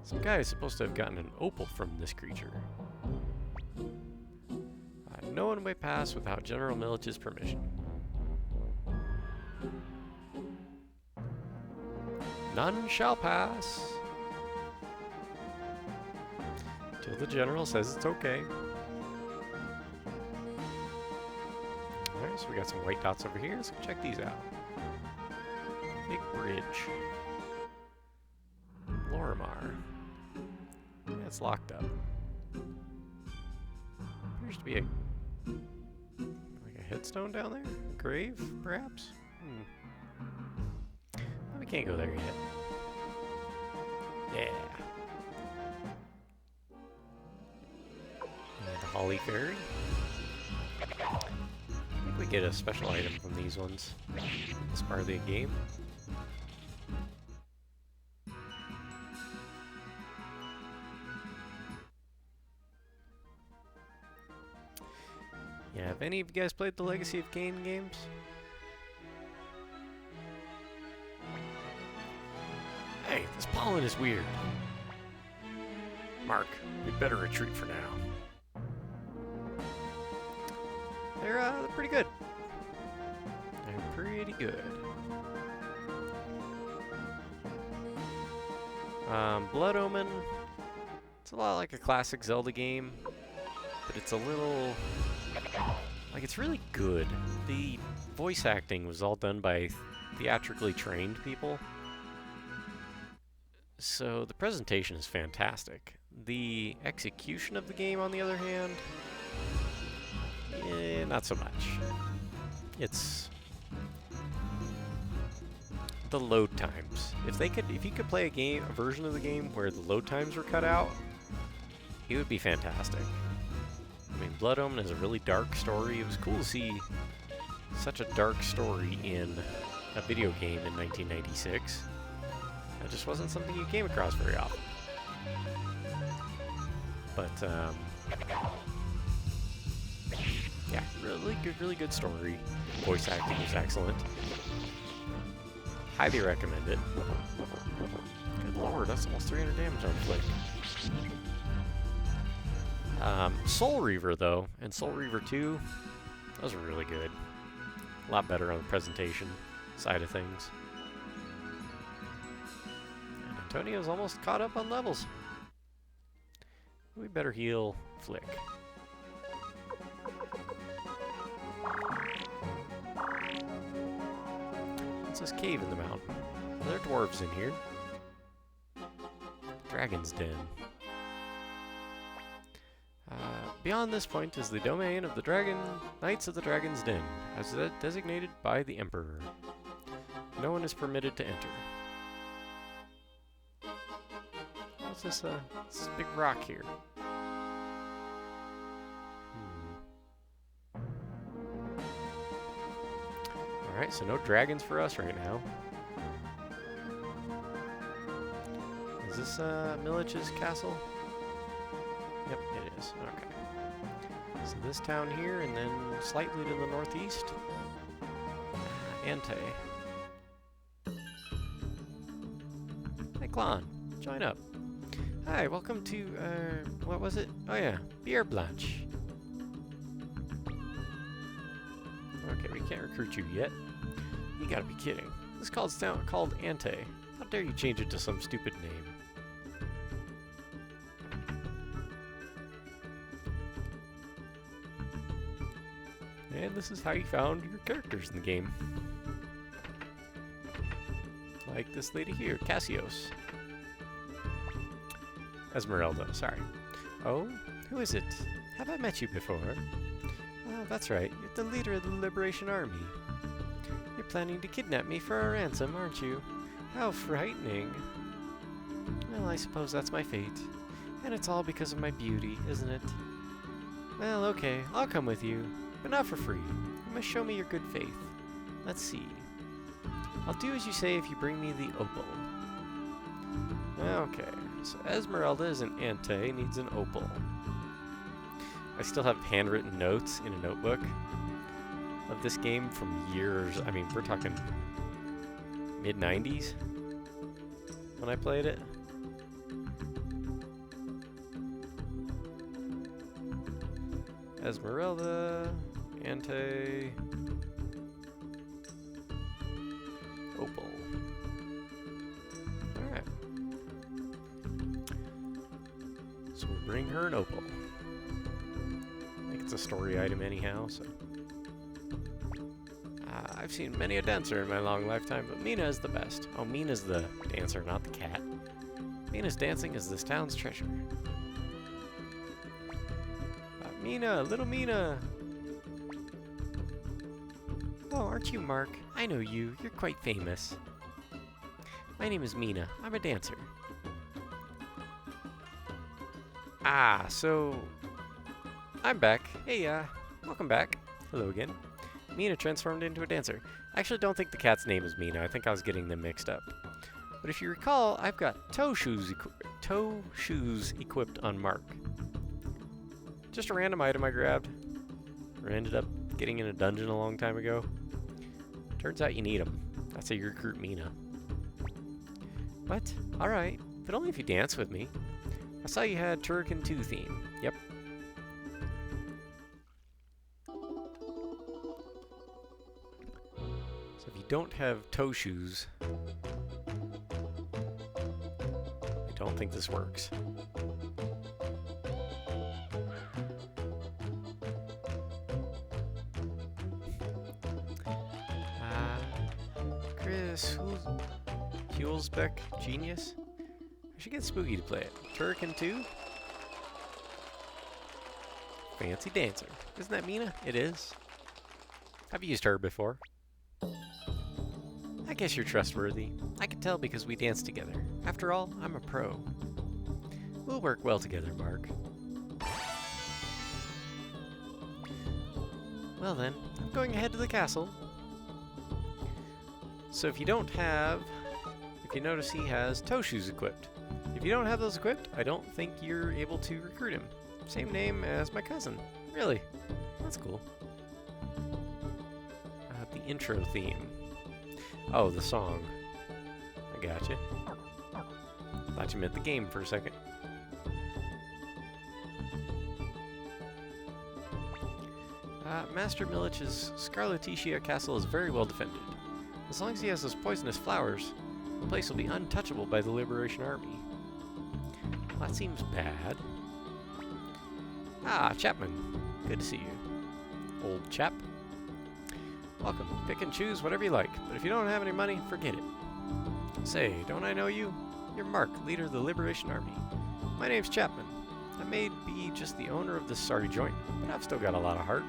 Some guy is supposed to have gotten an opal from this creature. No one may pass without General Milich's permission. None shall pass. Till the General says it's okay. Alright, so we got some white dots over here. Let's go check these out. Big bridge. Lorimar. Yeah, it's locked up. Appears to be like a headstone down there? A grave, perhaps? Well, we can't go there yet. Yeah. And the Holly Fairy. I think we get a special item from these ones. This part of the game. Yeah, have any of you guys played the Legacy of Kain games? Hey, this pollen is weird. Mark, we'd better retreat for now. They're pretty good. They're pretty good. Blood Omen. It's a lot like a classic Zelda game, but it's a little... like, it's really good. The voice acting was all done by theatrically trained people. So the presentation is fantastic. The execution of the game, on the other hand, not so much. It's the load times. If you could play a version of the game where the load times were cut out, it would be fantastic. I mean, Blood Omen is a really dark story. It was cool to see such a dark story in a video game in 1996. That just wasn't something you came across very often. But, yeah, really good story. Voice acting was excellent. Highly recommend it. Good lord, that's almost 300 damage on Flick. Soul Reaver, though, and Soul Reaver 2, those were really good. A lot better on the presentation side of things. And Antonio's almost caught up on levels. We better heal Flick. What's this cave in the mountain? Are there dwarves in here? Dragon's Den. Beyond this point is the domain of the Knights of the Dragon's Den, as designated by the Emperor. No one is permitted to enter. What's this, this big rock here? Alright, so no dragons for us right now. Is this, Milich's castle? Yep, it is. Okay. So this town here, and then slightly to the northeast, Ante. Hi, Klon. Join up. Hi, welcome to, what was it? Oh yeah, Bière Blanche. Okay, we can't recruit you yet. You gotta be kidding. This called Ante. How dare you change it to some stupid name? And this is how you found your characters in the game. Like this lady here, Cassios. Esmeralda, sorry. Oh, who is it? Have I met you before? Oh, that's right. You're the leader of the Liberation Army. You're planning to kidnap me for a ransom, aren't you? How frightening. Well, I suppose that's my fate. And it's all because of my beauty, isn't it? Well, okay, I'll come with you. But not for free. You must show me your good faith. Let's see. I'll do as you say if you bring me the opal. Okay, so Esmeralda is an Ante, needs an opal. I still have handwritten notes in a notebook of this game from years. I mean, we're talking mid-90s when I played it. Esmeralda, Ante, opal. Alright. So we'll bring her an opal. I think it's a story item anyhow, so. I've seen many a dancer in my long lifetime, but Mina is the best. Oh, Mina's the dancer, not the cat. Mina's dancing is this town's treasure. Mina, little Mina! Oh, aren't you Mark? I know you. You're quite famous. My name is Mina. I'm a dancer. Ah, so... I'm back. Hey, welcome back. Hello again. Mina transformed into a dancer. I actually don't think the cat's name is Mina. I think I was getting them mixed up. But if you recall, I've got toe shoes equipped on Mark. Just a random item I grabbed, or ended up getting in a dungeon a long time ago. Turns out you need them. That's how you recruit Mina. What? Alright, but only if you dance with me. I saw you had Turrican 2 theme. Yep. So if you don't have toe shoes, I don't think this works. Hulsbeck Genius? I should get Spooky to play it. Turrican 2? Fancy dancer. Isn't that Mina? It is. I've used her before. I guess you're trustworthy. I can tell because we dance together. After all, I'm a pro. We'll work well together, Mark. Well then, I'm going ahead to the castle. So if you don't have... If you notice, he has toe shoes equipped. If you don't have those equipped, I don't think you're able to recruit him. Same name as my cousin. Really? That's cool. The intro theme. Oh, the song. I gotcha. Thought you meant the game for a second. Master Milich's Scarlatetia castle is very well defended. As long as he has those poisonous flowers, the place will be untouchable by the Liberation Army. Well, that seems bad. Ah, Chapman. Good to see you, old chap. Welcome. Pick and choose whatever you like, but if you don't have any money, forget it. Say, don't I know you? You're Mark, leader of the Liberation Army. My name's Chapman. I may be just the owner of this sorry joint, but I've still got a lot of heart.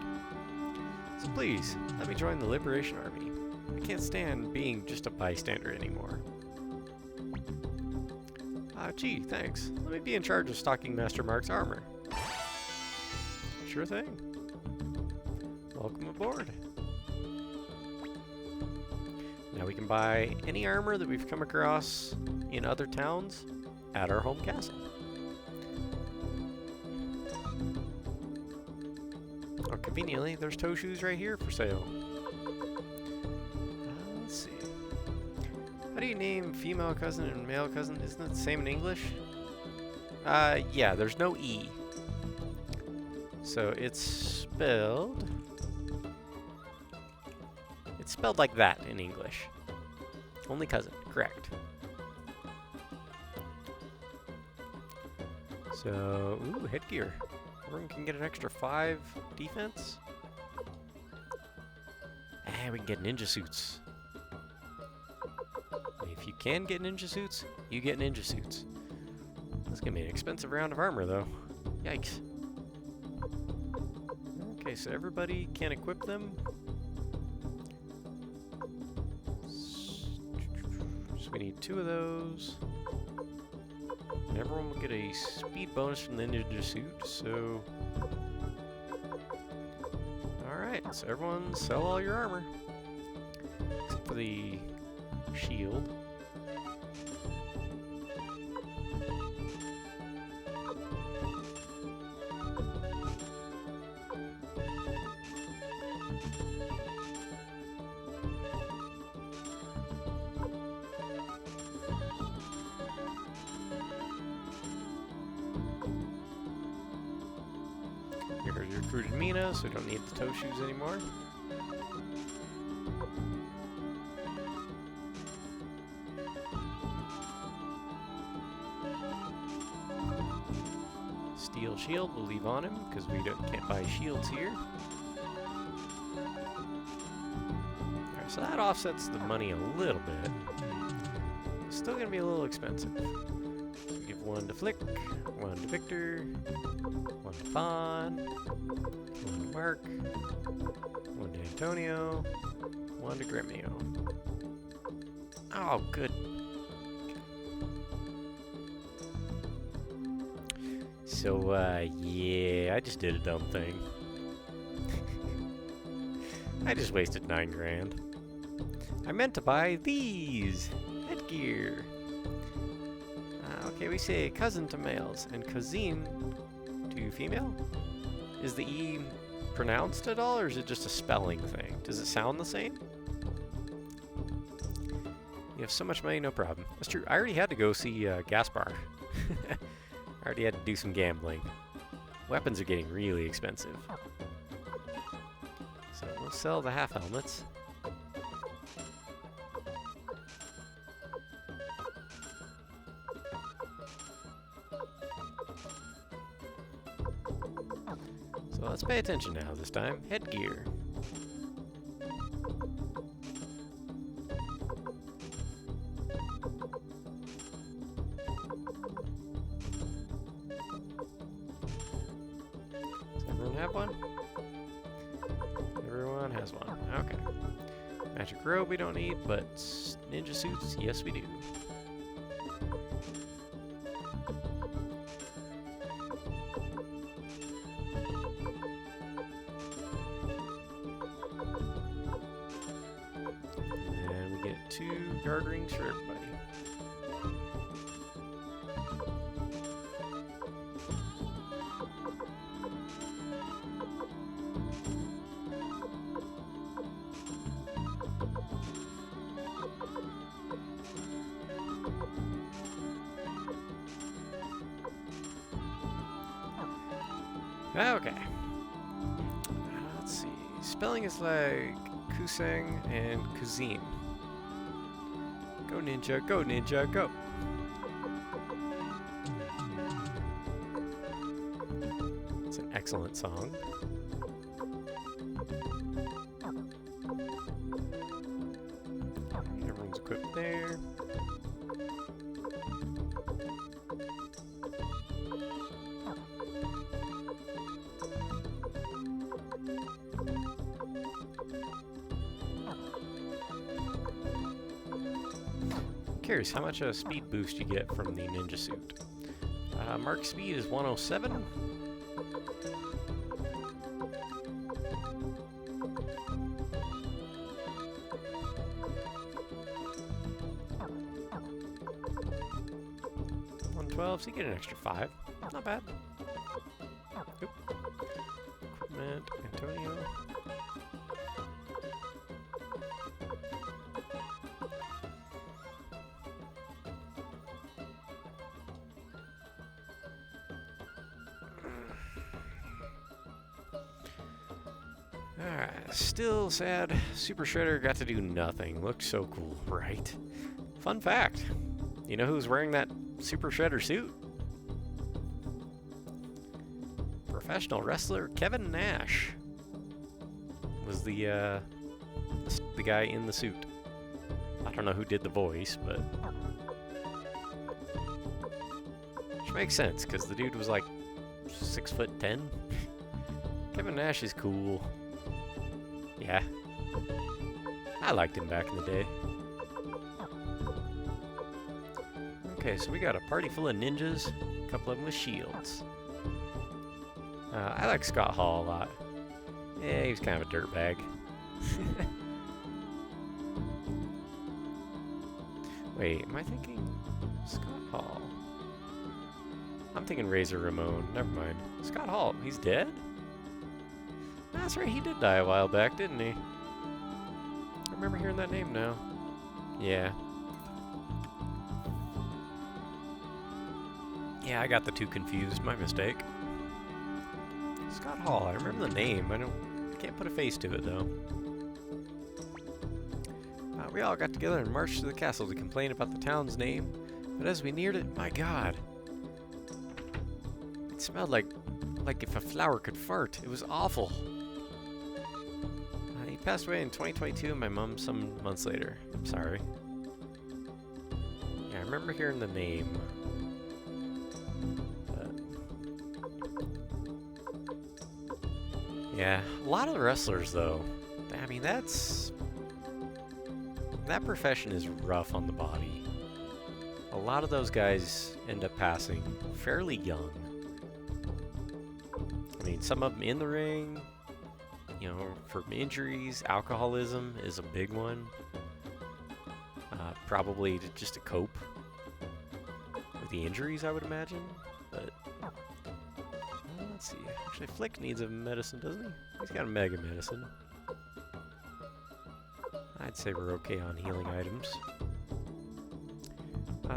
So please, let me join the Liberation Army. I can't stand being just a bystander anymore. Gee, thanks. Let me be in charge of stocking Master Mark's armor. Sure thing. Welcome aboard. Now we can buy any armor that we've come across in other towns at our home castle. Oh, conveniently, there's toe shoes right here for sale. Let's see. How do you name female cousin and male cousin? Isn't it the same in English? Yeah, there's no E. So it's spelled like that in English. Only cousin, correct. So, ooh, headgear. Everyone can get an extra 5 defense. And we can get ninja suits. If you can get ninja suits, you get ninja suits. That's gonna be an expensive round of armor, though. Yikes. Okay, so everybody can equip them. So we need 2 of those. And everyone will get a speed bonus from the ninja suit, so... Alright, so everyone sell all your armor. Except for the shield. Here's your recruited Mina, so we don't need the toe shoes anymore. Steel shield we'll leave on him, because we can't buy shields here. Alright, so that offsets the money a little bit. Still gonna be a little expensive. So give 1 to Flick, 1 to Victor, 1 to Fawn, 1 to Mark, 1 to Antonio, 1 to Gremio. Oh, good. So, yeah, I just did a dumb thing. I just wasted 9 grand. I meant to buy these headgear. Okay, we say cousin to males and cousine to female. Is the E pronounced at all, or is it just a spelling thing? Does it sound the same? You have so much money, no problem. That's true. I already had to go see Gaspar. I already had to do some gambling. Weapons are getting really expensive. So we'll sell the half helmets. So let's pay attention now this time. Headgear. Does everyone have one? Everyone has one. Okay. Magic robe we don't need, but ninja suits, yes we do. And we get 2 guard rings for everybody. Okay. Let's see. Spelling is like Kuseng and Kuzine. Go ninja, go ninja, go! It's an excellent song. Everyone's equipped there. Curious how much a speed boost you get from the ninja suit. Mark's speed is 107. $112, so you get an extra 5. Not bad. Oop. Equipment, Antonio. Still sad. Super Shredder got to do nothing. Looked so cool, right? Fun fact. You know who's wearing that Super Shredder suit? Professional wrestler Kevin Nash was the guy in the suit. I don't know who did the voice, but which makes sense because the dude was like 6'10". Kevin Nash is cool. Yeah, I liked him back in the day. Okay, so we got a party full of ninjas, a couple of them with shields. I like Scott Hall a lot. Yeah, he was kind of a dirtbag. Wait, am I thinking Scott Hall? I'm thinking Razor Ramon. Never mind. Scott Hall, he's dead? That's right, he did die a while back, didn't he? I remember hearing that name now. Yeah. Yeah, I got the two confused. My mistake. Scott Hall, I remember the name. I can't put a face to it, though. We all got together and marched to the castle to complain about the town's name, but as we neared it, my God, it smelled like if a flower could fart. It was awful. He passed away in 2022, and my mom some months later. I'm sorry. Yeah, I remember hearing the name. Yeah, a lot of the wrestlers, though. I mean, that profession is rough on the body. A lot of those guys end up passing fairly young. I mean, some of them in the ring, you know, from injuries. Alcoholism is a big one. Probably just to cope with the injuries, I would imagine. But let's see. Actually, Flick needs a medicine, doesn't he? He's got a mega medicine. I'd say we're okay on healing items.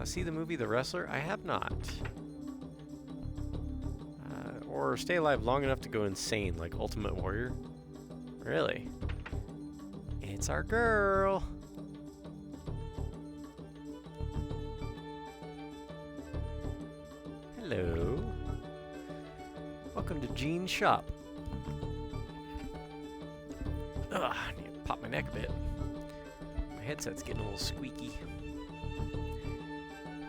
See the movie The Wrestler? I have not. Or stay alive long enough to go insane like Ultimate Warrior? Really? It's our girl! Hello. Welcome to Gene's shop. Ugh, I need to pop my neck a bit. My headset's getting a little squeaky.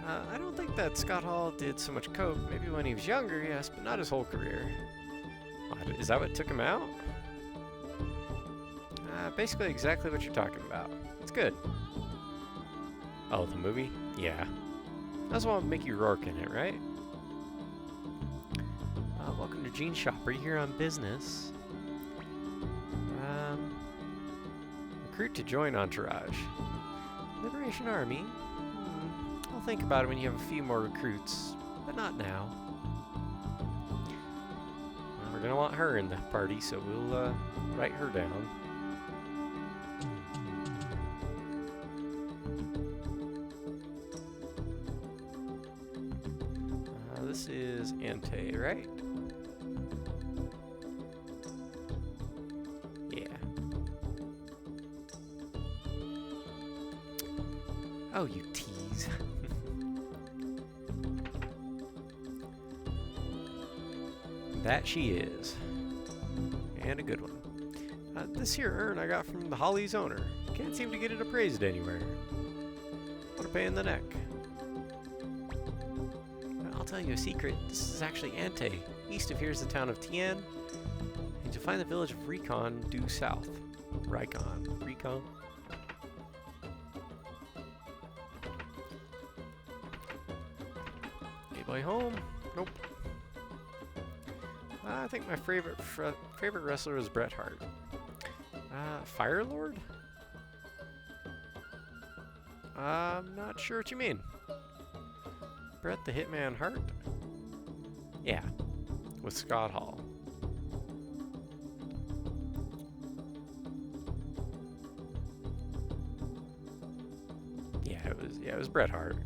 I don't think that Scott Hall did so much coke. Maybe when he was younger, yes, but not his whole career. Is that what took him out? Basically exactly what you're talking about. It's good. Oh, the movie? Yeah. That's why Mickey Rourke in it, right? Welcome to Gene's shop. Are you here on business? Recruit to join Entourage. Liberation Army? I'll think about it when you have a few more recruits, but not now. We're gonna want her in the party, so we'll write her down. This is Ante, right? Yeah. Oh, you tease. That she is. And a good one. This here urn I got from the Holly's owner. Can't seem to get it appraised anywhere. What a pain in the neck. I'll tell you a secret. This is actually Ante. East of here is the town of Tien. And you'll find the village of Recon due south. Recon. Anybody home? Nope. I think my favorite wrestler is Bret Hart. Fire Lord? I'm not sure what you mean. Bret the Hitman Hart? Yeah, with Scott Hall. Yeah, it was Bret Hart.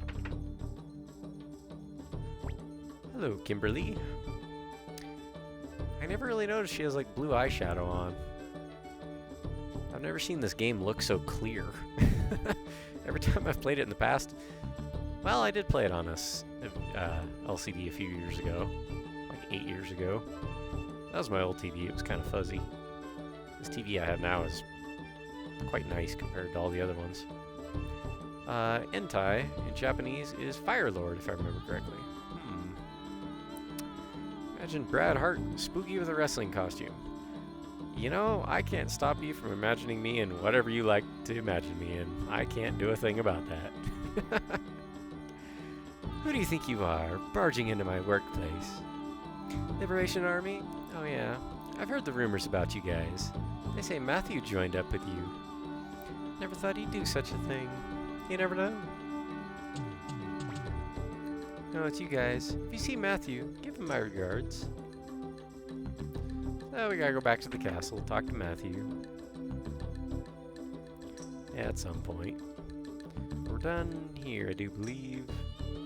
Hello, Kimberly. I never really noticed she has like blue eyeshadow on. I've never seen this game look so clear. Every time I've played it in the past, well, I did play it on a LCD a few years ago, like 8 years ago. That was my old TV. It was kind of fuzzy. This TV I have now is quite nice compared to all the other ones. Entai in Japanese is Fire Lord, if I remember correctly. Imagine Brad Hart spooky with a wrestling costume. You know, I can't stop you from imagining me in whatever you like to imagine me in. I can't do a thing about that. Who do you think you are, barging into my workplace? Liberation Army? Oh yeah, I've heard the rumors about you guys. They say Matthew joined up with you. Never thought he'd do such a thing. You never know. No, it's you guys. If you see Matthew, give him my regards. So we gotta go back to the castle, talk to Matthew. At some point. We're done here, I do believe.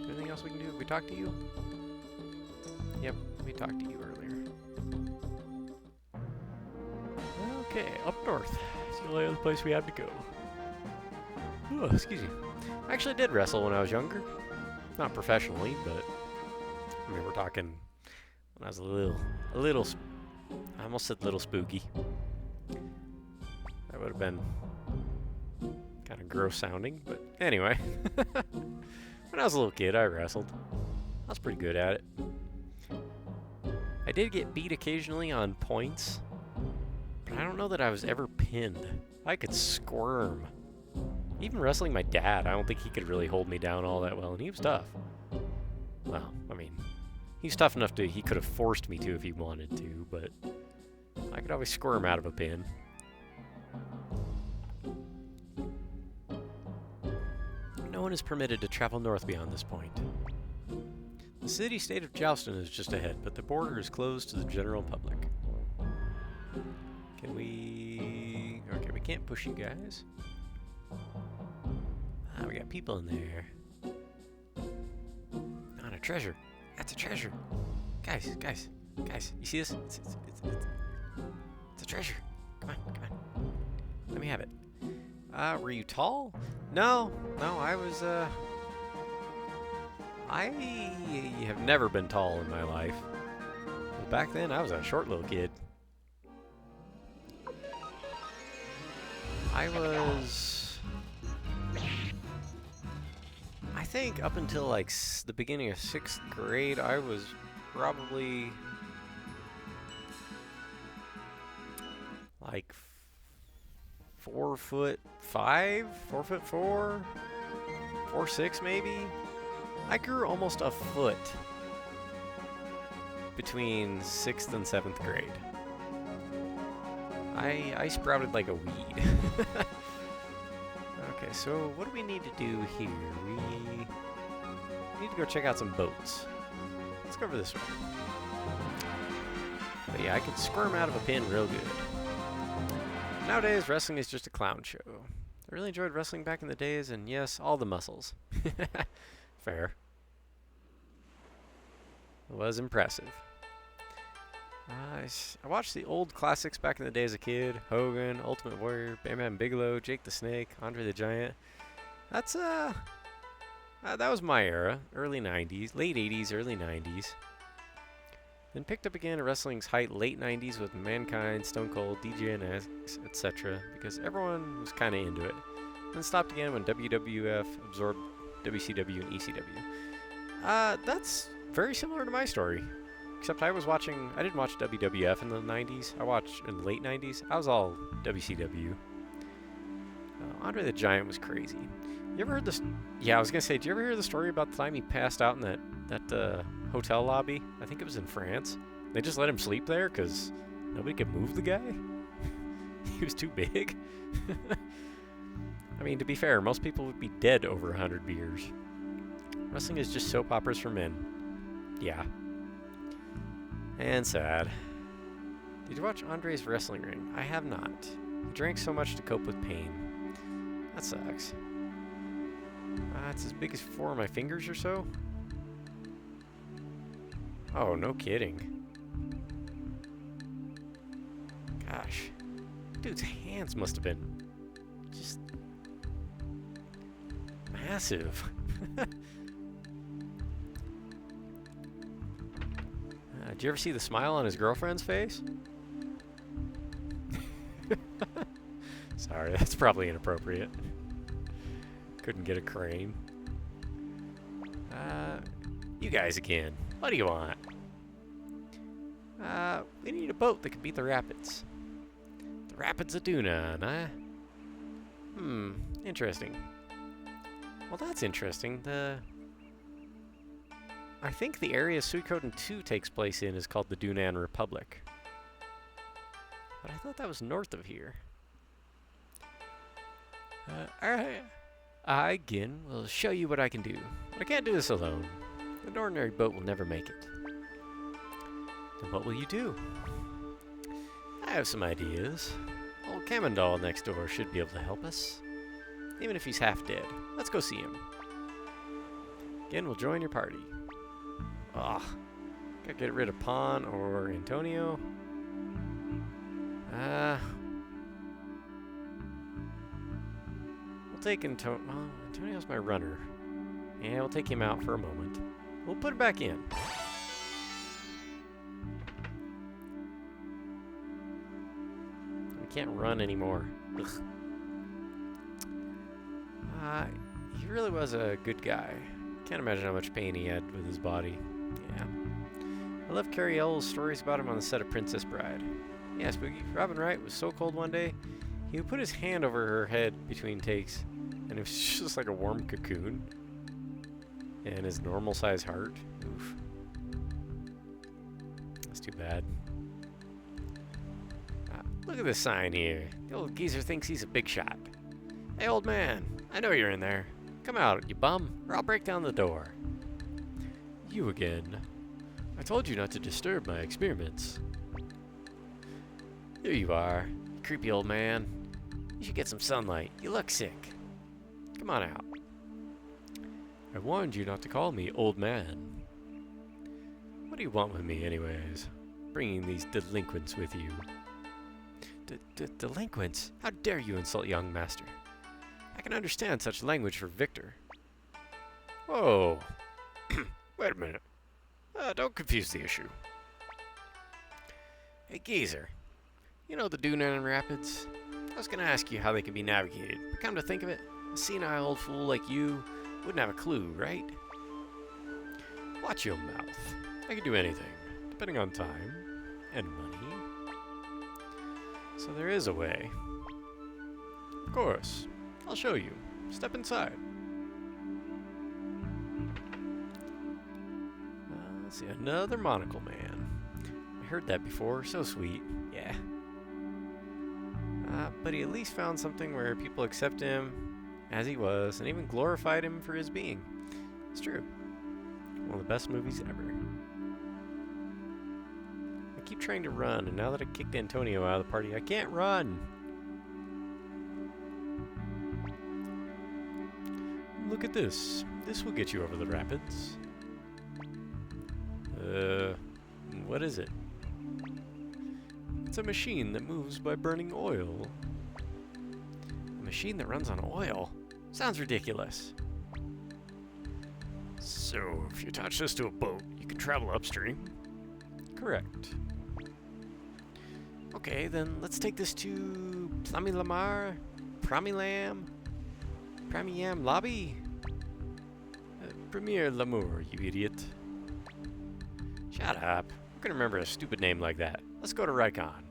Anything else we can do? Have we talked to you? Yep, we talked to you earlier. Okay, up north. It's the only other place we have to go. Oh, excuse me. I actually did wrestle when I was younger. Not professionally, but I mean, we're talking when I was a little, I almost said little spooky. That would have been kind of gross sounding, but anyway. When I was a little kid, I wrestled. I was pretty good at it. I did get beat occasionally on points, but I don't know that I was ever pinned. I could squirm. Even wrestling my dad, I don't think he could really hold me down all that well, and he was tough. Well, I mean, he's tough enough to, he could have forced me to if he wanted to, but I could always squirm out of a pin. No one is permitted to travel north beyond this point. The city-state of Joustin is just ahead, but the border is closed to the general public. Can we... Okay, we can't push you guys. Ah, we got people in there. Not a treasure. That's a treasure. Guys, you see this? It's a treasure. Come on. Let me have it. Were you tall? No, I was, I have never been tall in my life. But back then, I was a short little kid. I think up until like the beginning of 6th grade, I was probably like 4'5", 4'4", 4'6" maybe. I grew almost a foot between 6th and 7th grade. I sprouted like a weed. Okay, so what do we need to do here? We need to go check out some boats. Let's go over this way. But yeah, I could squirm out of a pin real good. Nowadays, wrestling is just a clown show. I really enjoyed wrestling back in the days, and yes, all the muscles. Fair. It was impressive. I watched the old classics back in the day as a kid. Hogan, Ultimate Warrior, Bam Bam Bigelow, Jake the Snake, Andre the Giant. That's, that was my era. Early 90s, late 80s, early 90s. Then picked up again at wrestling's height late 90s with Mankind, Stone Cold, DJNX, etc. because everyone was kind of into it. Then stopped again when WWF absorbed WCW and ECW. That's very similar to my story. Except I didn't watch WWF in the 90s. I watched in the late 90s. I was all WCW. Andre the Giant was crazy. You ever heard this? Yeah, I was going to say, did you ever hear the story about the time he passed out in that hotel lobby? I think it was in France. They just let him sleep there because nobody could move the guy? He was too big? I mean, to be fair, most people would be dead over 100 beers. Wrestling is just soap operas for men. Yeah. And sad. Did you watch Andre's wrestling ring? I have not. He drank so much to cope with pain. That sucks. It's as big as 4 of my fingers or so? Oh, no kidding. Gosh. Dude's hands must have been just massive. Did you ever see the smile on his girlfriend's face? Sorry, that's probably inappropriate. Couldn't get a crane. You guys again. What do you want? We need a boat that can beat the rapids. The rapids of Dunan, huh? Interesting. Well, that's interesting. I think the area Suikoden 2 takes place in is called the Dunan Republic. But I thought that was north of here. Alright. I, again, will show you what I can do. But I can't do this alone. An ordinary boat will never make it. Then what will you do? I have some ideas. Old Kamendal next door should be able to help us. Even if he's half dead. Let's go see him. Again, we'll join your party. Ugh. Gotta get rid of Pon or Antonio. We'll take Antonio. Well, Antonio's my runner. Yeah, we'll take him out for a moment. We'll put him back in. We can't run anymore. Ugh. He really was a good guy. Can't imagine how much pain he had with his body. Yeah. I love Carrie Elwell's stories about him on the set of Princess Bride. Yeah, Spooky. Robin Wright was so cold one day, he would put his hand over her head between takes, and it was just like a warm cocoon. And his normal size heart. Oof. That's too bad. Look at this sign here. The old geezer thinks he's a big shot. Hey, old man, I know you're in there. Come out, you bum, or I'll break down the door. You again. I told you not to disturb my experiments. Here you are, creepy old man. You should get some sunlight. You look sick. Come on out. I warned you not to call me old man. What do you want with me, anyways? Bringing these delinquents with you. Delinquents? How dare you insult young master? I can understand such language for Victor. Whoa. Wait a minute. Don't confuse the issue. Hey, geezer. You know the Dunan Rapids? I was gonna ask you how they can be navigated, but come to think of it, a senile old fool like you wouldn't have a clue, right? Watch your mouth. I can do anything, depending on time and money. So there is a way. Of course. I'll show you. Step inside. Let's see, another monocle man. I heard that before. So sweet. Yeah. But he at least found something where people accept him as he was, and even glorified him for his being. It's true. One of the best movies ever. I keep trying to run, and now that I kicked Antonio out of the party, I can't run! Look at this. This will get you over the rapids. What is it? It's a machine that moves by burning oil. A machine that runs on oil? Sounds ridiculous. So, if you attach this to a boat, you can travel upstream? Correct. Okay, then let's take this to Pramilam Lobby? Premier Lamour, you idiot. Shut up. I'm gonna remember a stupid name like that. Let's go to Rykon.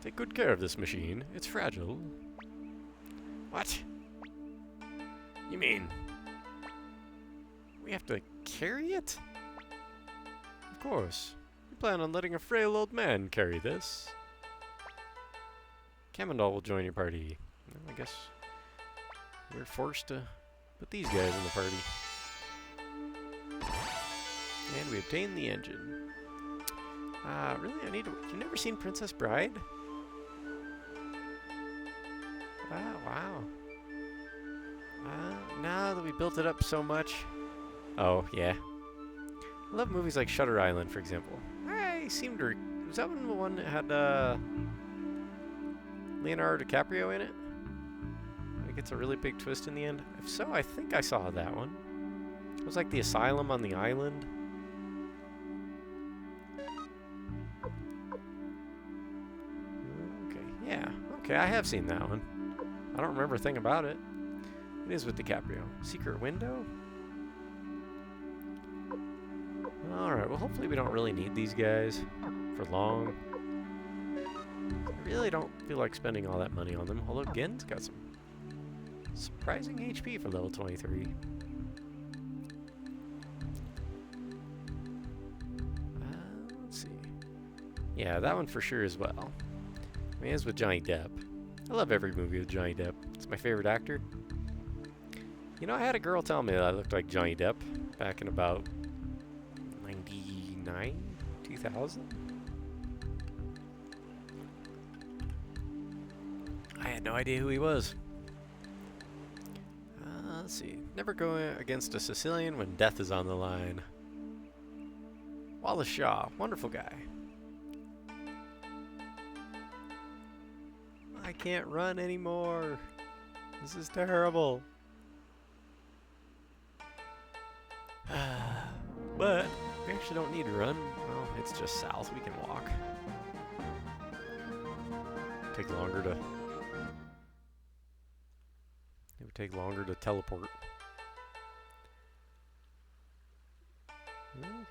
Take good care of this machine. It's fragile. What? You mean we have to carry it? Of course. We plan on letting a frail old man carry this. Kamendal will join your party. Well, I guess we're forced to put these guys in the party. And we obtain the engine. Really? I need to... You've never seen Princess Bride? Wow. Now that we built it up so much... Oh, yeah. I love movies like Shutter Island, for example. I seem to... Was that one the one that had, Leonardo DiCaprio in it? It gets a really big twist in the end. If so, I think I saw that one. It was like the asylum on the island. Okay, yeah. Okay, I have seen that one. I don't remember a thing about it. It is with DiCaprio. Secret Window? Alright, well hopefully we don't really need these guys for long. I really don't feel like spending all that money on them, although Gen's got some surprising HP for level 23. Let's see. Yeah, that one for sure as well. I mean, it's with Johnny Depp. I love every movie with Johnny Depp. It's my favorite actor. You know, I had a girl tell me that I looked like Johnny Depp back in about 99, 2000. I had no idea who he was. Let's see. Never go against a Sicilian when death is on the line. Wallace Shaw, wonderful guy. I can't run anymore. This is terrible. But we actually don't need to run. Well, it's just south. We can walk. Take longer to. It would take longer to teleport.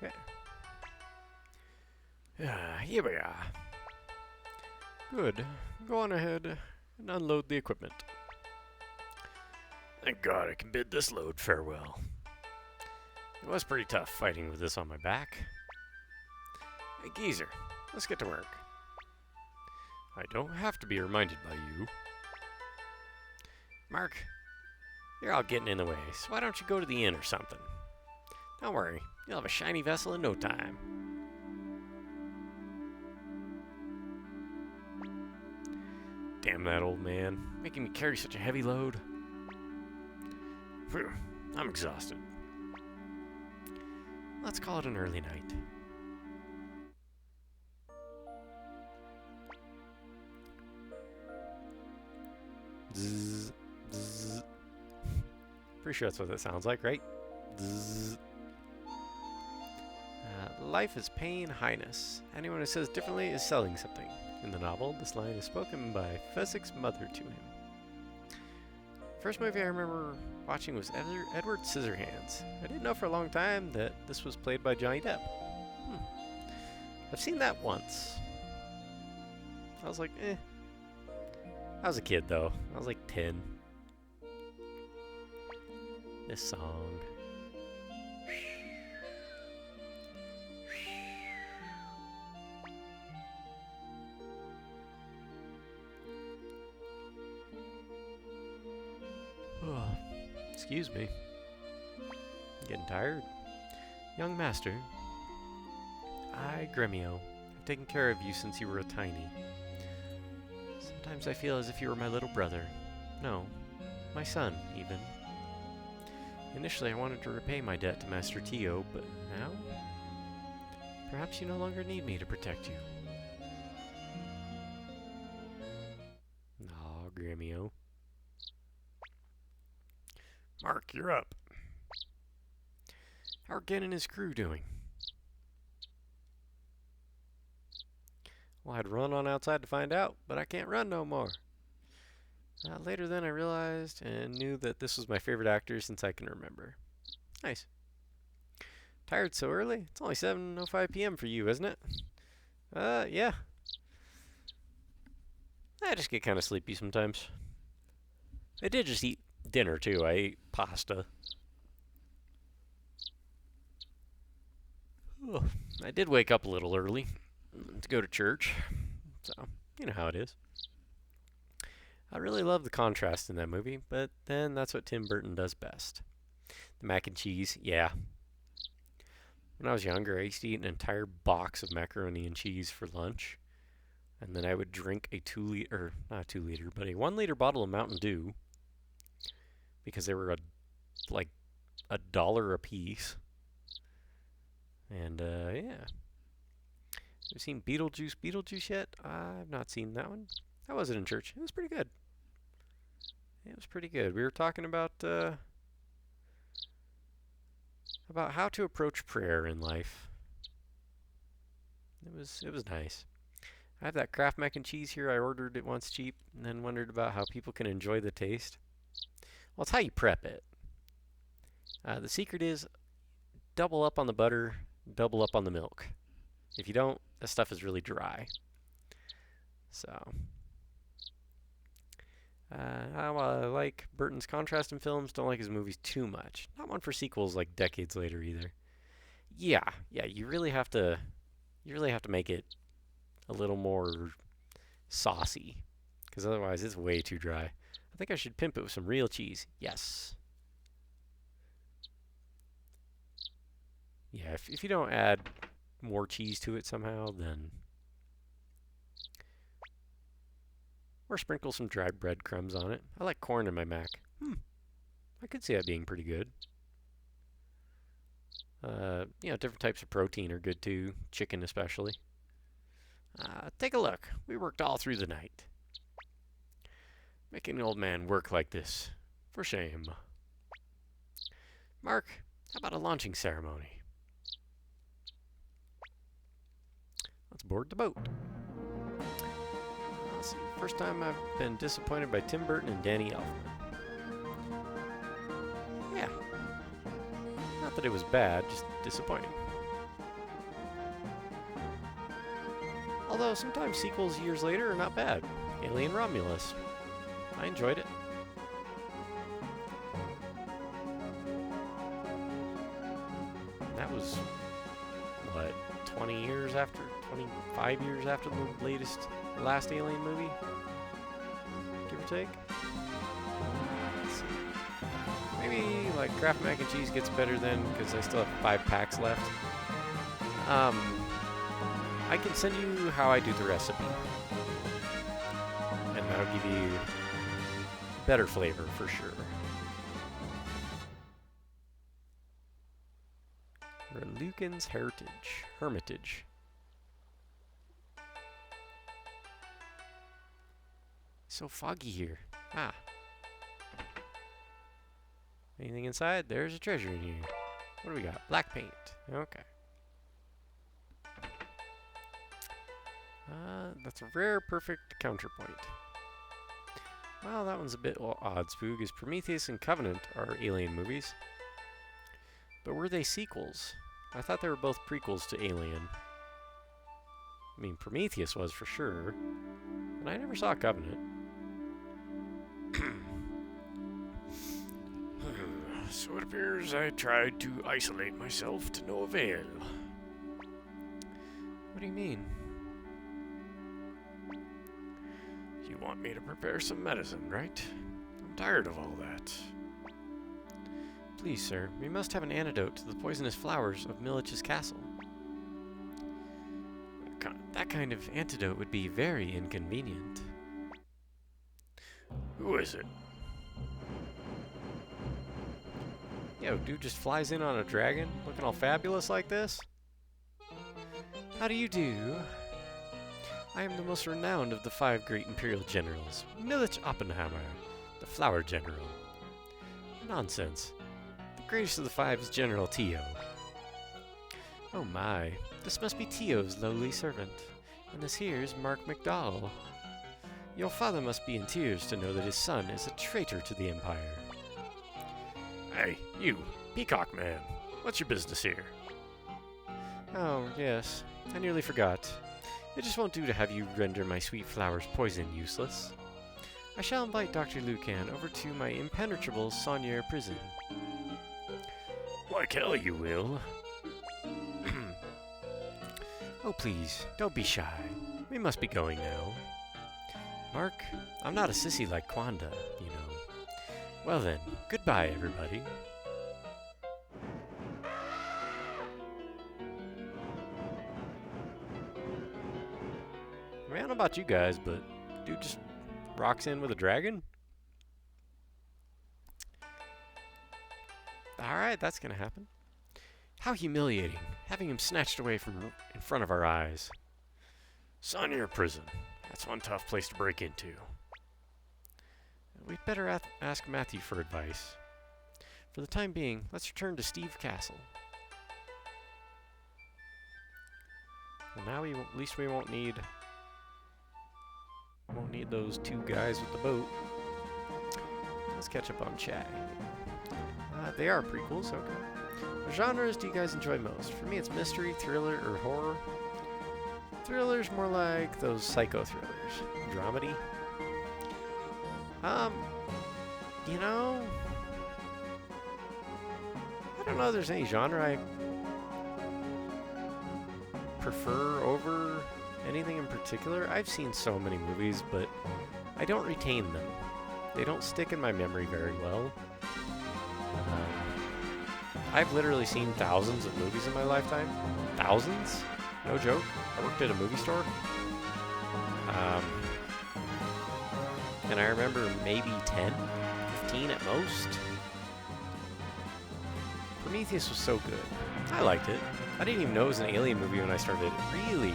Okay. Here we are. Good. Go on ahead and unload the equipment. Thank God I can bid this load farewell. It was pretty tough fighting with this on my back. Hey, Geezer, let's get to work. I don't have to be reminded by you. Mark, you're all getting in the way, so why don't you go to the inn or something? Don't worry, you'll have a shiny vessel in no time. Damn that old man, making me carry such a heavy load. Phew, I'm exhausted. Let's call it an early night. Zzz, zzz. Pretty sure that's what that sounds like, right? Zzz. Life is pain, highness. Anyone who says differently is selling something. In the novel, this line is spoken by Fezzik's mother to him. First movie I remember watching was Edward Scissorhands. I didn't know for a long time that this was played by Johnny Depp. I've seen that once. I was like, eh. I was a kid though. I was like 10. This song. Oh, excuse me. Getting tired? Young master, I, Gremio, have taken care of you since you were a tiny. Sometimes I feel as if you were my little brother. No, my son, even. Initially, I wanted to repay my debt to Master Tio, but now? Perhaps you no longer need me to protect you. Aw, Gremio. Mark, you're up. How are Gen and his crew doing? Well, I'd run on outside to find out, but I can't run no more. Later then I realized and knew that this was my favorite actor since I can remember. Nice. Tired so early? It's only 7:05 p.m. for you, isn't it? Yeah. I just get kind of sleepy sometimes. I did just eat dinner too. I ate pasta. Oh, I did wake up a little early to go to church, so you know how it is. I really love the contrast in that movie, but then that's what Tim Burton does best. The mac and cheese, yeah. When I was younger, I used to eat an entire box of macaroni and cheese for lunch, and then I would drink a 1 liter bottle of Mountain Dew, because they were like $1 a piece. And yeah. Have you seen Beetlejuice yet? I've not seen that one. How was it in church? It was pretty good. It was pretty good. We were talking about how to approach prayer in life. It was nice. I have that Kraft mac and cheese here. I ordered it once cheap, and then wondered about how people can enjoy the taste. Well, it's how you prep it. The secret is double up on the butter, double up on the milk. If you don't, the stuff is really dry. So, I like Burton's contrast in films. Don't like his movies too much. Not one for sequels like decades later either. Yeah, you really have to make it a little more saucy, because otherwise it's way too dry. I think I should pimp it with some real cheese. Yes. Yeah, if you don't add more cheese to it somehow, then... Or sprinkle some dry breadcrumbs on it. I like corn in my mac. I could see that being pretty good. Different types of protein are good too. Chicken especially. Take a look. We worked all through the night. Making an old man work like this. For shame. Mark, how about a launching ceremony? Let's board the boat. Let's see. First time I've been disappointed by Tim Burton and Danny Elfman. Yeah. Not that it was bad, just disappointing. Although sometimes sequels years later are not bad. Alien Romulus. I enjoyed it. That was, 25 years after the last Alien movie? Give or take? Let's see. Maybe, Kraft mac and cheese gets better then, because I still have 5 packs left. I can send you how I do the recipe. And that'll give you better flavor for sure. Lucan's Hermitage. So foggy here. Anything inside? There's a treasure in here. What do we got? Black paint. Okay. That's a rare perfect counterpoint. Well, that one's a bit odd, Spoog, as Prometheus and Covenant are Alien movies. But were they sequels? I thought they were both prequels to Alien. I mean, Prometheus was for sure, but I never saw Covenant. So it appears I tried to isolate myself to no avail. What do you mean? You want me to prepare some medicine, right? I'm tired of all that. Please, sir, we must have an antidote to the poisonous flowers of Milich's castle. That kind of antidote would be very inconvenient. Who is it? Yo, dude just flies in on a dragon, looking all fabulous like this? How do you do? I am the most renowned of the 5 great imperial generals, Milich Oppenheimer, the flower general. Nonsense. The greatest of the 5 is General Tio. Oh my, this must be Tio's lowly servant, and this here is Mark McDowell. Your father must be in tears to know that his son is a traitor to the Empire. Hey, you, Peacock Man, what's your business here? Oh, yes, I nearly forgot. It just won't do to have you render my sweet flower's poison useless. I shall invite Dr. Lucan over to my impenetrable Saunier prison. Like hell you will. Oh, please, don't be shy. We must be going now. Mark, I'm not a sissy like Quanda, you know. Well then, goodbye, everybody. I mean, I don't know about you guys, but dude just rocks in with a dragon? Alright, that's gonna happen. How humiliating, having him snatched away from in front of our eyes. Saunier prison. That's one tough place to break into. We'd better ask Matthew for advice. For the time being, let's return to Steve Castle. Well, now at least we won't need those two guys with the boat. Let's catch up on chat. They are prequels, okay. What genres do you guys enjoy most? For me, it's mystery, thriller, or horror. Thriller's more like those psycho thrillers. Dramedy. You know, I don't know if there's any genre I prefer over anything in particular. I've seen so many movies, but I don't retain them. They don't stick in my memory very well. I've literally seen thousands of movies in my lifetime. Thousands? No joke. I worked at a movie store. And I remember maybe 10, 15 at most. Prometheus was so good. I liked it. I didn't even know it was an alien movie when I started it. Really?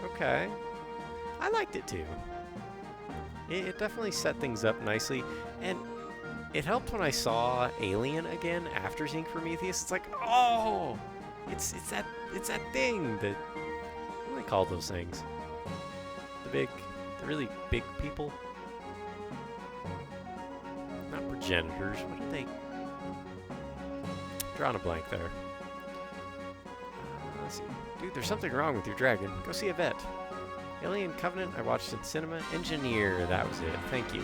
Okay. I liked it too. It definitely set things up nicely. And it helped when I saw Alien again after seeing Prometheus. It's like, oh! It's that thing that... What do they call those things? The really big people? Not progenitors. What did they... Drawing a blank there. Let's see. Dude, there's something wrong with your dragon. Go see a vet. Alien Covenant, I watched in cinema. Engineer, that was it. Thank you.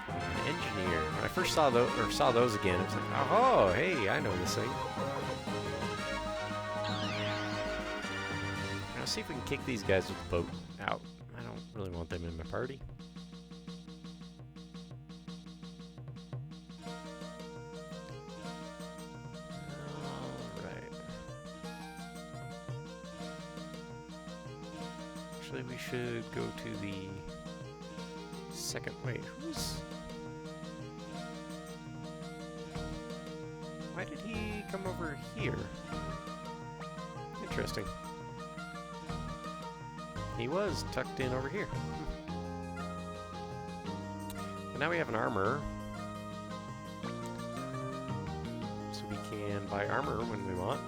An engineer. When I first saw those again, it was like, oh, hey, I know this thing. Now see if we can kick these guys with the boat out. I don't really want them in my party. Actually, we should go to the second... Wait, Why did he come over here? Interesting. He was tucked in over here. But now we have an armor. So we can buy armor when we want.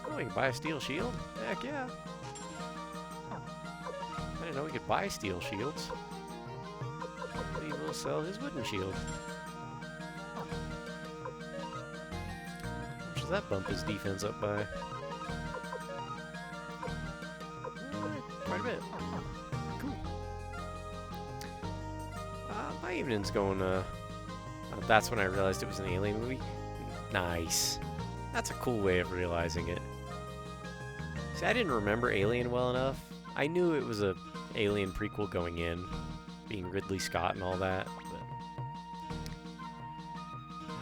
Oh, we can buy a steel shield? Heck yeah. I didn't know we could buy steel shields. He will sell his wooden shield. How much does that bump his defense up by? Quite a bit. Cool. My evening's going, that's when I realized it was an alien movie. Nice. That's a cool way of realizing it. See, I didn't remember Alien well enough. I knew it was a Alien prequel going in, being Ridley Scott and all that,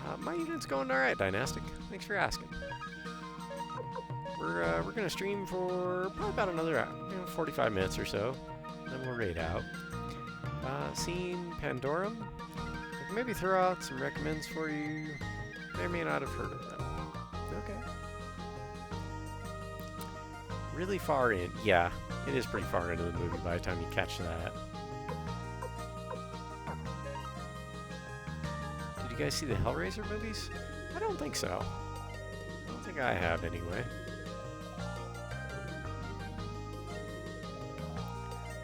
but my evening's going alright, Dynastic. Thanks for asking. We're gonna stream for probably about another 45 minutes or so, then we'll raid out. Seen Pandorum? I can maybe throw out some recommends for you. May or may not have heard of them. Okay. Really far in. Yeah, it is pretty far into the movie by the time you catch that. Did you guys see the Hellraiser movies? I don't think so. I don't think I have anyway.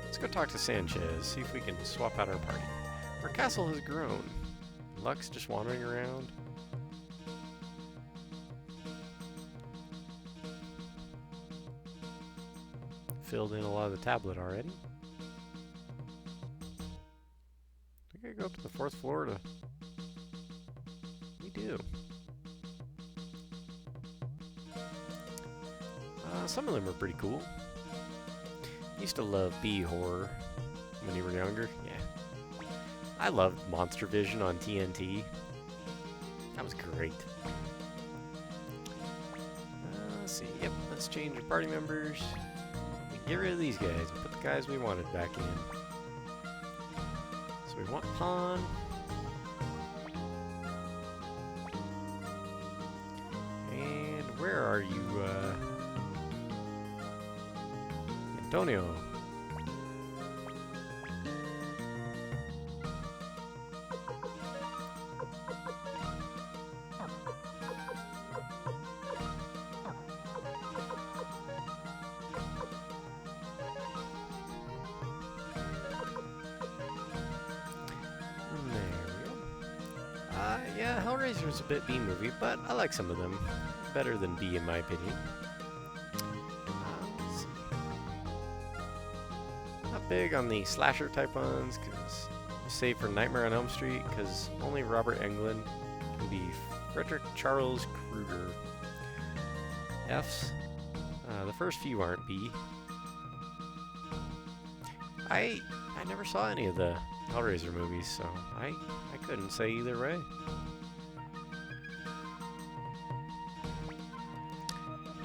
Let's go talk to Sanchez, see if we can swap out our party. Our castle has grown. Lux just wandering around. Filled in a lot of the tablet already. We gotta go up to the 4th floor to... We do. Some of them are pretty cool. Used to love B horror when you were younger. Yeah. I loved Monster Vision on TNT. That was great. Let's see. Yep, let's change our party members. Get rid of these guys and put the guys we wanted back in. we want pawn. And where are you, Antonio? Yeah, Hellraiser's a bit B movie, but I like some of them. Better than B in my opinion. Let's see. Not big on the slasher type ones, because save for Nightmare on Elm Street, because only Robert Englund can be Frederick Charles Krueger. F's. The first few aren't B. I never saw any of the Hellraiser movies, so I couldn't say either way.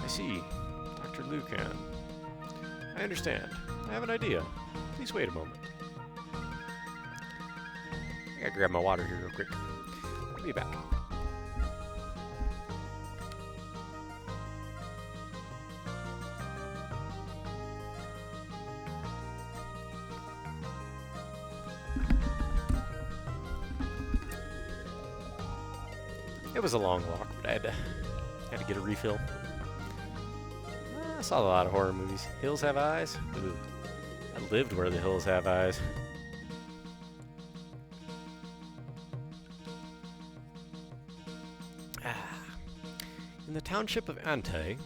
I see. Dr. Lucan. I understand. I have an idea. Please wait a moment. I gotta grab my water here real quick. I'll be back. It was a long walk, but I had to get a refill. I saw a lot of horror movies. Hills Have Eyes? Ooh. I lived where the hills have eyes. In the township of Ante,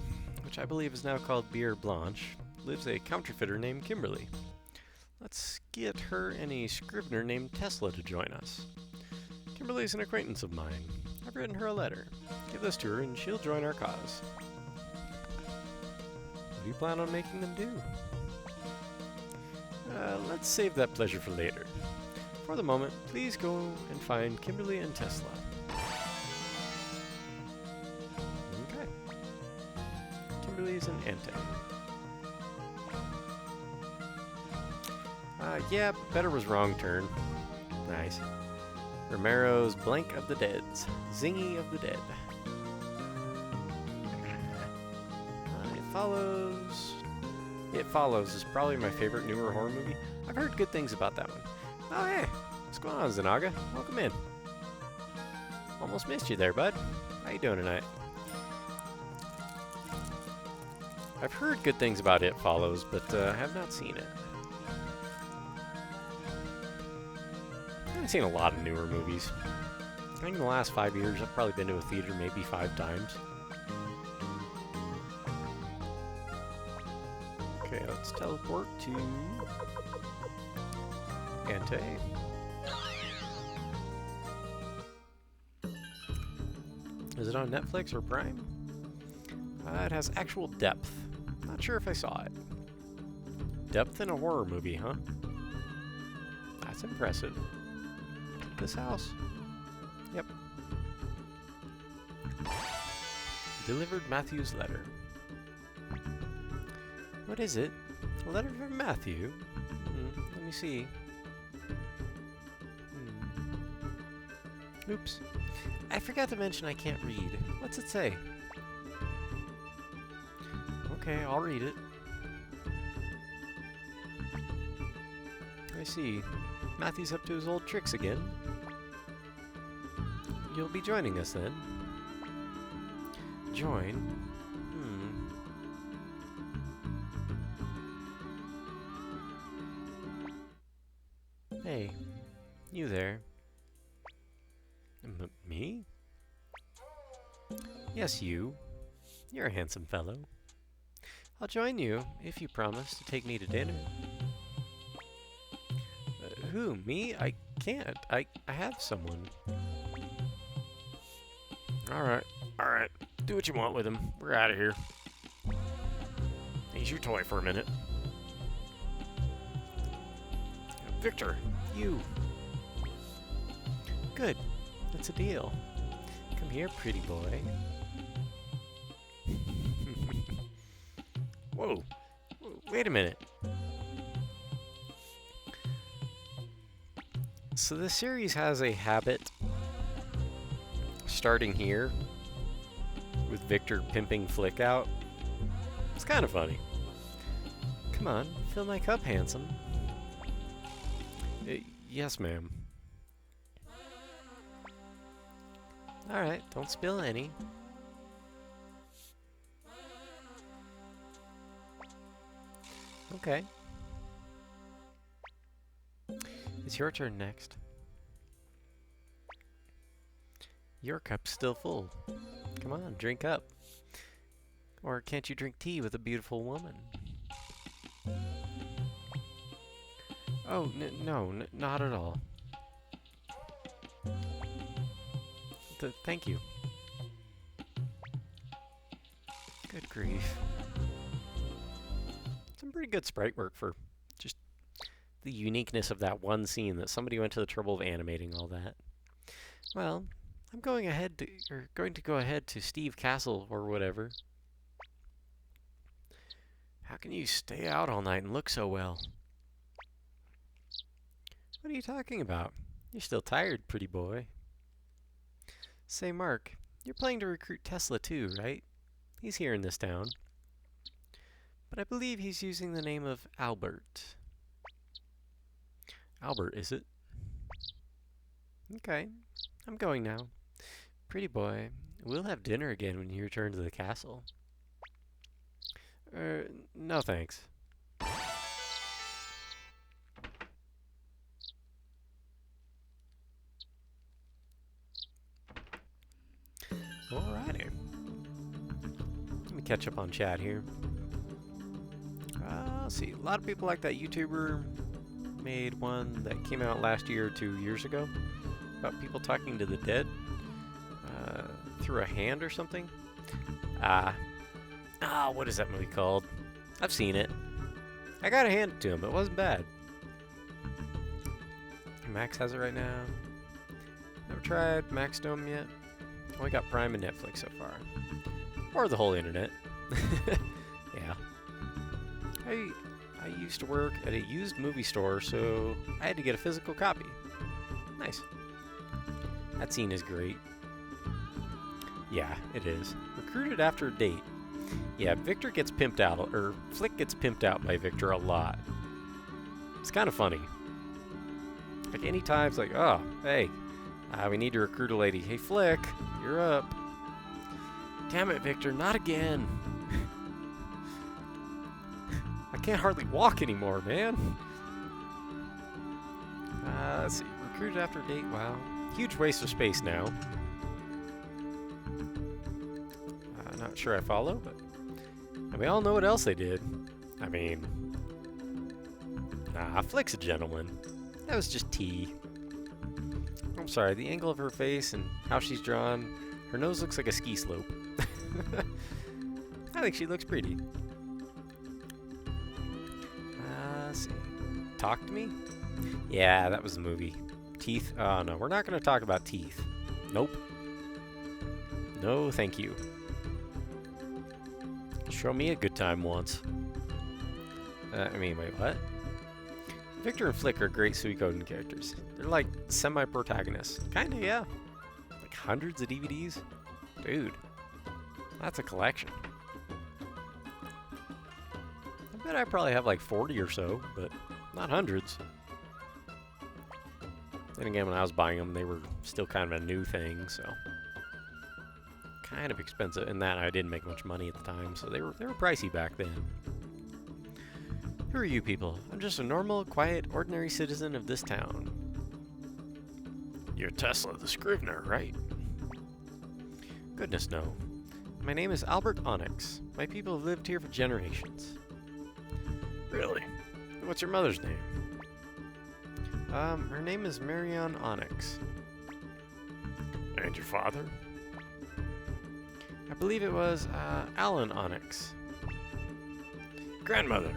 which I believe is now called Bière Blanche, lives a counterfeiter named Kimberly. Let's get her and a scrivener named Tesla to join us. Kimberly's an acquaintance of mine. I've written her a letter. Give this to her and she'll join our cause. What do you plan on making them do? Let's save that pleasure for later. For the moment, please go and find Kimberly and Tesla. Okay. Kimberly's an Ante. Yeah, better was wrong turn. Nice. Romero's Blank of the Deads. Zingy of the Dead. It Follows. It Follows is probably my favorite newer horror movie. I've heard good things about that one. Oh, hey. What's going on, Zanaga? Welcome in. Almost missed you there, bud. How you doing tonight? I've heard good things about It Follows, but have not seen it. I haven't seen a lot of newer movies. I think in the last 5 years, I've probably been to a theater maybe 5 times. Okay, let's teleport to Ante. Is it on Netflix or Prime? It has actual depth. Not sure if I saw it. Depth in a horror movie, huh? That's impressive. This house? Yep. Delivered Matthew's letter. What is it? A letter from Matthew? Let me see. Oops. I forgot to mention I can't read. What's it say? Okay, I'll read it. I see. Matthew's up to his old tricks again. You'll be joining us then? Join? Hey, you there. Me? Yes, you. You're a handsome fellow. I'll join you if you promise to take me to dinner. Who? Me? I can't. I have someone. Alright. Do what you want with him. We're out of here. He's your toy for a minute. Victor! You. Good. That's a deal. Come here, pretty boy. Whoa. Wait a minute. So this series has a habit starting here with Victor pimping Flick out. It's kind of funny. Come on, fill my cup, handsome. Yes, ma'am. Alright, don't spill any. Okay. It's your turn next. Your cup's still full. Come on, drink up. Or can't you drink tea with a beautiful woman? Oh, no, not at all. Thank you. Good grief. Some pretty good sprite work for just the uniqueness of that one scene that somebody went to the trouble of animating all that. Well, I'm going to go ahead to Steve Castle or whatever. How can you stay out all night and look so well? What are you talking about? You're still tired, pretty boy. Say, Mark, you're planning to recruit Tesla too, right? He's here in this town. But I believe he's using the name of Albert. Albert, is it? Okay, I'm going now. Pretty boy, we'll have dinner again when you return to the castle. No thanks. Alrighty. Let me catch up on chat here. Let's see. A lot of people like that YouTuber made one that came out last year or 2 years ago about people talking to the dead through a hand or something. What is that movie called? I've seen it. I gotta hand it to him. It wasn't bad. Max has it right now. Never tried Maxdome yet. Only got Prime and Netflix so far. Or the whole internet. Yeah. I used to work at a used movie store, so I had to get a physical copy. Nice. That scene is great. Yeah, it is. Recruited after a date. Yeah, Victor gets pimped out, or Flick gets pimped out by Victor a lot. It's kind of funny. Like, anytime it's like, oh, hey, we need to recruit a lady. Hey, Flick, you're up. Damn it, Victor, not again. I can't hardly walk anymore, man. Let's see. Recruited after a date. Wow. Huge waste of space now. Not sure I follow, but we all know what else they did. I mean, Flick's a gentleman. That was just tea. I'm sorry, the angle of her face and how she's drawn, her nose looks like a ski slope. I think she looks pretty. Let's see. Talk to Me? Yeah, that was the movie. Teeth? Oh, no, we're not going to talk about teeth. Nope. No, thank you. Show me a good time once. Wait, what? Victor and Flick are great Suikoden characters. They're like semi-protagonists. Kinda, yeah. Like hundreds of DVDs? Dude. That's a collection. I bet I probably have like 40 or so, but not hundreds. Then again, when I was buying them, they were still kind of a new thing, so kind of expensive. And that I didn't make much money at the time, so they were pricey back then. Who are you people? I'm just a normal, quiet, ordinary citizen of this town. You're Tesla the Scrivener, right? Goodness, no. My name is Albert Onyx. My people have lived here for generations. Really? What's your mother's name? Her name is Marion Onyx. And your father? I believe it was, Alan Onyx. Grandmother?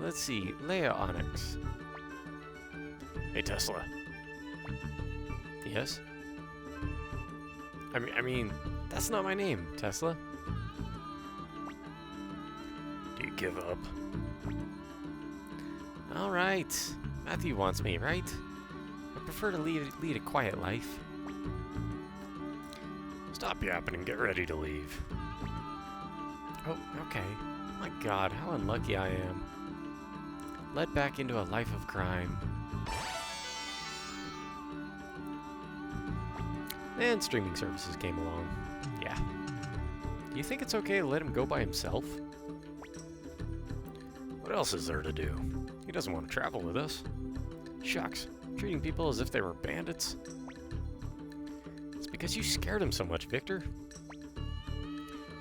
Let's see, Leia Onyx. Hey, Tesla. Yes? I mean, that's not my name, Tesla. Do you give up? Alright. Matthew wants me, right? I prefer to lead a quiet life. Stop yapping and get ready to leave. Oh, okay. My God, how unlucky I am. Led back into a life of crime. And streaming services came along. Yeah. Do you think it's okay to let him go by himself? What else is there to do? He doesn't want to travel with us. Shucks, treating people as if they were bandits. It's because you scared him so much, Victor.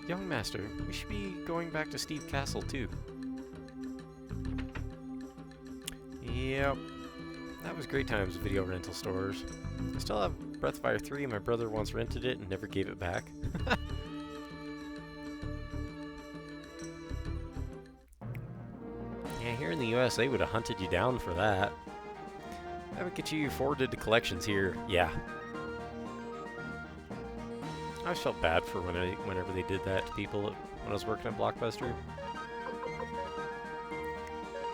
Young master, we should be going back to Steve Castle too. Yep. That was great times with video rental stores. I still have Breath of Fire 3 and my brother once rented it and never gave it back. Yeah, here in the US they would have hunted you down for that. That would get you forwarded to collections here. Yeah. I always felt bad for whenever they did that to people when I was working at Blockbuster.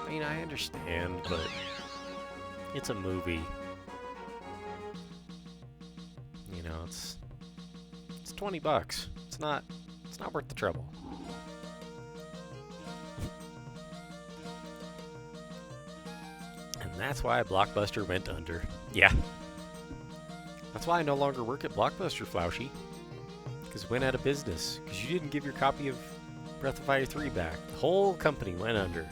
I mean, I understand, but it's a movie. You know, it's $20. It's not worth the trouble. And that's why Blockbuster went under. Yeah. That's why I no longer work at Blockbuster, Flauschy. Because it went out of business. Because you didn't give your copy of Breath of Fire 3 back. The whole company went under.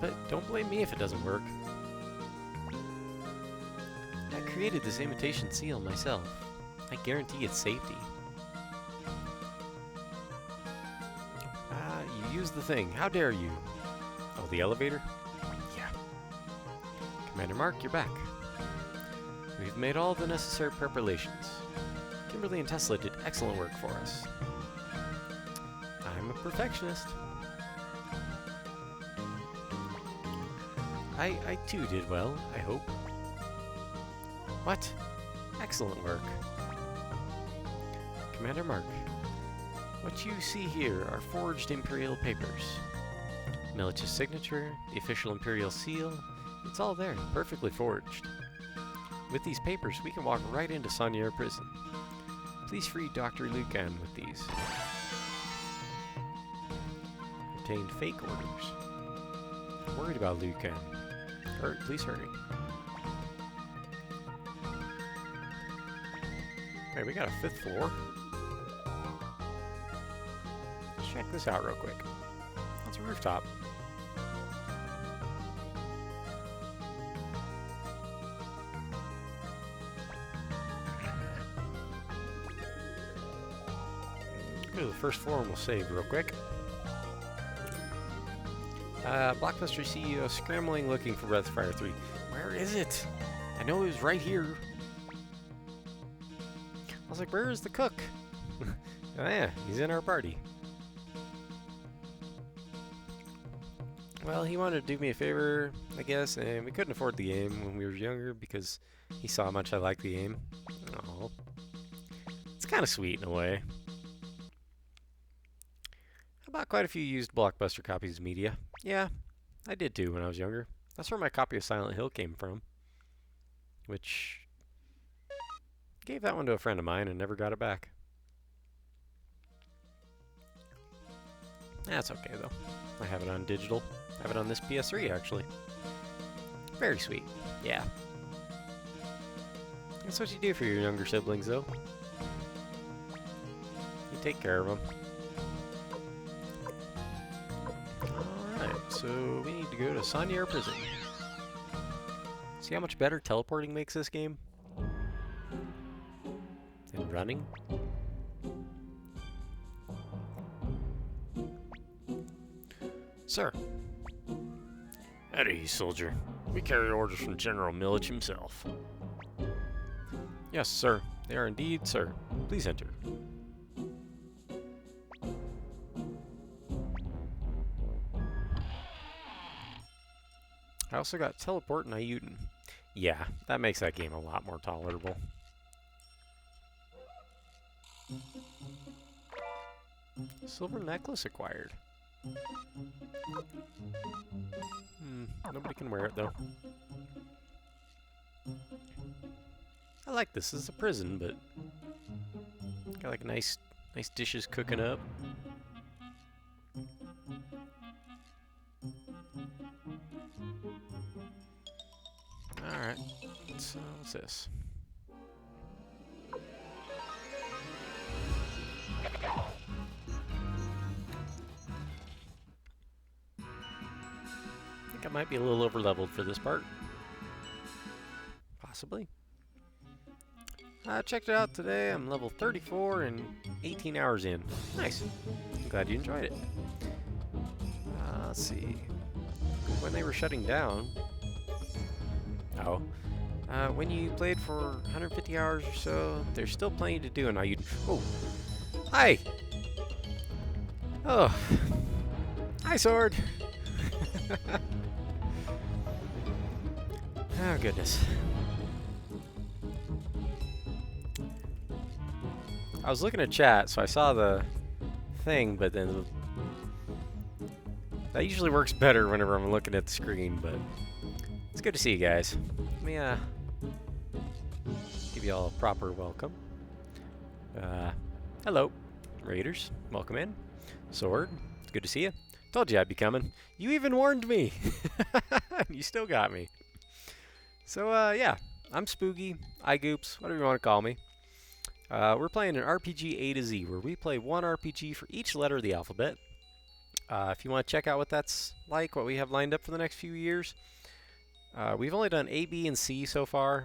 But don't blame me if it doesn't work. I created this imitation seal myself. I guarantee its safety. You used the thing. How dare you? Oh, the elevator? Yeah. Commander Mark, you're back. We've made all the necessary preparations. Kimberly and Tesla did excellent work for us. I'm a perfectionist. I too did well, I hope. What? Excellent work. Commander Mark, what you see here are forged Imperial papers. Milich's signature, the official Imperial seal, it's all there, perfectly forged. With these papers, we can walk right into Sanier prison. Please free Dr. Lucan with these. Obtained fake orders. Worried about Lucan. Please hurry. Hey, we got a 5th floor. Let's check this out real quick. That's a rooftop. Go to the first floor and we'll save real quick. Blockbuster CEO scrambling looking for Breath of Fire 3. Where is it? I know it was right here. I was like, where is the cook? Oh yeah, he's in our party. Well, he wanted to do me a favor, I guess, and we couldn't afford the game when we were younger because he saw how much I liked the game. Oh, it's kind of sweet in a way. I bought quite a few used Blockbuster copies of media. Yeah, I did too when I was younger. That's where my copy of Silent Hill came from. Which gave that one to a friend of mine and never got it back. That's okay though. I have it on digital. I have it on this PS3 actually. Very sweet. Yeah. That's what you do for your younger siblings though. You take care of them. Alright, so we need to go to Sanier Prison. See how much better teleporting makes this game? And running? Sir. At ease, soldier. We carry orders from General Milich himself. Yes, sir. They are indeed, sir. Please enter. I also got teleport and Ayuden. Yeah, that makes that game a lot more tolerable. Silver necklace acquired. Nobody can wear it though. I like this. This is a prison, but got like nice dishes cooking up. All right. So what's this? I think I might be a little over leveled for this part. Possibly. I checked it out today. I'm level 34 and 18 hours in. Nice. I'm glad you enjoyed it. Let's see. When they were shutting down. Oh. When you played for 150 hours or so, there's still plenty to do, and now you. Oh. Hi. Oh. Hi, Sword. Oh, goodness. I was looking at chat, so I saw the thing, but then that usually works better whenever I'm looking at the screen, but it's good to see you guys. Let me give you all a proper welcome. Hello, Raiders. Welcome in. Sword, it's good to see you. Told you I'd be coming. You even warned me. You still got me. So, yeah, I'm Spooky, iGoops, whatever you want to call me. We're playing an RPG A to Z, where we play one RPG for each letter of the alphabet. If you want to check out what that's like, what we have lined up for the next few years, we've only done A, B, and C so far.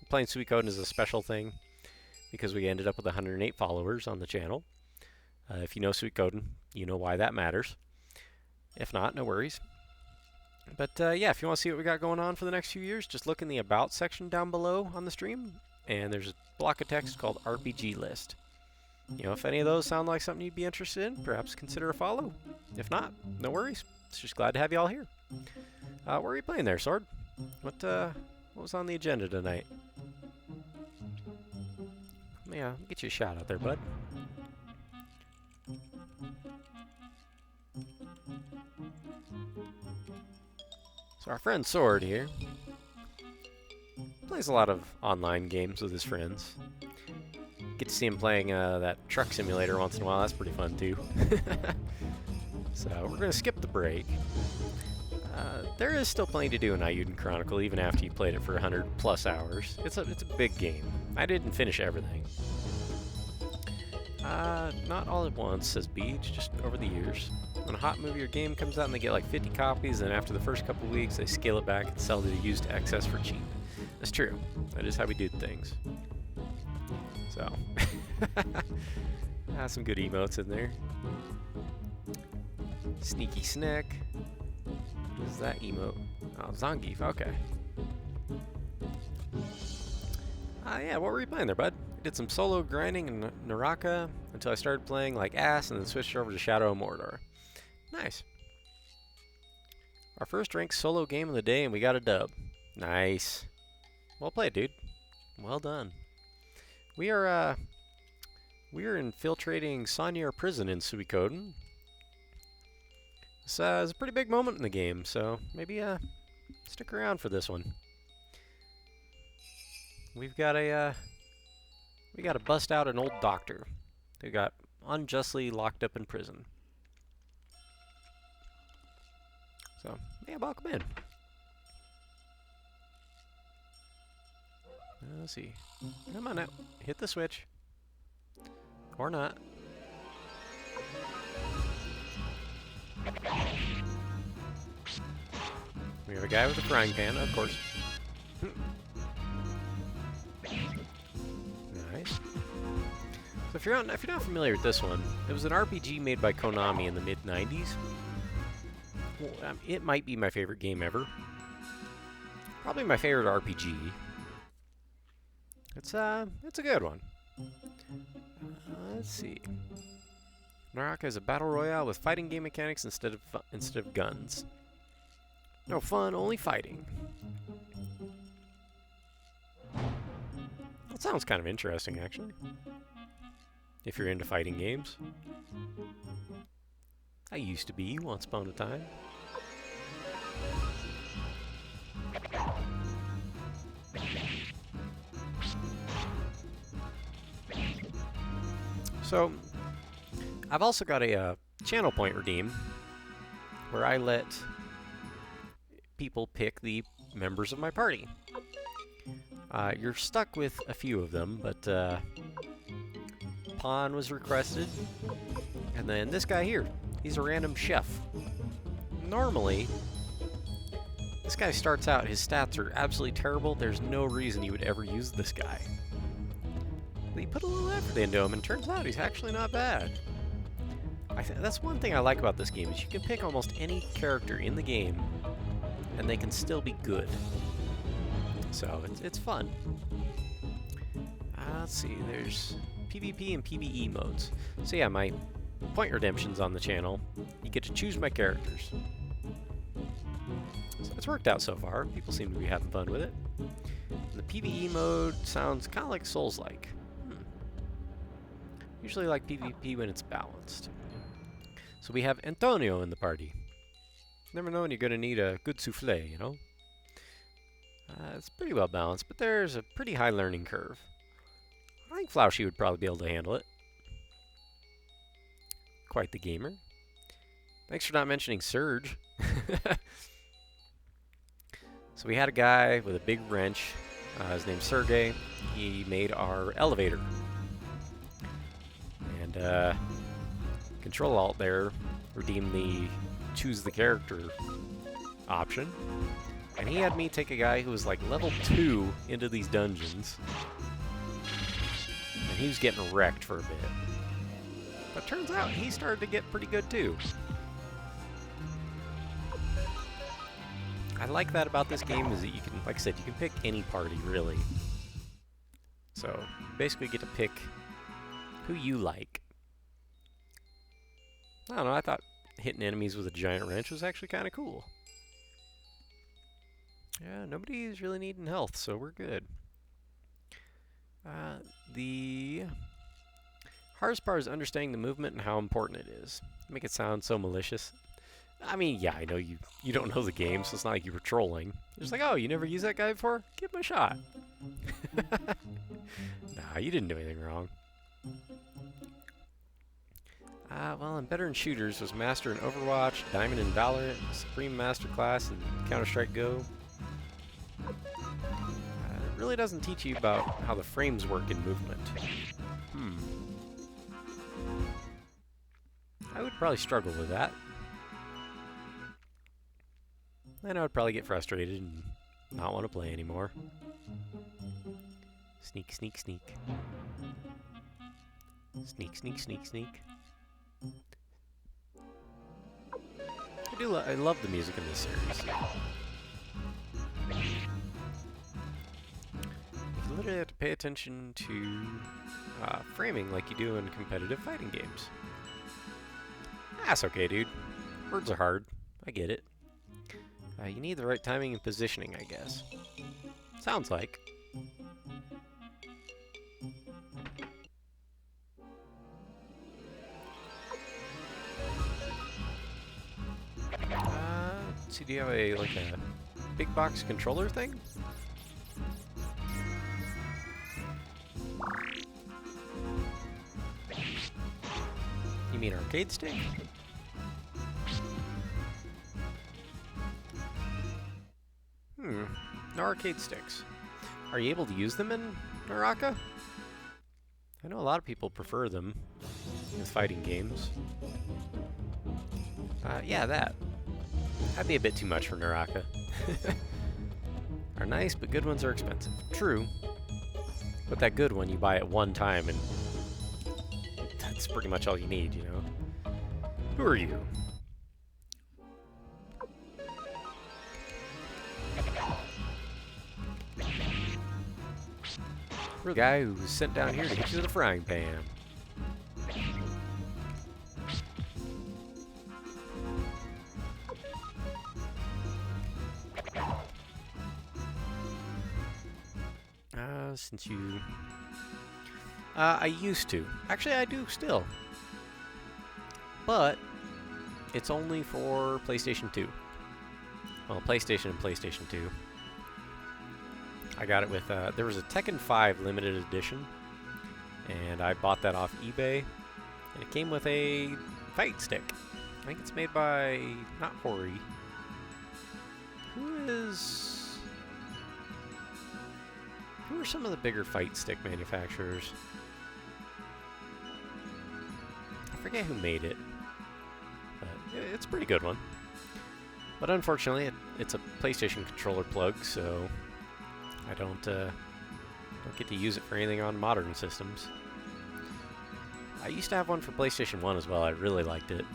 Playing Suikoden is a special thing, because we ended up with 108 followers on the channel. If you know Suikoden, you know why that matters. If not, no worries. But yeah, if you want to see what we got going on for the next few years, just look in the About section down below on the stream, and there's a block of text called RPG List. You know, if any of those sound like something you'd be interested in, perhaps consider a follow. If not, no worries. It's just glad to have you all here. What are you playing there, Sword? What was on the agenda tonight? Yeah, get you a shot out there, bud. So our friend Sword here plays a lot of online games with his friends. Get to see him playing that truck simulator once in a while. That's pretty fun too. So we're going to skip the break. There is still plenty to do in Ayuden Chronicle, even after you played it for 100 plus hours. It's a big game. I didn't finish everything. Not all at once, says Beach, just over the years. When a hot movie or game comes out and they get like 50 copies, and after the first couple of weeks they scale it back and sell the used excess for cheap. That's true. That is how we do things. So, some good emotes in there. Sneaky Snack. What is that emote? Oh, Zangief, okay. Yeah, what were you playing there, bud? I did some solo grinding in Naraka until I started playing like ass and then switched over to Shadow of Mordor. Nice. Our first ranked solo game of the day, and we got a dub. Nice. Well played, dude. Well done. We are infiltrating Sanyar Prison in Suikoden. This is a pretty big moment in the game, so maybe stick around for this one. We got to bust out an old doctor who got unjustly locked up in prison. So, yeah, welcome in. Let's see. Come on now. Hit the switch. Or not. We have a guy with a frying pan, of course. Nice. So if you're not familiar with this one, it was an RPG made by Konami in the mid-90s. Well, it might be my favorite game ever. Probably my favorite RPG. It's a good one. Let's see. Naraka is a battle royale with fighting game mechanics instead of guns. No fun, only fighting. sounds kind of interesting, actually. If you're into fighting games. I used to be once upon a time. So, I've also got a channel point redeem where I let people pick the members of my party. You're stuck with a few of them, but Pawn was requested, and then this guy here, he's a random chef. Normally, this guy starts out, his stats are absolutely terrible, there's no reason you would ever use this guy. But you put a little effort into him, and turns out he's actually not bad. That's one thing I like about this game, is you can pick almost any character in the game, and they can still be good. So, it's fun. Let's see, there's PvP and PvE modes. So yeah, my point redemption's on the channel. You get to choose my characters. So it's worked out so far. People seem to be having fun with it. The PvE mode sounds kind of like Souls-like. Usually like PvP when it's balanced. So we have Antonio in the party. Never know when you're going to need a good souffle, you know? It's pretty well balanced, but there's a pretty high learning curve. I think Flauschie would probably be able to handle it. Quite the gamer. Thanks for not mentioning Surge. So we had a guy with a big wrench. His name's Sergey. He made our elevator. And Control-Alt there redeemed the choose the character option. And he had me take a guy who was like level 2 into these dungeons. And he was getting wrecked for a bit. But turns out he started to get pretty good too. I like that about this game is that you can, like I said, you can pick any party really. So you basically get to pick who you like. I don't know, I thought hitting enemies with a giant wrench was actually kind of cool. Yeah, nobody's really needing health, so we're good. The hardest part is understanding the movement and how important it is. Make it sound so malicious. I mean, yeah, I know you don't know the game, so it's not like you were trolling. You're just like, oh, you never used that guy before? Give him a shot. Nah, you didn't do anything wrong. Well, I'm better in shooters. Was Master in Overwatch, Diamond in Valorant, Supreme Master Class in Counter-Strike Go. It really doesn't teach you about how the frames work in movement. I would probably struggle with that. Then I would probably get frustrated and not want to play anymore. Sneak, sneak, sneak. Sneak, sneak, sneak, sneak. I love the music in this series. You literally have to pay attention to framing like you do in competitive fighting games. That's okay, dude. Words are hard. I get it. You need the right timing and positioning, I guess. Sounds like. Let's see, do you have a big box controller thing? You mean arcade stick? No arcade sticks. Are you able to use them in Naraka? I know a lot of people prefer them with fighting games. Yeah, that. That'd be a bit too much for Naraka. Are nice, but good ones are expensive. True. But that good one you buy at one time, and that's pretty much all you need, you know? Who are you? We're the guy who was sent down here to hit you with a frying pan. since you... I used to. Actually, I do still. But it's only for PlayStation 2. Well, PlayStation and PlayStation 2. I got it with... there was a Tekken 5 limited edition. And I bought that off eBay. And it came with a fight stick. I think it's made by... not Hori. Who are some of the bigger fight stick manufacturers? I forget who made it. But it's a pretty good one. But unfortunately, it's a PlayStation controller plug, so I don't get to use it for anything on modern systems. I used to have one for PlayStation 1 as well. I really liked it.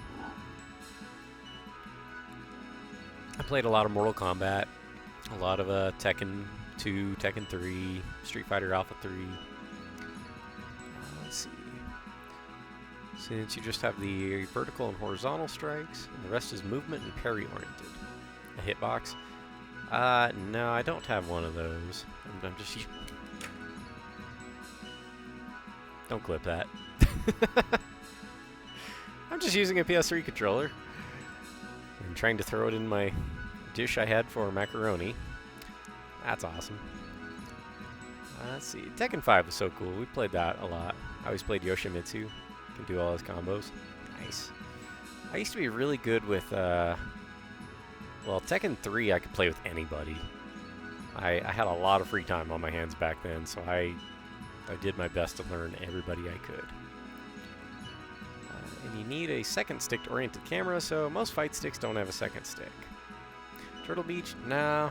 I played a lot of Mortal Kombat, a lot of Tekken 2, Tekken 3, Street Fighter Alpha 3. Let's see. Since you just have the vertical and horizontal strikes, and the rest is movement and parry-oriented. A hitbox? No, I don't have one of those. I'm just... Don't clip that. I'm just using a PS3 controller. I'm trying to throw it in my dish I had for macaroni. That's awesome. Let's see. Tekken 5 was so cool. We played that a lot. I always played Yoshimitsu. Can do all his combos. Nice. I used to be really good with, well, Tekken 3 I could play with anybody. I had a lot of free time on my hands back then, so I did my best to learn everybody I could. And you need a second stick to orient the camera, so most fight sticks don't have a second stick. Turtle Beach? No.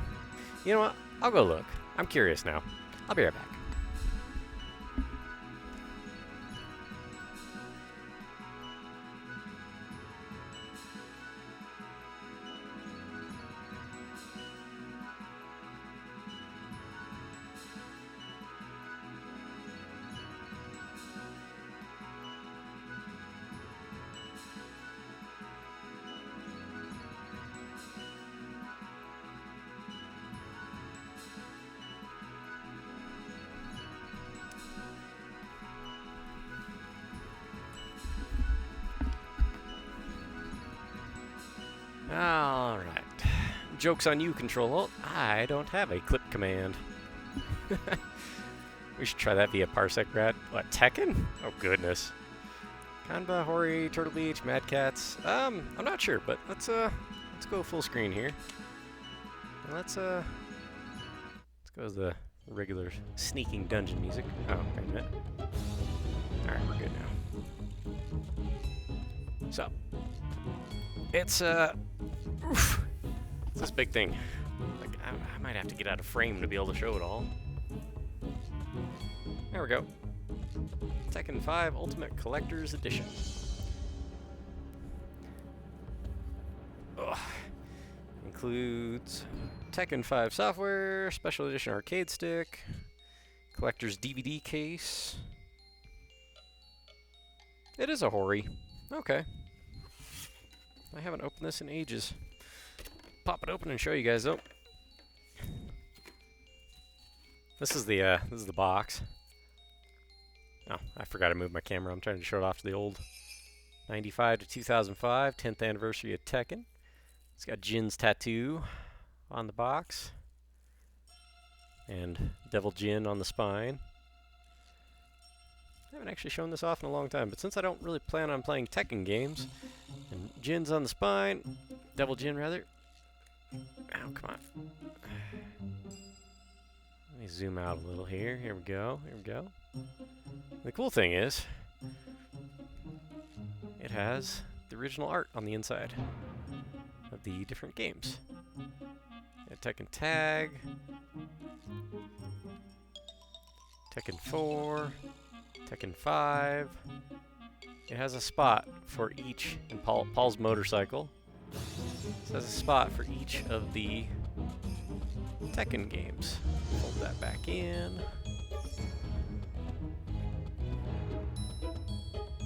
You know what? I'll go look. I'm curious now. I'll be right back. Alright. Joke's on you, Control-Alt. I don't have a clip command. We should try that via Parsec, Brad. What, Tekken? Oh, goodness. Kanba, Hori, Turtle Beach, Mad Cats. I'm not sure, but let's go full screen here. And let's go with the regular sneaking dungeon music. Oh, wait a minute. Alright, we're good now. So, it's this big thing. Like, I might have to get out of frame to be able to show it all. There we go. Tekken 5 Ultimate Collector's Edition. Ugh. Includes Tekken 5 software, Special Edition arcade stick, collector's DVD case. It is a Hori. Okay. I haven't opened this in ages. Pop it open and show you guys though. This is the box. Oh, I forgot to move my camera. I'm trying to show it off to the old 95 to 2005 10th anniversary of Tekken. It's got Jin's tattoo on the box and Devil Jin on the spine. I haven't actually shown this off in a long time, but since I don't really plan on playing Tekken games, and Jin's on the spine, Devil Jin rather. Oh, come on. Let me zoom out a little here. Here we go. Here we go. The cool thing is, it has the original art on the inside of the different games. Tekken Tag, Tekken 4, Tekken 5. It has a spot for each, in Paul's motorcycle. It has a spot for each of the Tekken games. Fold that back in.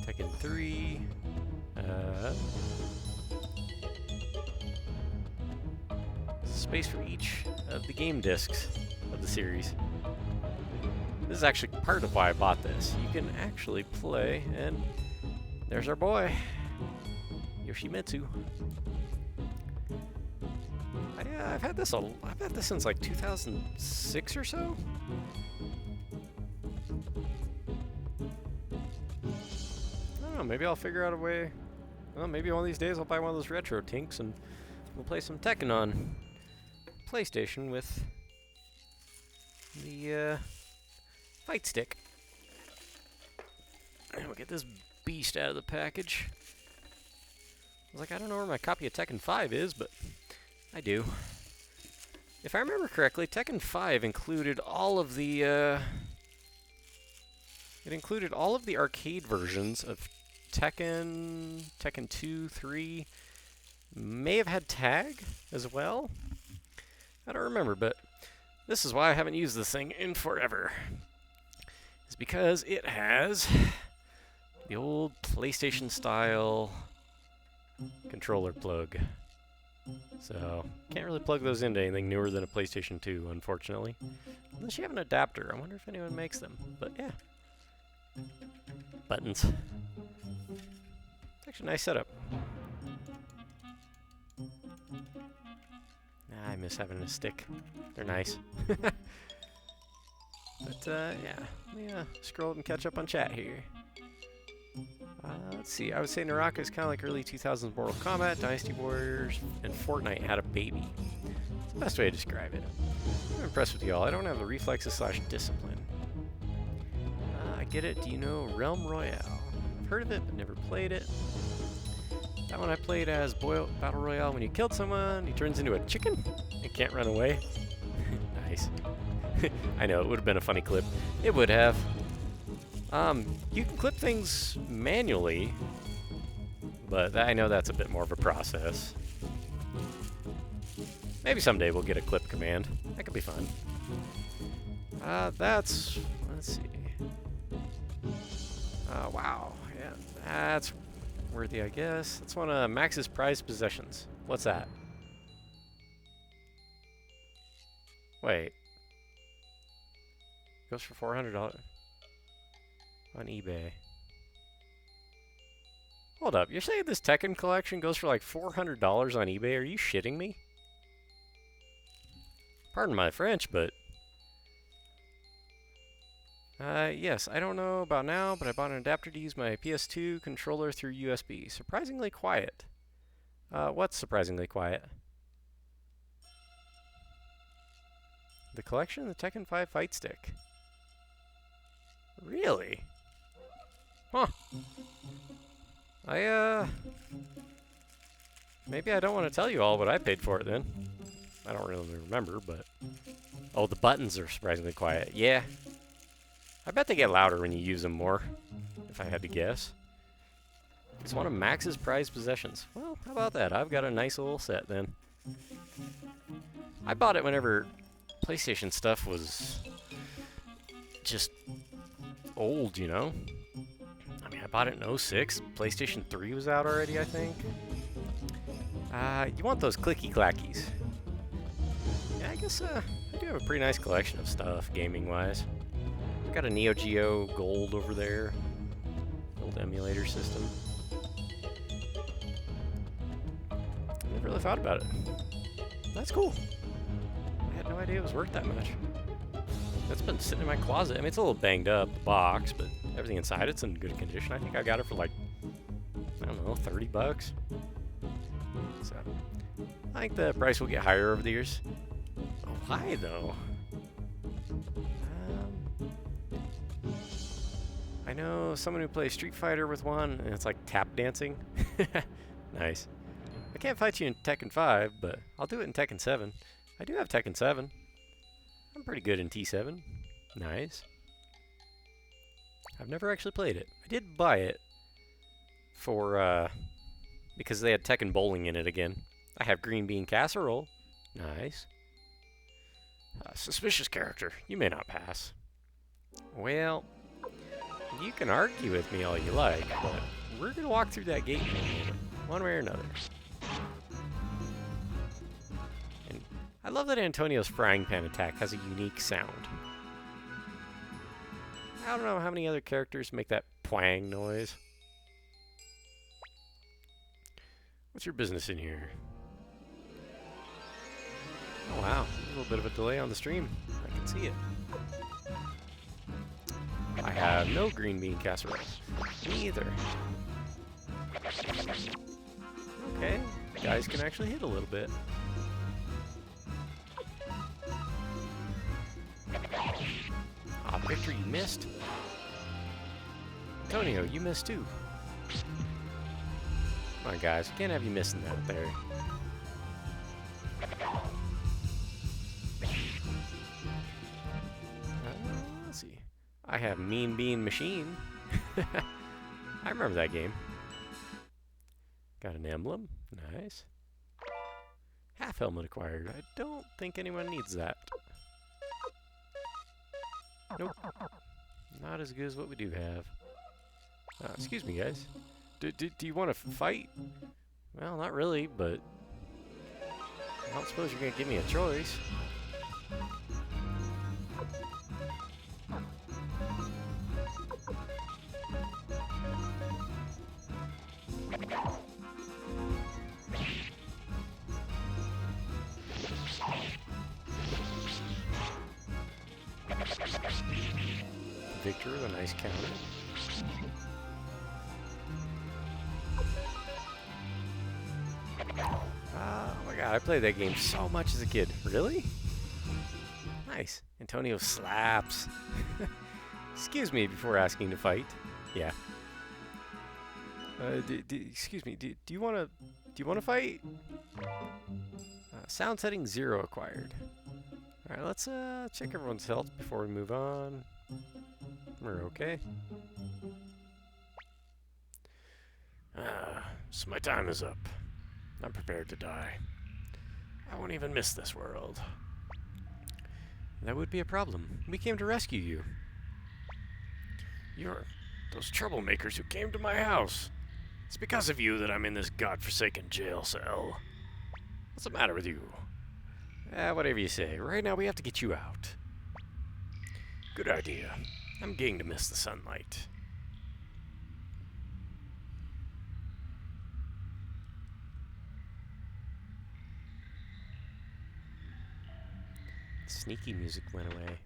Tekken 3. Space for each of the game discs of the series. This is actually part of why I bought this. You can actually play, and there's our boy, Yoshimitsu. I've had this since like 2006 or so. I don't know, maybe I'll figure out a way. Well, maybe one of these days I'll buy one of those retro tinks and we'll play some Tekken on PlayStation with the fight stick. And we'll get this beast out of the package. I was like, I don't know where my copy of Tekken 5 is, but I do. If I remember correctly, Tekken 5 included all of the arcade versions of Tekken, Tekken 2, 3, may have had tag as well. I don't remember, but this is why I haven't used this thing in forever. It's because it has the old PlayStation style controller plug. So, can't really plug those into anything newer than a PlayStation 2, unfortunately. Unless you have an adapter. I wonder if anyone makes them. But yeah. Buttons. It's actually a nice setup. I miss having a stick. They're nice. But yeah, let me scroll up and catch up on chat here. Let's see, I would say Naraka is kind of like early 2000s Mortal Kombat, Dynasty Warriors, and Fortnite had a baby. That's the best way to describe it. I'm impressed with y'all. I don't have the reflexes / discipline. I get it. Do you know Realm Royale? I've heard of it, but never played it. That one I played as Battle Royale. When you killed someone, he turns into a chicken and can't run away. Nice. I know, it would have been a funny clip. It would have. You can clip things manually, but I know that's a bit more of a process. Maybe someday we'll get a clip command. That could be fun. Let's see. Wow, yeah, that's worthy, I guess. That's one of Max's prized possessions. What's that? Wait. Goes for $400 on eBay. Hold up, you're saying this Tekken collection goes for like $400 on eBay? Are you shitting me? Pardon my French, but... yes, I don't know about now, but I bought an adapter to use my PS2 controller through USB. Surprisingly quiet. What's surprisingly quiet? The collection of the Tekken 5 Fight Stick. Really? Huh. Maybe I don't want to tell you all what I paid for it then. I don't really remember, but... Oh, the buttons are surprisingly quiet. Yeah. I bet they get louder when you use them more, if I had to guess. It's one of Max's prized possessions. Well, how about that? I've got a nice little set then. I bought it whenever PlayStation stuff was just old, you know? I mean, I bought it in 06. PlayStation 3 was out already, I think. You want those clicky clackies. Yeah, I guess I do have a pretty nice collection of stuff, gaming-wise. I've got a Neo Geo Gold over there. Old emulator system. I never really thought about it. That's cool. I had no idea it was worth that much. That's been sitting in my closet. I mean, it's a little banged up, the box, but everything inside it's in good condition. I think I got it for like, I don't know, $30. So, I think the price will get higher over the years. Oh, why though? I know someone who plays Street Fighter with one, and it's like tap dancing. Nice. I can't fight you in Tekken 5, but I'll do it in Tekken 7. I do have Tekken 7. I'm pretty good in T7. Nice. I've never actually played it. I did buy it for, because they had Tekken Bowling in it again. I have Green Bean Casserole. Nice. Suspicious character. You may not pass. Well, you can argue with me all you like, but we're going to walk through that gate one way or another. And I love that Antonio's frying pan attack has a unique sound. I don't know how many other characters make that pwang noise. What's your business in here? Oh wow, a little bit of a delay on the stream. I can see it. I have no green bean casserole. Me either. Okay, guys can actually hit a little bit. Ah, Victor, you missed. Antonio, you missed too. Come on, guys, we can't have you missing that there. Let's see. I have Mean Bean Machine. I remember that game. Got an emblem. Nice. Half helmet acquired. I don't think anyone needs that. Nope. Not as good as what we do have. Excuse me, guys. Do you want to fight? Well, not really, but I don't suppose you're going to give me a choice. Victor with a nice counter. Oh my god, I played that game so much as a kid. Really? Nice. Antonio slaps. Excuse me before asking to fight. Yeah. Excuse me. Do you want to fight? Sound setting 0 acquired. All right, let's check everyone's health before we move on. We're okay. So my time is up. I'm prepared to die. I won't even miss this world. That would be a problem. We came to rescue you. You're those troublemakers who came to my house. It's because of you that I'm in this godforsaken jail cell. What's the matter with you? Whatever you say. Right now we have to get you out. Good idea. I'm getting to miss the sunlight. Sneaky music went away.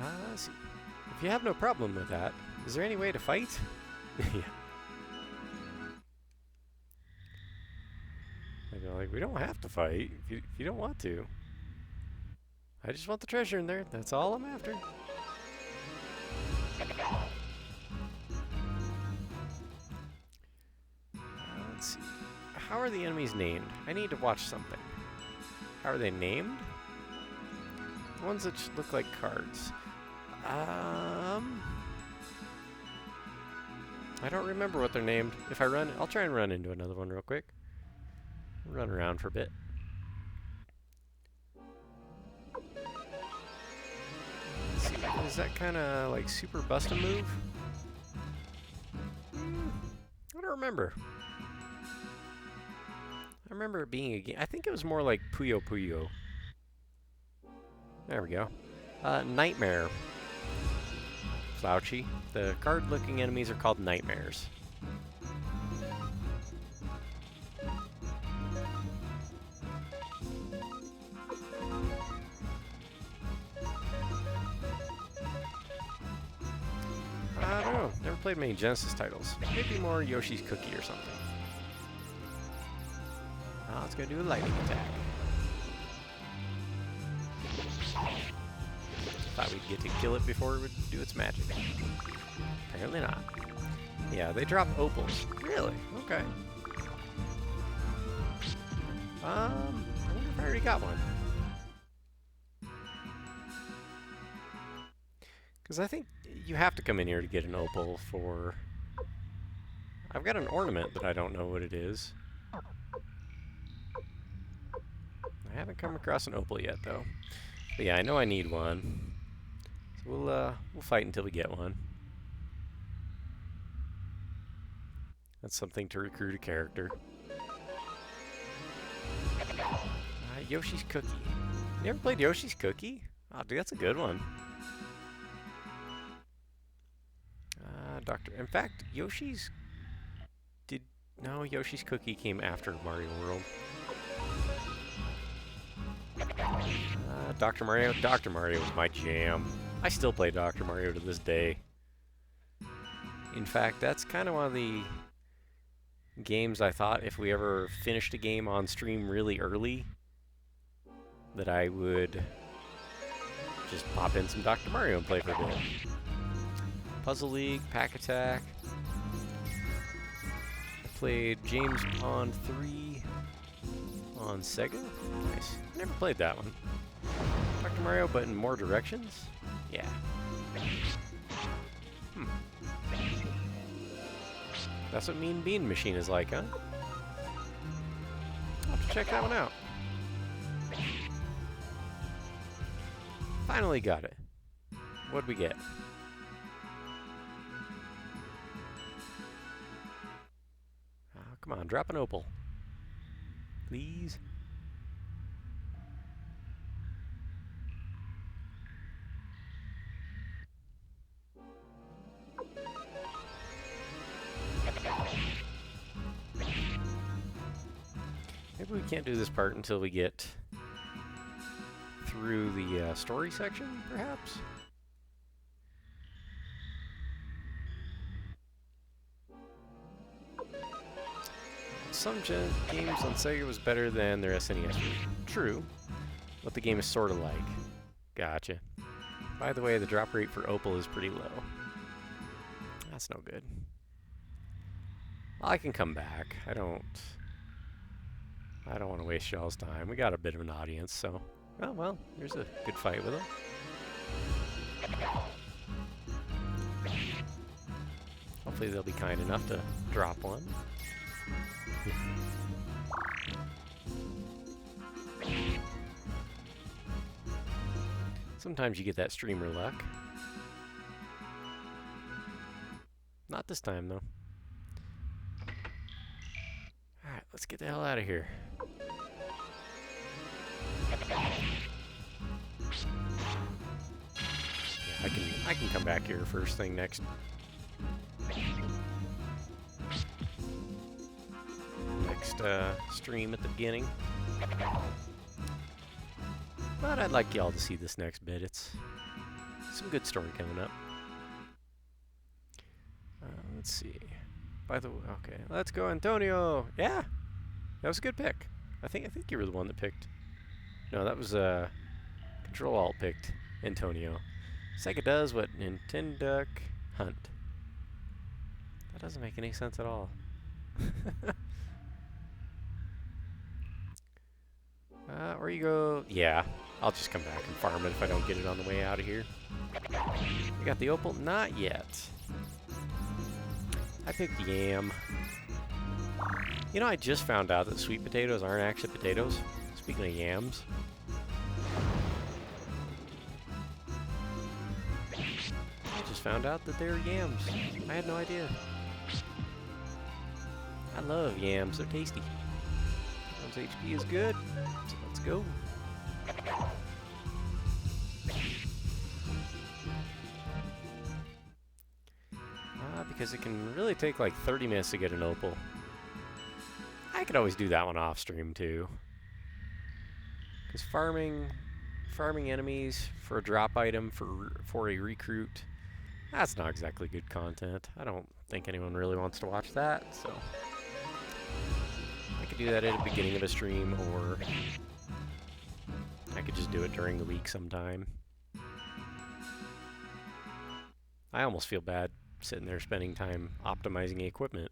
Let's see. If you have no problem with that, is there any way to fight? Yeah. I go like, we don't have to fight if you don't want to. I just want the treasure in there. That's all I'm after. Let's see. How are the enemies named? I need to watch something. How are they named? Ones that look like cards. I don't remember what they're named. If I run, I'll try and run into another one real quick. Run around for a bit. Let's see, is that kind of like super bust a move? I don't remember. I remember it being a game. I think it was more like Puyo Puyo. There we go. Nightmare. Slouchy. The card-looking enemies are called nightmares. I don't know. Never played many Genesis titles. Maybe more Yoshi's Cookie or something. Now it's going to do a lightning attack. Thought we'd get to kill it before it would do its magic. Apparently not. Yeah, they drop opals. Really? Okay. I wonder if I already got one. Because I think you have to come in here to get an opal for... I've got an ornament that I don't know what it is. I haven't come across an opal yet, though. But yeah, I know I need one. So we'll fight until we get one. That's something to recruit a character. Yoshi's Cookie. You ever played Yoshi's Cookie? Oh, dude, that's a good one. In fact, Yoshi's... No, Yoshi's Cookie came after Mario World. Dr. Mario? Dr. Mario was my jam. I still play Dr. Mario to this day. In fact, that's kind of one of the games I thought if we ever finished a game on stream really early, that I would just pop in some Dr. Mario and play for a bit. Puzzle League, Pack Attack. I played James Bond 3 on Sega. Nice. Never played that one. Dr. Mario, but in more directions? Yeah. That's what Mean Bean Machine is like, huh? I'll have to check that one out. Finally got it. What'd we get? Oh, come on, drop an opal. Please. Maybe we can't do this part until we get through the story section, perhaps? Some games on Sega was better than their SNES version. True, but the game is sort of like. Gotcha. By the way, the drop rate for Opal is pretty low. That's no good. Well, I can come back. I don't want to waste y'all's time. We got a bit of an audience, so... Oh, well, there's a good fight with them. Hopefully they'll be kind enough to drop one. Sometimes you get that streamer luck. Not this time, though. Alright, let's get the hell out of here. Yeah, I can come back here first thing next stream at the beginning. But I'd like y'all to see this next bit. It's some good story coming up. Let's see. By the way, okay, let's go, Antonio. Yeah, that was a good pick. I think you were the one that picked. No, that was Control Alt picked Antonio. Sega does what Nintendo Hunt. That doesn't make any sense at all. Or you go... Yeah, I'll just come back and farm it if I don't get it on the way out of here. We got the opal? Not yet. I picked yam. You know, I just found out that sweet potatoes aren't actually potatoes. Speaking of yams. I just found out that they're yams. I had no idea. I love yams. They're tasty. Yams HP is good. So let's go. Because it can really take like 30 minutes to get an opal. I could always do that one off stream too. Because farming enemies for a drop item for a recruit, that's not exactly good content. I don't think anyone really wants to watch that, so I could do that at the beginning of a stream, or I could just do it during the week sometime. I almost feel bad sitting there spending time optimizing the equipment.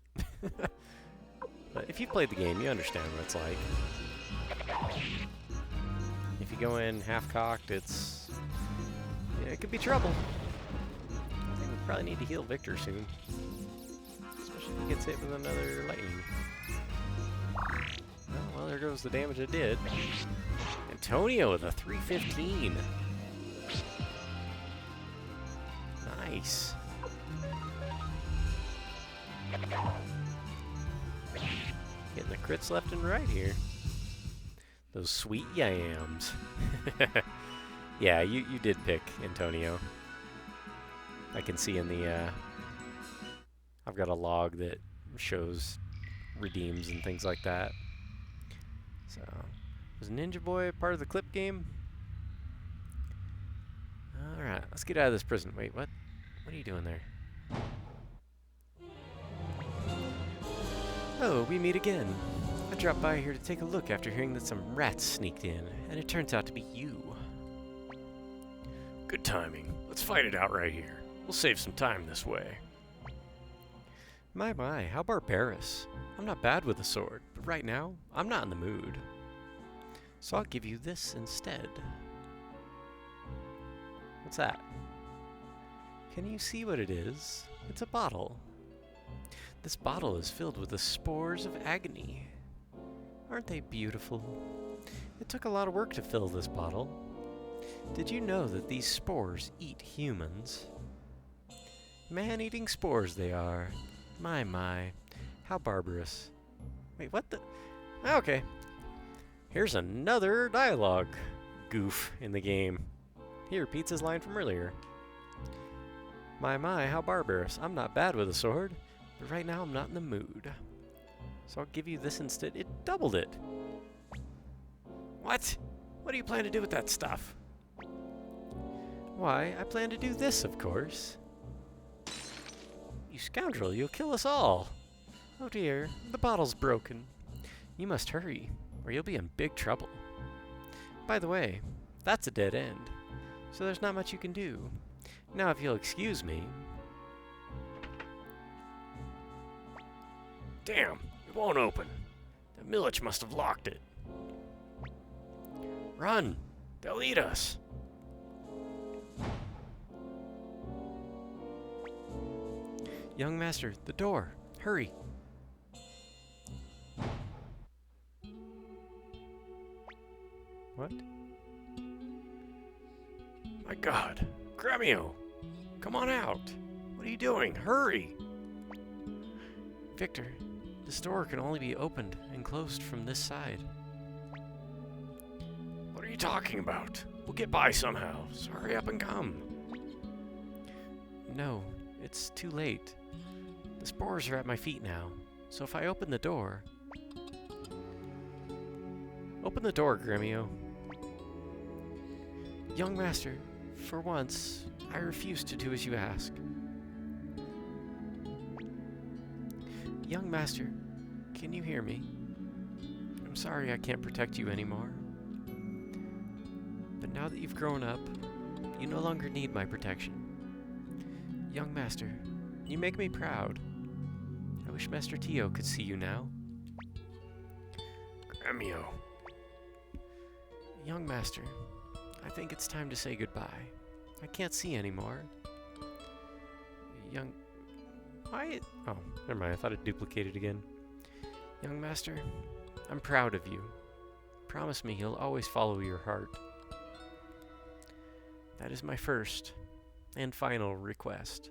But if you've played the game, you understand what it's like. If you go in half-cocked, it could be trouble. I think we probably need to heal Victor soon. Especially if he gets hit with another lightning. Oh, well, there goes the damage it did. Antonio with a 315. Nice. Getting the crits left and right here. Those sweet yams. Yeah, you did pick Antonio. I can see in the, I've got a log that shows redeems and things like that. So, was Ninja Boy part of the clip game? Alright, let's get out of this prison. Wait, what? What are you doing there? Oh, we meet again. I dropped by here to take a look after hearing that some rats sneaked in, and it turns out to be you. Good timing. Let's fight it out right here. We'll save some time this way. My, how barbarous. I'm not bad with a sword, but right now, I'm not in the mood. So I'll give you this instead. What's that? Can you see what it is? It's a bottle. This bottle is filled with the spores of agony. Aren't they beautiful? It took a lot of work to fill this bottle. Did you know that these spores eat humans? Man-eating spores they are. My, how barbarous. Wait, what the? Okay. Here's another dialogue goof in the game. He repeats his line from earlier. My, how barbarous. I'm not bad with a sword, but right now I'm not in the mood. So I'll give you this instead. It doubled it. What? What do you plan to do with that stuff? Why, I plan to do this, of course. You scoundrel, you'll kill us all. Oh dear, the bottle's broken. You must hurry, or you'll be in big trouble. By the way, that's a dead end, so there's not much you can do. Now if you'll excuse me... Damn, it won't open. The Millich must have locked it. Run! They'll eat us! Young master, the door! Hurry! What? My God! Gremio! Come on out! What are you doing? Hurry! Victor, this door can only be opened and closed from this side. What are you talking about? We'll get by somehow, so hurry up and come. No, it's too late. The spores are at my feet now, so if I open the door... Open the door, Gremio. Young master, for once, I refuse to do as you ask. Young master, can you hear me? I'm sorry I can't protect you anymore. But now that you've grown up, you no longer need my protection. Young master, you make me proud. I wish Master Tio could see you now. Gremio. Young master, I think it's time to say goodbye. I can't see anymore. Why? Oh, never mind. I thought it duplicated again. Young master, I'm proud of you. Promise me you'll always follow your heart. That is my first and final request.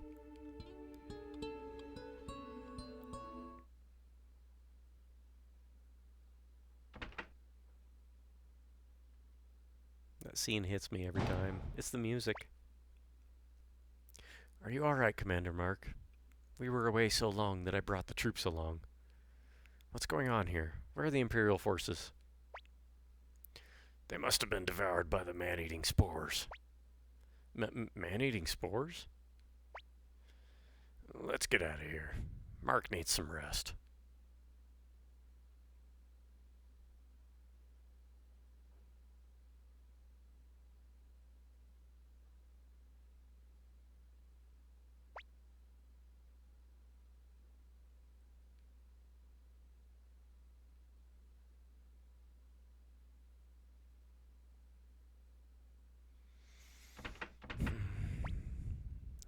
That scene hits me every time. It's the music. Are you alright, Commander Mark? We were away so long that I brought the troops along. What's going on here? Where are the Imperial forces? They must have been devoured by the man-eating spores. Man-eating spores? Let's get out of here. Mark needs some rest.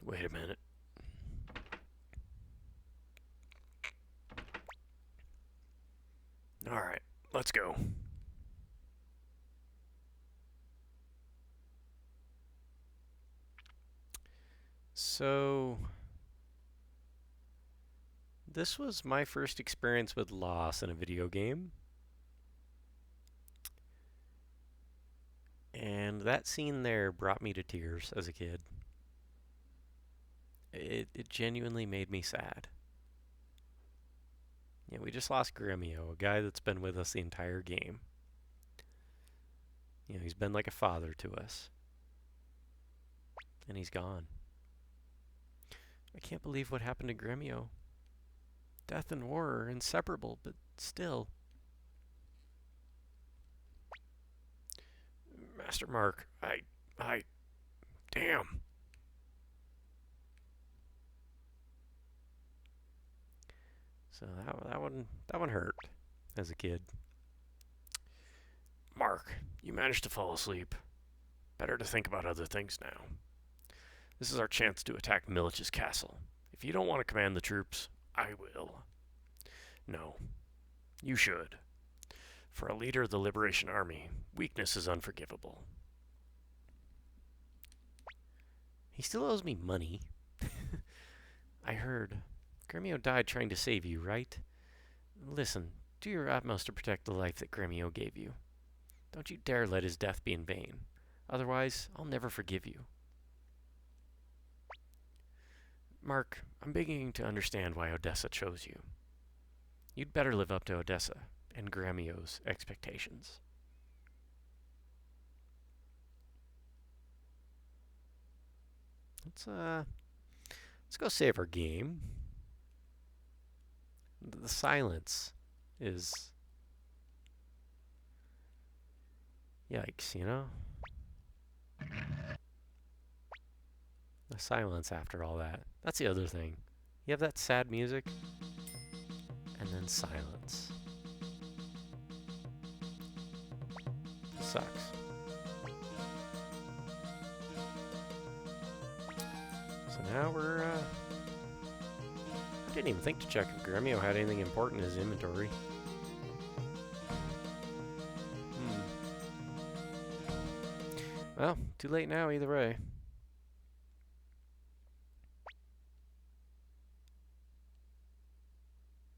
Wait a minute. All right, let's go. So, this was my first experience with loss in a video game. that scene there brought me to tears as a kid. It genuinely made me sad. Yeah, we just lost Gremio, a guy that's been with us the entire game. You know, he's been like a father to us. And he's gone. I can't believe what happened to Gremio. Death and war are inseparable, but still. Master Mark, damn. So that one hurt as a kid. Mark, you managed to fall asleep. Better to think about other things now. This is our chance to attack Milich's castle. If you don't want to command the troops, I will. No, you should. For a leader of the Liberation Army, weakness is unforgivable. He still owes me money. I heard. Gremio died trying to save you, right? Listen, do your utmost to protect the life that Gremio gave you. Don't you dare let his death be in vain. Otherwise, I'll never forgive you. Mark, I'm beginning to understand why Odessa chose you. You'd better live up to Odessa and Gremio's expectations. Let's go save our game. The silence is yikes, you know? The silence after all that. That's the other thing. You have that sad music, and then silence. Sucks. So now we're, I didn't even think to check if Gremio had anything important in his inventory. Well, too late now either way.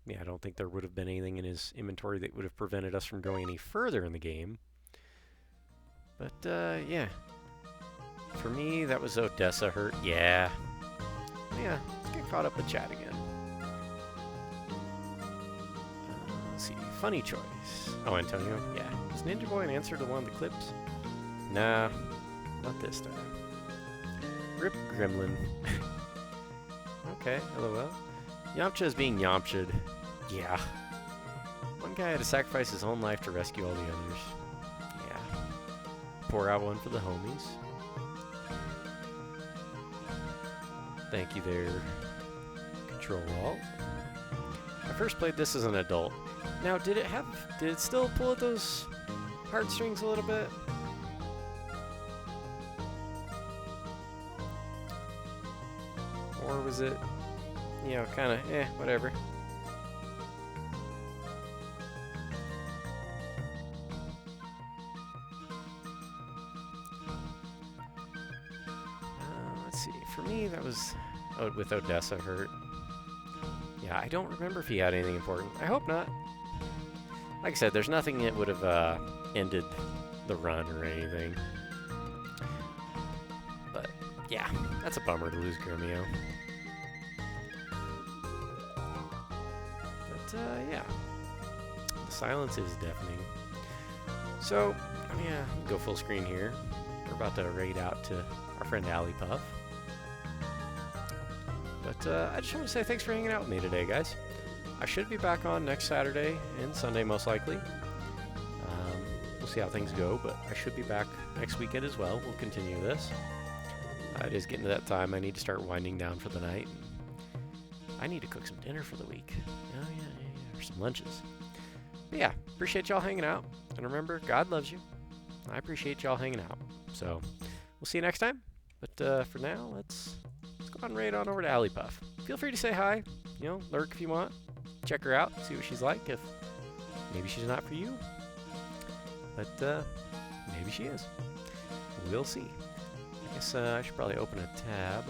Yeah, I don't think there would have been anything in his inventory that would have prevented us from going any further in the game. But, yeah. For me, that was Odessa hurt. Yeah. Yeah, let's get caught up with chat again. Let's see. Funny choice. Oh, Antonio. Yeah. Is Ninja Boy an answer to one of the clips? Nah. Not this time. Rip Gremlin. Okay, LOL. Yamcha is being Yamcha'd. Yeah. One guy had to sacrifice his own life to rescue all the others. Yeah. Pour out one for the homies. Thank you there. Control-Alt. I first played this as an adult. Now, did it still pull at those heartstrings a little bit? Or was it, you know, kind of, whatever. Let's see. For me, that was with Odessa hurt. Yeah, I don't remember if he had anything important. I hope not. Like I said, there's nothing that would have ended the run or anything. But, yeah, that's a bummer to lose Gremio. But, yeah. The silence is deafening. So, yeah, go full screen here. We're about to raid out to our friend Alley Puff. But I just want to say thanks for hanging out with me today, guys. I should be back on next Saturday and Sunday, most likely. We'll see how things go, but I should be back next weekend as well. We'll continue this. It is getting to that time. I need to start winding down for the night. I need to cook some dinner for the week. Oh, yeah, or some lunches. But yeah, appreciate y'all hanging out. And remember, God loves you. I appreciate y'all hanging out. So, we'll see you next time. But for now, let's go on and raid on over to Alley Puff. Feel free to say hi. You know, lurk if you want. Check her out, see what she's like. If maybe she's not for you. But maybe she is. We'll see. I guess I should probably open a tab.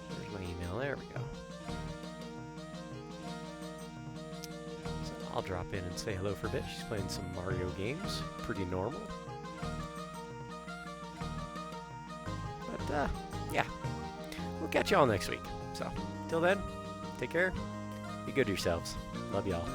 There's my email. There we go. So I'll drop in and say hello for a bit. She's playing some Mario games. Pretty normal. yeah, we'll catch y'all next week. So, till then, take care. Be good to yourselves. Love y'all.